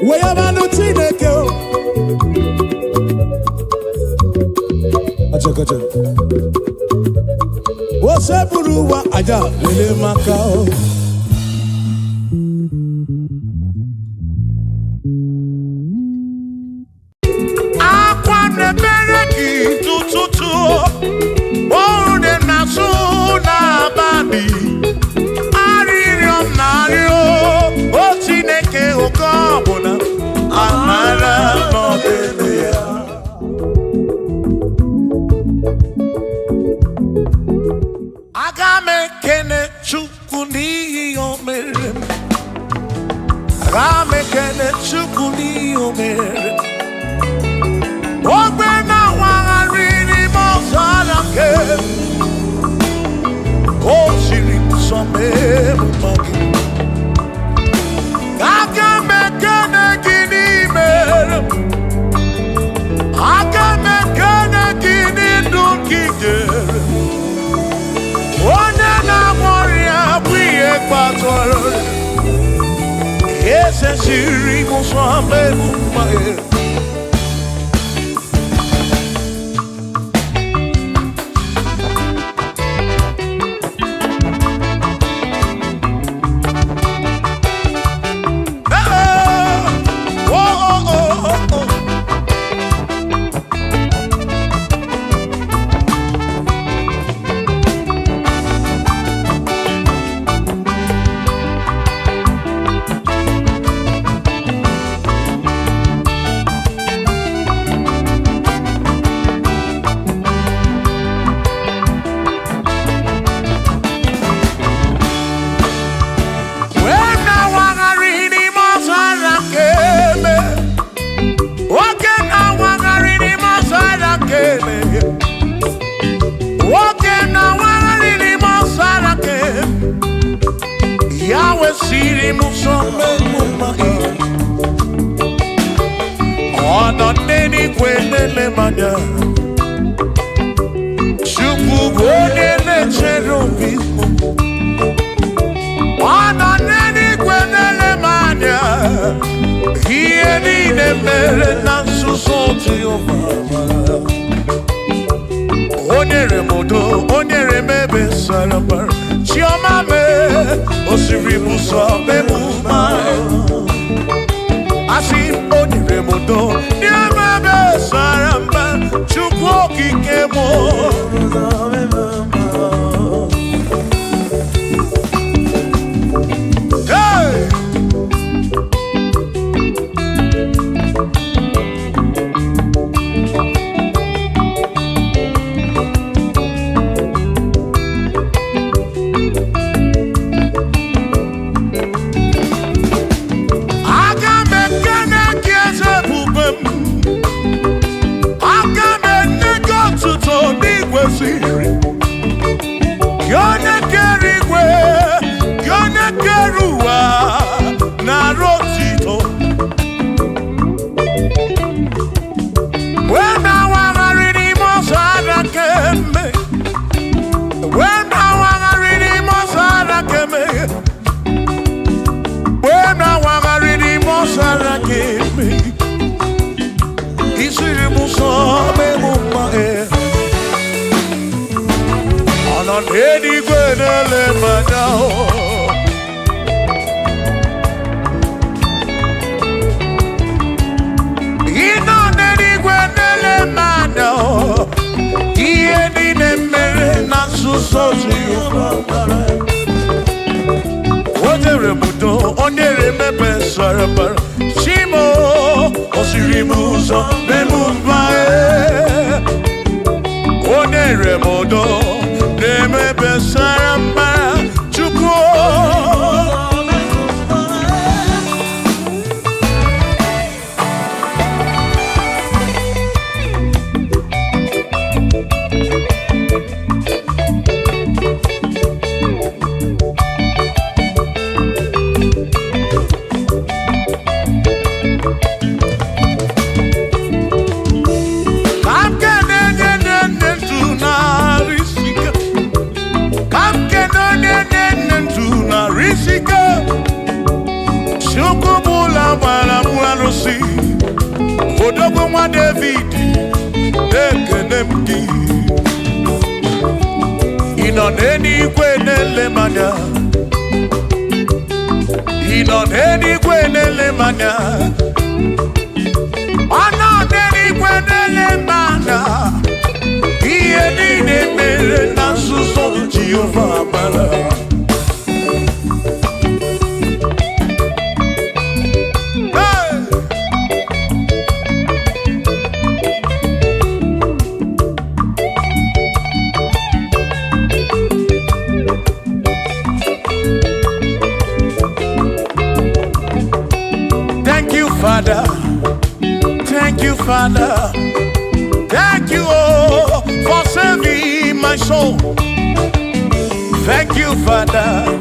Weyabano Chineke o. Acha. O sebulu wa aja, lele maka o. Onye remebe sarabara Shimo odogwu nwa David ekene m gị ị nọ n'eluigwe na-ele m anya ị nọ n'eluigwe na-ele m anya ọ nọ n'eluigwe na-ele m anya ihe niile mere na nzuzo Jehova mara Father, thank you, Father, thank you, oh, for saving my soul. Thank you, Father,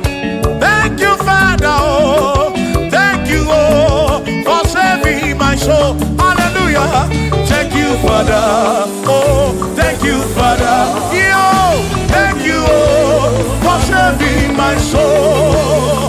thank you, Father, oh, thank you, oh, for saving my soul. Hallelujah, thank you, Father, oh, thank you, Father, yo, thank you, oh, for saving my soul.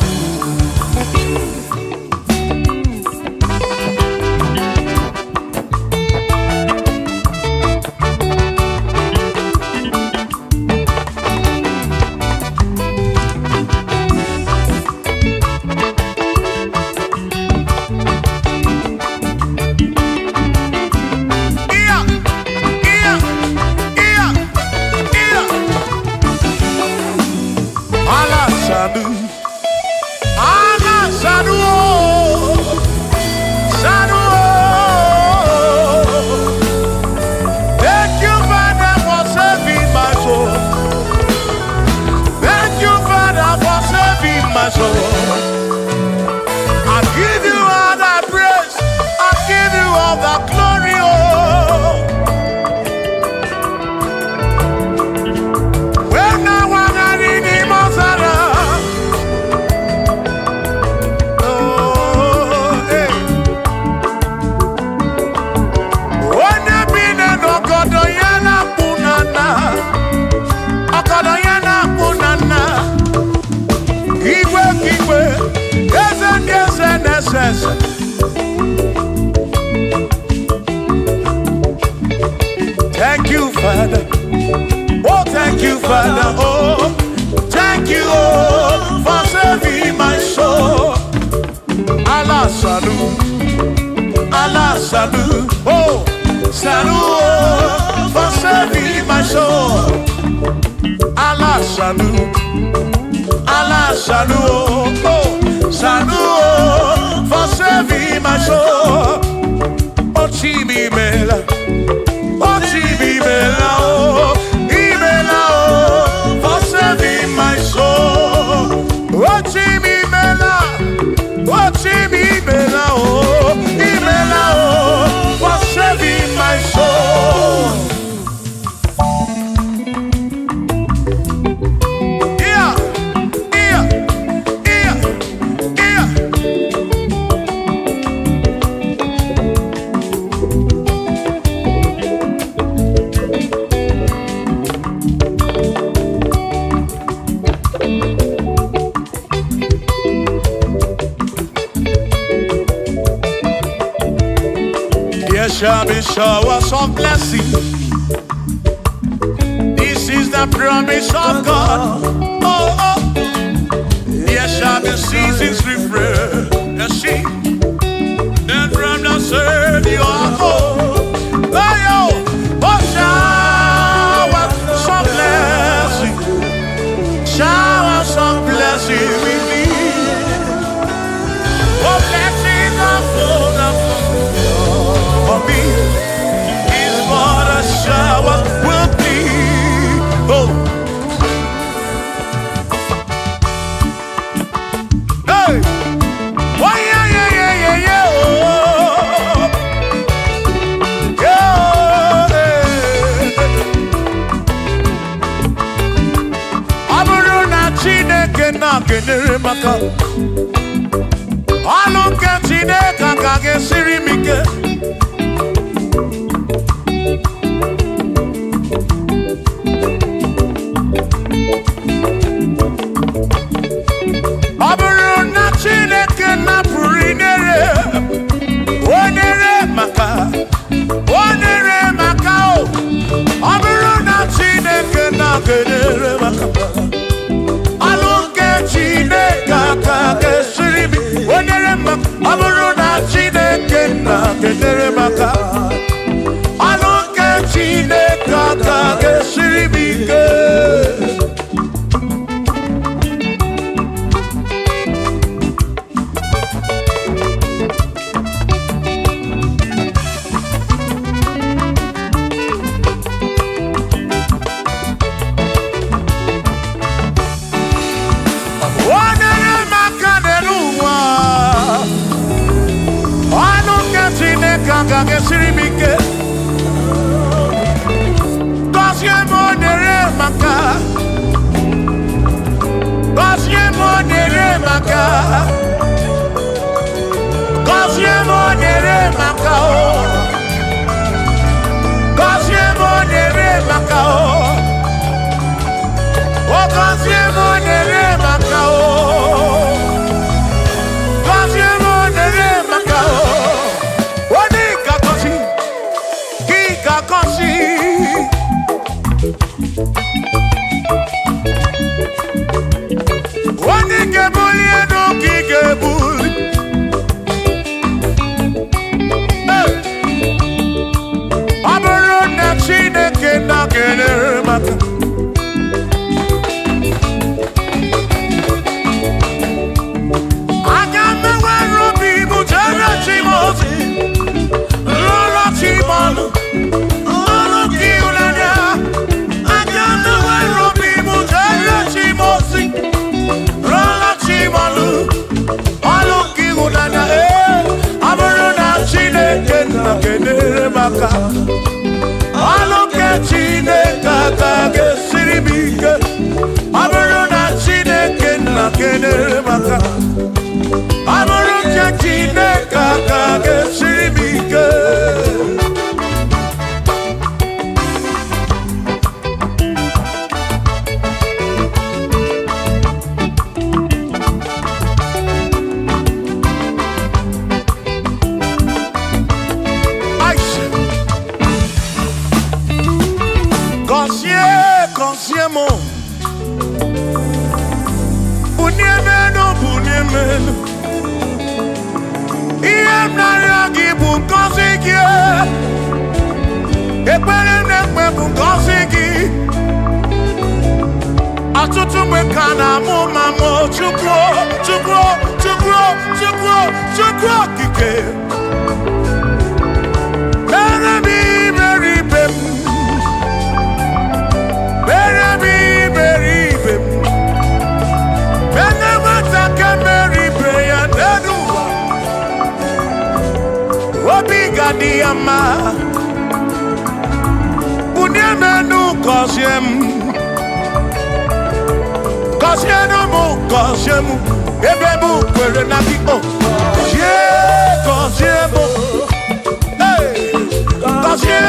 Thank you, Father. Oh, thank you, Father. Oh, thank you, oh, for saving my soul. Allah salut, Allah salut. Oh, salut, oh, for saving my soul. Allah salut, Allah salut. Oh, salut, oh, for saving my soul. Oh, Chimi Mela. Oh, Chimi Mela. Oh, Imela. Oh, for saving my soul. Oh, Chimi Mela. Oh, Chimi Mela. Oh, Imela. Oh, for saving my soul. Yeah, yeah, yeah, yeah. There shall be showers of blessing. This is the promise of God. Oh, oh. There shall be seasons refreshing, and from the earth you are home. Oh, yo, oh, showers of blessing, showers of blessing we need. Oh, blessings are full of for me is what a shower will be. Oh, hey, oh yeah, yeah, yeah, yeah, yeah. Oh, yeah. Aburu na Chineke na kenere maka. Alu nke Chineke ka ga-esiri m ike. Ọ bụrụ na Chineke napụrụ inere onere maka ga-esiri m ike. Gọzie m onyere maka. Gọzie m onyere maka. Gọzie m onyere maka o. Gọzie m onyere maka o. O gọzie m onyere maka o. Gọzie m onyere maka o. Onye ga-agọzi, gị ga-agọzi. Onye ga-ebuli elu, gị ga-ebuli. Ọ bụrụ na Chineke na-enyere m aka, aga m enwere obi m jere chi m ozi, lụrụ chi m ọnụ, ọnụ gị ịhụnanya. Aga m enwere obi m jere chi m ozi, lụrụ chi m ọnụ, ọnụ gị ịhụnanya. Ọ bụrụ na Chineke na-enyere m aka, ọnụ nke Chineke aka ga-esiri m ike. Ọ bụrụ na Chineke na-enyere m aka, ọ bụrụ nke Chineke aka ga-esiri m ike. Gọzie m, bunie m elu, bunie m elu. Ihe m na-arịọ gị bụ ngọzi gị. Ekpere m na-ekpe bụ ngọzi gị. Ọtụtụ mgbe ka na-amụ ma mụ Chukwu, Chukwu, Chukwu, Chukwu, Chukwu okike. Mere m iberibe m. Mere m iberibe m. Enye nwata ka meribe ya n'elu ụwa. Obi ga-adị ya mma. Bunie m elu, gọzie m. Gọzie m, gọzie m. Ebe m kwere na gị, o. Gọzie m. Gọzie,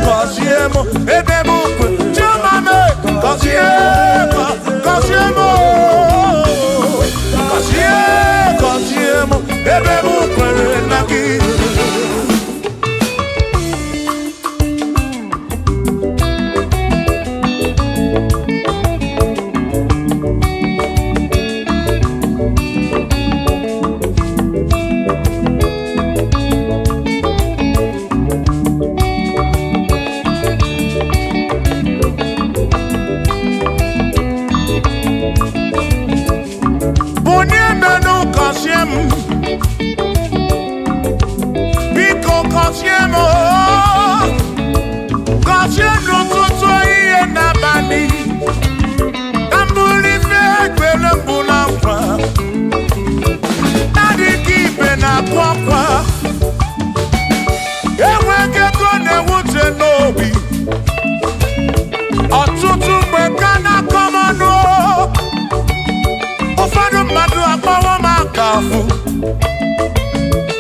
gọzie m. Ebe m kwere. Chiomame, gọzie, gọzie m. Gọzie, gọzie m. Ebe m kwere na gị. Biko gọzie m, gọzie n'ụtụtụ ihe n'abalị. Ka m bụrụ ife ekpere mbụ na nkwa. Adịghị ibe na-akwa akwa. Enweghị ego na-ewute n'obi. Ọtụtụ mgbe ka na-akọ m ọnụ. Ụfọdụ mmadụ akpọwo m akafụ.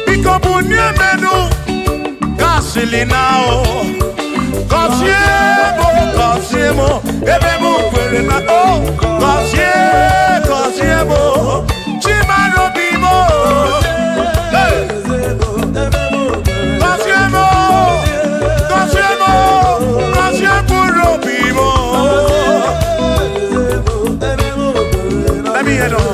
Biko bunie m elu, gasịlị na o. Gọzie m, gọzie m. Ebe m kwere na o. Gọzie, gọzie m. Chimara obi m. Gọzie m, gọzie m. Gọzie mkpụrụ obi m. Let me hear it.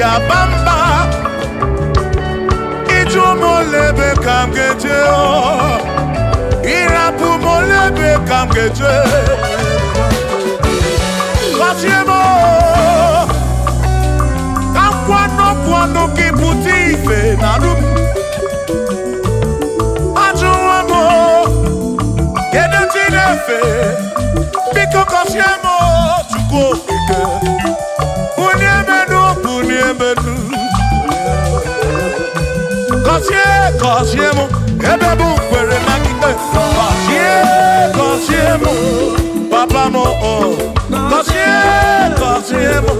ya bamba iju molebe kam geje irapu molebe kam geje kasiemo kwano kiputi ife naru ajuwamo yede tinefe biko kasiemo chuko ike uniemenu kasiemo ebebu kwere makite kasiemo papa mo kasiemo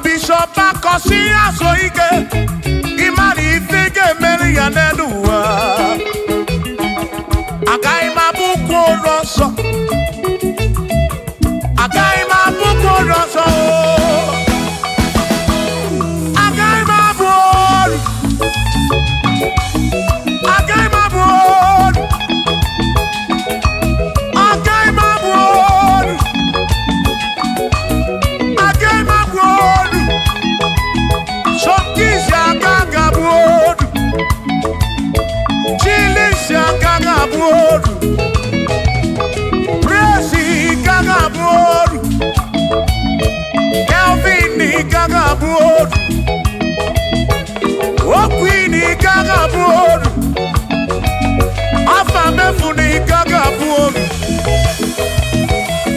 Bishop Akosi Asoike ịmara ife ga-emere ya n'elu ụwa. Agaghị m abụkwa onye ọzọ, agaghị m abụkwa onye ọzọ, agaghị m abụ olu, agaghị m abụ olu, agaghị m abụ olu, agaghị m abụ olu. Sọkisi agaghị abụ olu, Chilisi agaghị abụ olu, Presi agaghị abụ olu, Kelvin agaghị abụ olu, Okwin agaghị abụ olu, Afamefu agaghị abụ olu,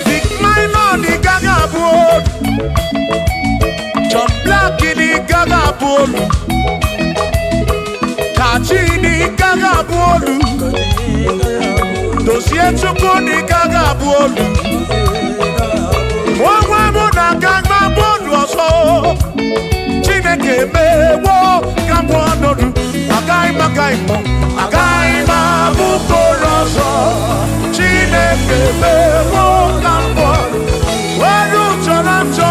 Big Minor agaghị abụ olu, John Black agaghị abụ olu, Kachi agaghị abụ olu, Dozie Chukwu agaghị abụ olu. Onwe mụ na agaghị abụ olu ọzọ. Chineke emewo ka m bụ ọnọdụ. Agaghị m abụ olu ọzọ. Chineke emewo ka m bụ ọnọdụ. Onye ụjọ na njọ.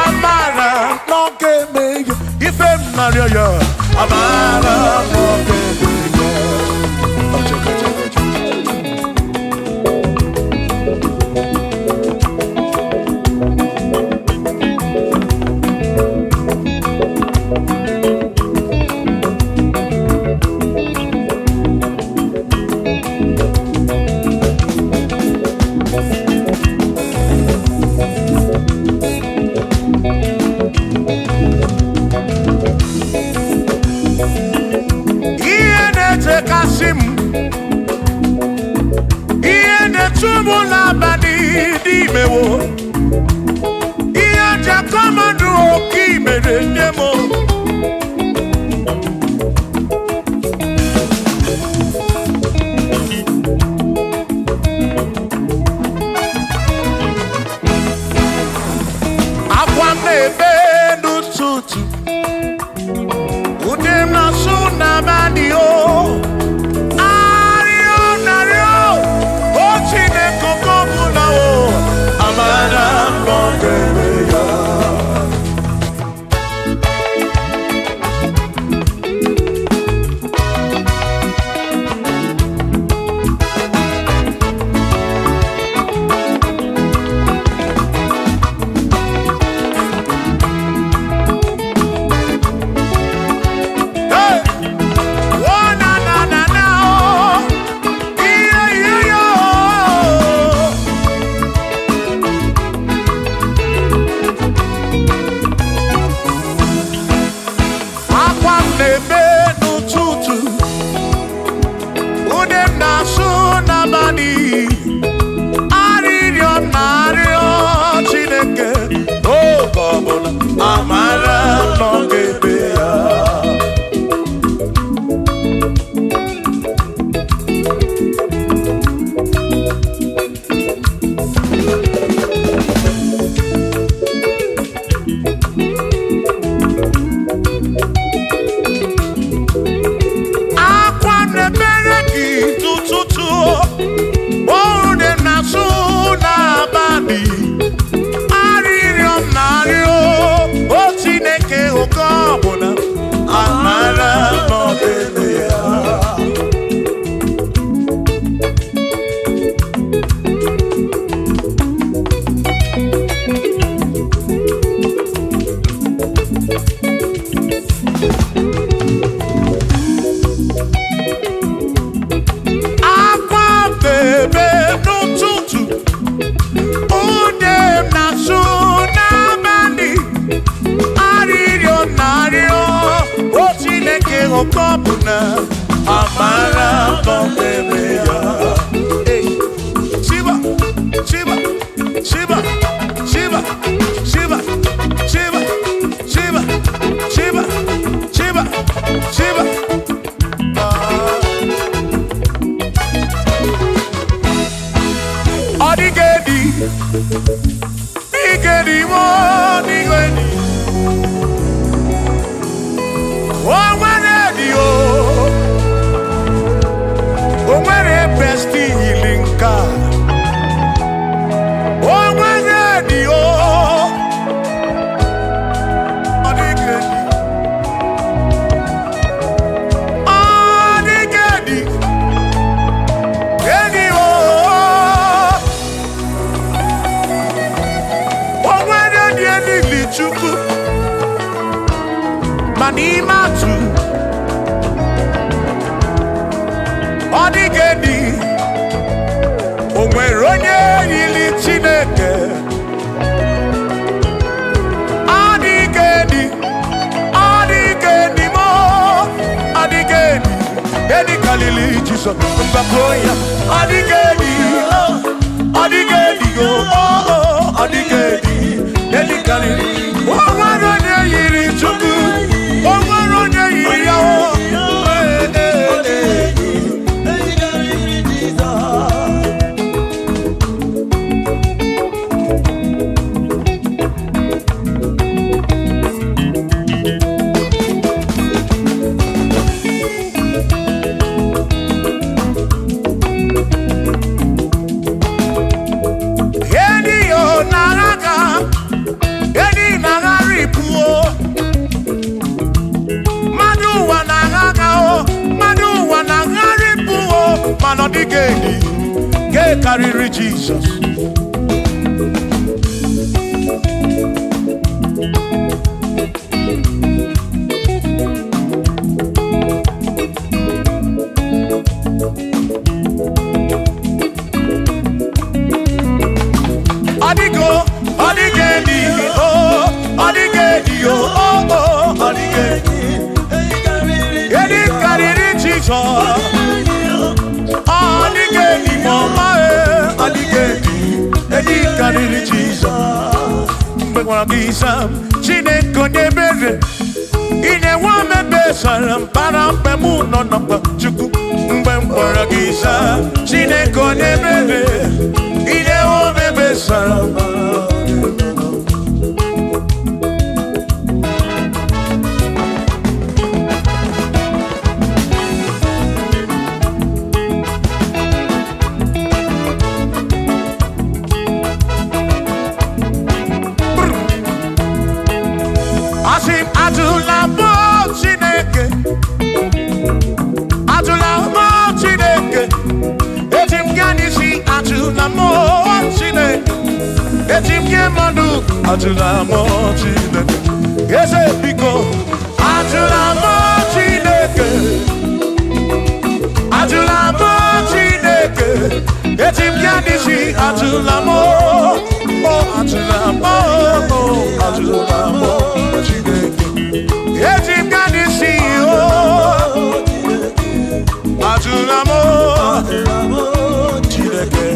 Amara n'oge emeghe ife m narịọ ya. Amara n'oge emeghe. Ihe na-echekasị m, ihe na-etu m n'abalị dị imewo, ihe njakọ mmadụ oke imere nye m. Akwa m na-ebe n'ụtụtụ, ude m na-asụ n'abalị o. Arịọ narịọ, o Chineke oke ọbụla o. Amara n'oge emeghe. Hey! Oh, na na na na oh. Yeah, yeah, yeah, oh. Akwa m na-ebe n'ụtụtụ, ude m na-asụ n'abalị. Arịrịọ m na-arịọ Chineke oge ọbụla. Amara n'oge ebe ya. Akwa m na-ebere gị n'ụtụtụ, ude m na-asụ n'abalị. Arịrịọ m na-arịọ o Chineke oke ọbụla. Amara n'oge ebe ya. Akwa bebe n'ụtụtụ, ude m na-asụ n'abalị. Arịrịọ narịọ o Chineke oke ọbụla. Amara n'oge ebe ya. Hey! Shiba, Shiba, Shiba, Shiba, Shiba, Shiba, Shiba, Shiba, Shiba, Shiba. n'ime atụ ọ dịghị o nwere onye yiri Chineke ọ dịghị mo ọ dịghị edi kalili Jizọs mbakọ ya ọ dịghị ọ dịghị ọ dịghị edi kalili o nwere onye yiri Chukwu o nwere onye yiri ya mana ọ dịghị edi ga-ekarịrị Jizọs ọ dịghị edi ọ dịghị edi ọ dịghị edi karịrị Jizọs edi karịrị Jizọs mgbe gwara gị Sam Chineke onye ebere ị na-enwe omebe sara mpara mgbe mụ nọ n'ọkpa Chukwu mgbe m gwara gị Sam Chineke onye ebere ị na-enwe omebe sara Ajụla m Chineke eze biko ajụla m Chineke ajụla m Chineke eti m ya n'isi ajụla m ajụla m ajụla m Chineke eti m ya n'isi ajụla m Chineke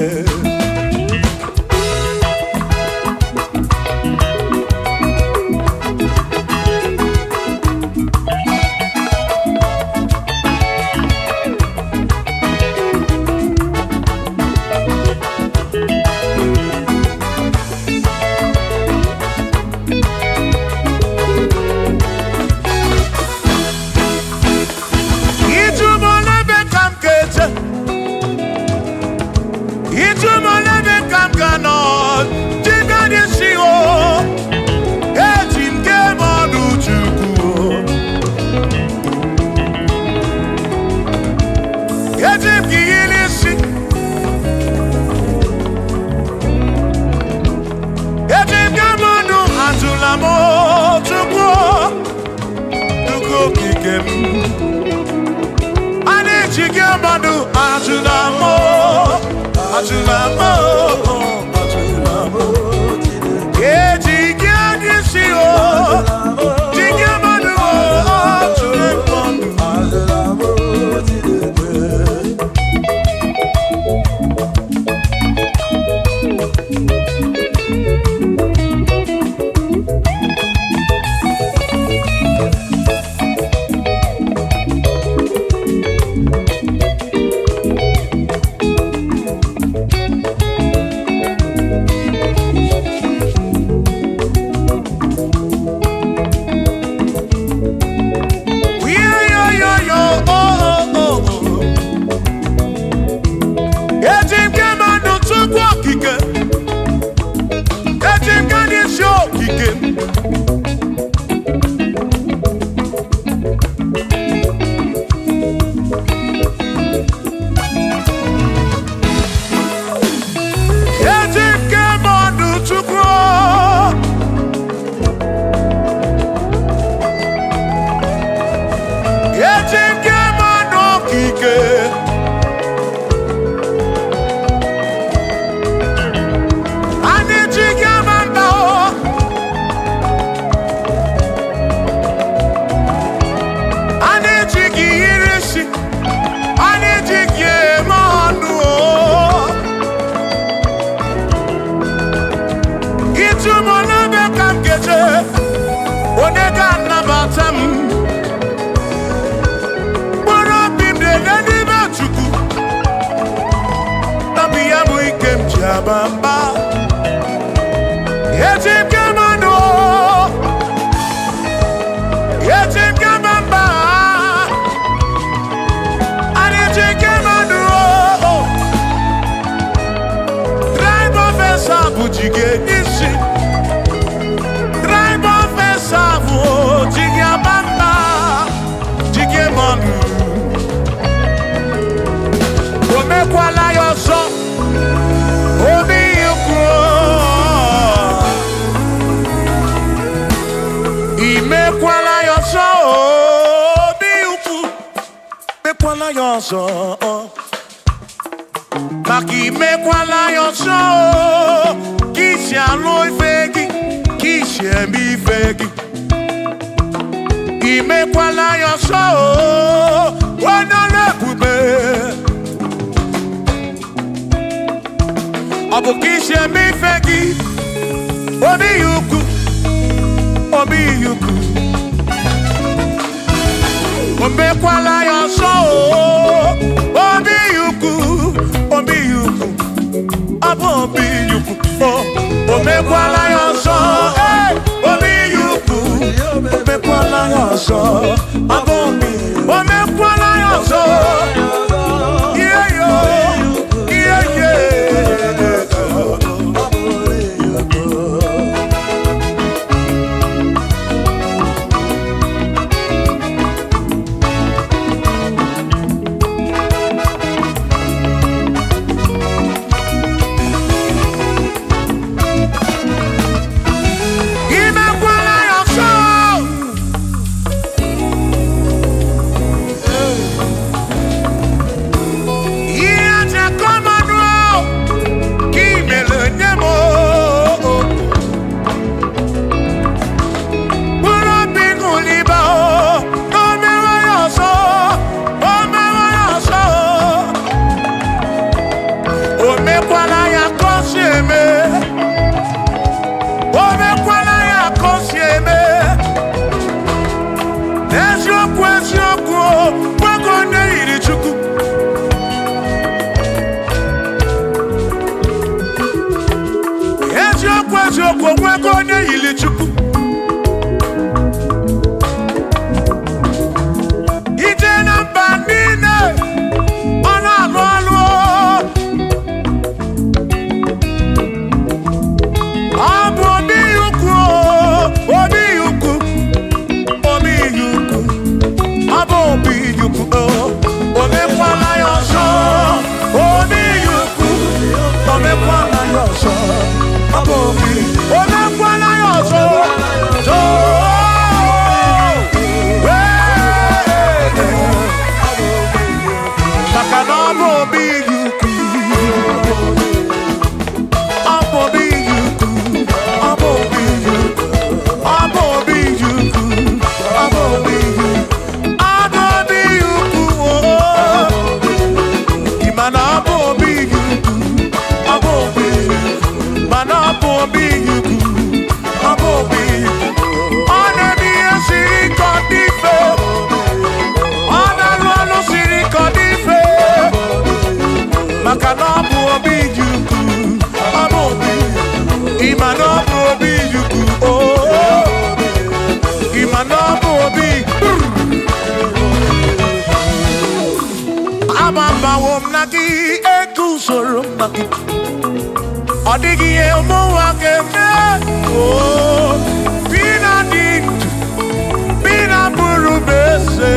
jige nisi tribal fesavu jige bamba jige monu omekwala yoso obi yukro imekwala yoso obi yukru mekwala yoso maki mekwala yoso kisi alo ifegi kisi emi ifegi imekwala yoso wana bube abu kisi emi ifegi obi yuku omekwala yoso obi yuku abu obi yuku omekwala yoso obi yuku omekwala yoso abu obi omekwala yoso yeah yo yeah Odigi emo wakeme oh bina dintu bina burubese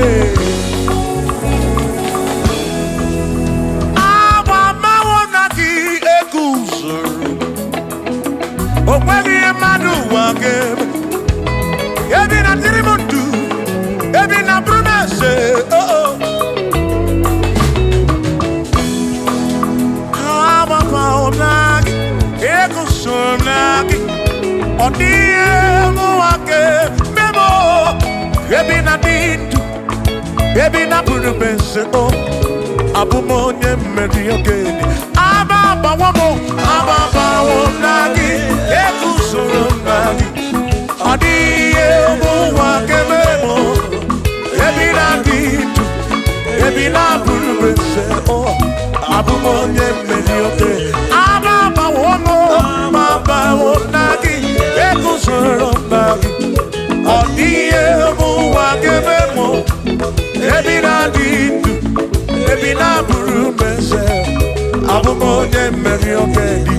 mama wonaki ekusoro okwegi madu wakeme ebina tirimutu ebina burubese oh mama wonaki ekusonaki odiemu wake memo ebina dintu ebina burubese oh abumonye mmeri ogeni ababa wonaki ekusonaki odiemu wake memo ebina dintu ebina burubese oh abumonye mmeri ogeni Baba wonaki ekusonaki odiemu wakememo ebina dintu ebina burubese abumonye mmeri ogeni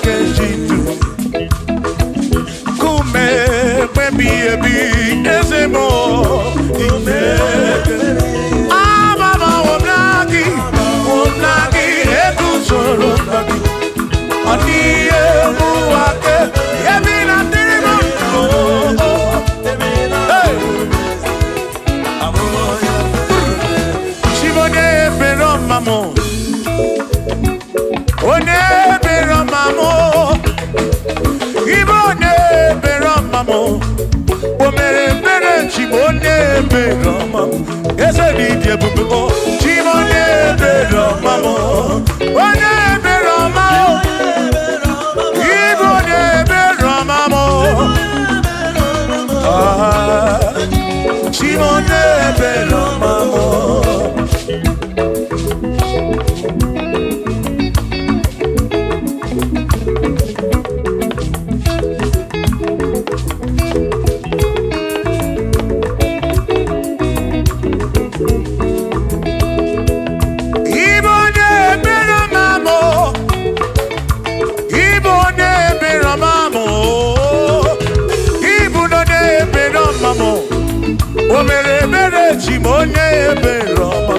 Kejitu Kume Baby Ebi Ezemo Ime Mama Wonagi Edu Soro Nagi Aniye Muake Yemina Dirimo Hey Shibone Pero Mamo One Pero Mamo Ibone Pero Mamo Omere Mere Shibone Pero Mamo Ese Didye Bubuko Shibone Pero Mamo One Pero Mamo Ibone Pero Mamo Shibone Pero Mamo Chimone Beroma,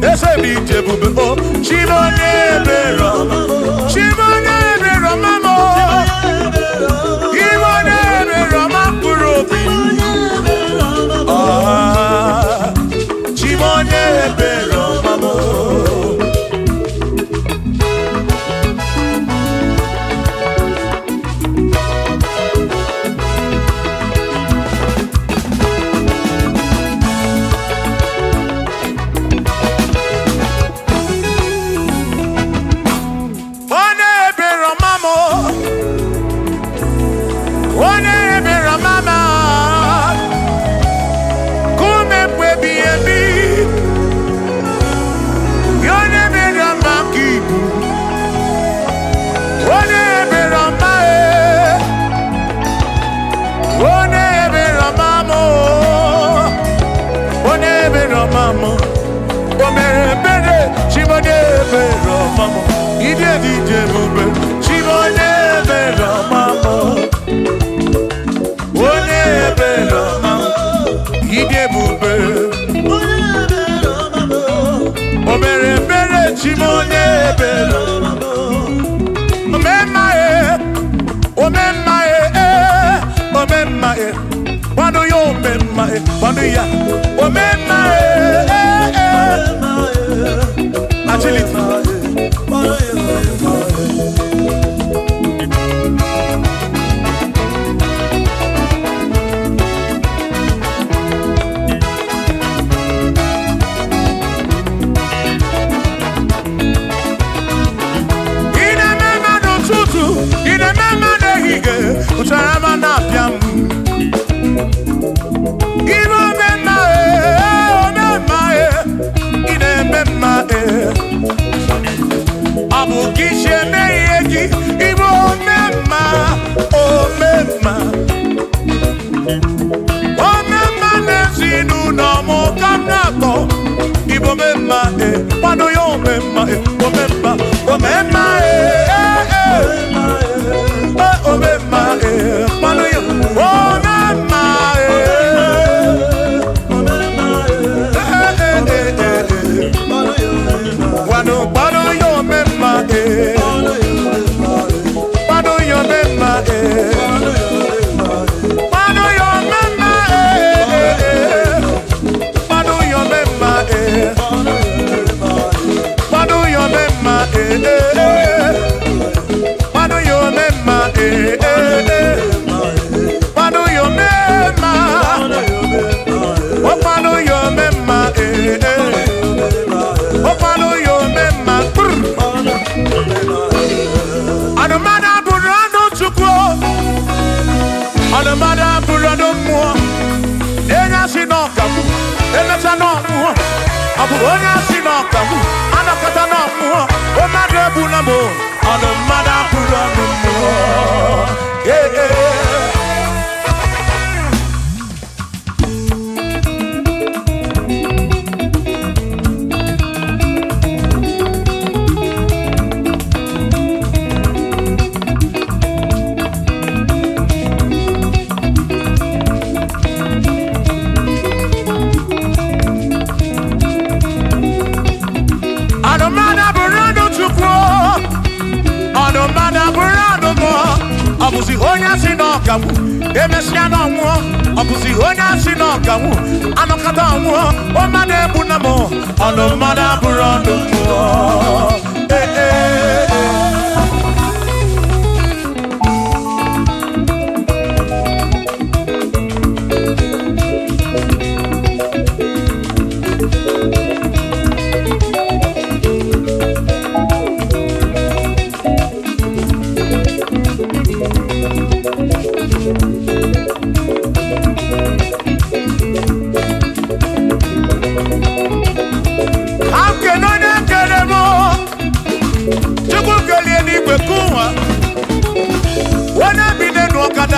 ese bije bube o Chimone Beroma, Chimone Beroma mo, Chimone Beroma purobi, Chimone Beroma mo. asị na ọgawụ emesịa na ọnwụọ ọ bụzi onye asị na ọgawụ anọkọta ọnwụọ o mmadụ egbu na m ọnụ mmadụ abụrụ ọnụ mmụọ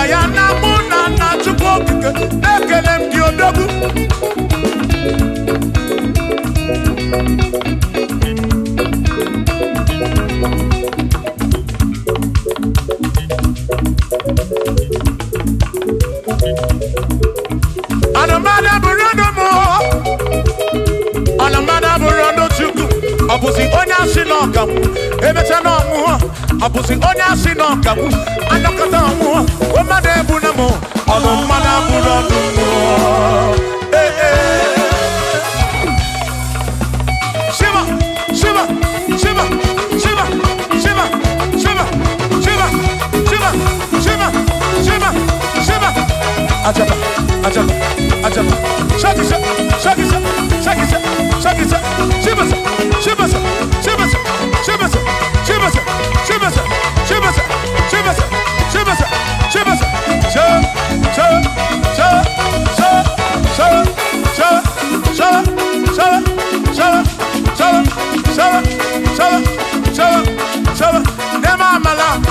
ya na mụ na nna Chukwu okike na-ekele m gị odogwu anụmada bụrụ ọnụ mụ anụmada bụrụ ọnụ Chukwu ọ bụzi onye asị na ọgawụ emecha na ọnwụọ ọ bụzi onye asị na ọgawụ anọkọta ọnwụọ o mmadụ ebu na mụ ọnụ mmadụ abụrụ ọnụ mmụọ Shiva Shiva Shiva Shiva Shiva Shiva Shiva Shiva Shiva Shiva Shiva Ajaba Ajaba Ajaba Shakisa Shakisa Shakisa Shakisa Shiva Shiva Shiva Shiva Shiva Shiva Shiva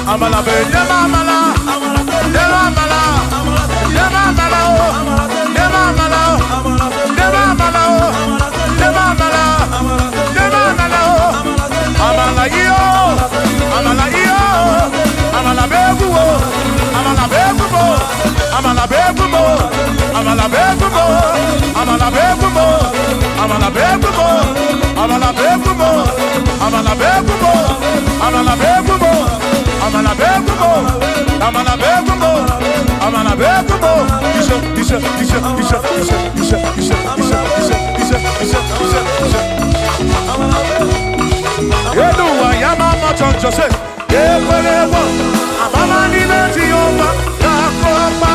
Amala be nema amala nema amala nema amala nema amala nema amala nema amala nema amala amala iyo amala iyo amala begumo amala begumo amala begumo amala begumo amala begumo amala begumo amala begumo amala begumo amala begumo amala begumo amala begumo amala begumo isha Yeduwa yamama choncho se yekwelewa amama ni leti yomba yakopa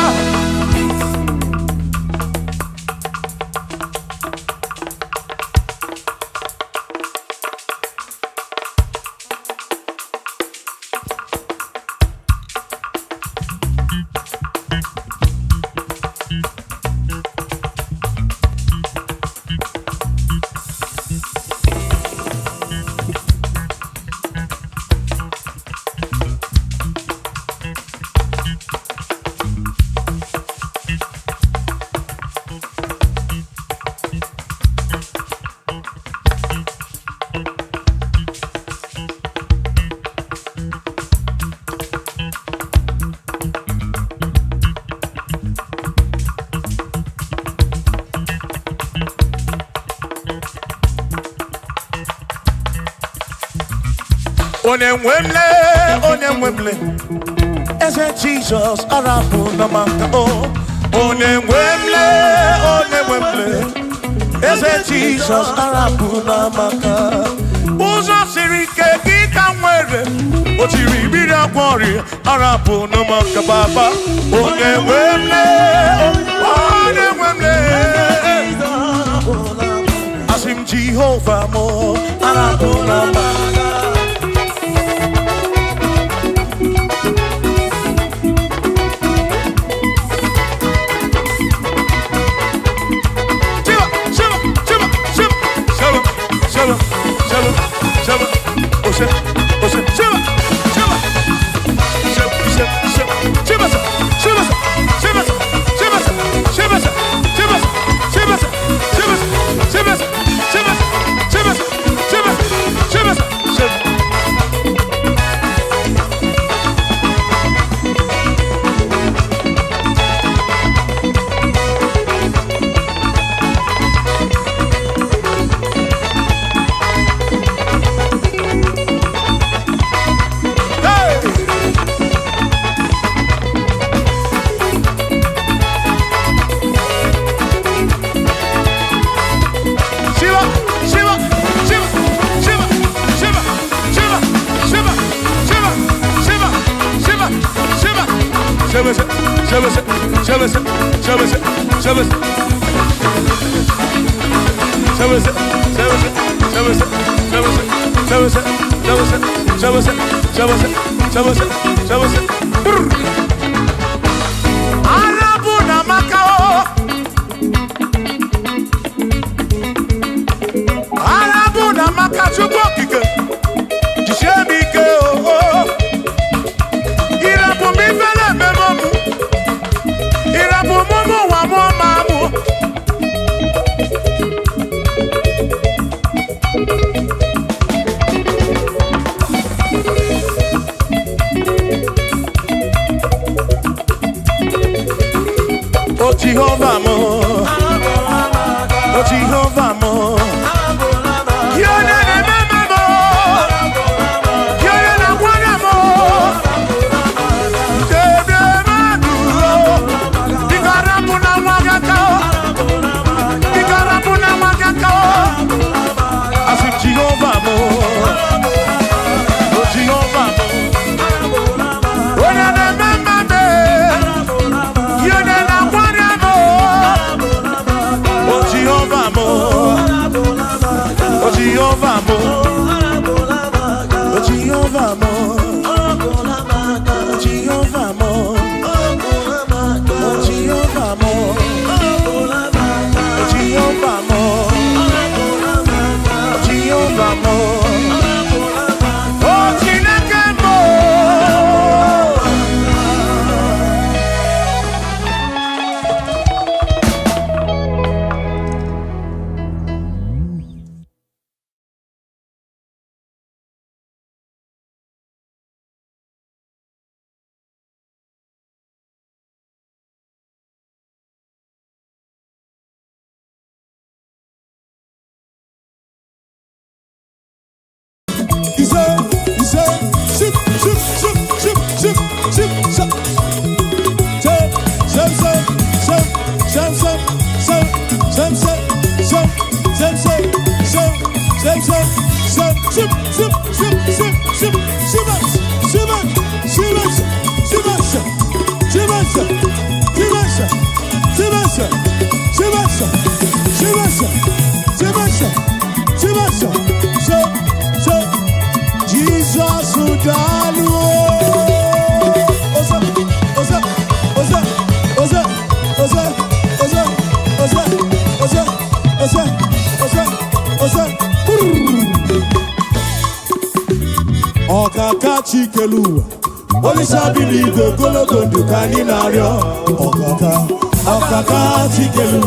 Onye nwemle Eze Jesus arabu na maka Onye nwemle Eze Jesus arabu na maka Ụzọ siri ike gị ka nwere o jiri biri akwọrị arabu na maka baba Onye nwemle Asim Jehovah mo arabu na maka Jehovah mo, oh Jehovah mo, yone ne mama mo, yone na wana mo, dede maduro, digarabu na wagakao, asu Jehovah mo, oh Jehovah mo, yone ne mama me, yone na wana mo. Jehovah mo, oh Jehovah mo, oh Jehovah mo, oh Jehovah mo, oh Jehovah mo, oh Jehovah mo, oh Jehovah mo, oh Chineke mo. Ọkaka Chikelu, Olisabili Gogologo Dukani Nario. Ọkaka Chikelu,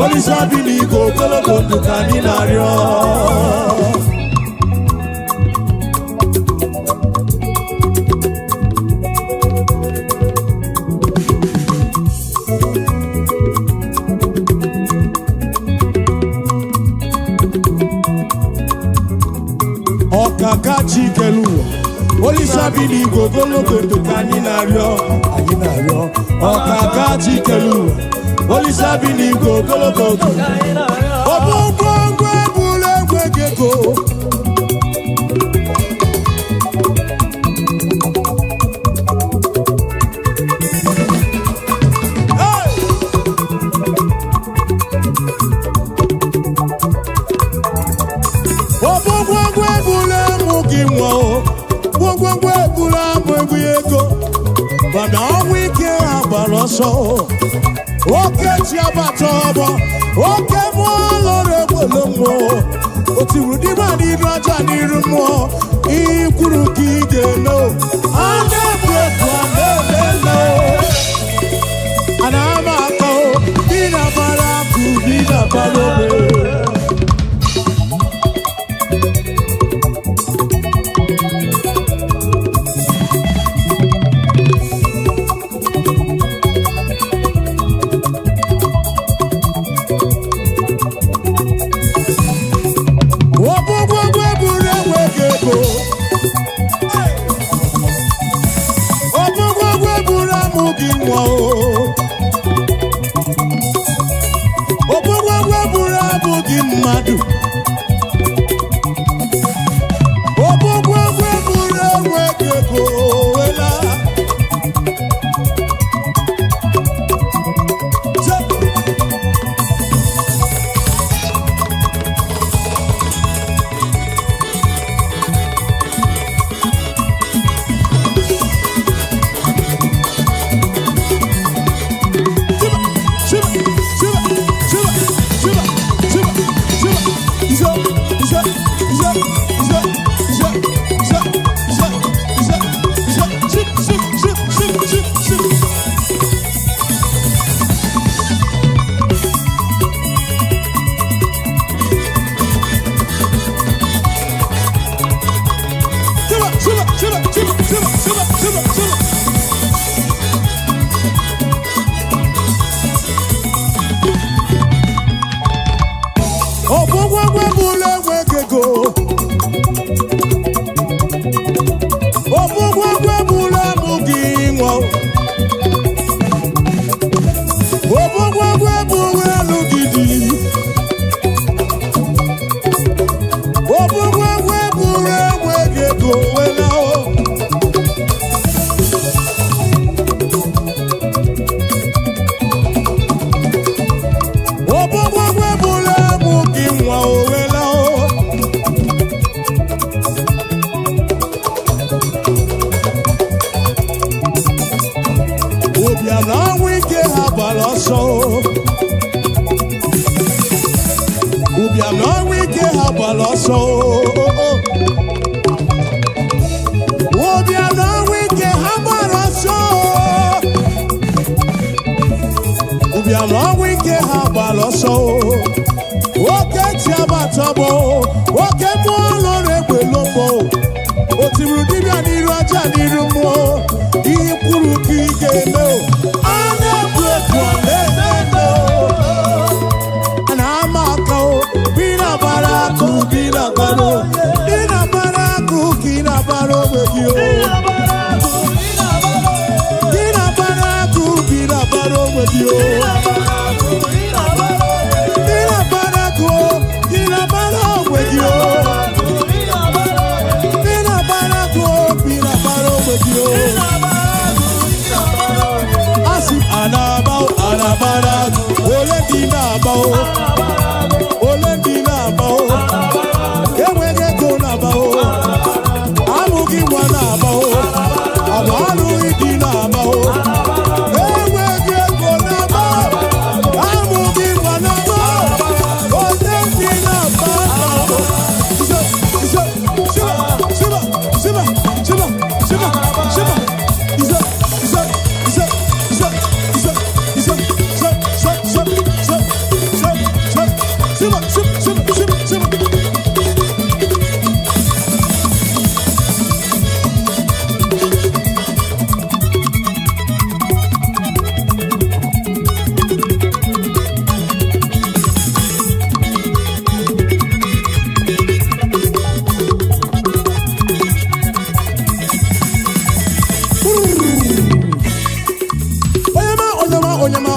Olisabili Gogologo Dukani Nario. Ọkaka Chikelu, Olisabili Gogologo Dukani Nario. Ọkaka Chikelu, Olisabili Gogologo Dukani Nario. Obongwe bule gego. Bana wike abaloso, oke ti abatobo, oke mo lore bolomo, oti rudi mani raja ni rumo, ikuru kigelo, ande breku ande lelo, anamako, bina baraku, bina balobe. Ubiam na wike habaloso. Ubiam na wike habaloso. Ubiam na wike habaloso. Ubiam na wike habaloso. Oke tiabatobo. Oke mualo rebelombo. Otiru dibia niru aja niru mo. Iyi kwuru ka ị ga-eme o. A na-ekwu ekwu ọ na-eme o. A na-ama aka o. Bi na-agbara akụ bi na-agbara o. Bi na-agbara akụ ka ị na-agbara onwe gị o. Bi na-agbara akụ bi na-agbara onwe gị o. Bi na-agbara akụ o. Bi na-agbara onwe gị o. Bi na-agbara akụ o. Bi na-agbara onwe gị o. Anabao, anabarago, olendinabao, olendinabao, ewegego nabao, amugi wanabao, abalu idinabao, ewegego nabao, amugi wanabao, olendinabao. Shiba.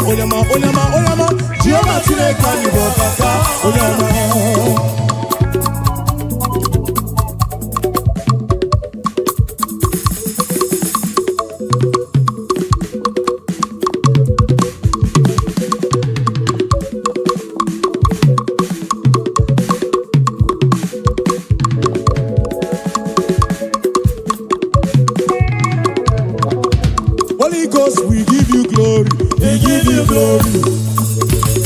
Onyama, Jehovah today can you go kaka, Onyama. Holy Ghost, we give you glory. We give you glory.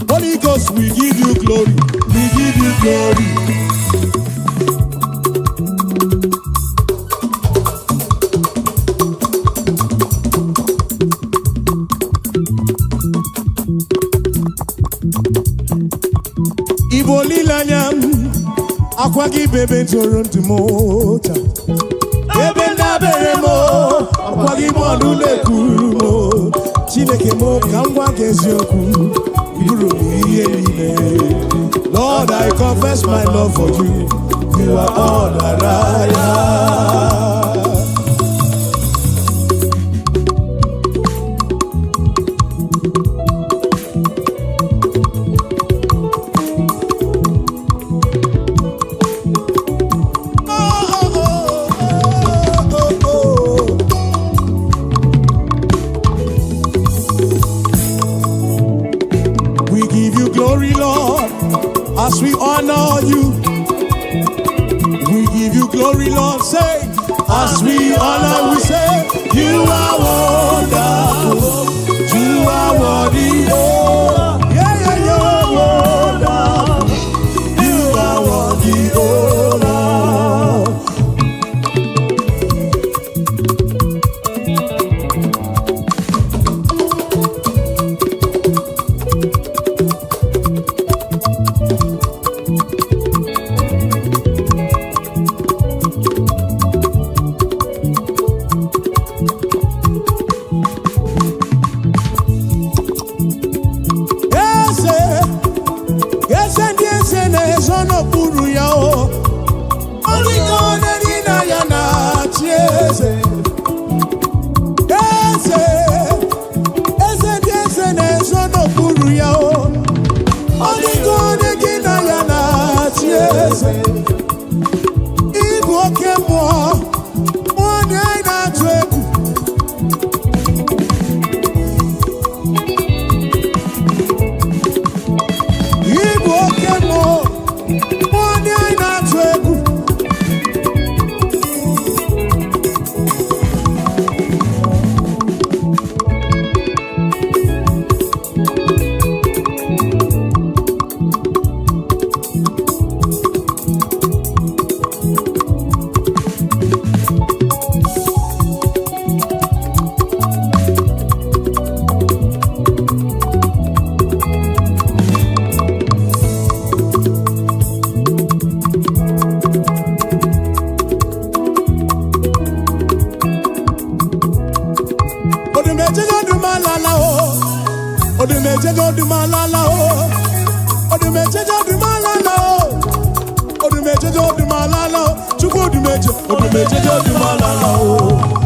Holy Ghost, we give you glory. We give you glory. Igbo lilanyam akwa gị bebe ntoro ntị m taa. Ebe ndabere m akwa gị bọọlụ na-ekwuru m. Chineke m ka m gwa gị eziokwu iburu m ihe niile. Lord, I confess my love for you. You are all that I am. Glory, Lord, as we honor you. We give you glory, Lord. Say, Odumejego du malala o. Odumejego du malala o. Odumejego du malala o. Odumejego du malala o. Chukwu odumejego du malala o.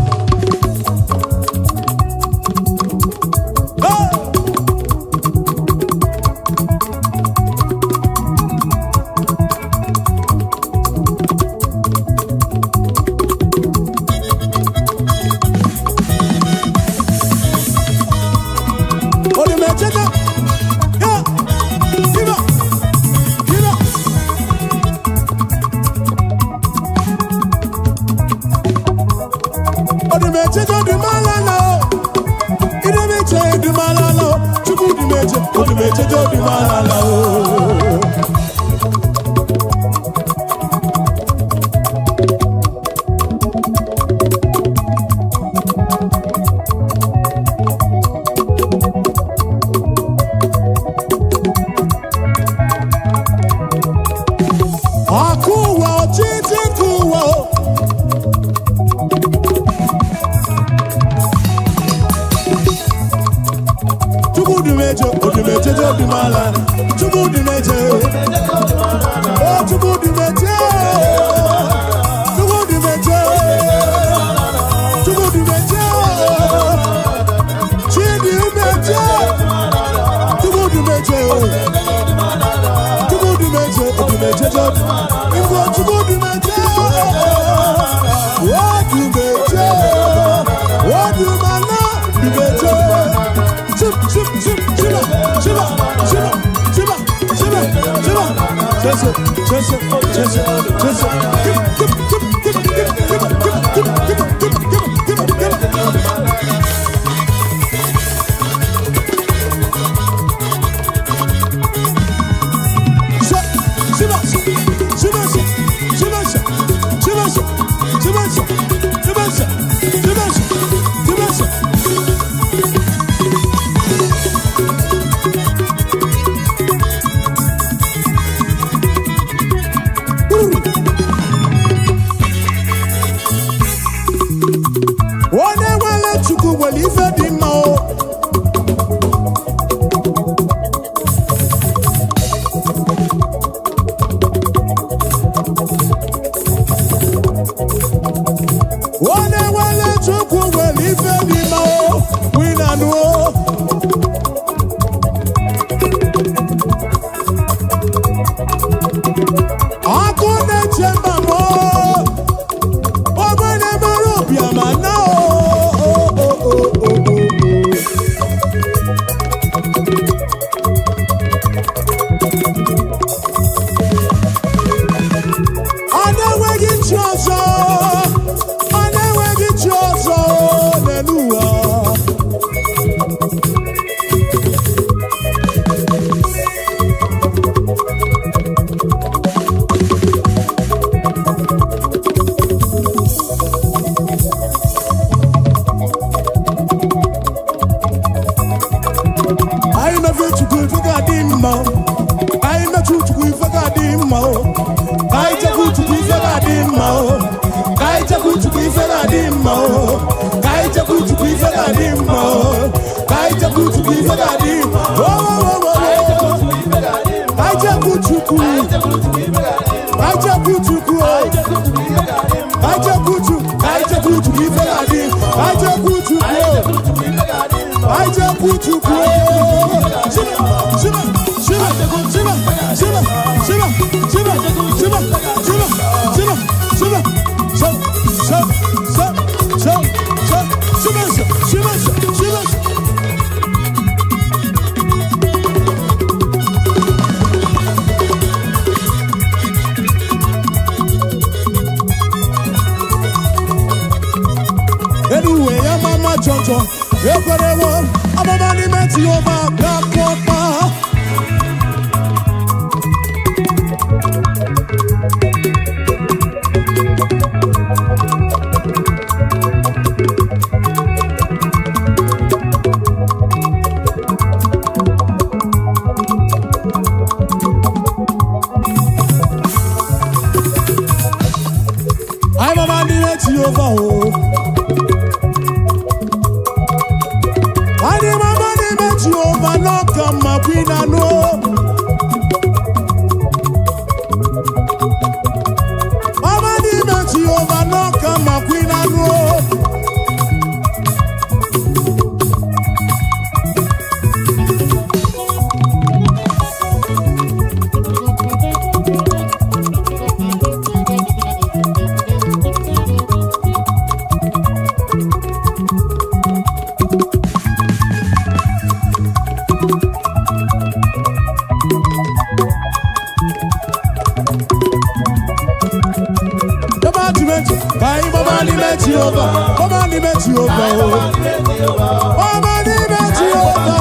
ọba n'ime Jehova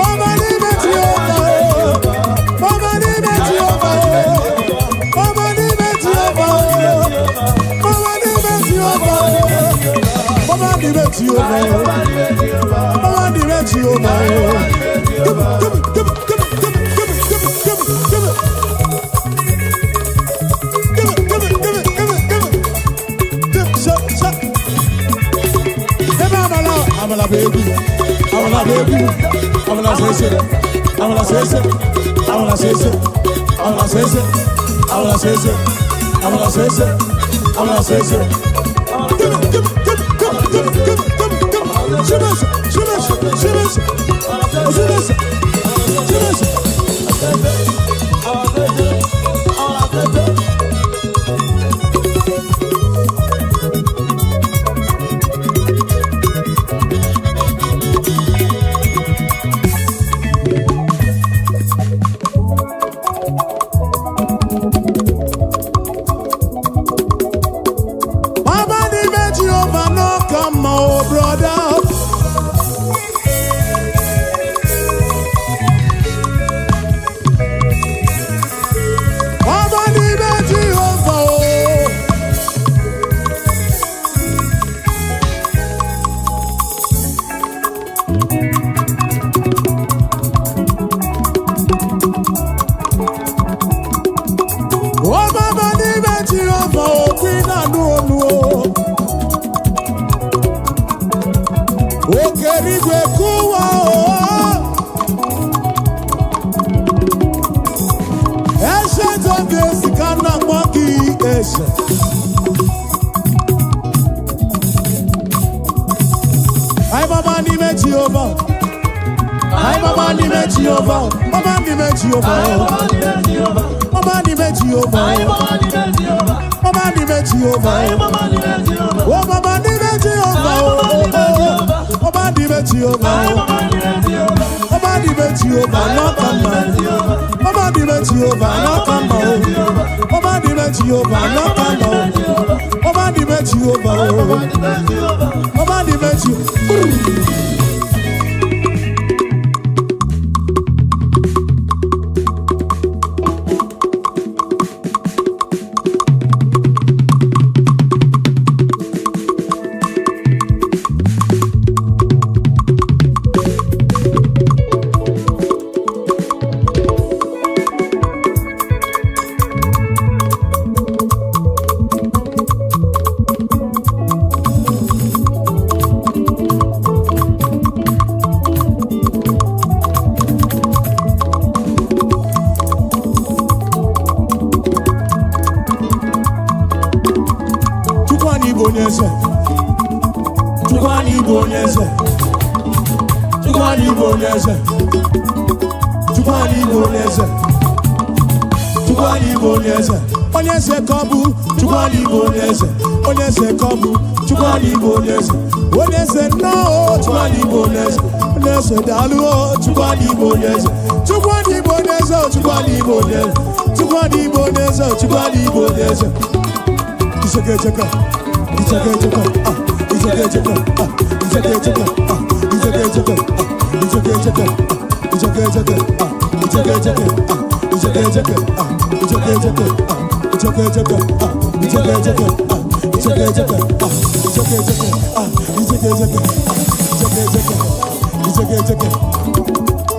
ọba n'ime Jehova ọba n'ime Jehova ọba n'ime Jehova ọba n'ime Jehova ọba n'ime Jehova ọba n'ime Jehova. Amala baby, amala baby, amala sese, amala sese, amala sese, amala sese, amala sese, amala sese, amala sese. Give it, give it, give it, give it, give it, give it, give it, give it. Shivers, shivers, shivers, shivers,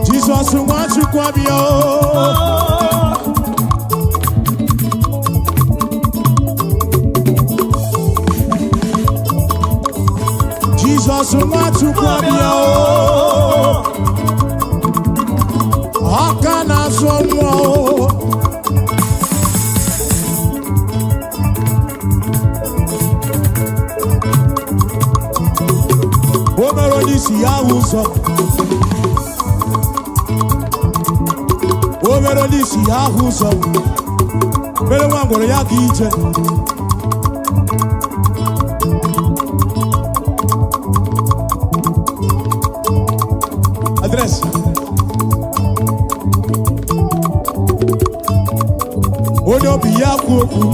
Jesus wants you kwabio. Jesus wants you kwabio. Akana somo. Omerodi yahuso. Omerodi yahuso. Bele wangoro yakiche. Address. Odo biya kuoku.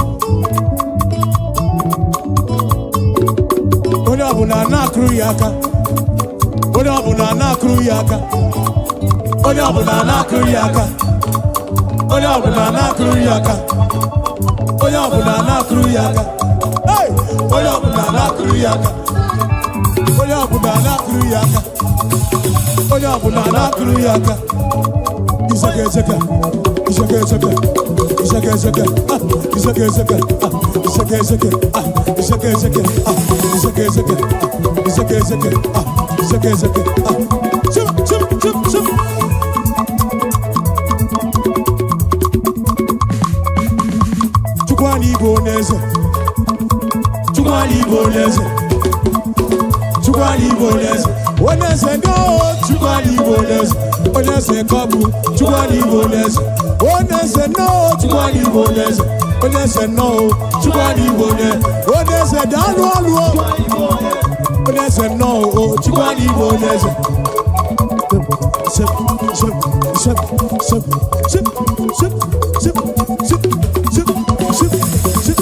Odo abuna na na-akụrụ ya aka. Onye ọbụla na-akụrụ ya aka. Onye ọbụla na-akụrụ ya aka. Onye ọbụla na-akụrụ ya aka. Onye ọbụla na-akụrụ ya aka. Hey! Onye ọbụla na-akụrụ ya aka. Onye ọbụla na-akụrụ ya aka. Onye ọbụla na-akụrụ ya aka. Iseke iseke. Iseke iseke. Iseke iseke. Iseke iseke. Iseke iseke. Iseke iseke. Iseke iseke. Iseke iseke. Iseke iseke. Chip chip chip chip. Chukwani Igbo n'eze. Chukwani Igbo n'eze. Chukwani Igbo n'eze. Oneze no. Chukwani Igbo n'eze. Oneze kabu. Chukwani Igbo n'eze. Oneze no. Chukwani Igbo n'eze. Oneze no. Chukwani Igbo n'eze. Oneze dalu alu. Oneze no. Chukwani Igbo n'eze. Sip sip sip sip sip sip sip sip sip sip sip.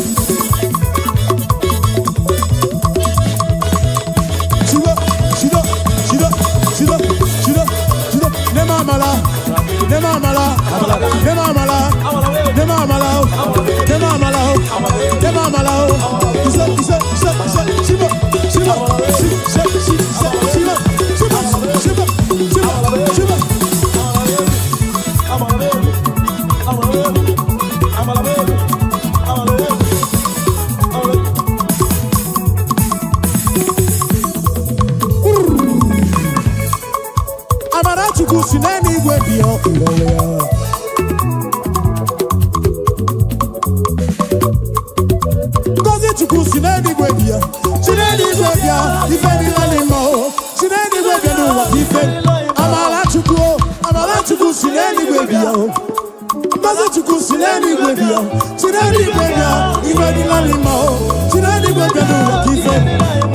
Amarachukwu si n'eluigwe bịa ọkụlọwe ya. Ngozi Chukwu si n'eluigwe bịa. Si n'eluigwe bịa ife niile n'ime o. Si n'eluigwe bịa n'ụwa ife. Amarachukwu si n'eluigwe bịa o. Ngozi Chukwu si n'eluigwe bịa. Si n'eluigwe bịa ife niile n'ime o. Si n'eluigwe bịa n'ụwa ife.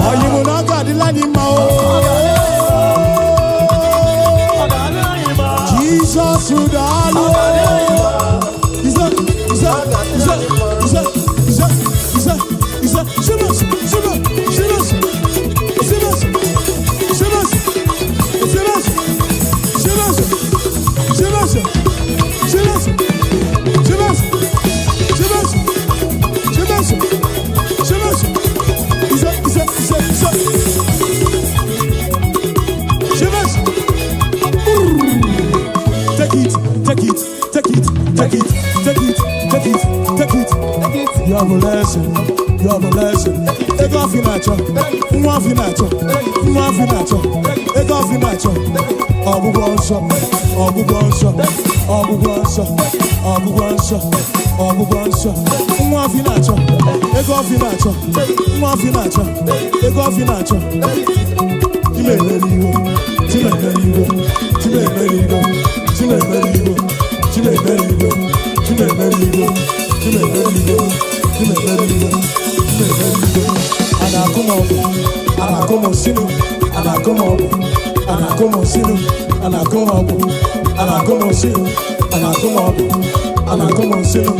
Anyị mụ na ọ ga-adịla n'ime o. Jesus would always. You have a lesson. You have a lesson. Take off your nacho. Move off your nacho. Move off your nacho. Take off your nacho. Abu Gwanso. Abu Gwanso. Abu Gwanso. Abu Gwanso. Abu Gwanso. Move off your nacho. Take off your nacho. Move off your nacho. Take off your nacho. Time merigo. Time merigo. Time merigo. Time merigo. Time merigo. Time merigo. Time merigo. Anakomo sinu, anakomo sinu, anakomo sinu, anakomo sinu.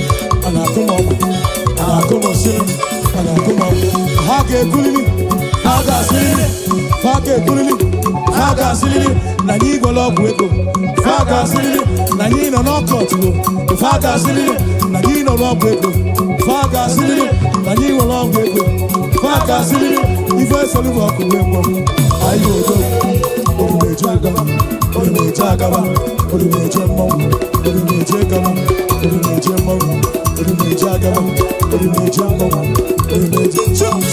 Hage kulili, faga silili, na ni golo bweko. Faga silili, na ni no nokotu. Faga silili, na ni no bweko. Faga silili, na ni wala bweko. Faga silili, ife selu wa kuwemo. Ayo do, odumejaga, odumejaga, odumejemo, odumejega, odumejemo, odumejaga, odumejemo, odumejemo.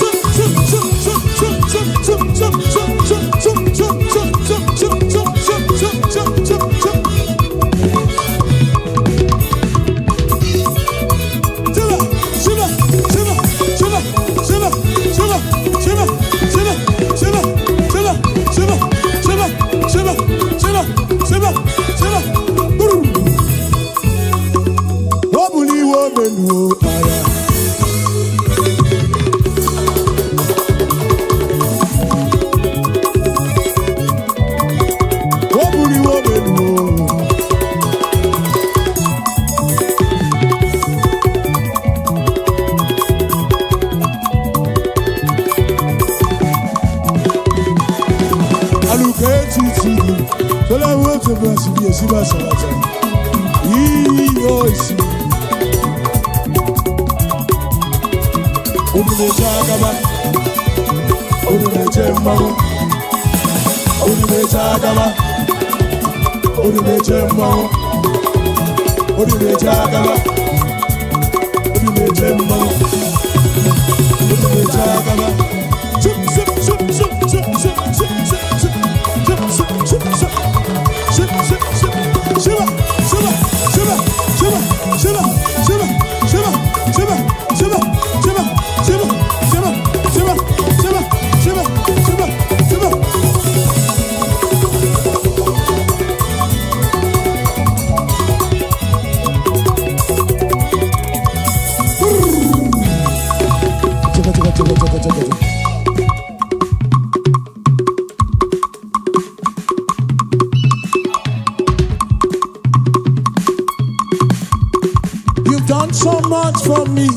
You've done so much for me,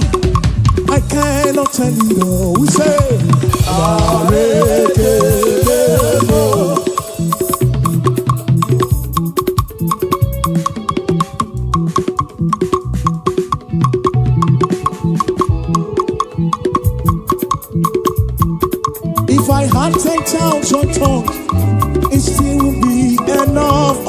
I cannot tell you all. We say, if I had 10,000 tongues, it still would be enough.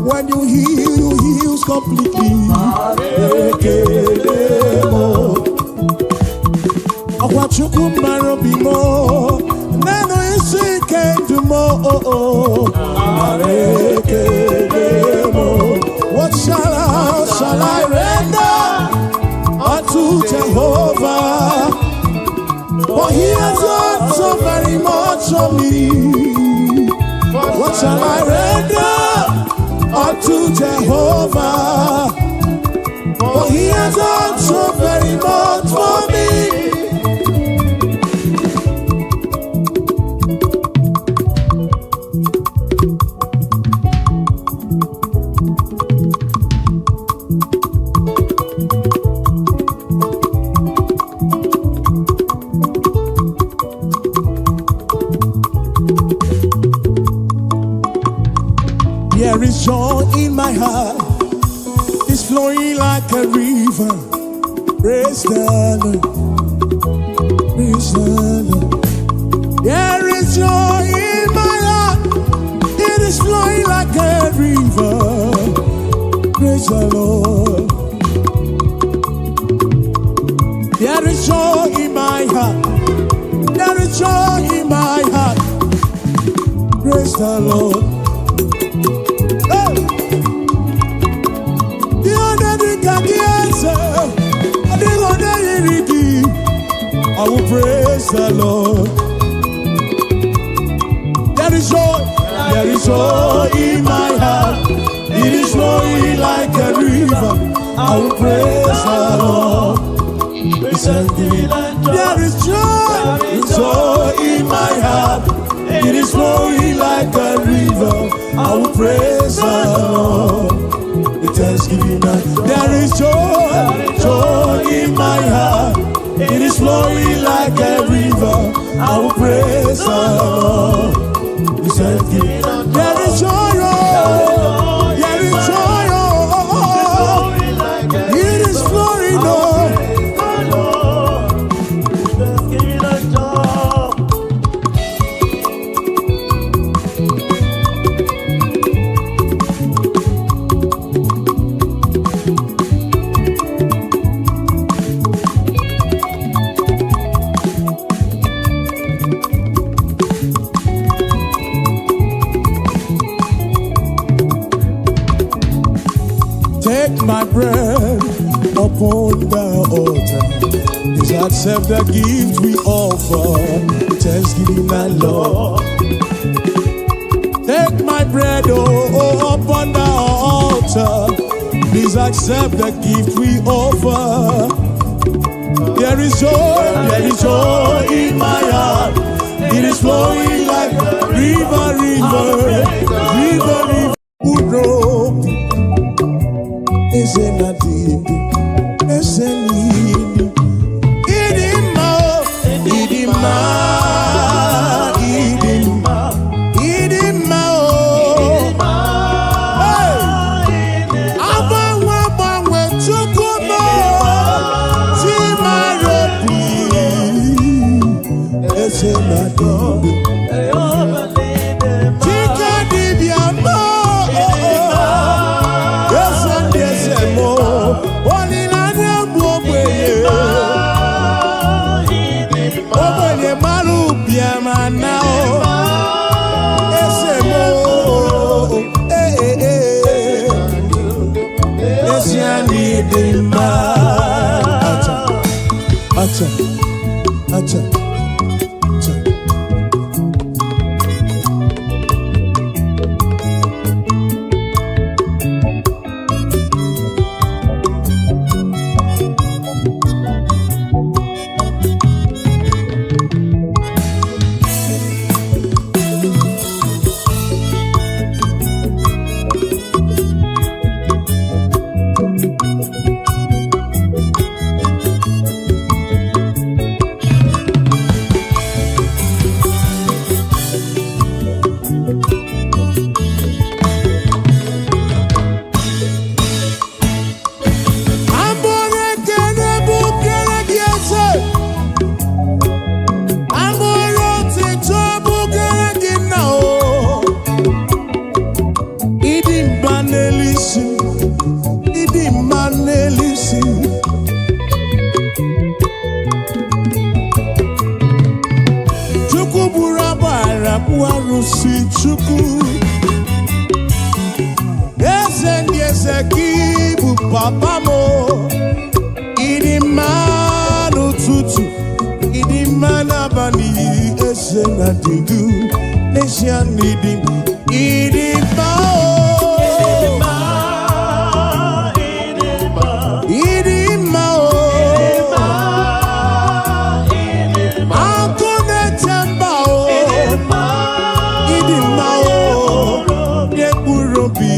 When you heal, you heal completely. Akwachuku marobimo, nano isi kendo mo. What shall I render unto Jehovah? For he has done so very much for me. What shall I render unto Jehovah? For he has done so very much for me. There is joy in my heart, it's flowing like a river. Praise the Lord, praise the Lord. There is joy in my heart, it is flowing like a river. Praise the Lord. There is joy in my heart, there is joy in my heart. Praise the Lord. I will praise the Lord. There is joy in my heart. It is flowing like a river. I will praise the Lord. There is joy in my heart. It is flowing like a river. I will praise the Lord. With thanksgiving, there is joy in my heart. It is flowing like a river. I will praise the Lord. There is joy, there is joy, it is flowing, Take my bread upon the altar. Please accept the gift we offer. Thanksgiving, my Lord. Take my bread upon the altar. Please accept the gift we offer. There is joy in my heart. It is flowing like a river. Udro is in na dindu esenini idima idima idima idima abanwe chukwumo timarobi esena dindu Acha, acha, acha. Papa mo, idima no tutu, idima na bani esena didu, nation idim, idima oh, idima oh, akone temba oh, idima oh, yekurobi.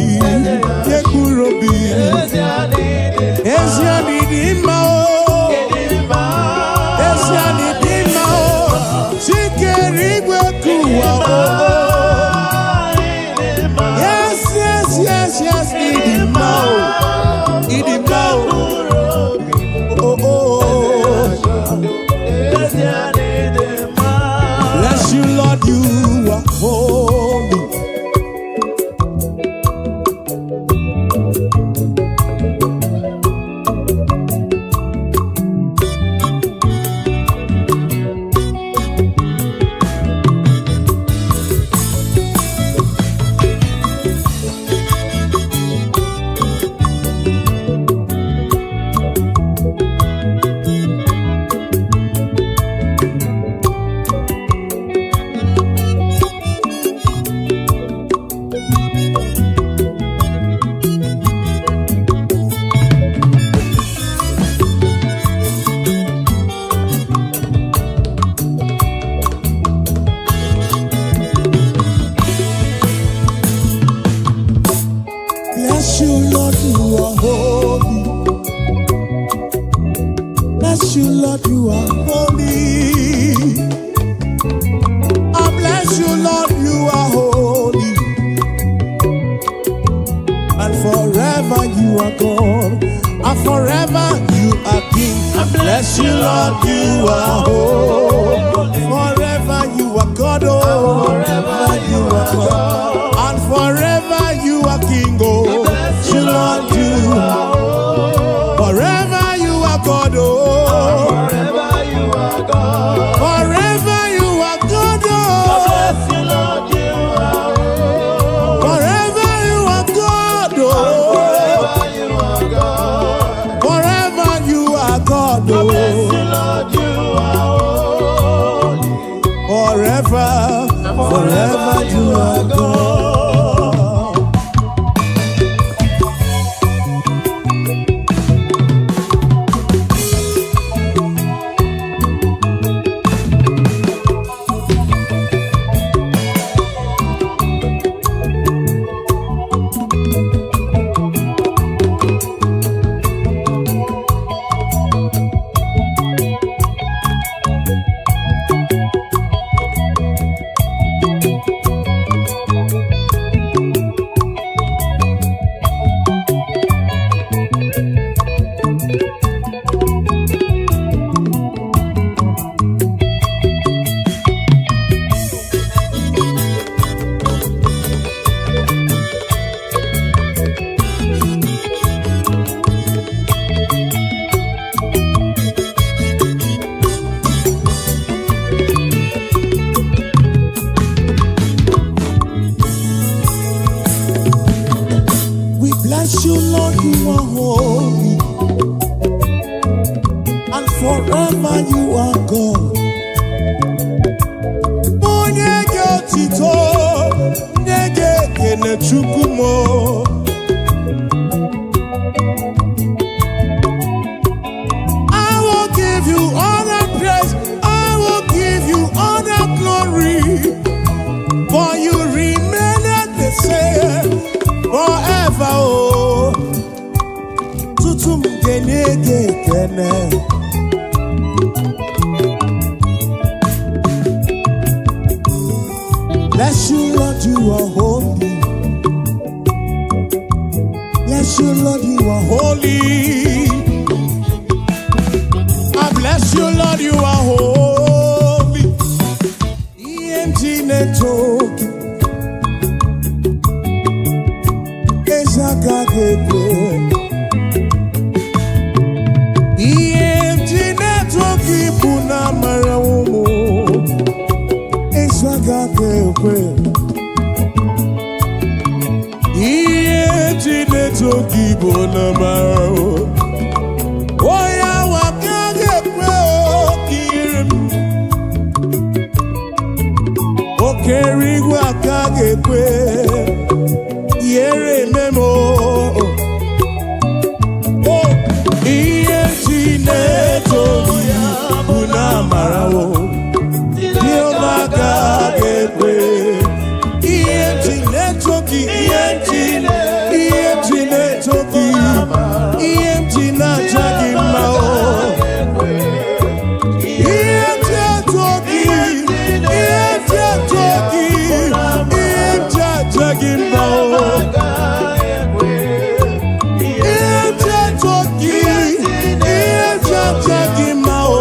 Bless you, Lord, you are holy. Bless you, Lord, you are holy. Bless you, Lord, you are holy. I bless you, Lord, you are holy. And forever you are God. And forever you are King. I bless you, Lord, you are holy. Forever you are God, oh. Forever you are God. And forever you are King, oh. You, Lord, you are holy. Forever you are God, oh. Forever you are God. Forever you are God, oh. Bless you, Lord, you are holy. Forever you are God, oh. Forever you are God. Forever you are God, oh. Bless you, Lord, you are holy. Forever, forever you are God. Alpha o tutu m kenye gị ekene. Bless you, Lord, you are holy. Bless you, Lord, you are holy. I bless you, Lord, you are holy. EMG network. Ezagagebe. EMG network ibuna marawomo. Ezagagebe. EMG network ibuna marawomo. Oya wakagebe okirim. Okeri wakagebe. Yere memo. Oh, EMG network ibuna marawomo. Dio wakagebe. EMG network. EMG network. EMG na jagi mao. EMG network. EMG network. EMG jagi mao. EMG network. EMG jagi mao.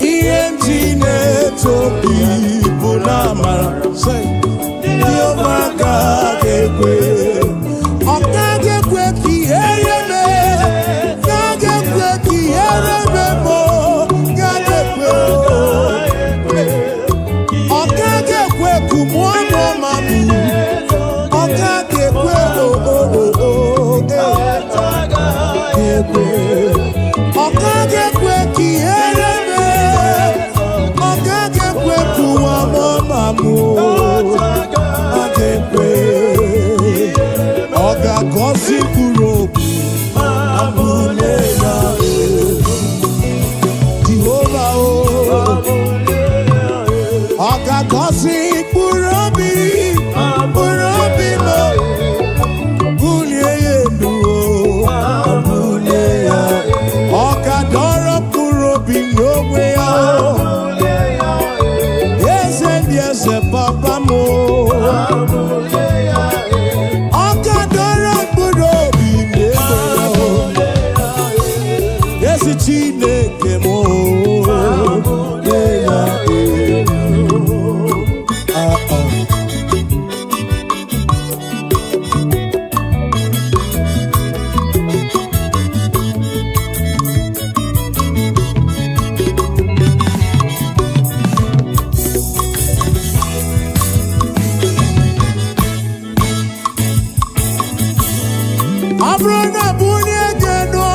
EMG network. Oga gosi kpurobi, Abrona bunye geno.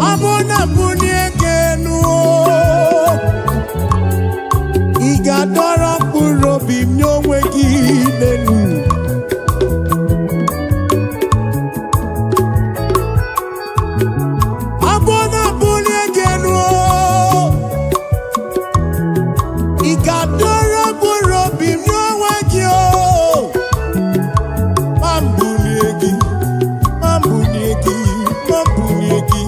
Abrona bunye geno. Igadora kuro bimyo wegi nenu. Abrona bunye geno. Igadora kuro bimyo wegi o. Mambuniegi, mambuniegi, mambuniegi.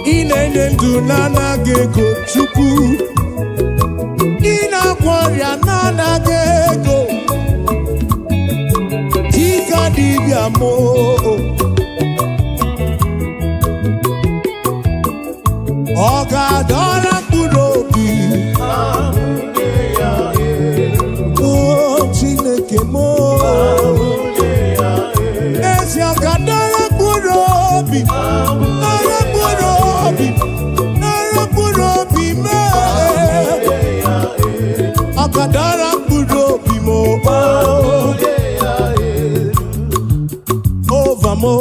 Inenye ndu nana gego chukwu. Ina kwarya nana gego. Tika dibia mo. Oga dora kurobi. Oh Chineke mo. Esi oga dora kurobi. Dora kurobi. Dora kurobi me. Oga dora kurobi mo. Over mo.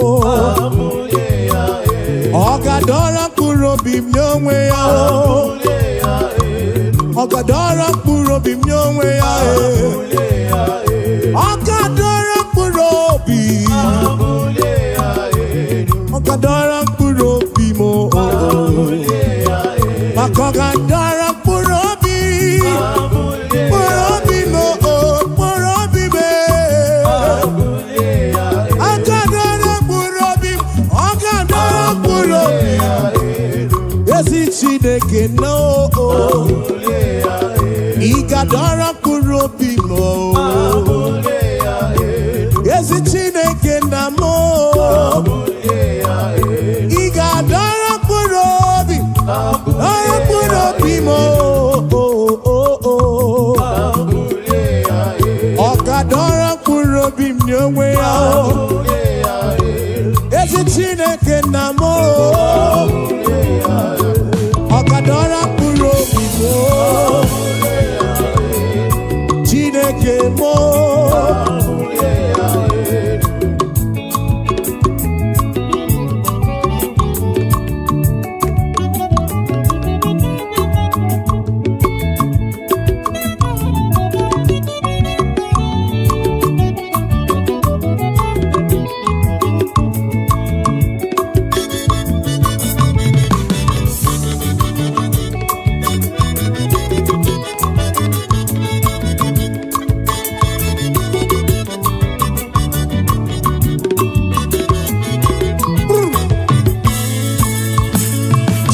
Ogadora kurobi mnyonwe ya o. Ogadora kurobi mnyonwe ya e. Ogadora kurobi. Ogadora kurobi mo. Ogadora kurobi. Kurobi mo. Kurobi me. Ogadora kurobi. Ogadora kurobi. Yesi Chineke no. Igadora kurobi mo. Yesi Chineke na mo. Igadora kurobi. Dora kurobi mo. Ogadora kurobi mnyonwe ya o. Yesi Chineke na mo. Ogadora kurobi mo. Chineke mo.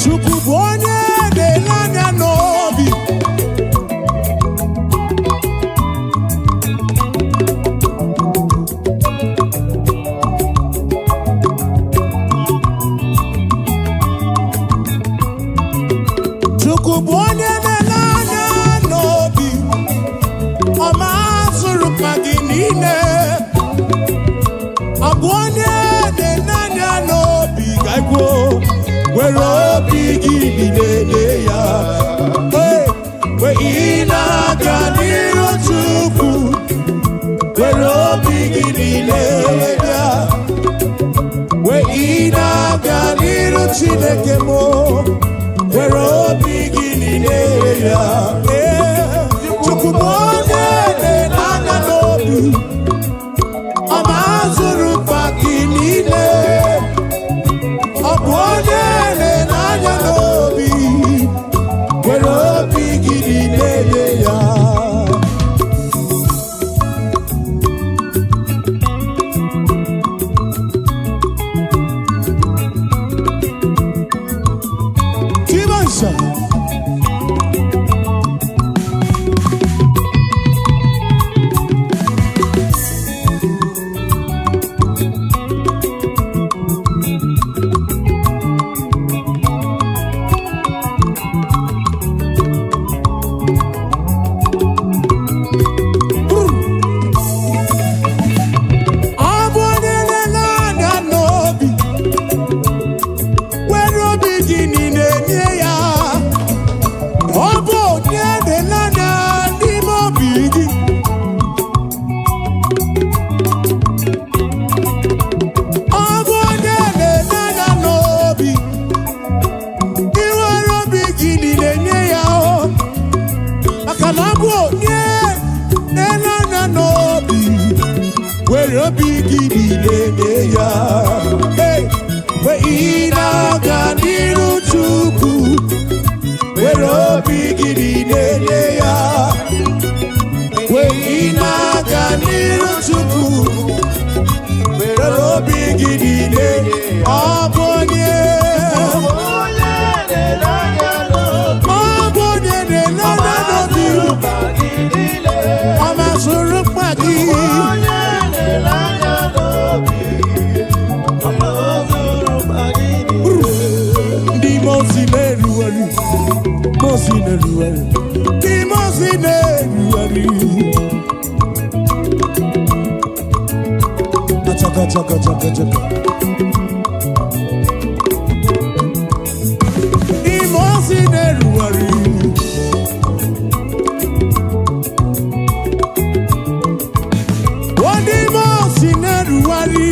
Chukwu bụ onye na-ele anya n'obi. Chukwu bụ onye na-ele anya n'obi. Ọ ma zụrụ mma gị niile. Ọ bụ onye na-ele anya n'obi ga-egwu. Were obi gị niile ya. Wee ị na-aga n'iru Chukwu. Were obi gị niile ya. Wee ị na-aga n'iru Chineke mo. Were obi gị niile ya. Chukwu bụ onye na-ele anya n'obi. Ọ ma zụrụ mkpa gị niile. Ọ bụ onye na-ele anya n'obi. Were obi gị niile ya. Tibansha. na-enye ọ bụ onye ọ masịrị mkpa gị ndị mozi na-erugharị mozi na-erugharị ndị mozi na-erugharị chaka chaka chaka chaka ndị mozi na-erugharị ndị mozi na-erugharị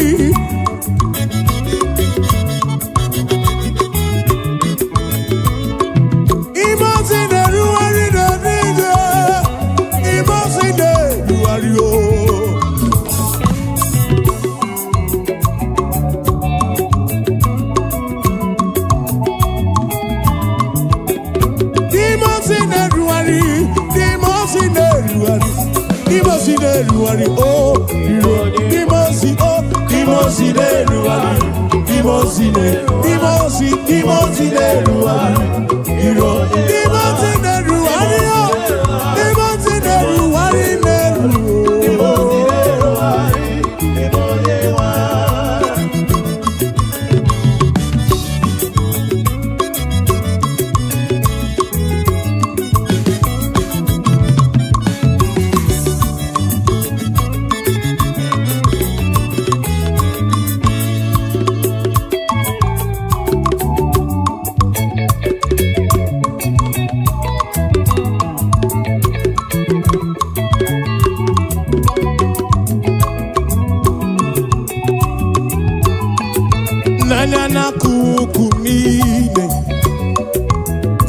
Nanya na kuku niile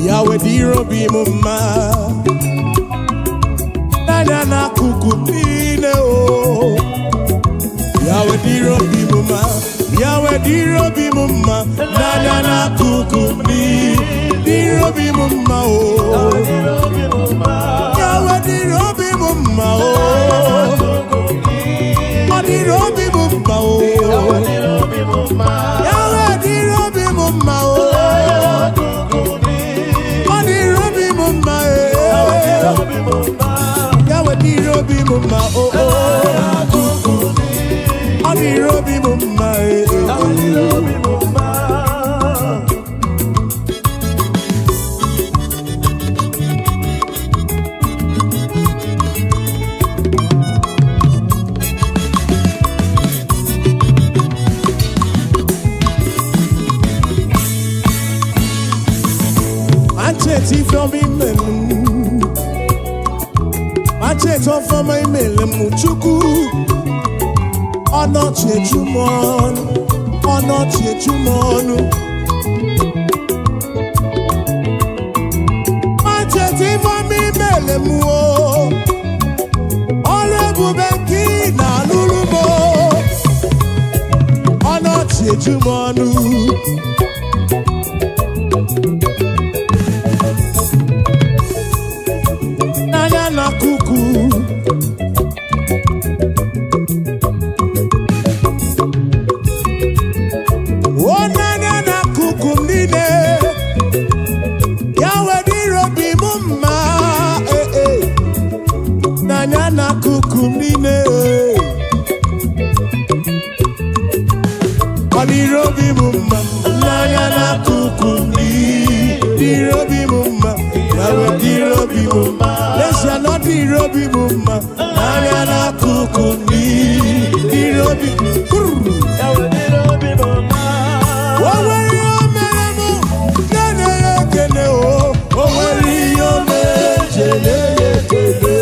yawe diro bimuma Nanya na kuku niile oh yawe diro bimuma yawe diro bimuma Nanya na kuku niile diro bimuma oh yawe diro bimuma oh diro bimuma oh Yawe di robi mumma oh Odi robi mumma eh Yawe di robi mumma oh Odi robi mumma eh Machete from Imelem Machete from Imelem Chuku Ono Chechumon Ono Chechumon Machete from Imelem Olebu Benki na Lulubo Ono Chechumonu na kuku oh nana na kuku nine yawe diro bimuma nana na kuku nine diro bimuma nana na kuku nine diro bimuma yawe diro bimuma Lesha no di robi mumma Nanya na kuku ni di robi Yawe di robi mumma Wawari yo meremu Nene ye kene o Wawari yo mejele ye kene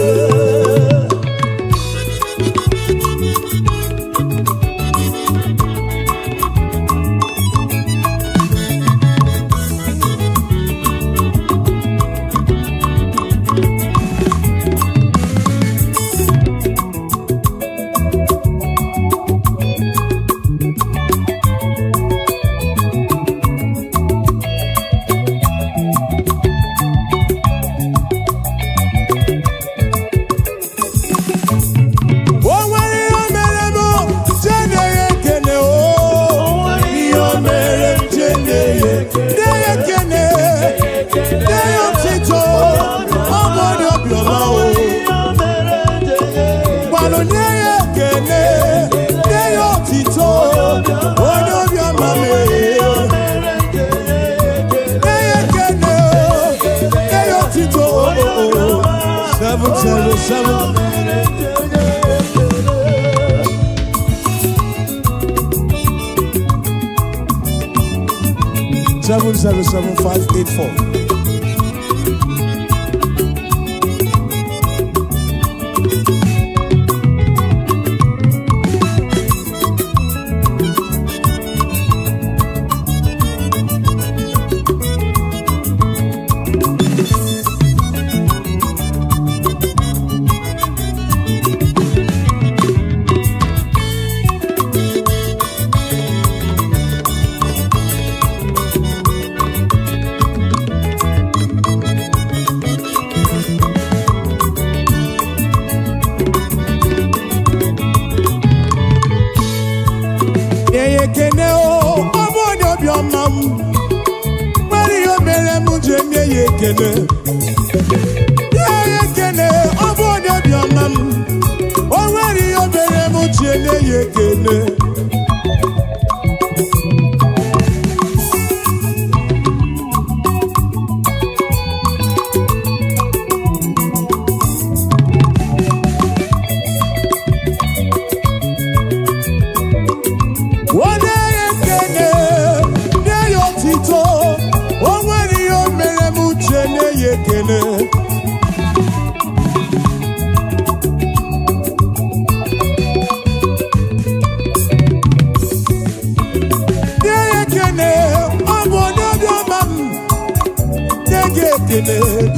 777-584.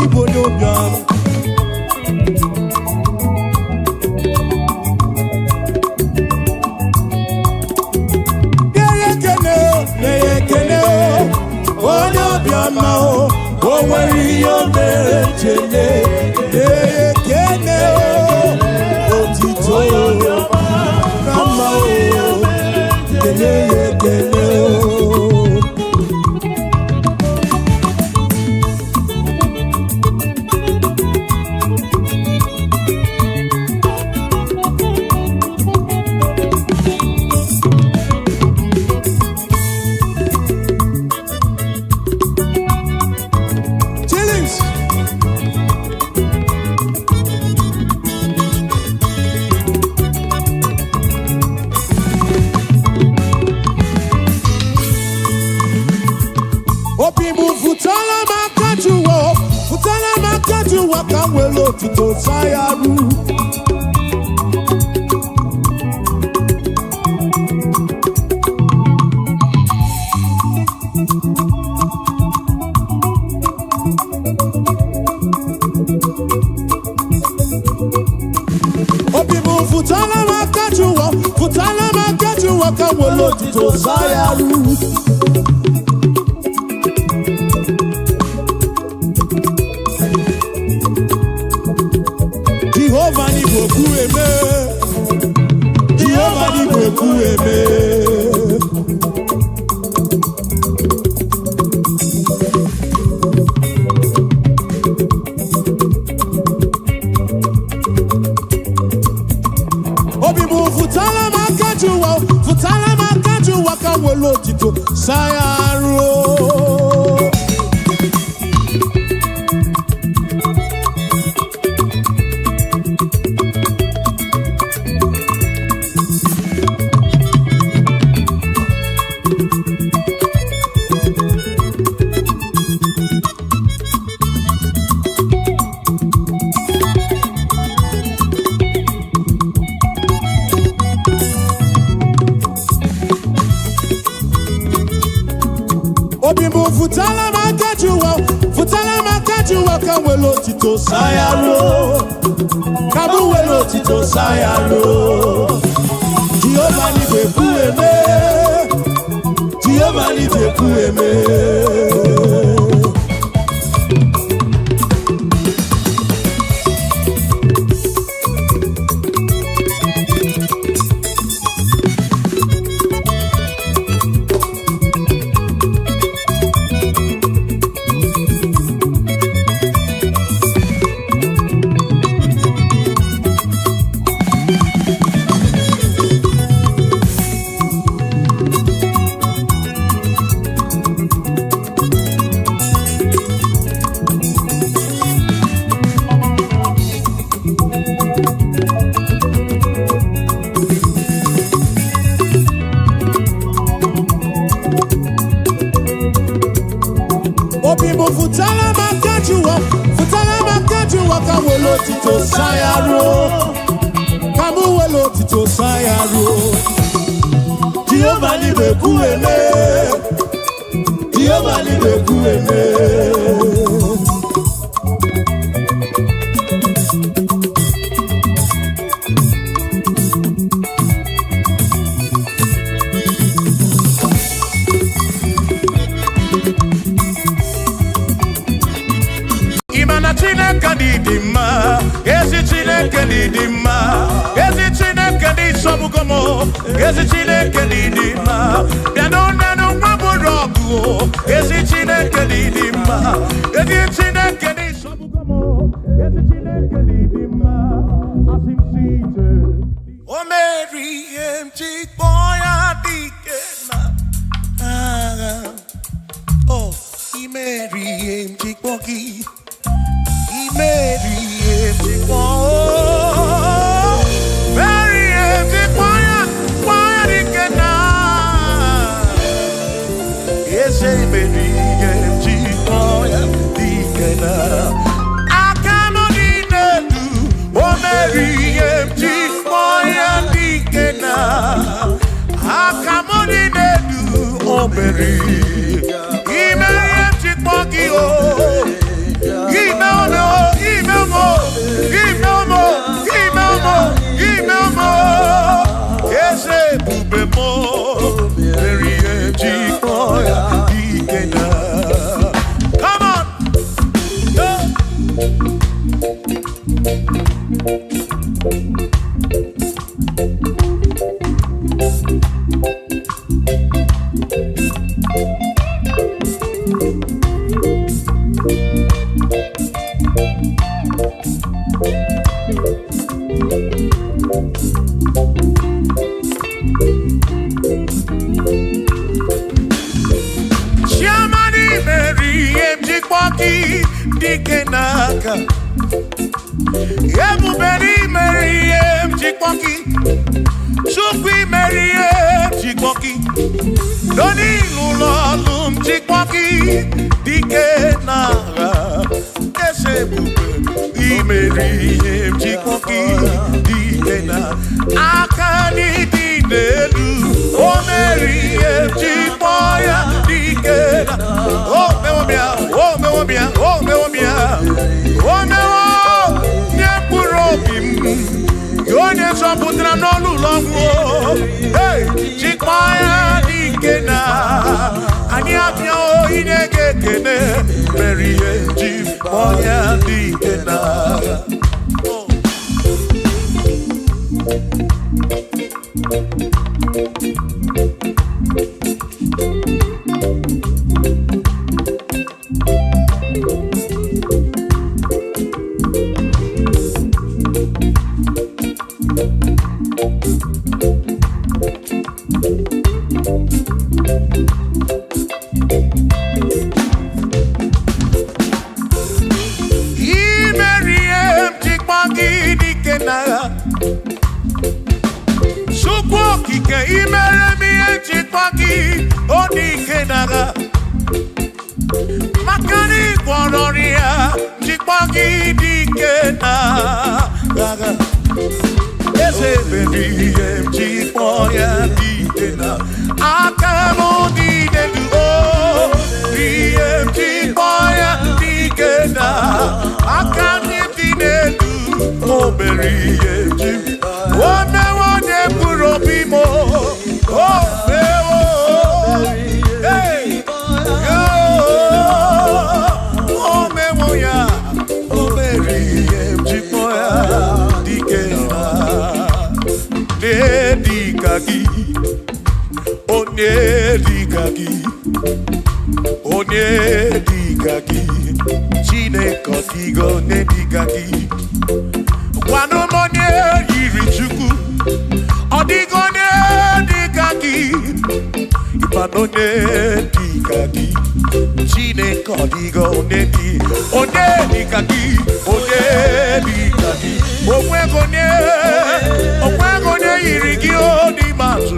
Igbo n'obiọma na-ekene onye obiọma o nwere ihe o mere chene na-ekene otito na mma kene ya ekene Otito sayaru obibu futala makajuwa ka welo otito sayaru Jehovah ni boku eme Jehovah ni boku eme Obibu futala makajuwa ka welo otito sayaru Obibu futala makajuwa ka welo otito sayalo kabu welo otito sayalo Jehovah ni beku eme Jehovah ni beku eme Obibo futala makajuwa kamolo tito sayaro. Kamuwelo tito sayaro. Jehovah ni bekueme. Jehovah ni bekueme. Dima, esi Chineke di dima, esi Chineke di sobugomo, esi Chineke di dima, biano maburogu, esi Chineke di dima, esi Chineke di sobugomo, esi Chineke di dima, asim site. O Mary empty boy adikena, oh, Mary empty boy. Mary empty boy, Mary empty boy, dikena. Yes, Mary empty boy, dikena. Akamonine du, oh Mary empty boy, dikena. Akamonine du, oh Mary, Mary empty boy, oh. Come on. Dikenaka Ebuberi Meriem Chikwoki Chukwi Meriem Chikwoki Doni Lulolum Chikwoki Dikenaka Esebuberi Meriem Chikwoki Dikenaka Akani Dinelu O Meriem Chikwoya Dikenaka Oh mewomia, oh mewomia, oh mewomia, oh mewo, nyepurobim, yonye soputra nolu longo, hey, chikwaya dikena, anyapnya o inegekene, meriye chikwaya dikena. Makani Kwanoria, Chikwangi Dikena, Ese baby, Chikwoya Dikena, Akamo Dikena, DM Chikwoya Dikena, Akami Dinedu, Oh Berry, Oh Mewane Purobimo, Oh Favour, hey. Onedikaki, Chinekodigo nedikaki. Wano monye yirichuku, Odigo nedikaki. Ipano nedikaki, Chinekodigo nedi. Onedikaki, onedikaki. Okwegone yirigi odi matu.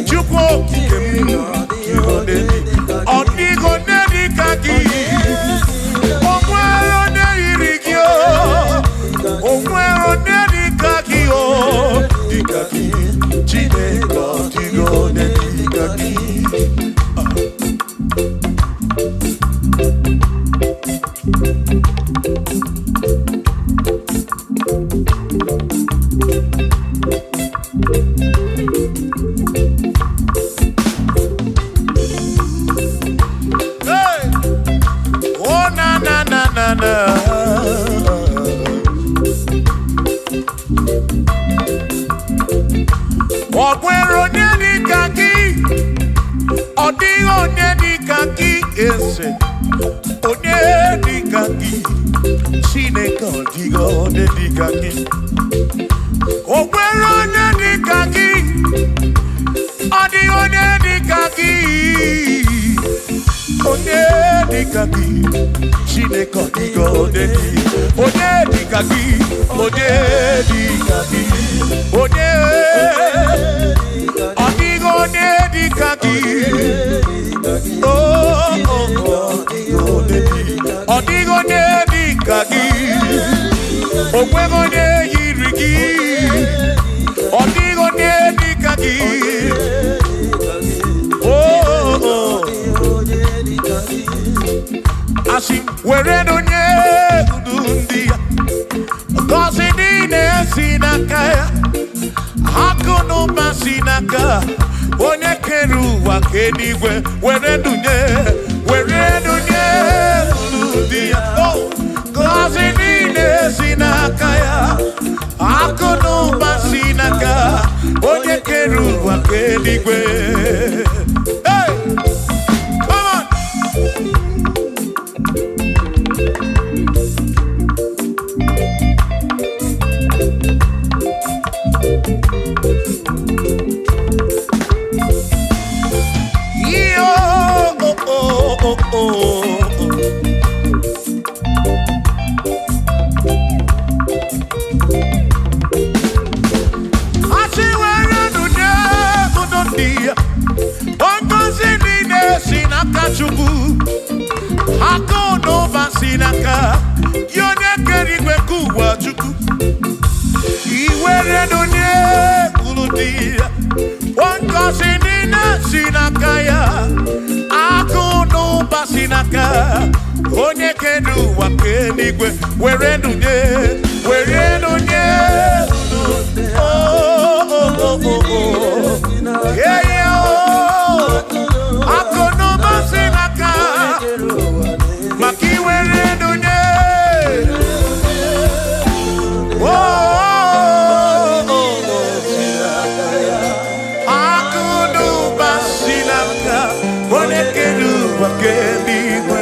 Chukwu Odigo nedi. onye dịka gị eze, onye dịka gị Chineke, ọ dịghị onye dịka gị. O nwere onye dịka gị, ọ dịghị onye dịka gị, onye dịka gị Chineke, ọ dịghị onye dịka gị, onye dịka gị, onye ọ dịghị onye dịka gị. Ọ dịghị onye dịka gị, o nweghị onye yiri gị. Ọ dịghị onye dịka gị, asị were onye ndu ndị ya, ngọzi niile si n'aka ya, akụ na ụba si n'aka onye kere ụwa ka eluigwe. Were ndunye ndị ya, ngọzi niile si n'aka ya, akụ na ụba si n'aka onye kere ụwa ka eluigwe. Hey! Come on! Chukwu akụ n'ụba si n'aka ya, onye kere igwe ka ụwa Chukwu. Iwere onye kwuru dị ya, ngọzi niile si n'aka ya, akụ n'ụba si n'aka onye kere ụwa ka eluigwe. Were onye akụ n'ụba si n'aka, maka iwere onye akụ n'ụba si n'aka onye kere ụwa ka eluigwe.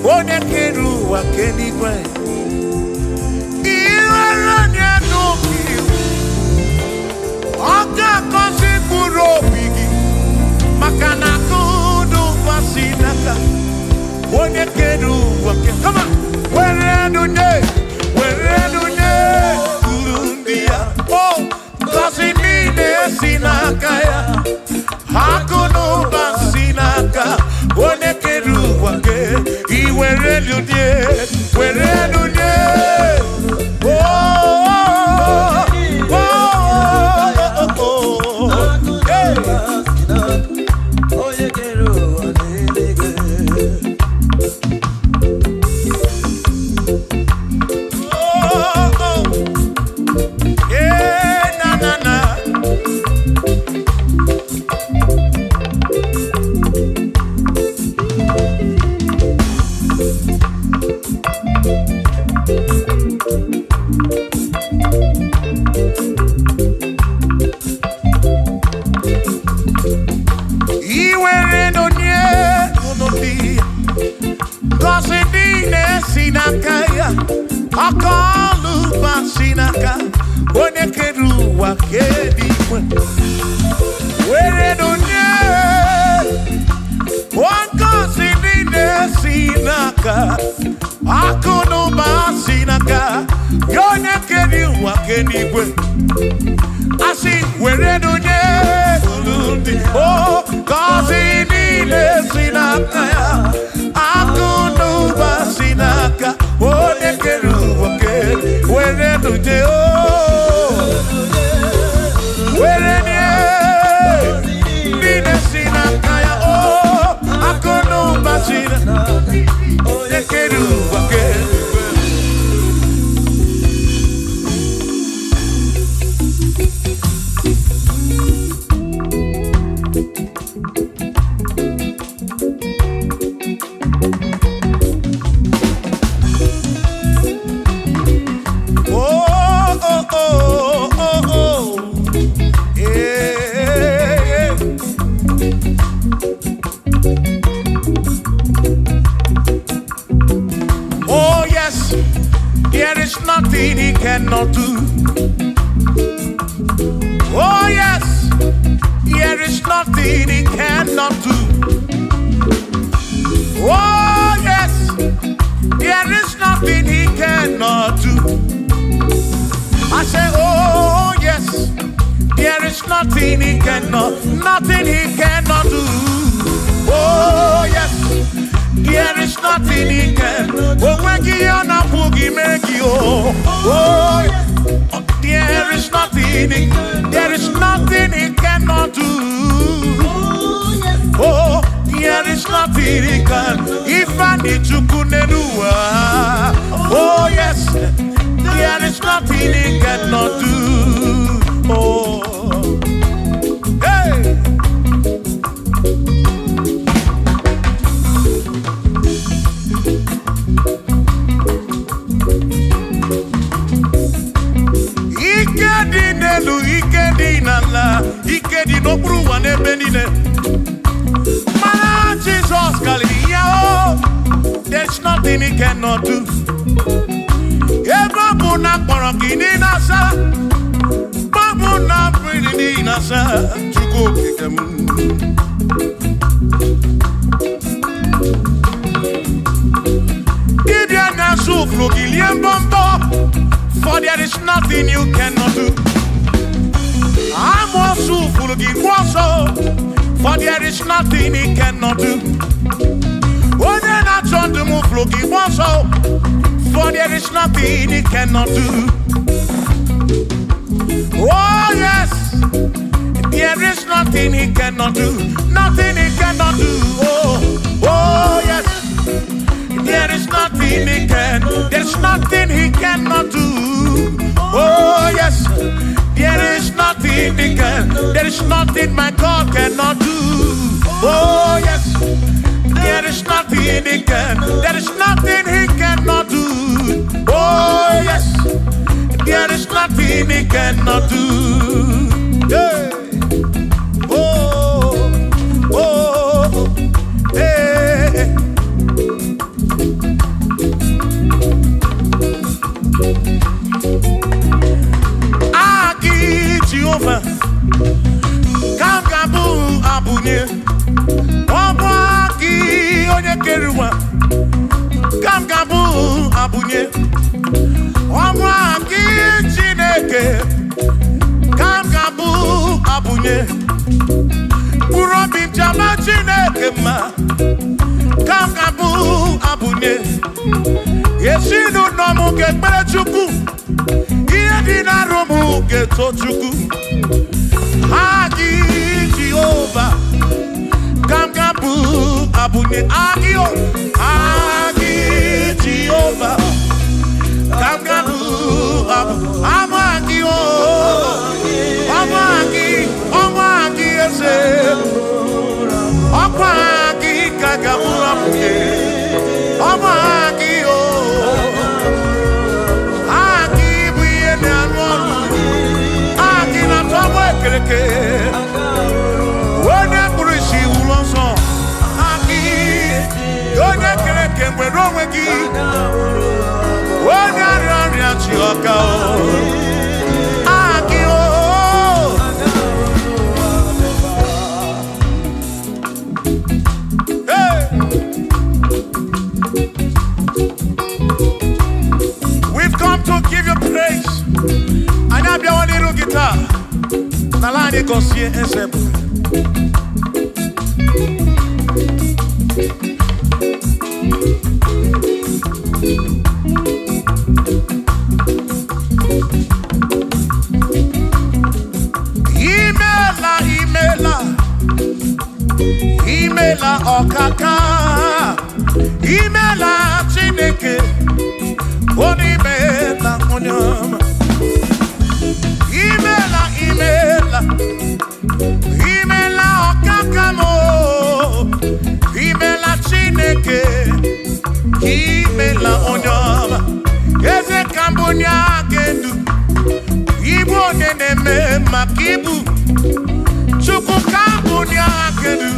Onye kere ụwa ka eluigwe, iwere onye n'obi, ọ ga-agọzi mkpụrụ obi gị, maka na akụ n'ụba si n'aka onye kere ụwa ka. Come on! Were onye kwuru ndị ya, ngọzi niile si n'aka ya, akụ n'ụba si n'aka onye kere ụwa ka. Iwere onye akọlụba si n'aka onye kere ụwa ka eluigwe. Were onye ngọzi niile si n'aka, akụ na ụba si n'aka ya, onye kere ụwa ka eluigwe. Asị were onye ndị ngọzi niile si n'aka ya, akụ na ụba si n'aka onye kere ụwa ka eluigwe. Were onye were niile si n'aka ya, akụ na ụba si n'aka onye kere ụwa ka eluigwe. cannot do. Oh yes, there is nothing he cannot do. Oh yes, there is nothing he cannot do. I say, oh yes, there is nothing he cannot do. Oh yes, there is nothing he can. Oh when you na boogie make you. Oh yes, there is nothing he cannot do. Oh, there is nothing he can. If I need to kunenua. Oh yes, there is nothing he cannot do. Oh, hey. Ikedi no bruwa ne benine. Mana Jesus Kalia, there's nothing he cannot do. Babu na porokini nasa, babu na pretty nasa, chuko kikem. Gideon na suflo giliem bombo, for there is nothing you cannot do. I'm also full of for there is nothing he cannot do. Oh, then I turn to move looking for there is nothing he cannot do. Oh, yes, there is nothing he cannot do. Nothing he cannot do. Oh, yes, there is nothing he can. There's nothing he cannot do. Oh, yes. There is nothing he can. There is nothing my God cannot do. Oh yes, there is nothing he can. There is nothing he cannot do. Oh yes, there is nothing he cannot do. Hey. Oh, oh, hey. Jehovah, Kangabu Abunye, Obaki Onyekeruwa, Kangabu Abunye, Obaki Chineke, Kangabu Abunye, Urobi Jama Chineke ma, Kangabu Abunye, Yeshinu Nomu Kekperechuku. Dina romu geto chuku Agi Jehovah Kangabu Abunye Agio Agi Jehovah Kangabu Amagio Amagi ese Amagi Kangabu Abunye Amagio Wone kurishi ulonso Aki Yone kereke mwerowegi Wone ariaria chioka Aki o Hey. We've come to give you praise. And I have one little guitar. Nalani Gosie Esebu. Imela Okaka. Imela Chineke. Onimela Onyama. Imela Okakamo, Imela Chineke, Imela Onyama, Eze Kambunya Gendu, Ibo Neneme Makibu, Chuku Kambunya Gendu,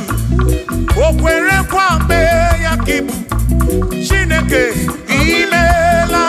Okwere Kwame Yakibu, Chineke, Imela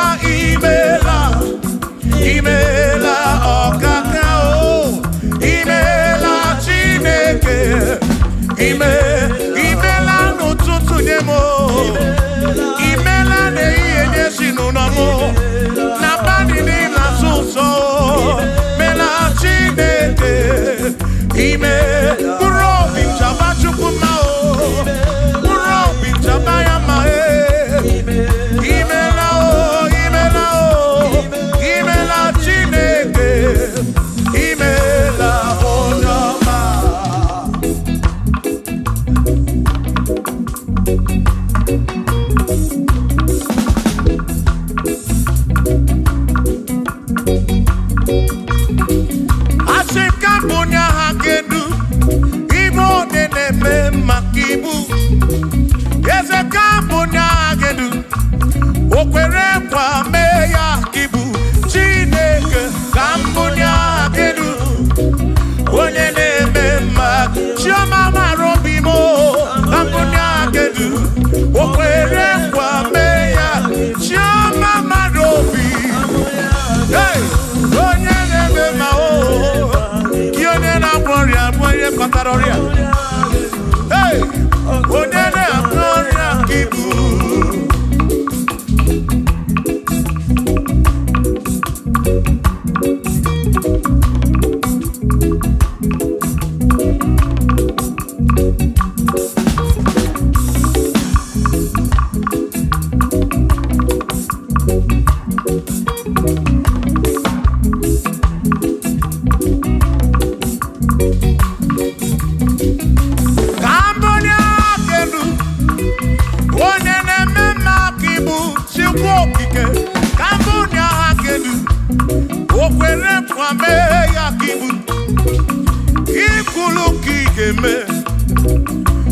onye na-eme ma o onye na-agwọ ọrịa bụ onye kpatara ọrịa. Hey, onye na-agwọ ọrịa ka ibu.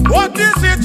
What is it?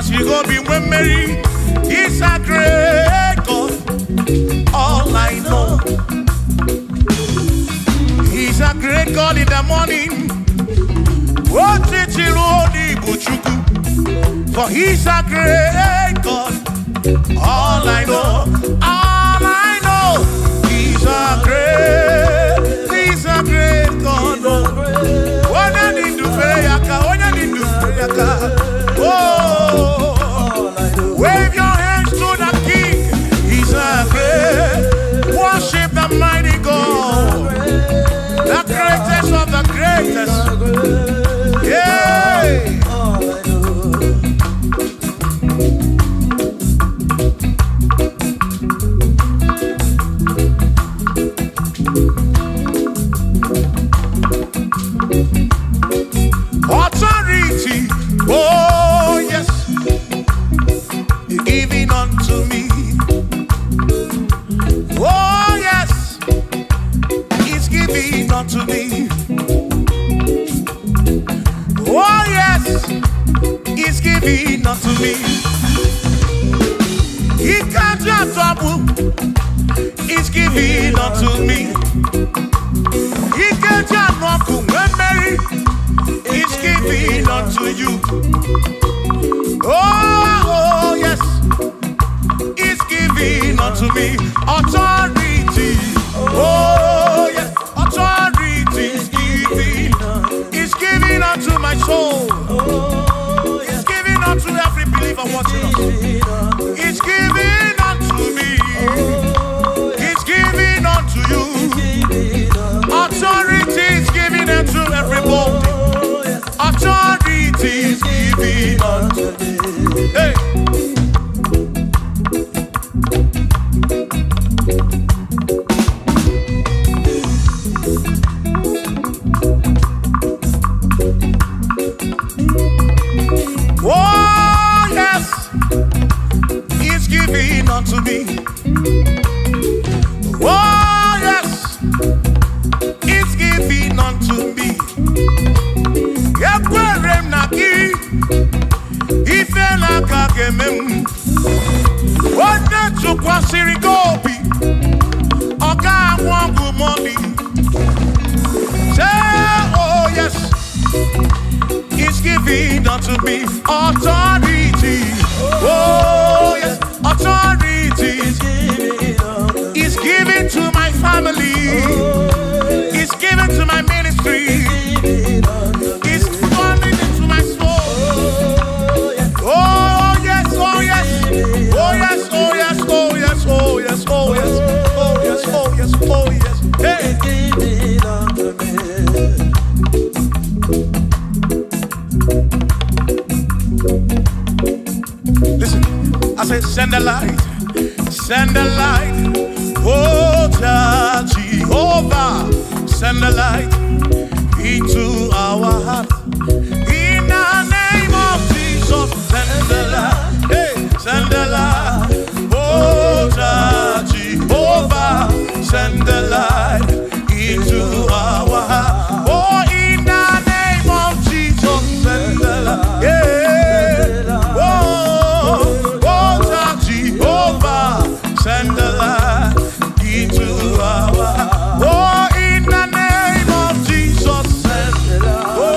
You go be when Mary. He's a great God. All I know, He's a great God in the morning. For He's a great God. All I know, He's a great God. When I need to pray, oh, wave your hands to the King. He's a great. Worship the mighty God, the greatest of the greatest. Yeah. Authority, oh yes, you're giving unto me. Oh yes, He's giving unto me. Oh yes, He's giving unto me. He can't just trouble. He's giving unto me. He can't just walk when Mary. He's giving unto you. Oh yes, He's giving unto me. Authority. Oh yes, authority is giving. He's giving unto my soul. He's giving unto every believer watching us. He's giving unto me. He's giving unto you. unto me authority. Oh yes, authority is given to my family. Is given to my ministry. Is falling into my soul. Oh yes, oh yes, oh yes, oh yes, oh yes, oh yes, oh yes, oh yes, oh yes, oh yes. Hey. Listen, I said send the light, oh Jehovah, send the light into our heart. In the name of Jesus, send the light, hey, send the light, oh Jehovah, send the light into our heart. Oh, in the name of Jesus, send the light, yeah. Oh, Jehovah, send the light into our heart. Oh, in the name of Jesus, send the light.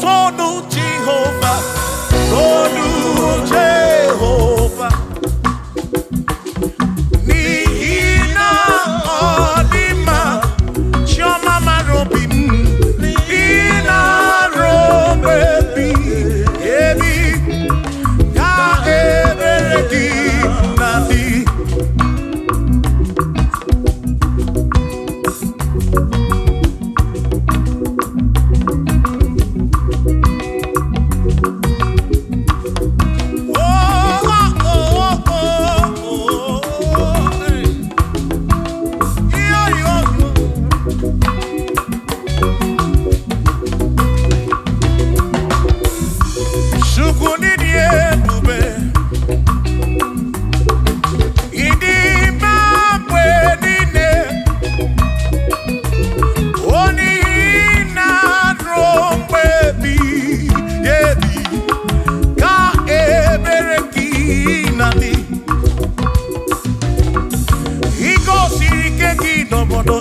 Tonu Jehovah, Tonu Jehovah, Nihina Odima, Shoma Marobi, Nihina Robebi, Ebi, Ka Ebereki Nadi.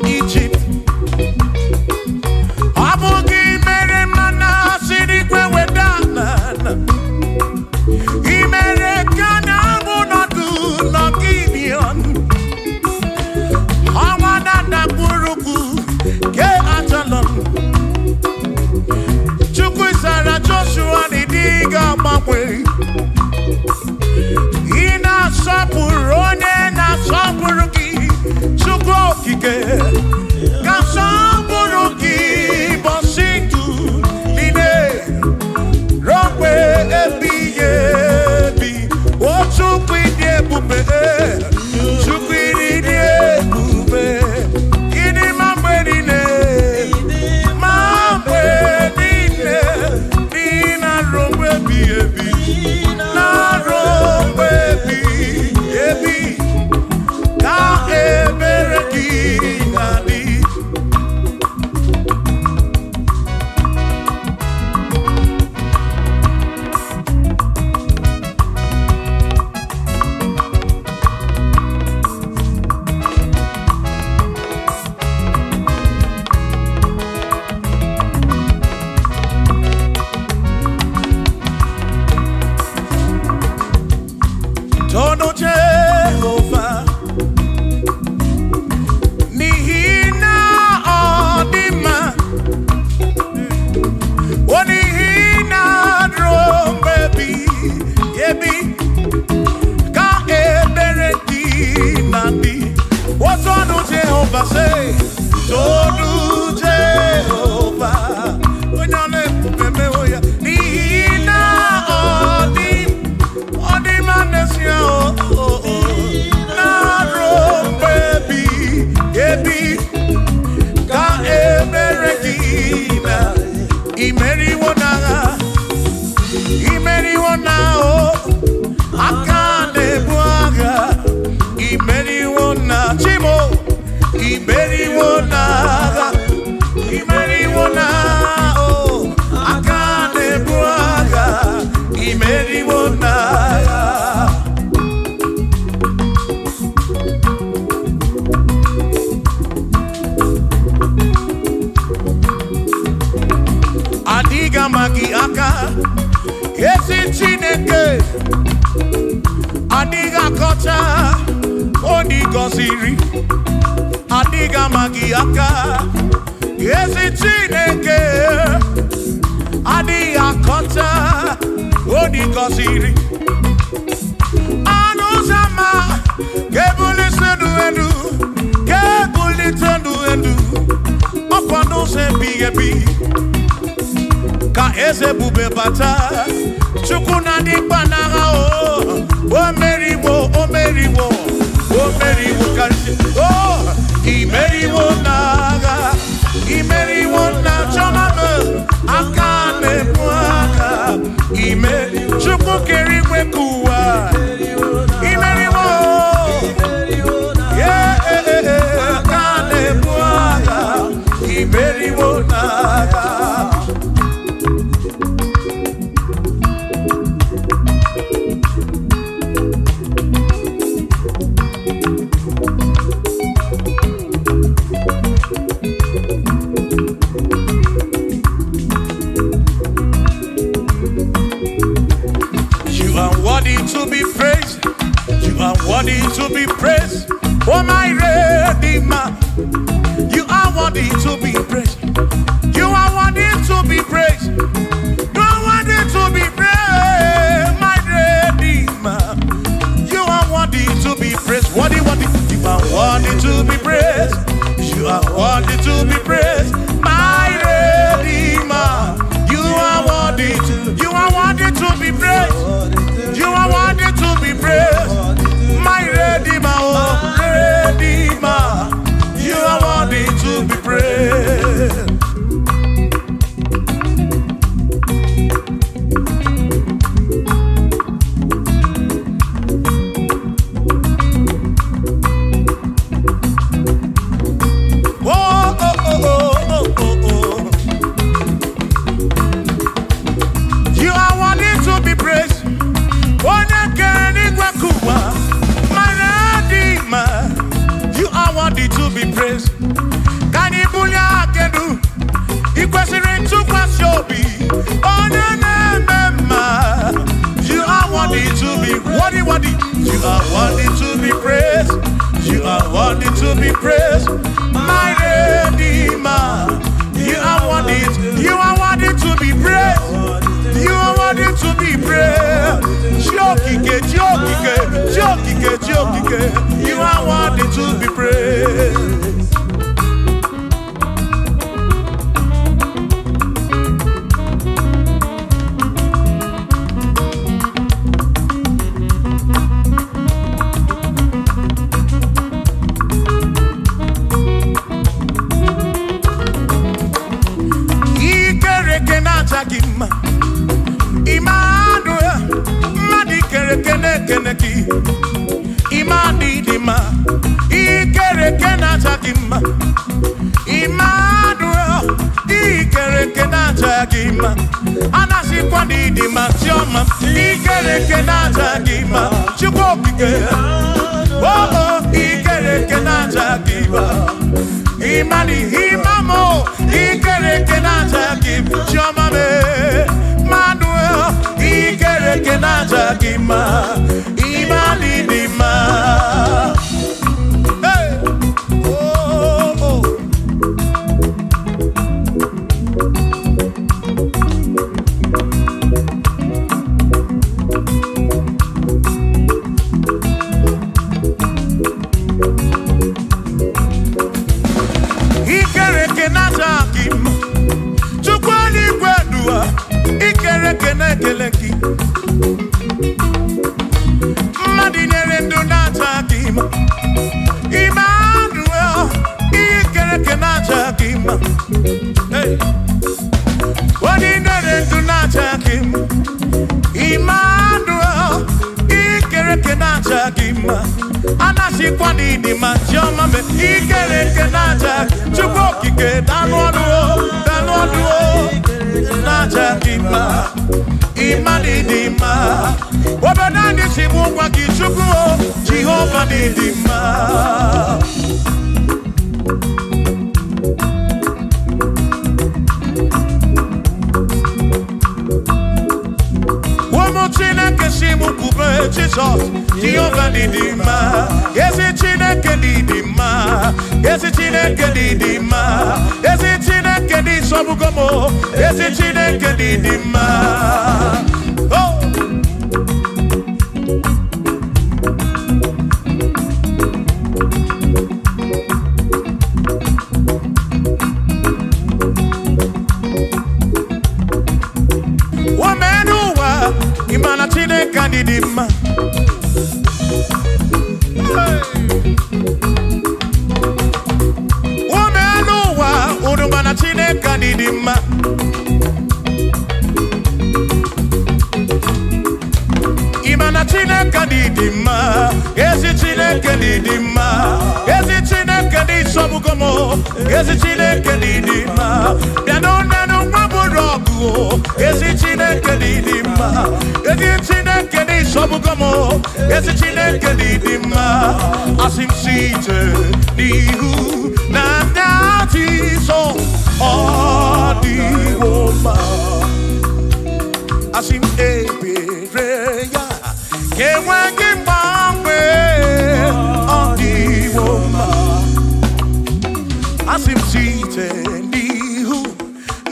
Egypt. Abugi mere mana siri kwe wedana. Imere kana bunodu no Gideon. Awana na buruku ke atalon. Chukwu Sara Joshua ni diga mapwe. Ina sapuru onye na sapuru ki. Chukwu okike. Kasamburuki bositu line rompe ebi o chukwidi ebube ini mambe nine nina rompe ebi na rompe ebi ka ebereki nadi. imeriwona, imeriwona, oh, akane buaga, imeriwona, chimo, imeriwona, imeriwona, oh, akane buaga, imeriwona. Adiga magi aka, esi Chineke. Adiga kocha, oni goziri. Adiga magi aka, esi Chineke. Adiga kocha, oni goziri. Anuzama, kebuli sendu endu, kebuli tendu endu. Opano se bigebi. Ka eze bube bata chukuna di banaga o meriwo kanshi imeriwo na chomame akane mwaka chuku keriwe kuwa imeriwo akane mwaka imeriwo naga. To be praised, you are worthy to be praised. Oh my Redeemer, you are worthy to be praised. You are worthy to be praised. You are worthy to be praised, my Redeemer. You are worthy to be praised. Worthy. You are worthy to be praised. You are worthy to be praised, my Redeemer. You are worthy to be praised. You are worthy to be praised, my Redeemer, oh Redeemer. You are worthy to be praised. Oh, oh, oh, oh, oh, oh. You are worthy to be praised. You are worthy to be praised. Can you believe I can do? You question to Kwasiobi. Oh, no. You are worthy to be worthy. You are worthy to be praised. You are worthy to be praised, my Redeemer. You are worthy to be praised. You are worthy to be praised. Jokike. You are worthy to be praised. Ikereke na chakima. Imanu madi keneki. Imadi dima. Ikereke na chakima. Imanu ikereke na chakima. Anasi kwandi dima chioma. Ikereke na chakima. Chukopike. Oh, ikereke na chakima. Imani imamo. Ikereke na chakima. Chioma me. Manuel. Ikereke na chakima. Imani dima. Hey. Oh, oh. Ikereke na chakima. Chukwani kwedua. Ikereke na keleki. si kwani di ma chioma me ikere ke naja chukwu kike danu odu naja di ma imani di ma obodo ndị si mụ gwa gị chukwu Jehova di ma Chineke si mụ kwube Jizọs Jehova dị mma ezi Chineke dị mma ezi Chineke dị mma ezi Chineke dị sọbugo m ezi Chineke dị mma Imana Chineke dị mma n'ụwa unu mana Chineke dị mma Imana Chineke dị mma ezi Chineke dị mma ezi Chineke dị sọbugo m ezi Chineke dị mma bịa n'ụnanụ nwa bụrụ ọgụ ezi Chineke dị mma ezi Chineke dị sọbugo m ezi Chineke dị mma asị m site n'ihu na ndị Jizọs ọ dịwo mma asị m ebere ya enweghị mgbanwe ọ dịwo mma asị m site n'ihu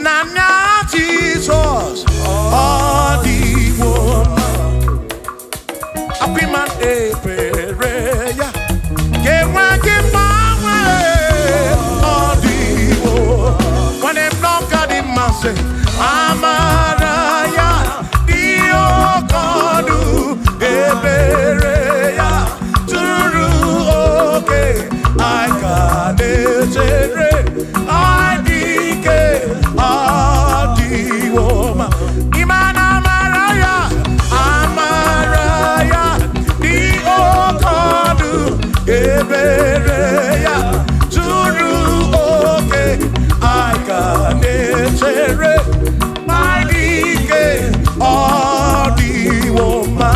na ndị Jizọs ọ dịwo mma apịma ebere ya enweghị mgbanwe ọ dịwo nwanne m n'ọka dị mma sị amara ya dị oke ọnụ ebere ya tụrụ oke anyị ka na-echere anyị ike ọ dịwo mma ịmana amara ya dị oke ọnụ ebere ya tụrụ oke anyị ka na-echere anyị ike ọ dịwo mma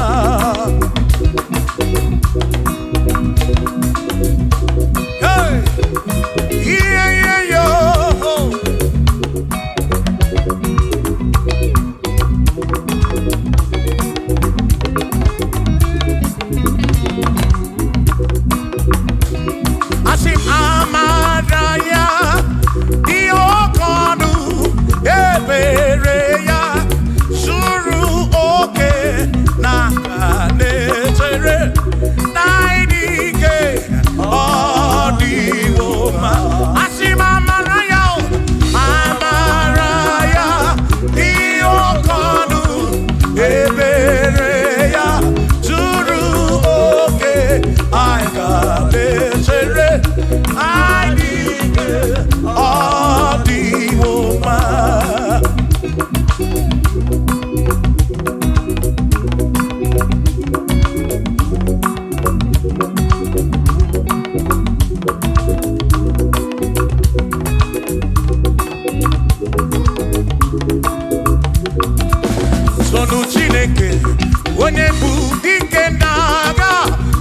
onye bụ dike n'agha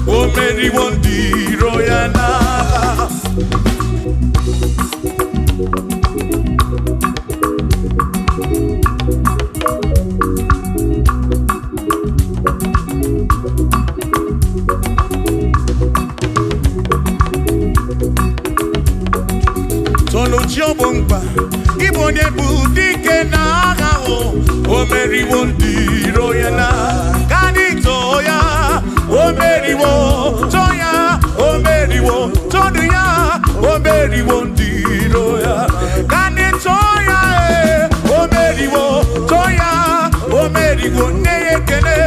o meriwo ndị iro ya n'agha Toluchi Obongba ịbụ onye bụ dike n'agha o meriwo ndị iro ya n'agha kanito ya o meriwo toya o meriwo tonu ya o meriwo ndị iro ya kanito ya o meriwo toya o meriwo nne ya ekele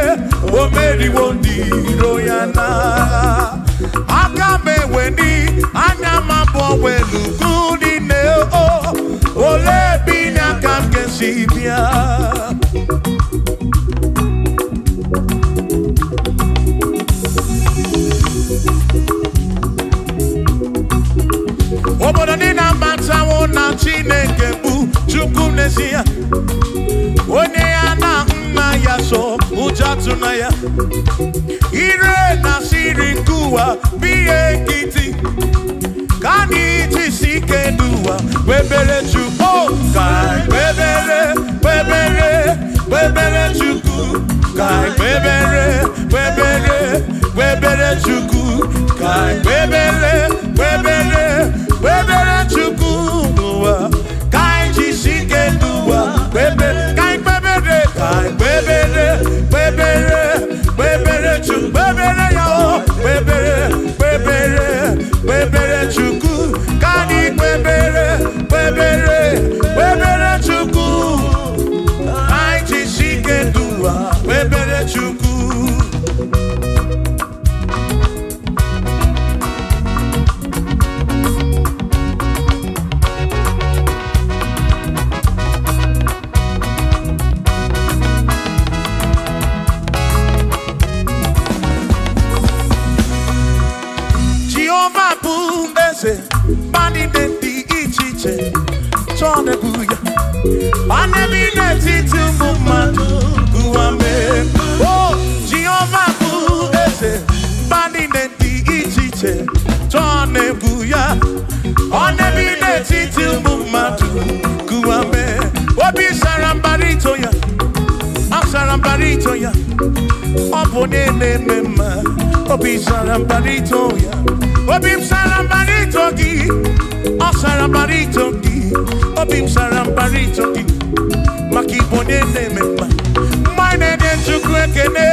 o meriwo ndị iro ya n'agha aka m eweni anya m abụọ welu gudi ne o ole bi n'aka m ga-esi bịa tunaya. Ire na siri kuwa biye kiti. Kani tisike duwa webere chuku. Kai webere chuku. Kai webere chuku. Kai webere chuku duwa. Kai tisike duwa webere. Kai webere chuku. Webere yao. Webere chuku. Kani webere chuku. Kai tisike duwa webere chuku. Bani denti ichiche Chone buya Anemi neti tumumadu Kuame Oh, Jehovah buese Bani denti ichiche Chone buya Anemi neti tumumadu Kuame Obi sarambarito ya Sarambarito ya Opone mema Obi sarambarito ya Obim sarambarito ki, o sarambarito ki, obim sarambarito ki, makibone nemema. Mine den chukwekene,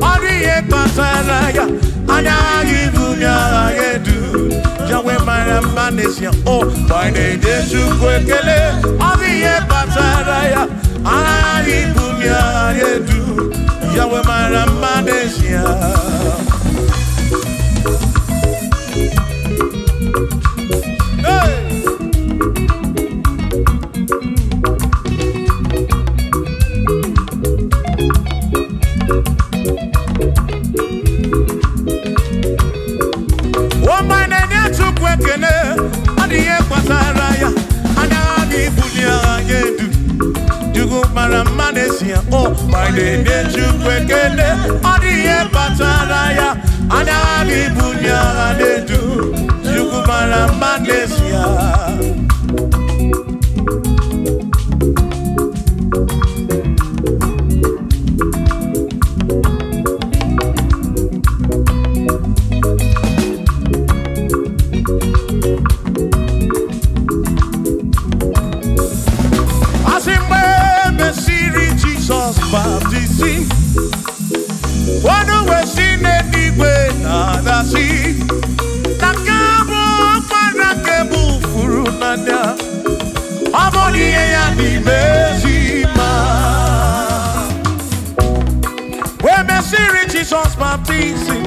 oriye pasaraya, anya yibunya yedu, jawe marambanesia. Oh, mine den chukwekene, oriye pasaraya, anya yibunya yedu, jawe marambanesia. Oh, my name is Chukwekene, Odiye Pataraya, Anabi Bunya Adedu, Yukumara Manesia. Baptism. One way seen anyway, nada see. Nakabo Marakebu Furunada. Amoni ya ni mesima. When me see Jesus baptism.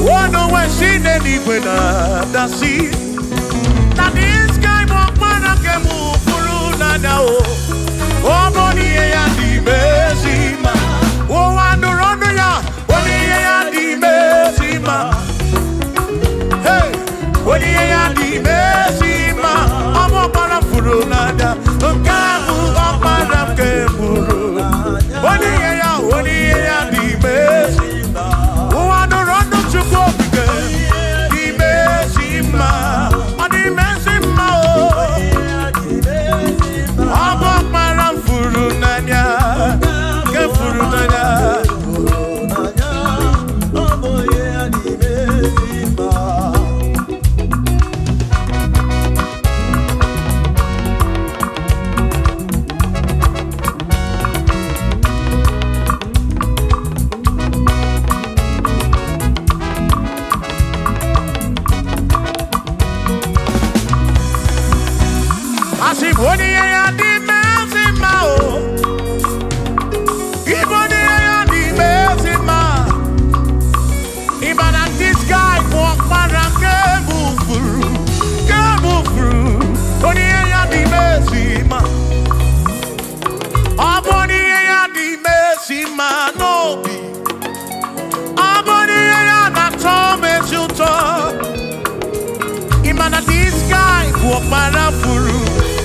One way seen anyway, nada see. That this guy Marakebu Furunada. Oh, money ya di mesima. Oh, ando ya. Money ya di mesima. Hey, money ya di mesima. Amo para furunada. Kamu para keburu. Money ya di mesima. Oh, ando chuko di mesima. Di mesima. Amo Furunanya, ke Furunanya, omoye animesima. Asiboni ya di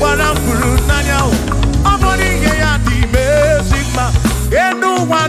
Para furu nanya o, amoni ya di mesima, enu wa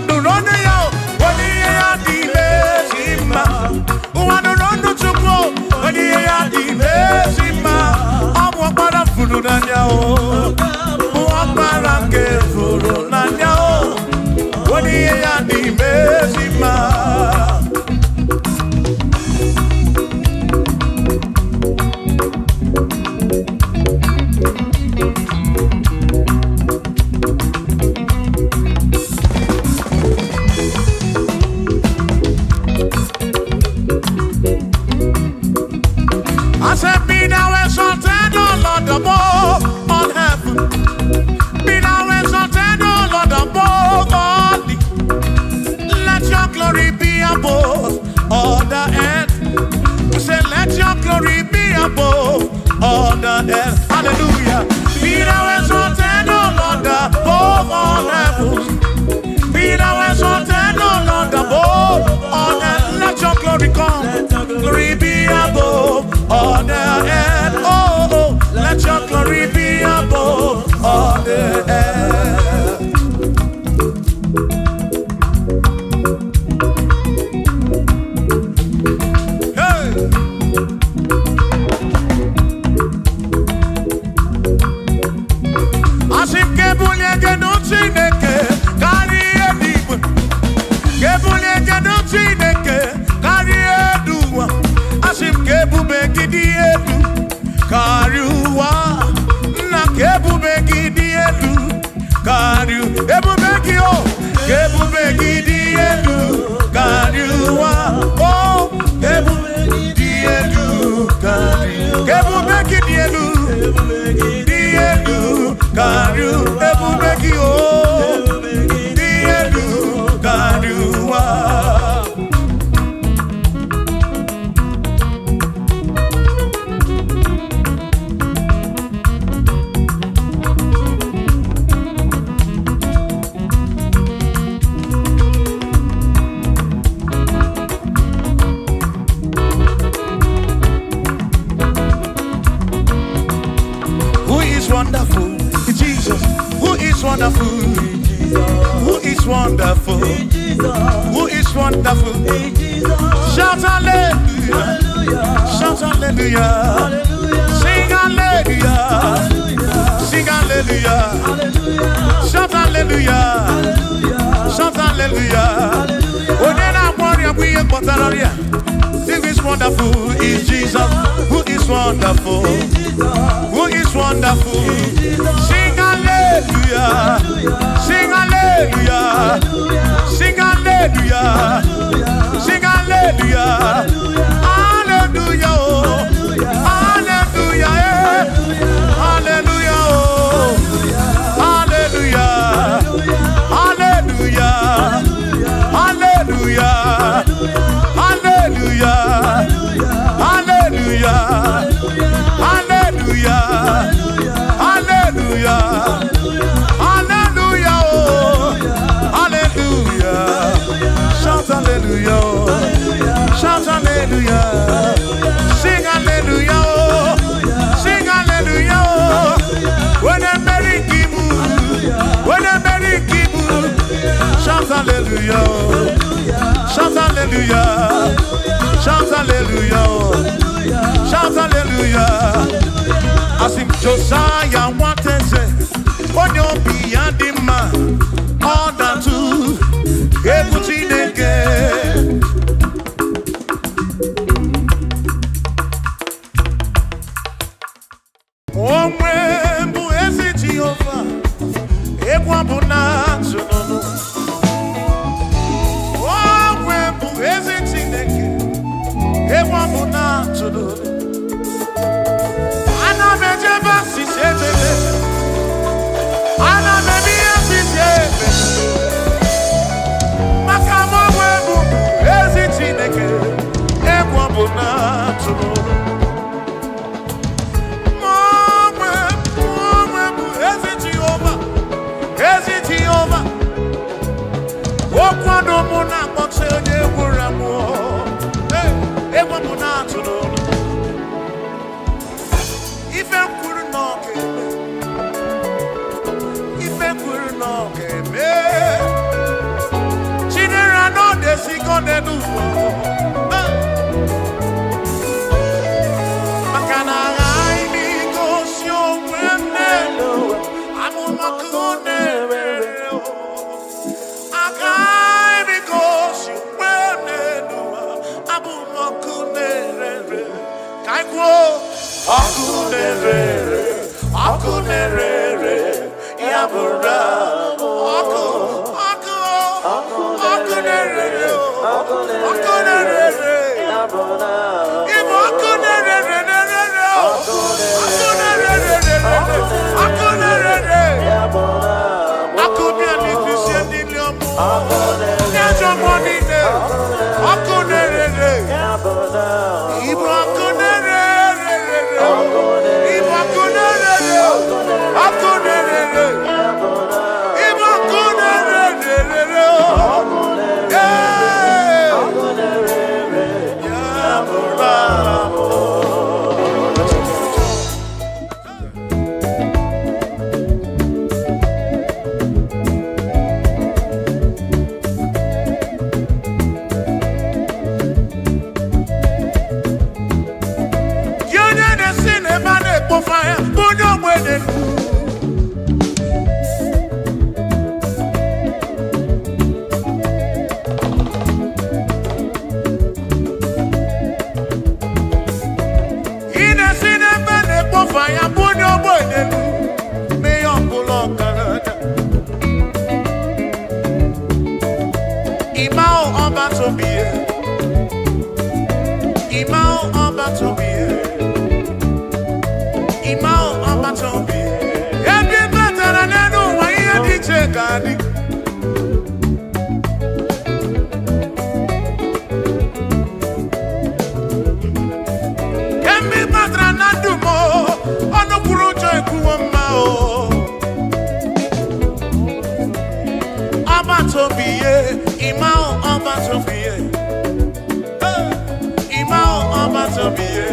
above all the earth. We say, let your glory be above all the earth. Hallelujah. Be thou exalted, O Lord, above all heavens. Be thou exalted, O Lord, above all earth. Let your glory come. Glory be above all the earth. Oh, oh, let your glory be above all the earth. Wonderful, Jesus. Who is wonderful? Who is wonderful? Who is wonderful? Shout hallelujah! Shout hallelujah! Sing hallelujah! Sing hallelujah! Shout hallelujah! Shout hallelujah! Who is wonderful is Jesus. Who is wonderful? Who is wonderful? Sing hallelujah! Sing hallelujah! Sing hallelujah! Sing hallelujah! Hallelujah! Hallelujah! Hallelujah! Hallelujah! Hallelujah! Hallelujah! Hallelujah! Hallelujah! Hallelujah! Hallelujah! Hallelujah! Hallelujah! Shout hallelujah! Shout hallelujah! Sing hallelujah! Sing hallelujah! When I'm married, when I'm married, shout hallelujah! Shout hallelujah! Shout hallelujah! Shout hallelujah! I sing Josiah wanted say, when you be a man, all that too, everything again. Oh, when you is Jehovah, everyone will not know. Oh, when you is again, everyone will not know. Obatobiye, Imao Obatobiye, Imao Obatobiye,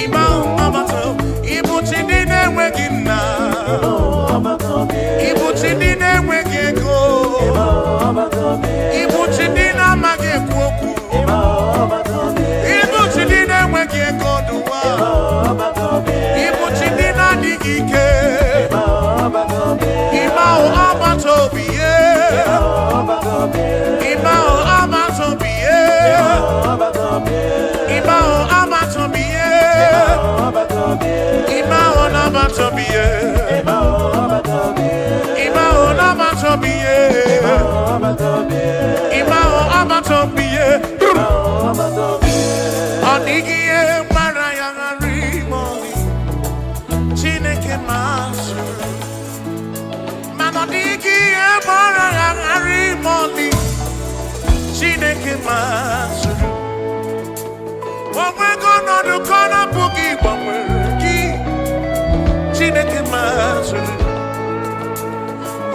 Imao Obato, Ibuchidine Wegina, Ibuchidine Wegego, Ibuchidina Magekwoku, Ibuchidine Wegego Dua, Ibuchidina Digike. Imao Abatobiye, Imao Abatobiye, Imao Abatobiye, Imao Abatobiye, Imao Abatobiye, Imao Abatobiye, Onigiye Marayangari Moni, Chineke Masu. Manodiki ebora yangari moli Chineke masuru Wawego no dukona bugi wawegi Chineke masuru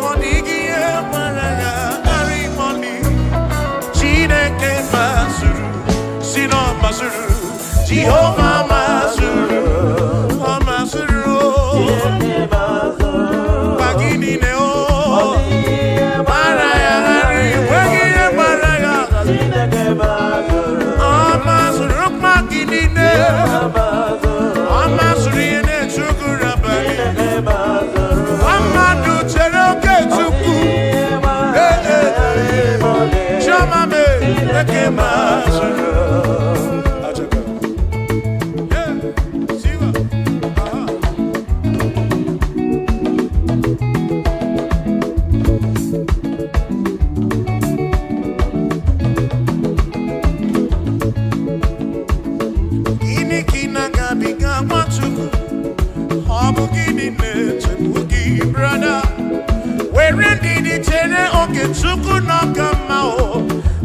Manodiki ebora yangari moli Chineke masuru Sino masuru Jehovah masuru Masuru Chineke masuru Bagini neo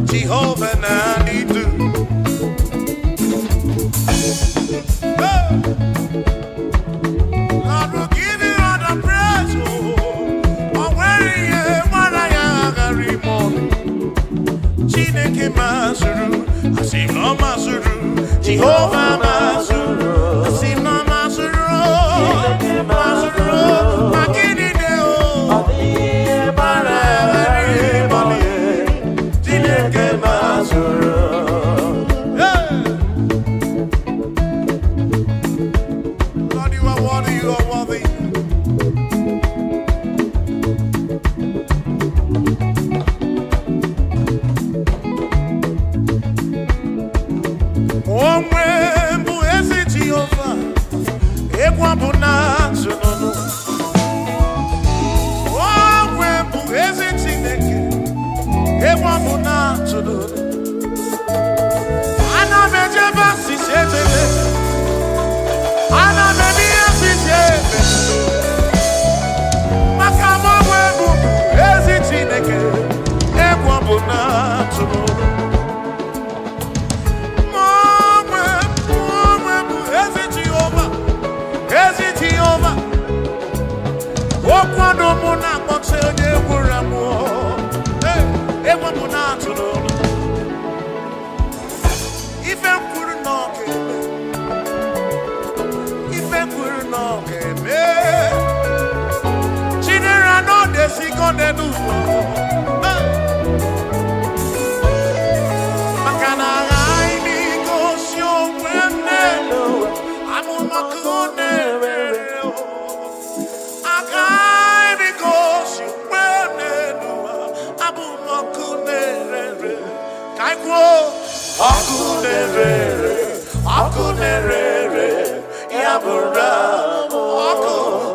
Jehovah Nadidu. Lord will give you all the praise. Oh, where you are, I am Chineke Masuru, Asim no Masuru, Jehovah Masuru, Asim no Masuru, Masuru, Makini Deo, Lord, you are worthy, you are worthy. Omwe mbu ezi Jehovah, ekwa buna tsunono. Omwe mbu ezi Chineke, ekwa buna tsunono. Ana meje basi setele, ana mebi asitele. Makama mbu ezi Chineke, ekwa buna tsunono. Okwado muna kpọtse onye gwụrụ amụ egwu mụ na-atụrụ ife kwuru na ọ ga-eme ife kwuru na ọ ga-eme Chinere na ọ desigo n'elu maka na anyị n'igosi onwe n'elu amụmaka na-ere Akunere, Yabura, Akunere,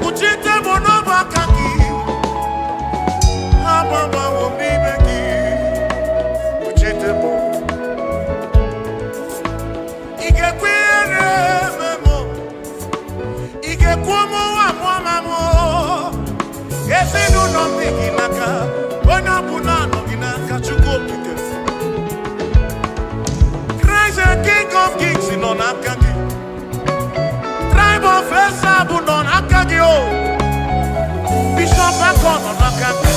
Kuchite Bishop non akagio. Bishop akon non akagio.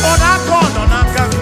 On akon non akagio.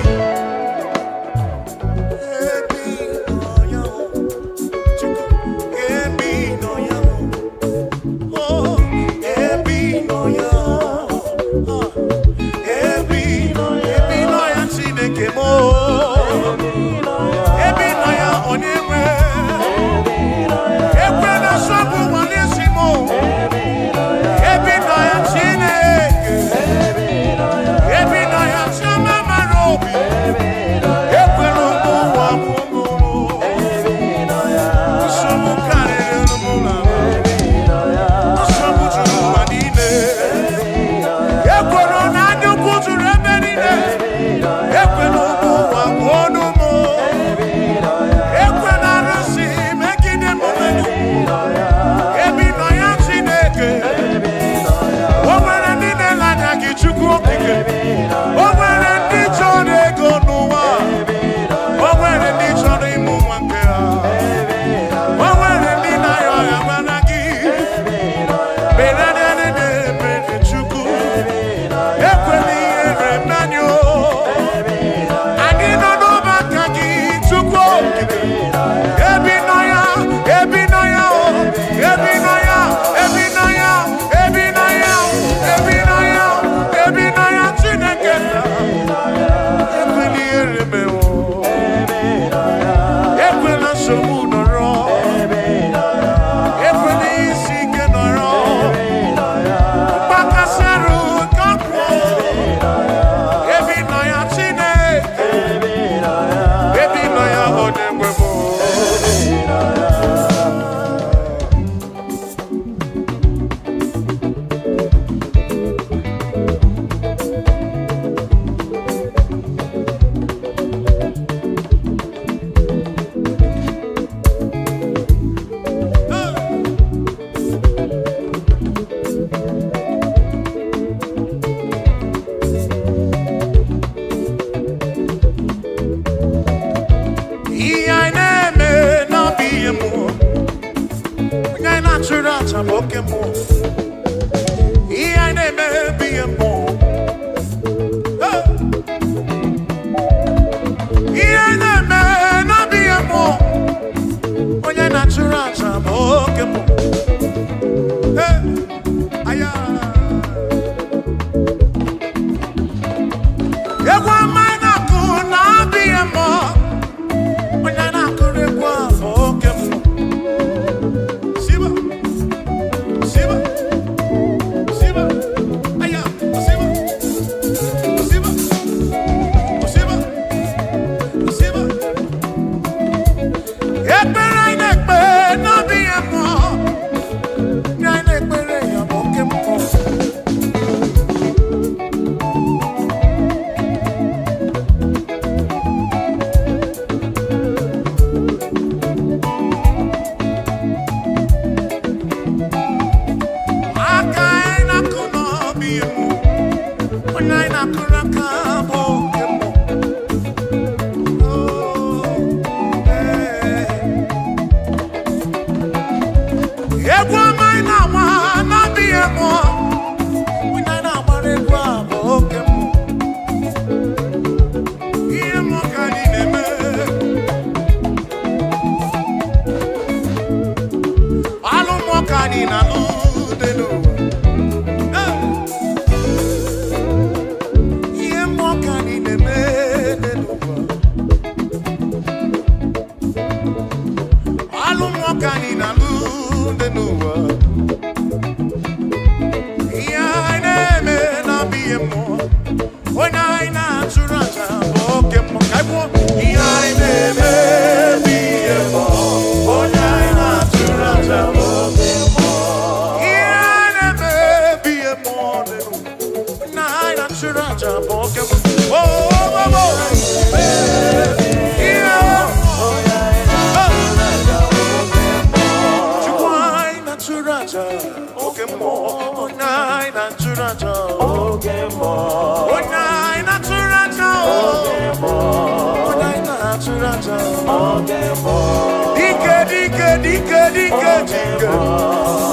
Dike, dike, dike, dike, dike.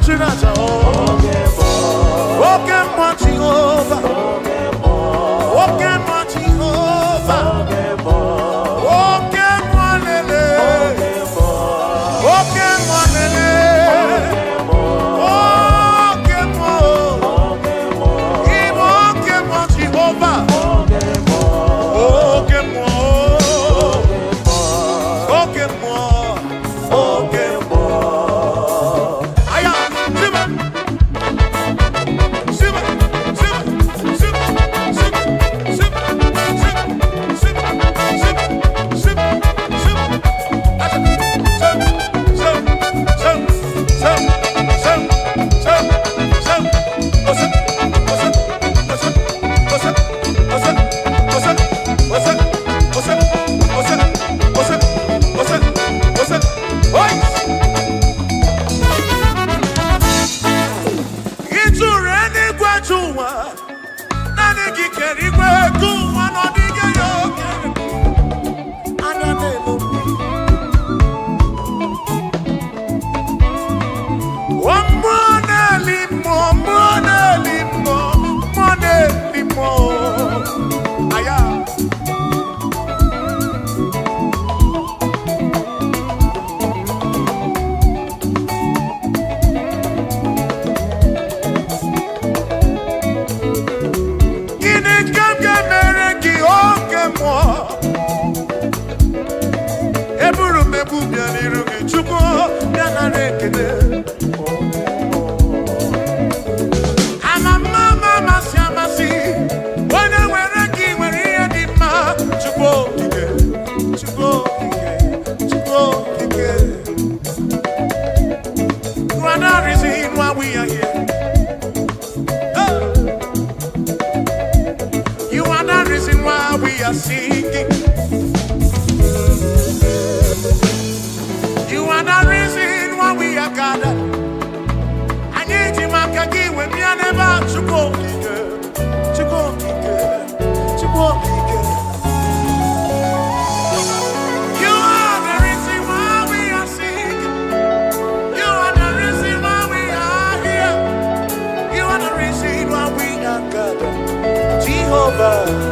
chinacha oke mmụọ Jehova oke mmụọ Jehova oke mmụọ lele oke mmụọ lele oke mmụọ Igbo oke mmụọ Jehova oke mmụọ oke mmụọ oke mmụọ aya siba siba siba siba siba siba siba siba siba Singing. You are the reason why we are gathered. I need you, my kaki, when we are never to go, to go, to go. You are the reason why we are singing. You are the reason why we are here. You are the reason why we are gathered. Jehovah.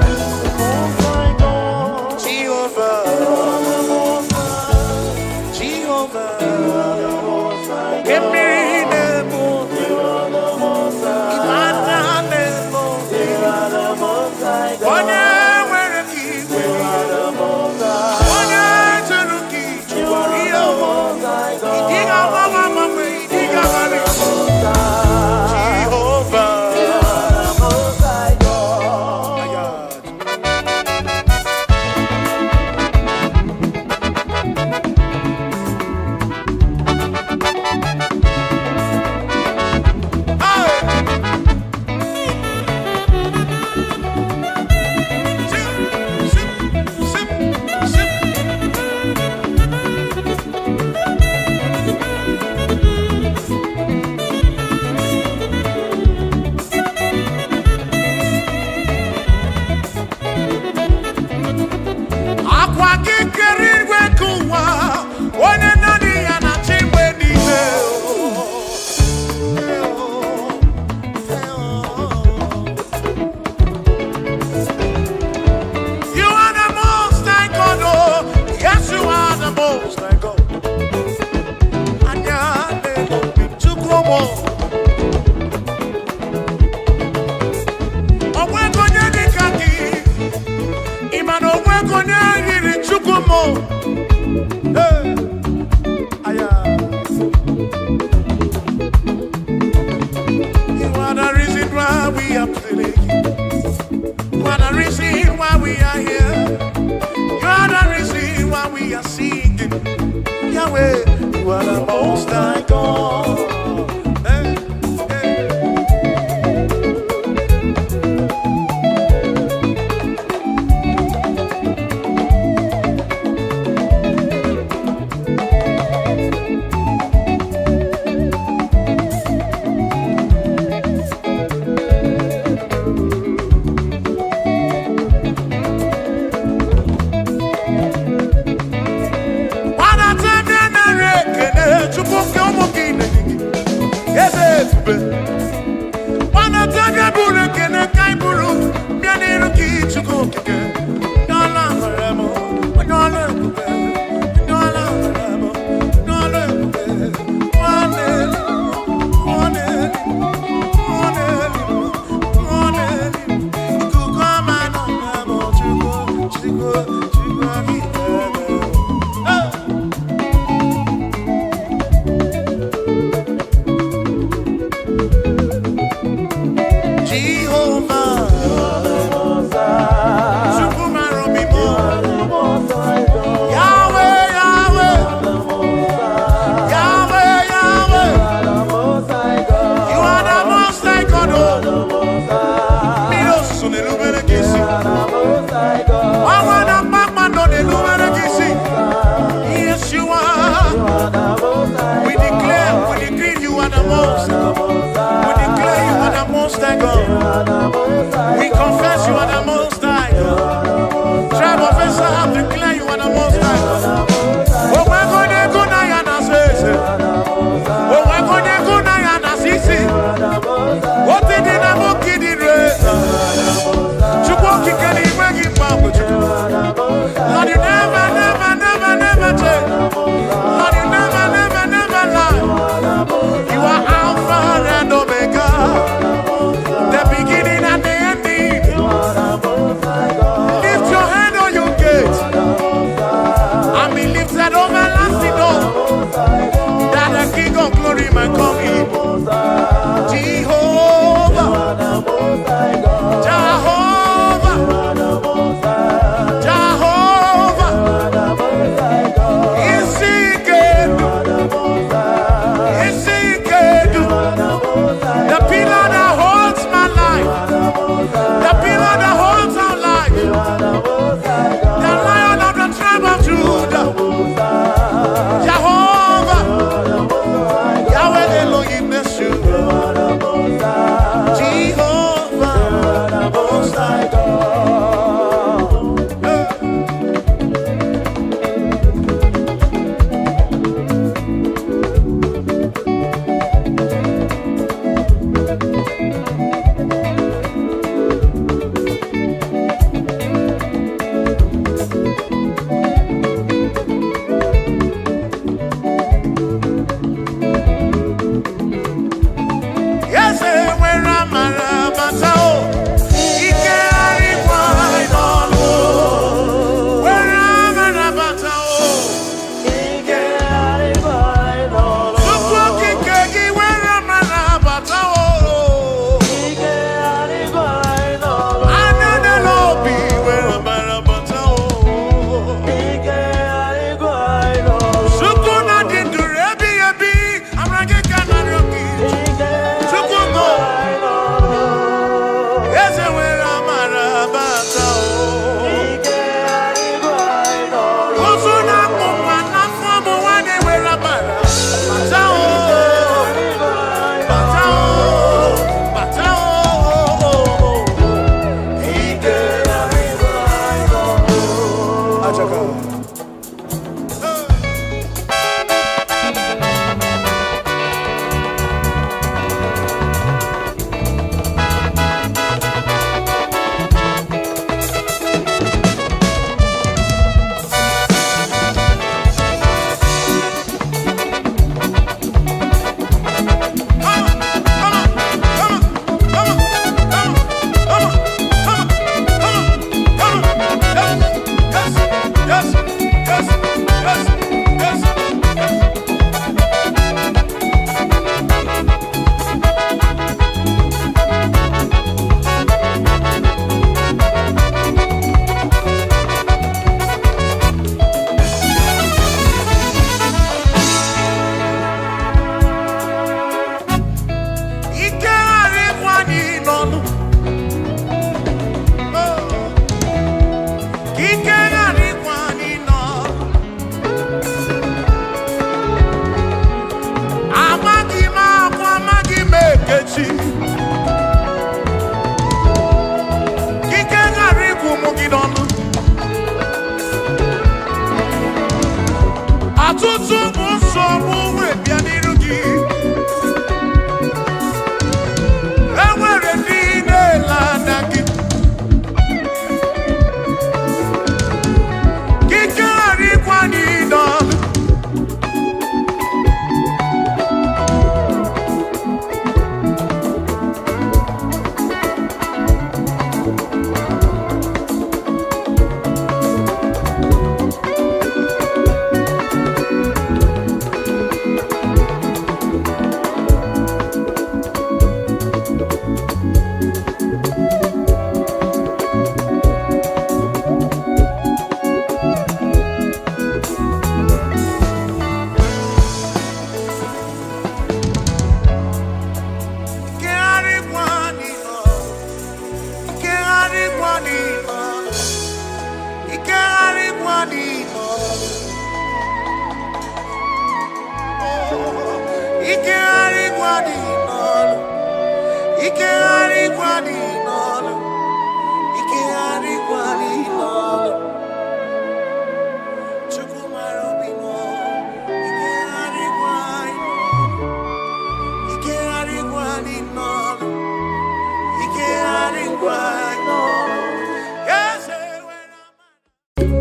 ọtụtụ bụ nsogbu wee bịa n'iru gị. Enwere ndị na-ele anya gị. Gị kegharịkwa n'ịdọlụ.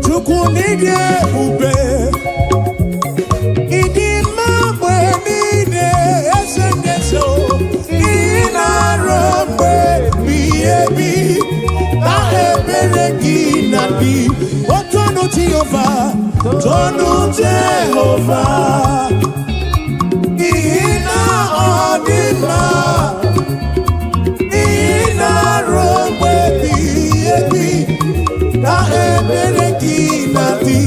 Chukwu n'ịdị ebube, ịdị mma mgbe niile, eze ndị eze, ihe na-arụ mgbe ebighị ebi, na ebere gị na-adị. Otu ọnụ Jehova, tonu Jehova, ihe na ọ dị mma, ihe na-arụ mgbe ebighị ebi, na ebere gị na-adị.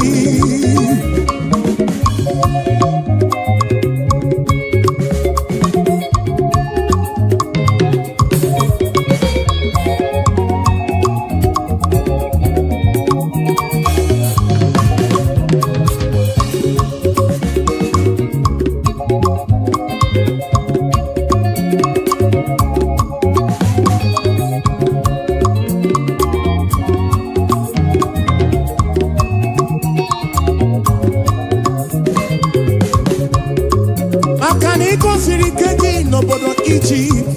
Maka na ị gosiri ike gị n'obodo Ijipt,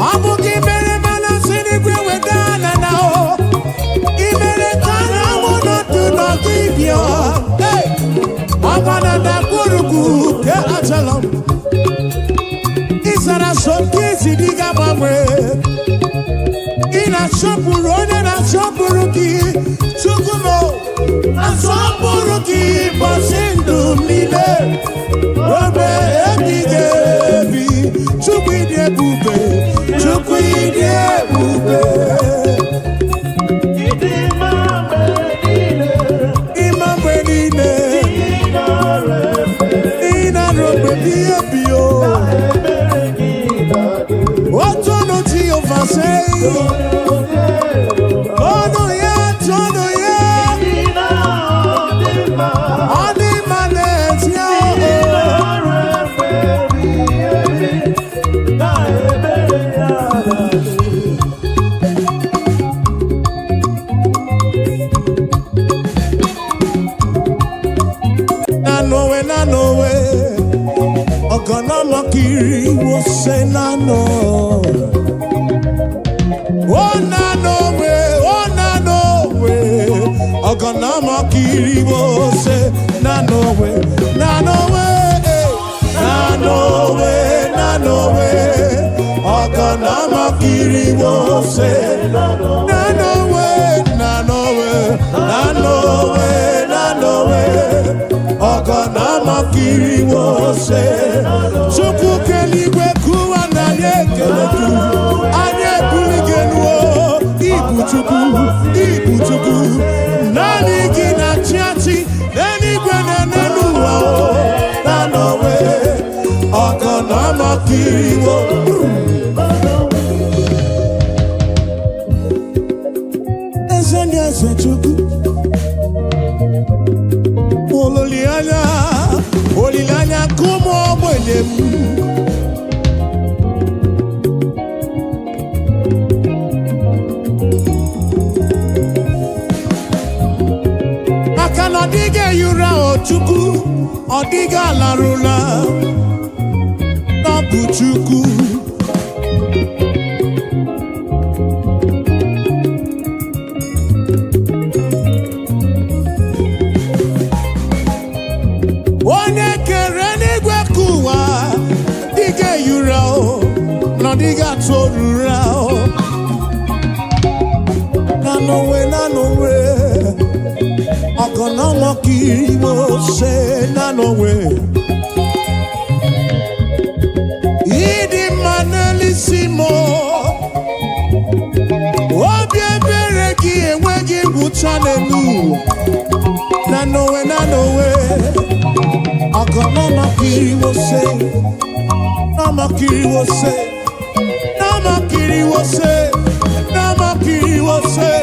ọ bụ gị mere mana si n'igwe wega na na o. Ị mere ka anyanwụ nọdụ n'ọdịbịa, ọgbana na gburugburu nke Ajalon. Ị zara asọmpi ezi dị ga-agbanwe. Ị na-asọpụrụ onye na-asọpụrụ gị. Chukwu m, asọpụrụ gị ụbọchị ndụ m niile. Obe ebighị ebi, Chukwu ịdị ebube, Chukwu ịdị ebube. Ịdị mma mgbe niile, Ịma mgbe niile, ị na-arụ mgbe ebighị ebi o. na-ebere gị na-adị. Otu ọnụ Jehova sị, ọnụ ya, ọnụ ya, Ị na-adị mma, ọ dị mma n'ezi ị ahụ. na-arụ mgbe ebighị ebi, na-ebere ya na-adị. Na nowe, ọgọnọ mọkiri wo se na no. Na nowe, ọgọnọ mọkiri wo se na nowe, na nowe, ọgọnọ mọkiri wo se na nowe, ọgọnọ mọkiri wo se. Chukwu keligwe kuwa na anyị ekele gị, anyị ebuli gị elu o. Ibu Chukwu, naanị gị na-achị achị n'eluigwe na n'ụwa o. Na nowe, ọgọnọ mọkiri wo. Eze ndị eze Chukwu, olileanya ka ụmụ ogbenye m. Maka na ọ dịghị eyi ụra o, Chukwu ọ dịghị alarụla n'ọbụ Chukwu onye kere n'igwe ka ụwa dịghị eyura na ọ dịghị atụ orura nanowe ọgọnọmọ kiri mo ṣe nanowe ịdị mma n'elisi mo obi ebere gị enweghị ngwụcha n'elu nanowe ọgọnọmọ kiri mo ṣe nọmọ kiri mo ṣe nọmọ kiri mo ṣe nọmọ kiri mo ṣe.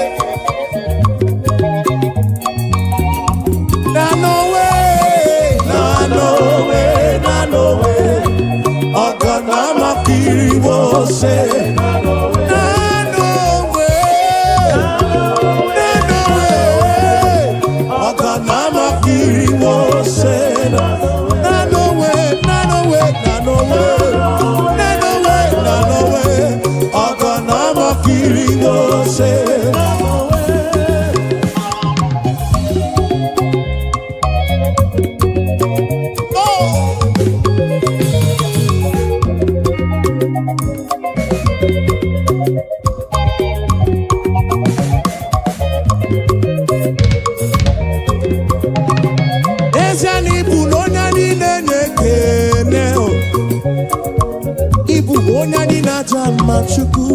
Onye anyị na-aja mma Chukwu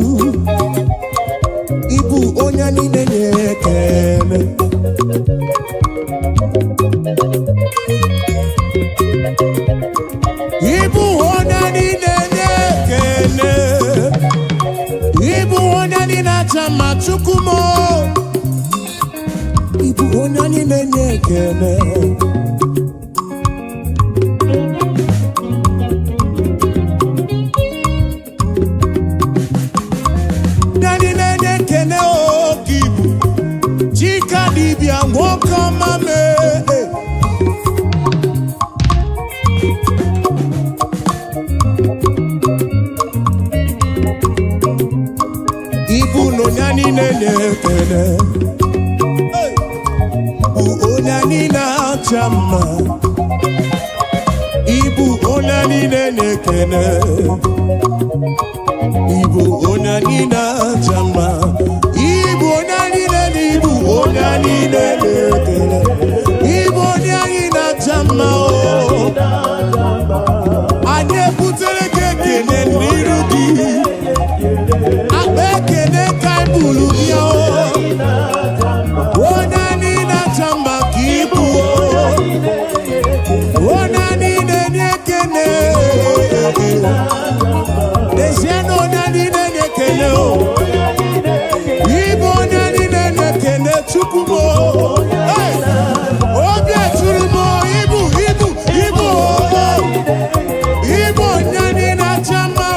ịbụ onye anyị na-enye ekele ịbụ onye anyị na-enye ekele ịbụ onye anyị na-aja mma Chukwu mo ịbụ onye anyị na-enye ekele Chama Ibu onani nekene Ibu onani na chama Ibu onani nekene Ibu onani na chama Anye putere kekene nirudi Abekene kaibulu yo Onani na chama kibu Onani nekene Desiano onani nekene Ibo onani nekene Chukumo Obi aturumo Ibu Ibo onani na chama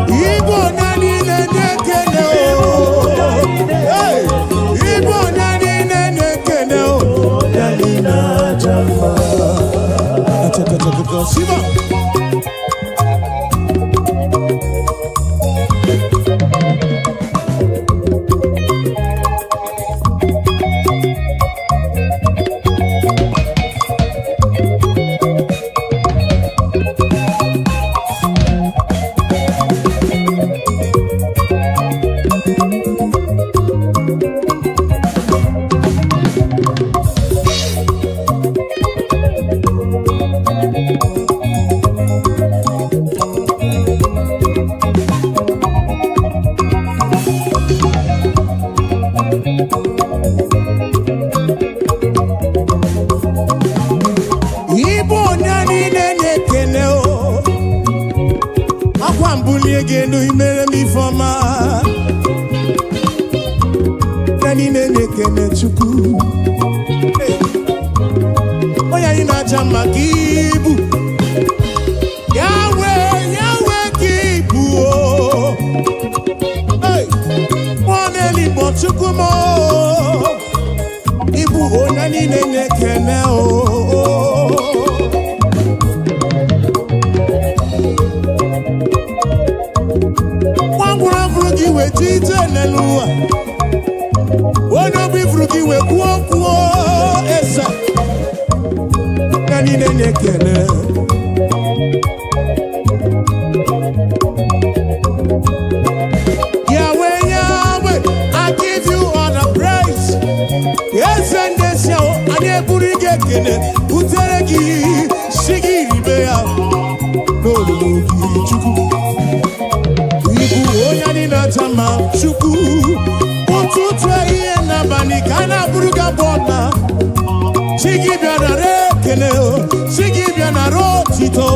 Ibo onani nekene Ibo onani nekene Siva Genu imere mi foma Kani nene kene Chukwu Oya ina chama kibu Yahweh kibu Hey Mwane libo Chukwu mo Ibu ona anyị na-enye ekele o. Nwangwụrụ afụrụ gị weta ije n'elu ụwa, onye obi fụrụ gị wee kwuo kwuo eze, anyị na-enye ekele. Yahweh, Yahweh, I give you all the praise. Yes, and this yo, anyị eburu gị ekele, butere gị si gị ribe ya n'olulu gị Chukwu. Ibu onye anyị na-acha ma Chukwu, ụtụtụ ehihie n'abalị ka a na-abụrụ gị abụ ọma. Si gị bịa nara ekele, si gị bịa nara otito,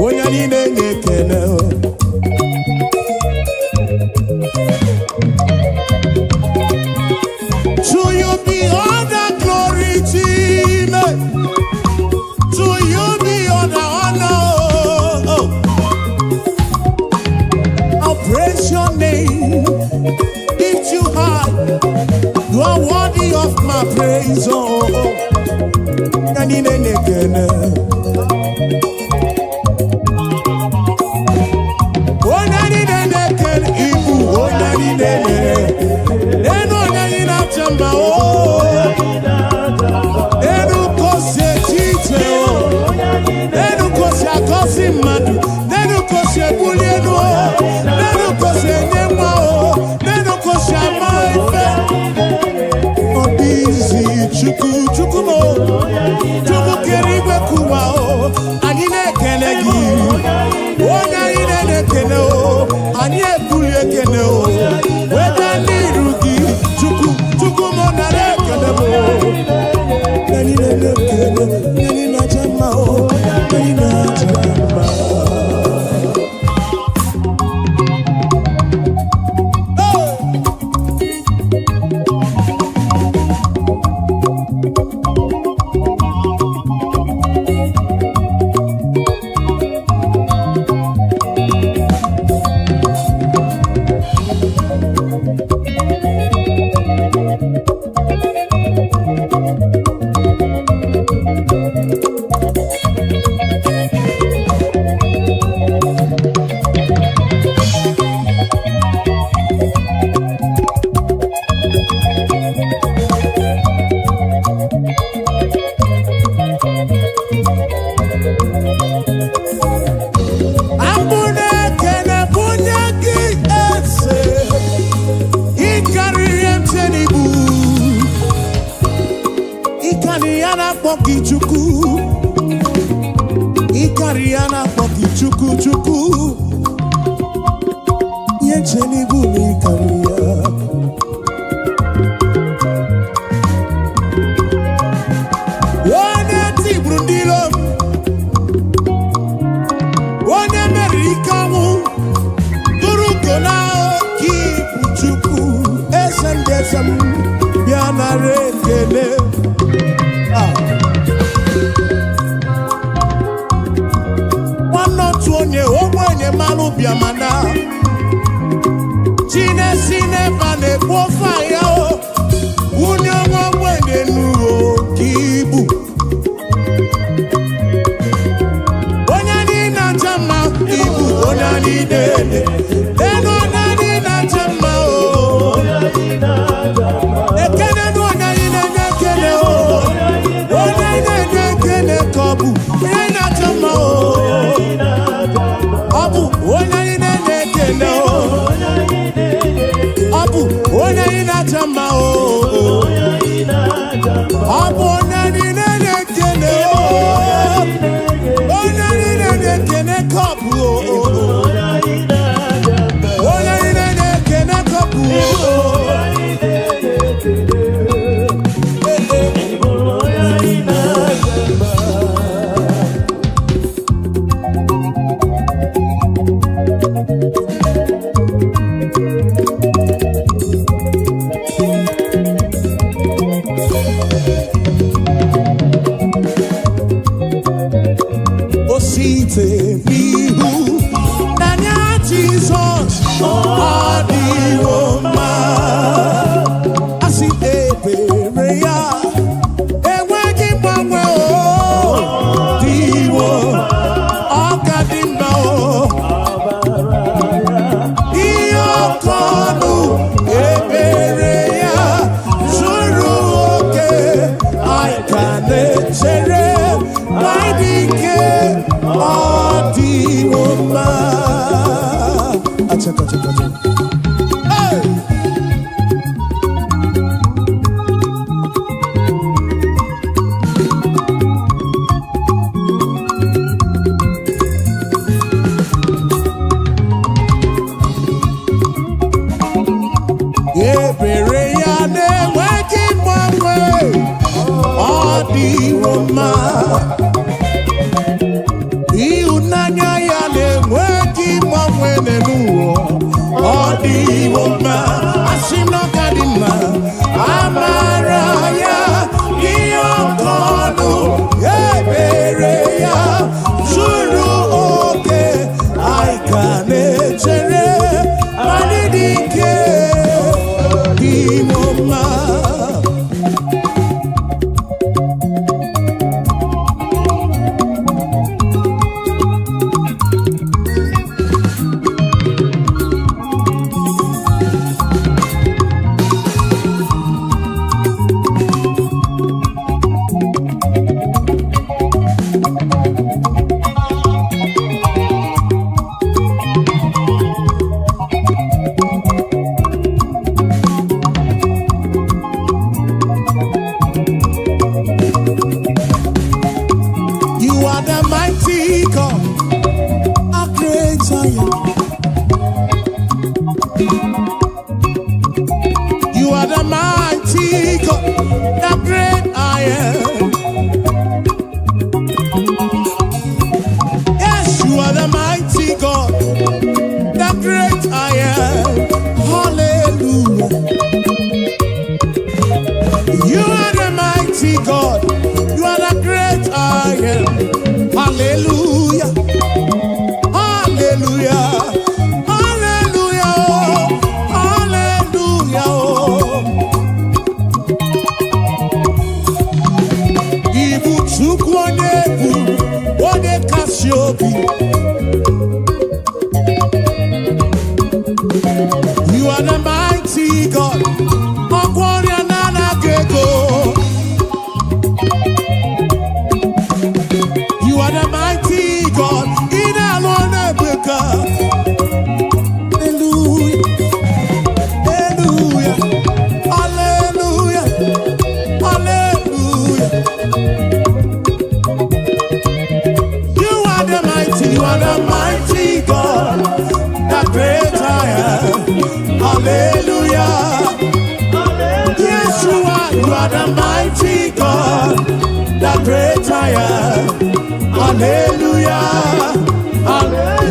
onye anyị na-enye ekele. To you be all the glory, Jesus. To you be all the honor. I'll praise your name, lift you high. You are worthy of my praise. And in any Chukwu kere igwe kuwa o, anyị na-ekele gị. Onye anyị na-ekele o, anyị ebuli ekele o, weta n'iru gị Chukwu, Chukwu mụ nara ekele m o. Anyị na-ekele, anyị na-acha mma o, anyị na-acha mma. Chukwu, Chukwu, nye chenibu n'ikariya. Onye tiburu ndilo, onye meriri ike ọnwụ, duru gona kibu Chukwu, eze ndị eze m bịa nara ekele. Onye ogbenye malụ bịa mana Chinesi neba na-ekwu ofe ya o, onye nwa ogbenye n'ụwa ka ibu. Onye anyị na-acha mma ibu, onye anyị na-ede enu, onye anyị na-acha mma o. Ekele na onye anyị na-enye ekele o, onye anyị na-enye ekele ka ọ bụ onye anyị na-acha mma o. Onye anyị na-enye ekele o, ọ bụ onye anyị na mma. Ịhụnanya ya na-enweghị mgbanwe n'ụwa. Ọ dị Igbo mma, asị na ọ ka dị mma. Amara ya ihe ọkọnụ, ebere ya zuru oke. Anyị ka na-echere anyị dị ike dị Igbo mma. You are the mighty God, a great Zion. You are the mighty God, the great I am. Yes, you are the mighty God, the great I am. Hallelujah. You are the mighty God, you are the great I am. Hallelujah. Hallelujah. Hallelujah. Oh. Hallelujah. Oh. Ibu Chukwu onye ebu, onye kasị obi. You are the mighty God. Ọgwọrịa na-anaghị ego. You are the mighty God. In alone Africa. Hallelujah. Hallelujah. Hallelujah. Hallelujah. You are the mighty God. The great I am. Hallelujah. Yes, you are the mighty God. The great I am. Hallelujah.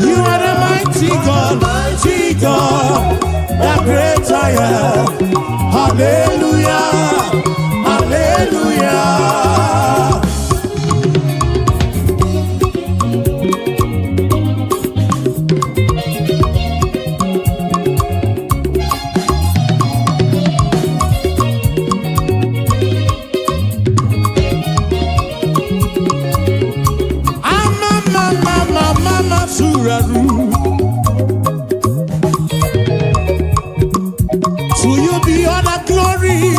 You are the mighty God, the great I am. Hallelujah. Hallelujah. To you be all the glory,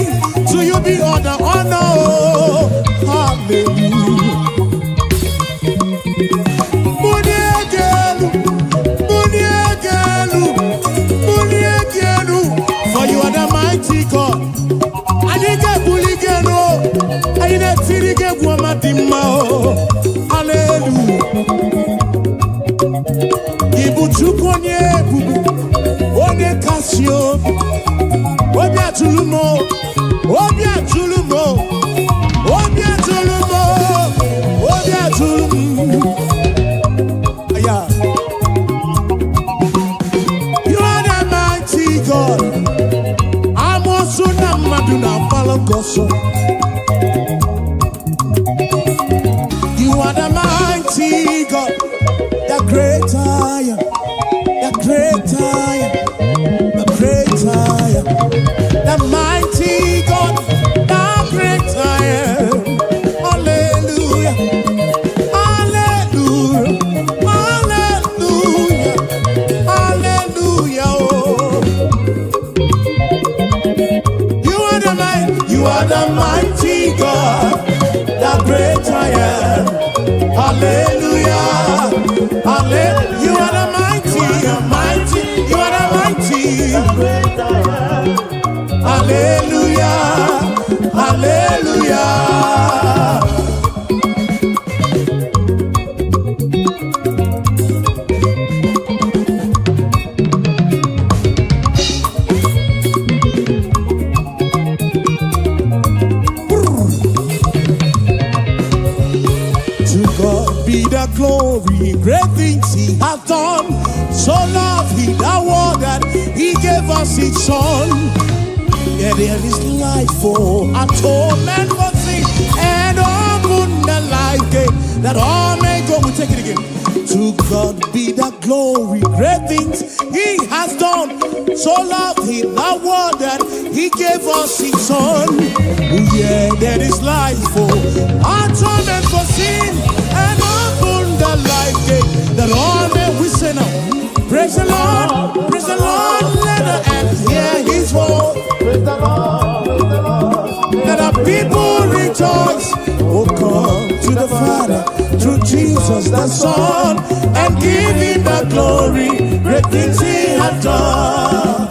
to you be all the honor. Hallelujah. For you are the mighty God. I need a buligano. I need a tirige guamadima. Hallelujah. Ibu chukonye bubu, onye kasio, obia tulumo, obia tulumo, obia tulumo, obia tulumo. Yeah. You are the mighty God. I'm also the Maduna Palogoso. You are the mighty God. The great I am, the great I am, the great I am, the mighty God, the great I am. Hallelujah, hallelujah, hallelujah, hallelujah. Oh. You are the mighty God, the great I am. Hallelujah. Hallelujah. You are the mighty, you are the mighty. Hallelujah. Hallelujah. gave us His Son. Yeah, there is life for atonement for sin, and open the life gate that all may go. We take it again. To God be the glory, great things He has done. So loved He the world that He gave us His Son. Yeah, there is life for atonement for sin, and open the life gate that all may. We say now, praise the Lord, let the earth hear His voice. Praise the Lord, praise the Lord. Let the people rejoice. Oh, come to the Father through Jesus the Son, and give Him the glory, great things He has done.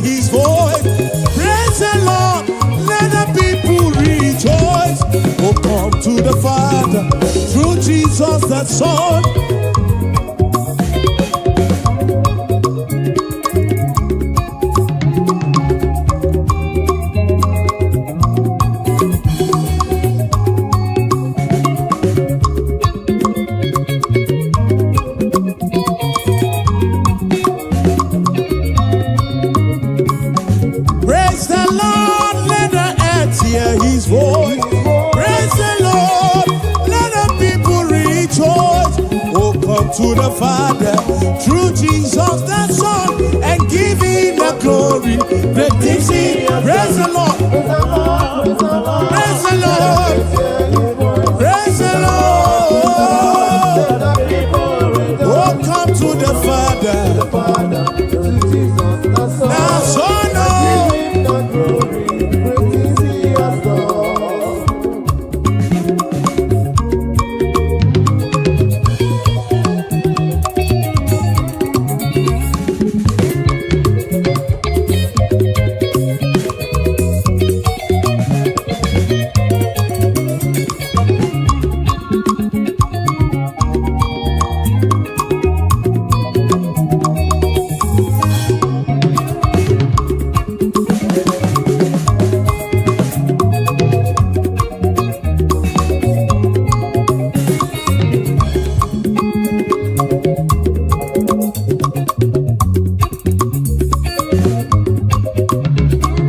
His voice, praise the Lord, let the people rejoice. Oh, come to the Father through Jesus the Son. His voice, praise the Lord, let the people rejoice. Oh, come to the Father through Jesus the Son, and give Him the glory. Great things He, praise the Lord, praise the Lord, praise the Lord. Oh, come to the Father, now Son, oh.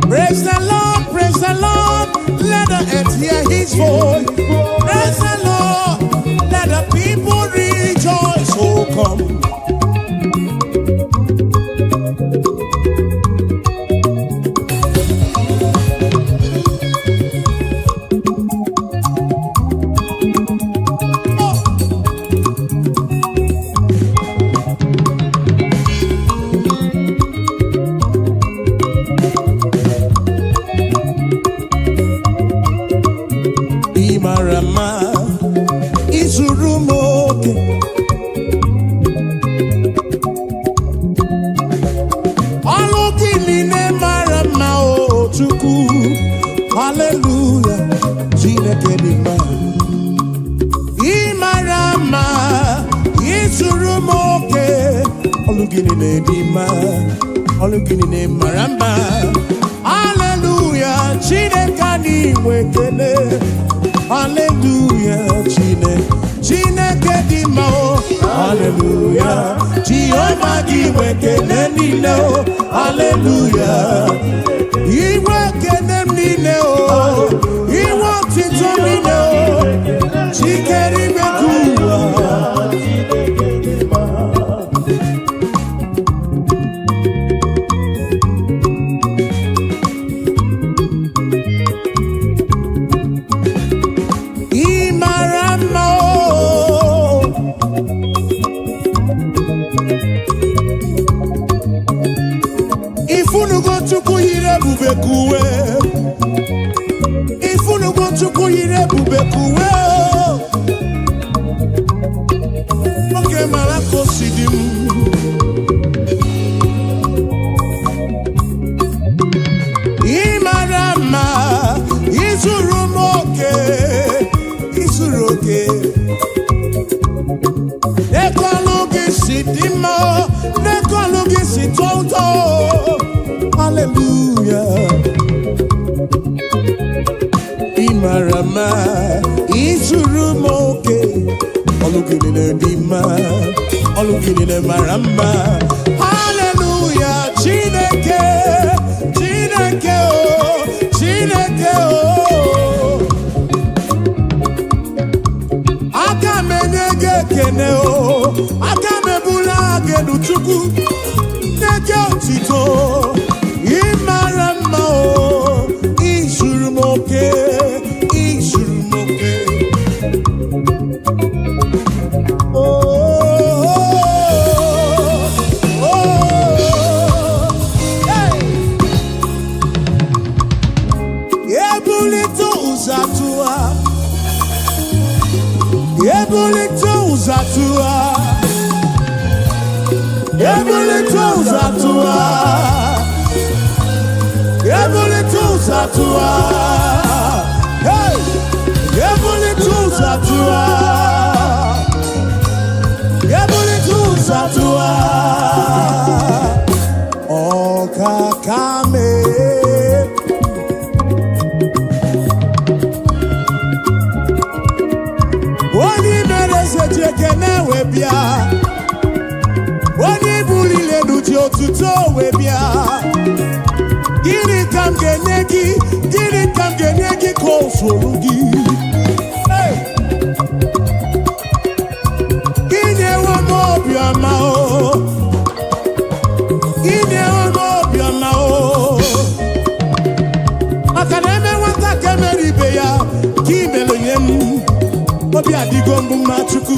Praise the Lord, let the earth hear His voice. Praise the Lord, let the people rejoice. Oh, come. Marama Isurumoke Alokinine Marama O Chuku Hallelujah Chineke Dima Imarama Isurumoke Alokinine Dima Alokinine Marama Hallelujah Chineke Niwekene Hallelujah, Chineke di mao. Hallelujah, Jehovah di wekene nile o. Hallelujah, iwekene nile o. Iwo tito nile o. Chikeri mekuwa. Ifunu go chuku yire bubekuwe. Oke malako sidim. Imarama isurumoke isuroke. Ekolo Olugini maramba. Hallelujah. Chineke. Chineke oh. Chineke oh. Aka menye kene oh. Aka mebula genu chuku. Neke otito. Imaramba oh. Ishurumoke. Ishurumoke. Ebulito uzatua, ebulito uzatua, ebulito uzatua, hey, ebulito uzatua, ebulito uzatua, okakame. Kene webia, wani bulile nuti otuto webia. Gini kam genegi kosorugi. Hey, gini wa mobia mao, gini wa mobia mao. Akaneme wanta kemeri beya, kimelo yemu. Obi adigombu machuku.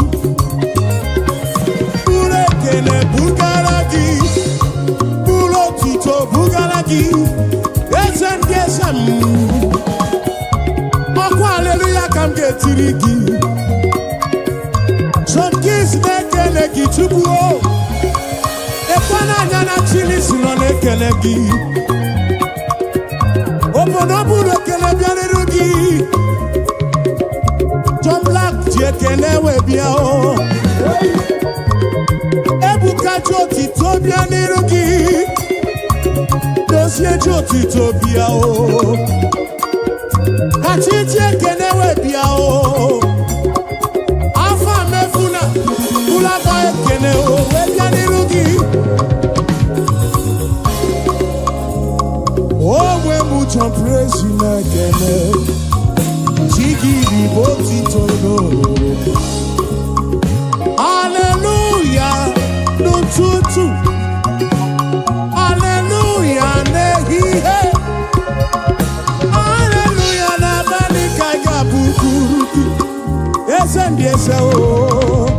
Kene bugaragi, bulo tito bugaragi, esem, okwa hallelujah kam getirigi, some kids nekele gi chubuo, ekwana nyana chili sino nekele gi, oponobu nekele bianerugi, John Black jekele webiao. Joti tobia nirugi, dosie joti tobia o. Kachiche kenewe bia o. Afa mefuna, ulaba kene o. Webia nirugi. Oh, we mucho praise na kene. Chigi di boti tono. Hallelujah. Tutu, hallelujah, nehi, hey. Hallelujah, na balika ya bukuruki, esendi ese oh,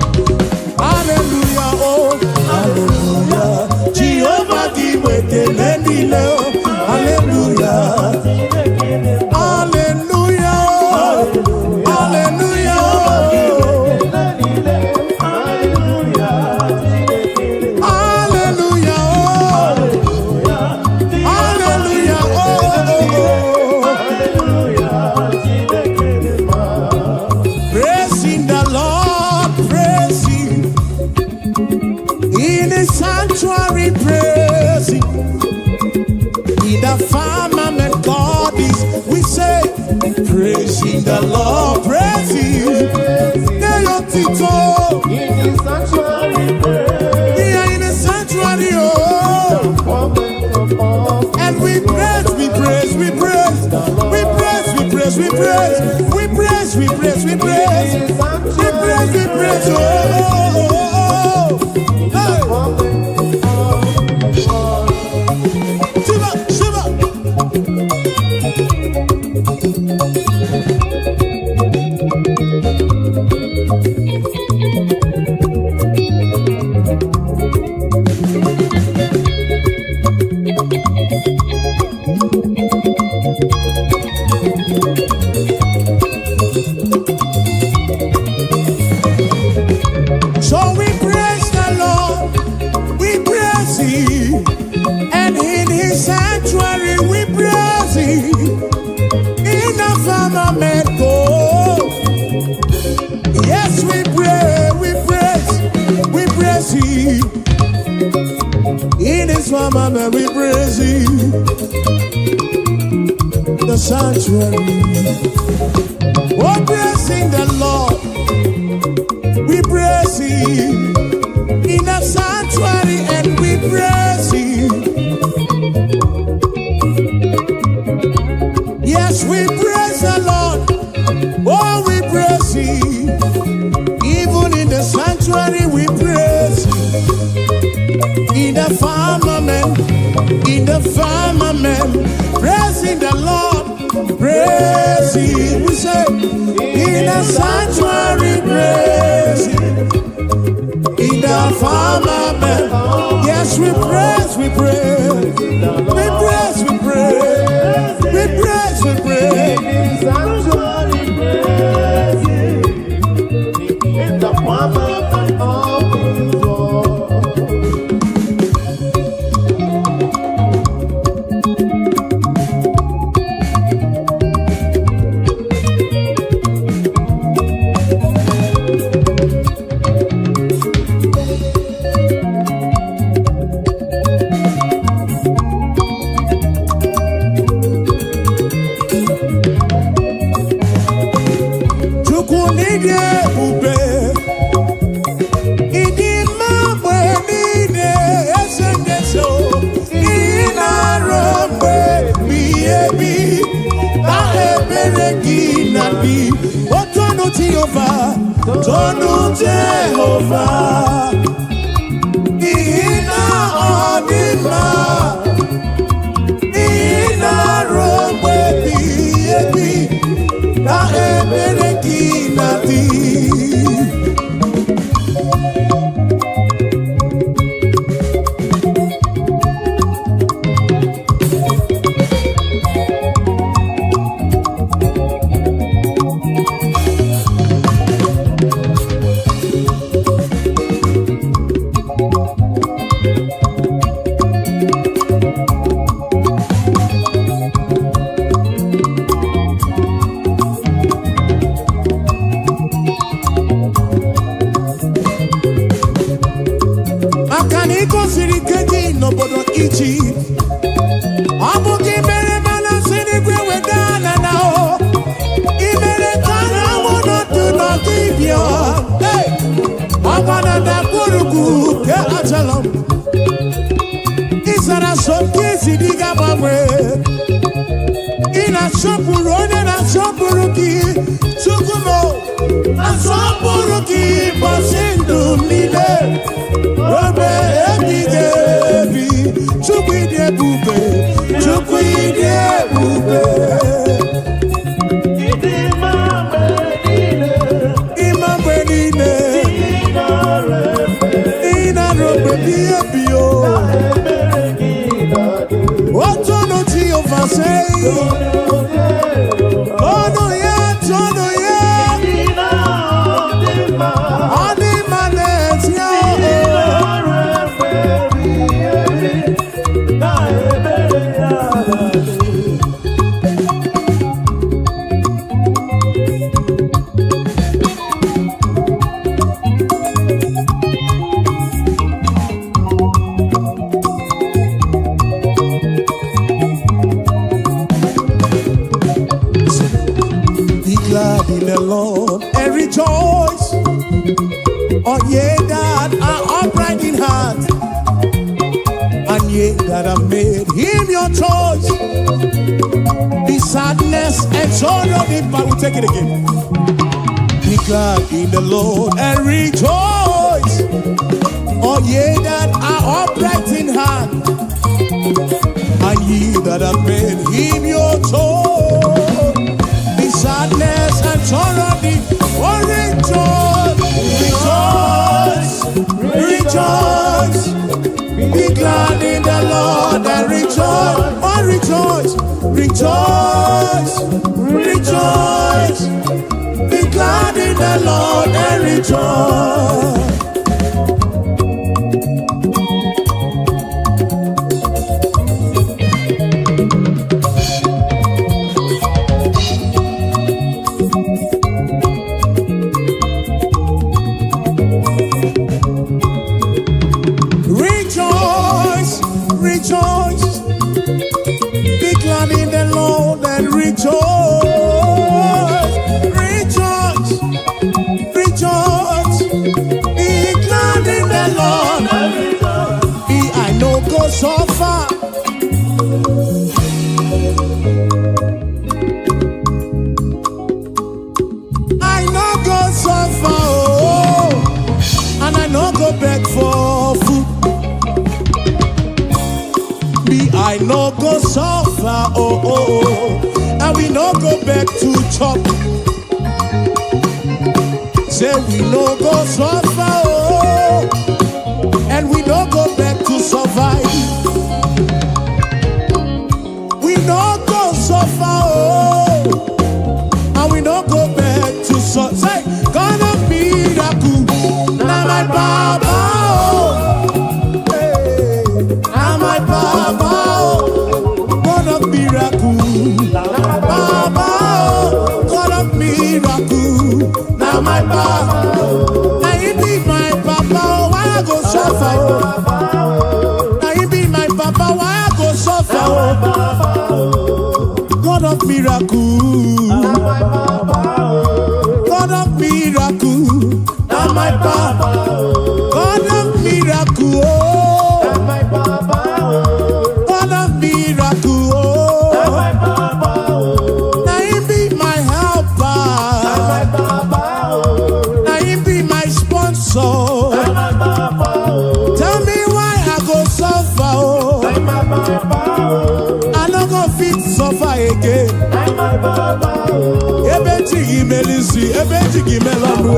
hallelujah, oh, hallelujah, Jehovah di wete lendile oh, hallelujah, hallelujah, oh, hallelujah, oh. Sanctuary praising in the firmament God is, we say praising the Lord, praising Tito in the sanctuary praise. We are in the sanctuary oh, and we praise, we praise, we praise, we praise, we praise, we praise, we praise, we praise, we praise, we praise, we praise, oh, oh, oh, oh. Hey. So we praise the Lord, we praise Him, and in His sanctuary we praise Him. In the firmament God, yes we pray, we praise Him. In His firmament we praise Him. The sanctuary, oh praising the Lord. We praise Him in the firmament, praising the Lord, praise Him. We say, in the sanctuary, praise Him. In the firmament, yes, we praise, we praise, we praise, we praise, we praise, we praise. Sanctuary praise in the firmament of His word. Tonu Jehovah, Ina Odima, Ina Romwe Biebi, Na Ebereki Nati. Take it again. Be glad in the Lord and rejoice. All ye that are upright in heart, and ye that have made Him your joy. Be sadness and sorrow, oh rejoice, rejoice, be glad in the Lord and rejoice. Oh rejoice, rejoice. Rejoice, be glad in the Lord and rejoice. Rejoice, rejoice, be glad in the Lord and rejoice. So far, I know go so far, oh, and I know go back for food. Me, I no go suffer, oh, oh, oh. And we no go back to chop. Say we no go suffer, oh. And we no go back to survive. We no go suffer, oh. And we no go back to survive. Say, God of miracle, now my Baba, oh. Hey, now my Baba, oh. God of miracle, now my Baba, oh. God of miracle, now my Baba, oh. Now you be my Papa, oh. Why I go suffer, oh. Now you be my Papa, why I go suffer, oh. God of miracle, God of miracle, now my Papa, God of miracle, oh. God of miracle, oh. Now you be my helper, now you be my sponsor. Tell me why I go suffer, oh. I no go fit suffer again. Ebeti melisi, ebeti melonu.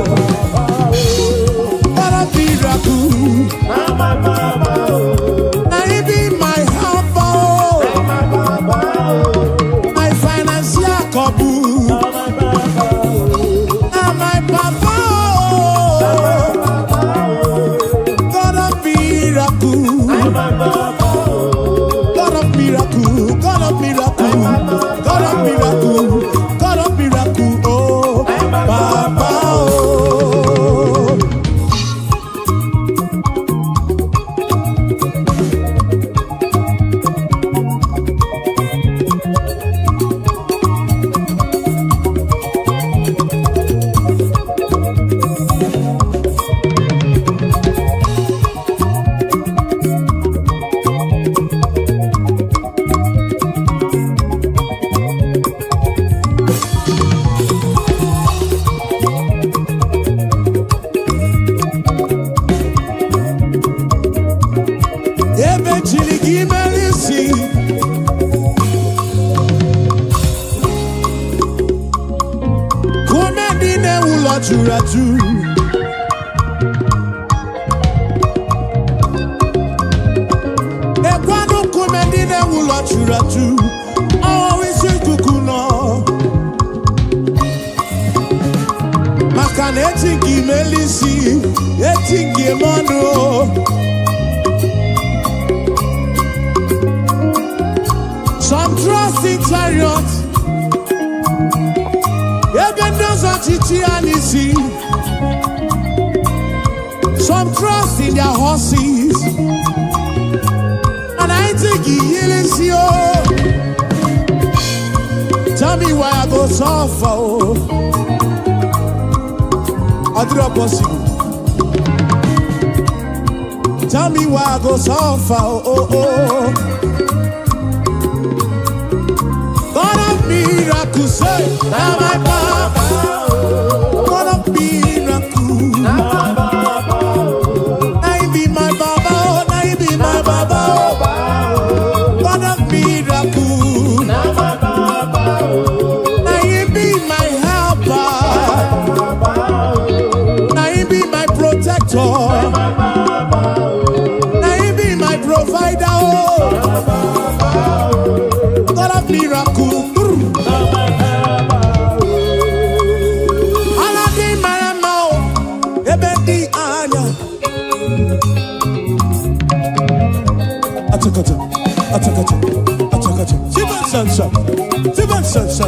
God of miracle, now you be my helper, oh. My financial couple, now my Papa, oh. God of miracle, God of miracle, God of miracle, God of miracle, God of miracle, oh, Papa, oh. Eventually, give me receipt. Come dine ula churatu. Ekwano come dine ula churatu. Always kukuno. Makane etingi melisi, etingi mono. Some trust in chariots, even those on Chichianisi. Some trust in their horses, and I think he is you. Tell me why I go suffer, oh. I do possible. Tell me why I go suffer, oh, oh. God of miracle, say, now my Papa, God of miracle, now you be my Baba, now you be my Baba, God of miracle, now you be my helper, now you be my protector, now you be my provider, God of miracle. Aladi maramo, ebedi anya. Atakacha, atakacha, atakacha. Sivan sansa, sivan sansa.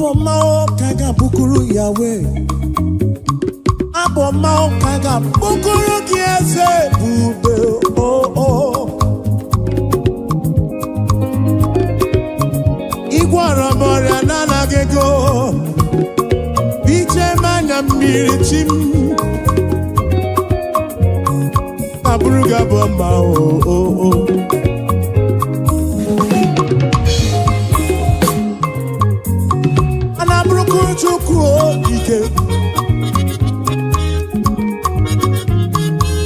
Abomao kaga bukuru Yahweh. Abomao kaga bukuru kiese bube. Oh oh. Igwara moria nana gego. Biche manya mirichim. Aburuga bomao. Oh oh. Chukwu ike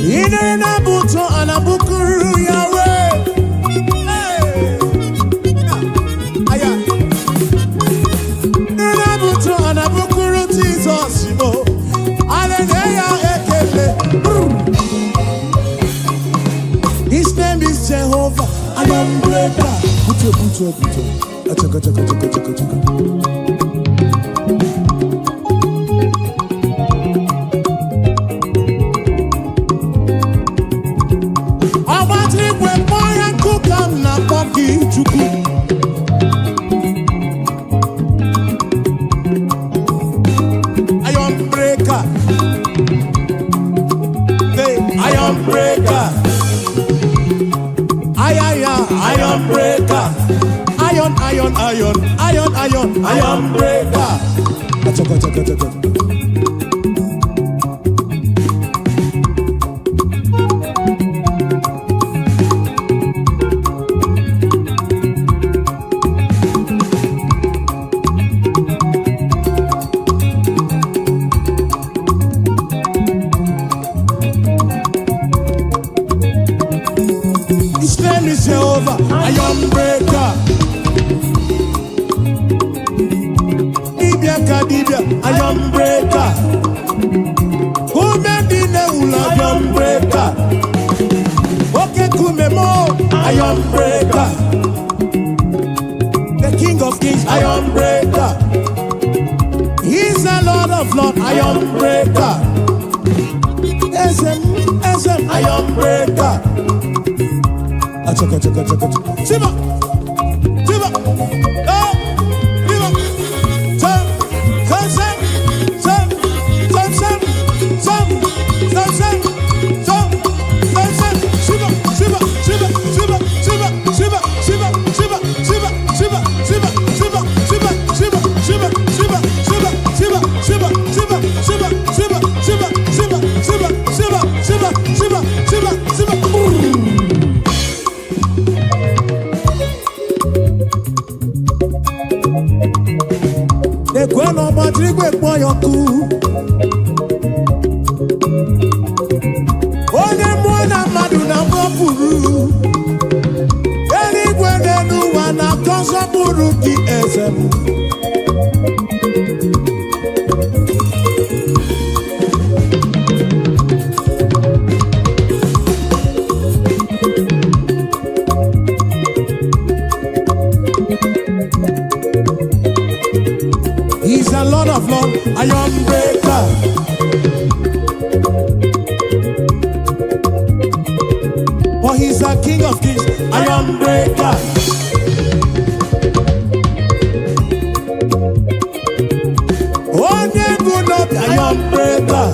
ine na buto anabukuru Yahweh. Aya ine na buto anabukuru Jesus mo hallelujah ekele. His name is Jehovah. I am breaker. Buto. Achaka. Iron breaker. Hey, iron breaker. Iron breaker. Iron breaker. Achaka. Jehovah, iron breaker. Dibia, iron breaker. Kumendine ula, iron breaker. Oke kumemo, iron breaker. The King of Kings, iron breaker. He's a Lord of Lords, iron breaker. SM, iron breaker. Achaka. Siba. Oh, Siba. Kweno matrigwe kwa yoku Onye mwana madu na mwapuru Eli gwenenu wana konsa buru ki ezemu He's a Lord of Lords, iron breaker. Oh, he's a King of Kings, iron breaker. Oh, never not iron breaker.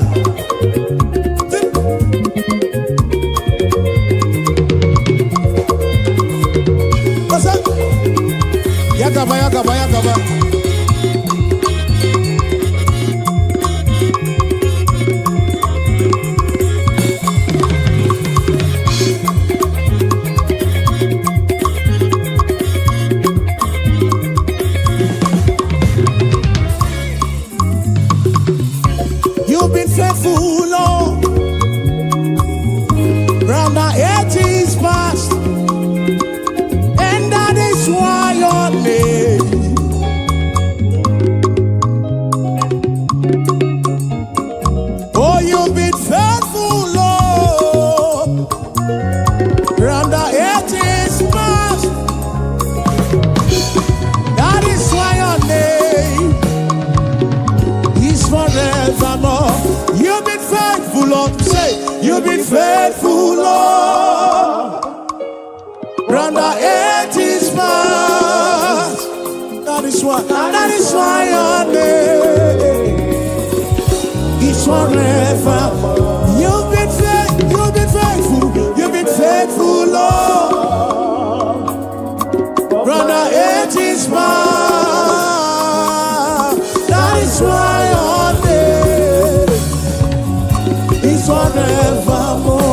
What's up? Yakaba. You've been faithful, Lord, from the 80s past, and that is why your name. Oh, you've been faithful, Lord, from the 80s past, that is why your name is forevermore. You've been faithful, Lord. Say, you've been faithful, Lord. From the 80s past, that is why. That is why your name is forever. You've been faithful, you've been faithful, Lord. Brother, it is mine. That is why your name is forevermore.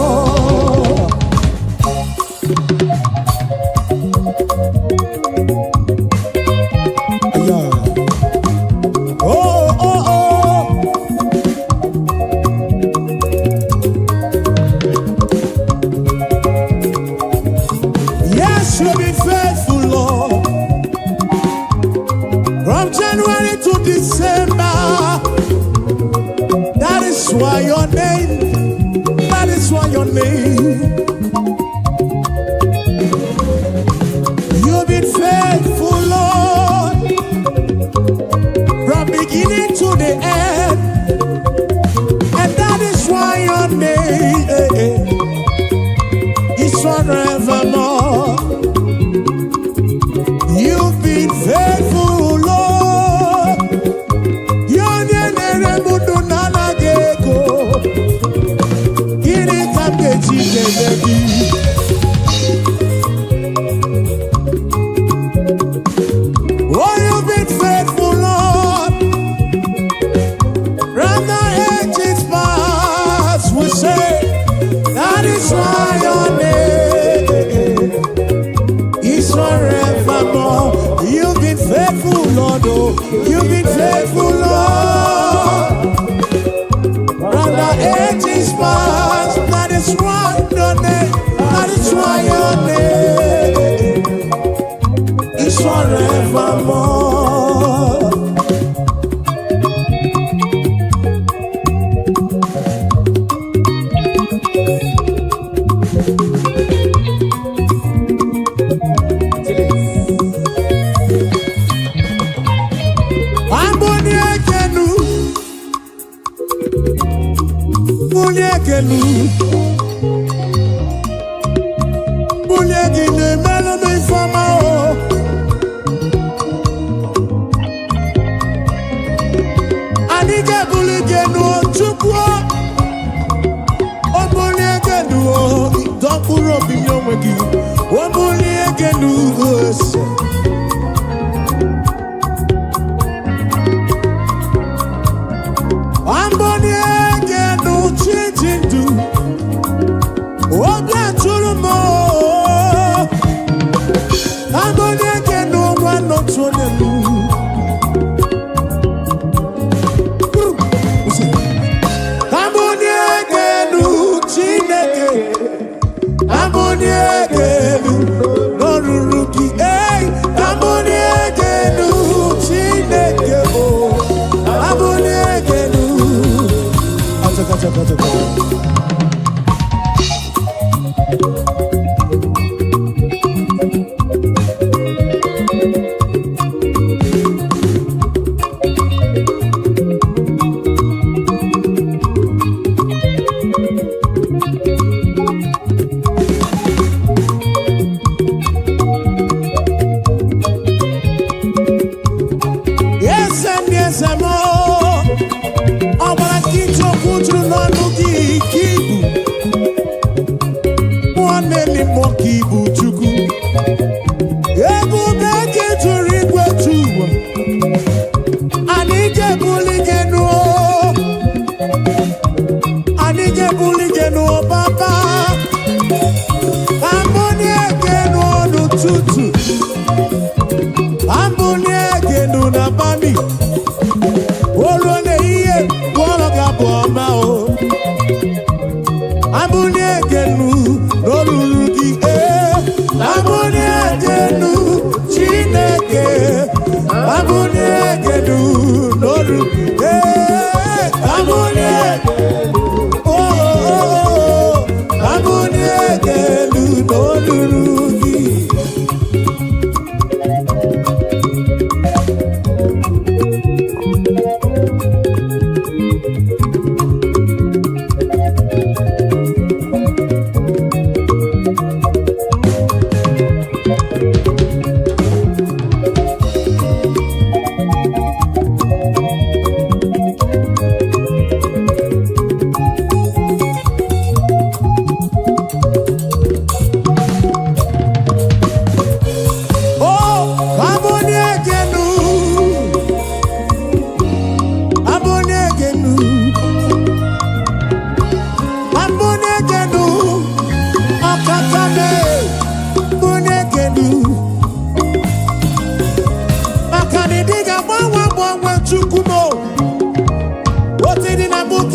You've been faithful, Lord, from January to December. That is why your name, that is why your name. You've been faithful, Lord, from beginning to the end, and that is why your name is forevermore. You've been faithful, Lord. Yonyenere mudu nanageko. Kiri kamgeji kebeki. Oh, you've been faithful, Lord. From the ages past, we say that is why your name is forevermore. You've been faithful, Lord. Oh, you've been faithful, Lord. From the ages past, that is why your name, that is why your name is forevermore.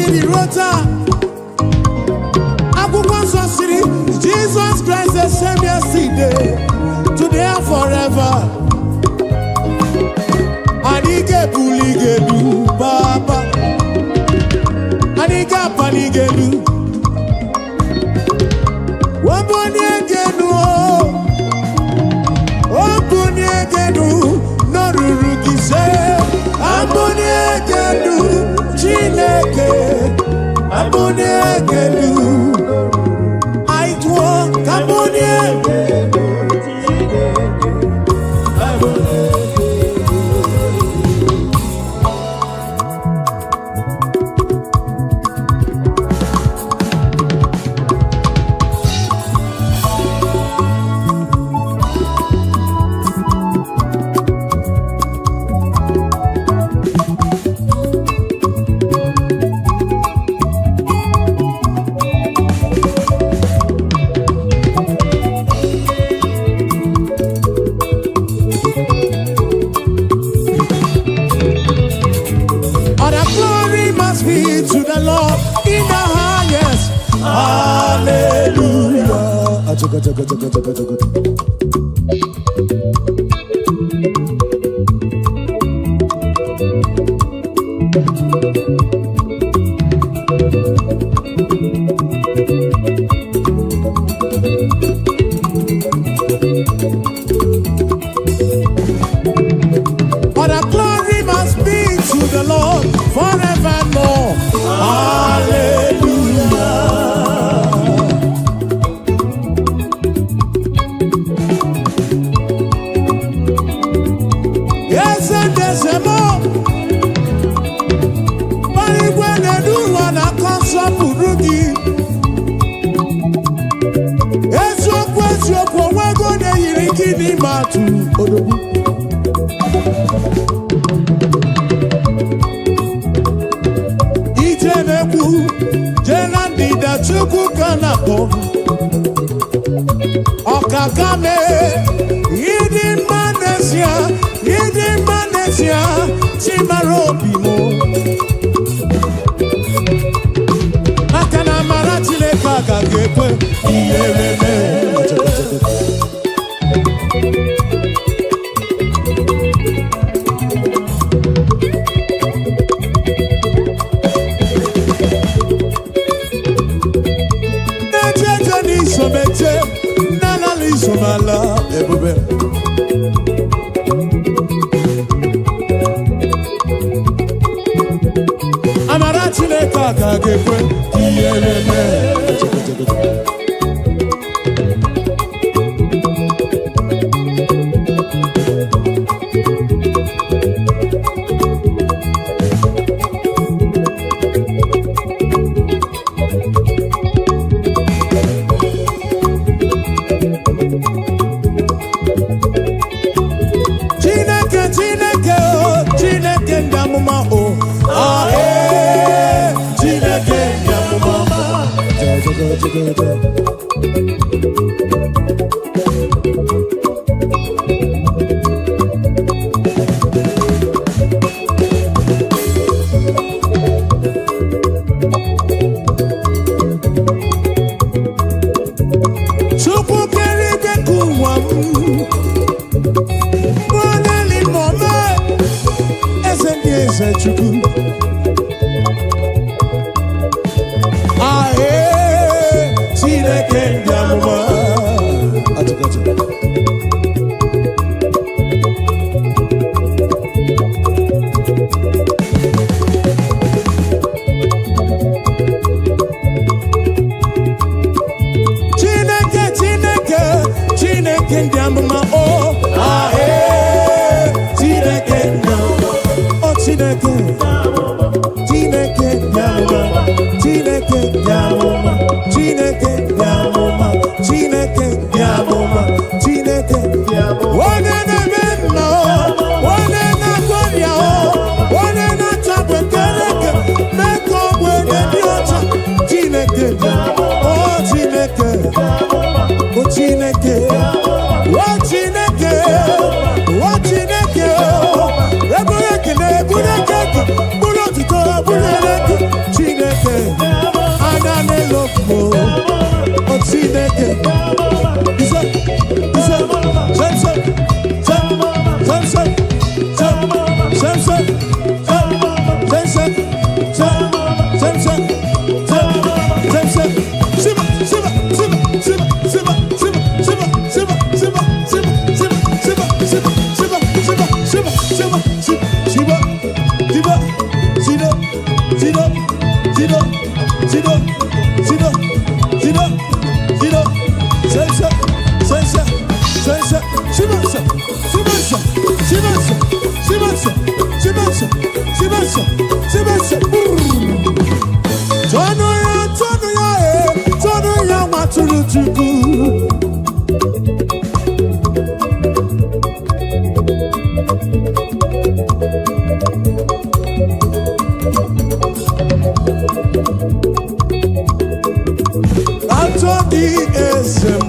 dịrị ruo taa. Akwụkwọ nsọ sịrị Jesus Christ the same yesterday, today and forever. Anyị ga-ebuli gị elu Papa, anyị ga-apali gị elu. Wabonye genu, wabonye genu, noruru gise. Abonye genu, Chineke. Abonye genu, aitwo. Abonye genu, Chineke. Abonye. To the Lord in the highest. Hallelujah. But the glory must be to the Lord forevermore. Hallelujah. Yes, and there's a more. But when they do one, I can't stop Rugi. Yes, your question, we're going to hear it in the matu. Jenandida chukwu kanako Okakame Yidi manesia Chimarobimo Akana maratile kaka gekwe Iyereme Somala, ebube. Amarachile kaka gekwe, kiyeleme. Chineke Sibensa, sibensa. Tono ya waturu tuku. Atodi esem.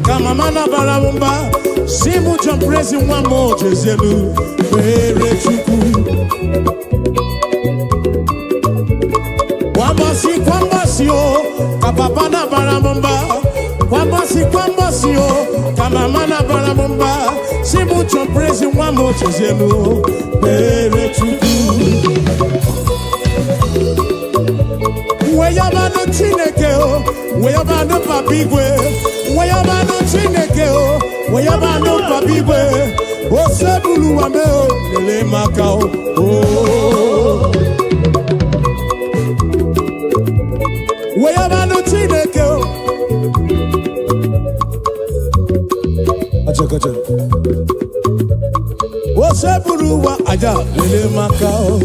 Kamamana baramumba, simu jumprezi wamo jezelu, bere chuku. Kwambasi o, kapapana baramumba, kwambasi o, kamamana baramumba, simu jumprezi wamo jezelu, bere chuku. Weyabano chineke o, weyabano papigwe. Weyabano chineke o, weyabano papigwe. Osebulu wame o, lele makao o. Weyabano chineke o. Osebulu wa aja lele makao.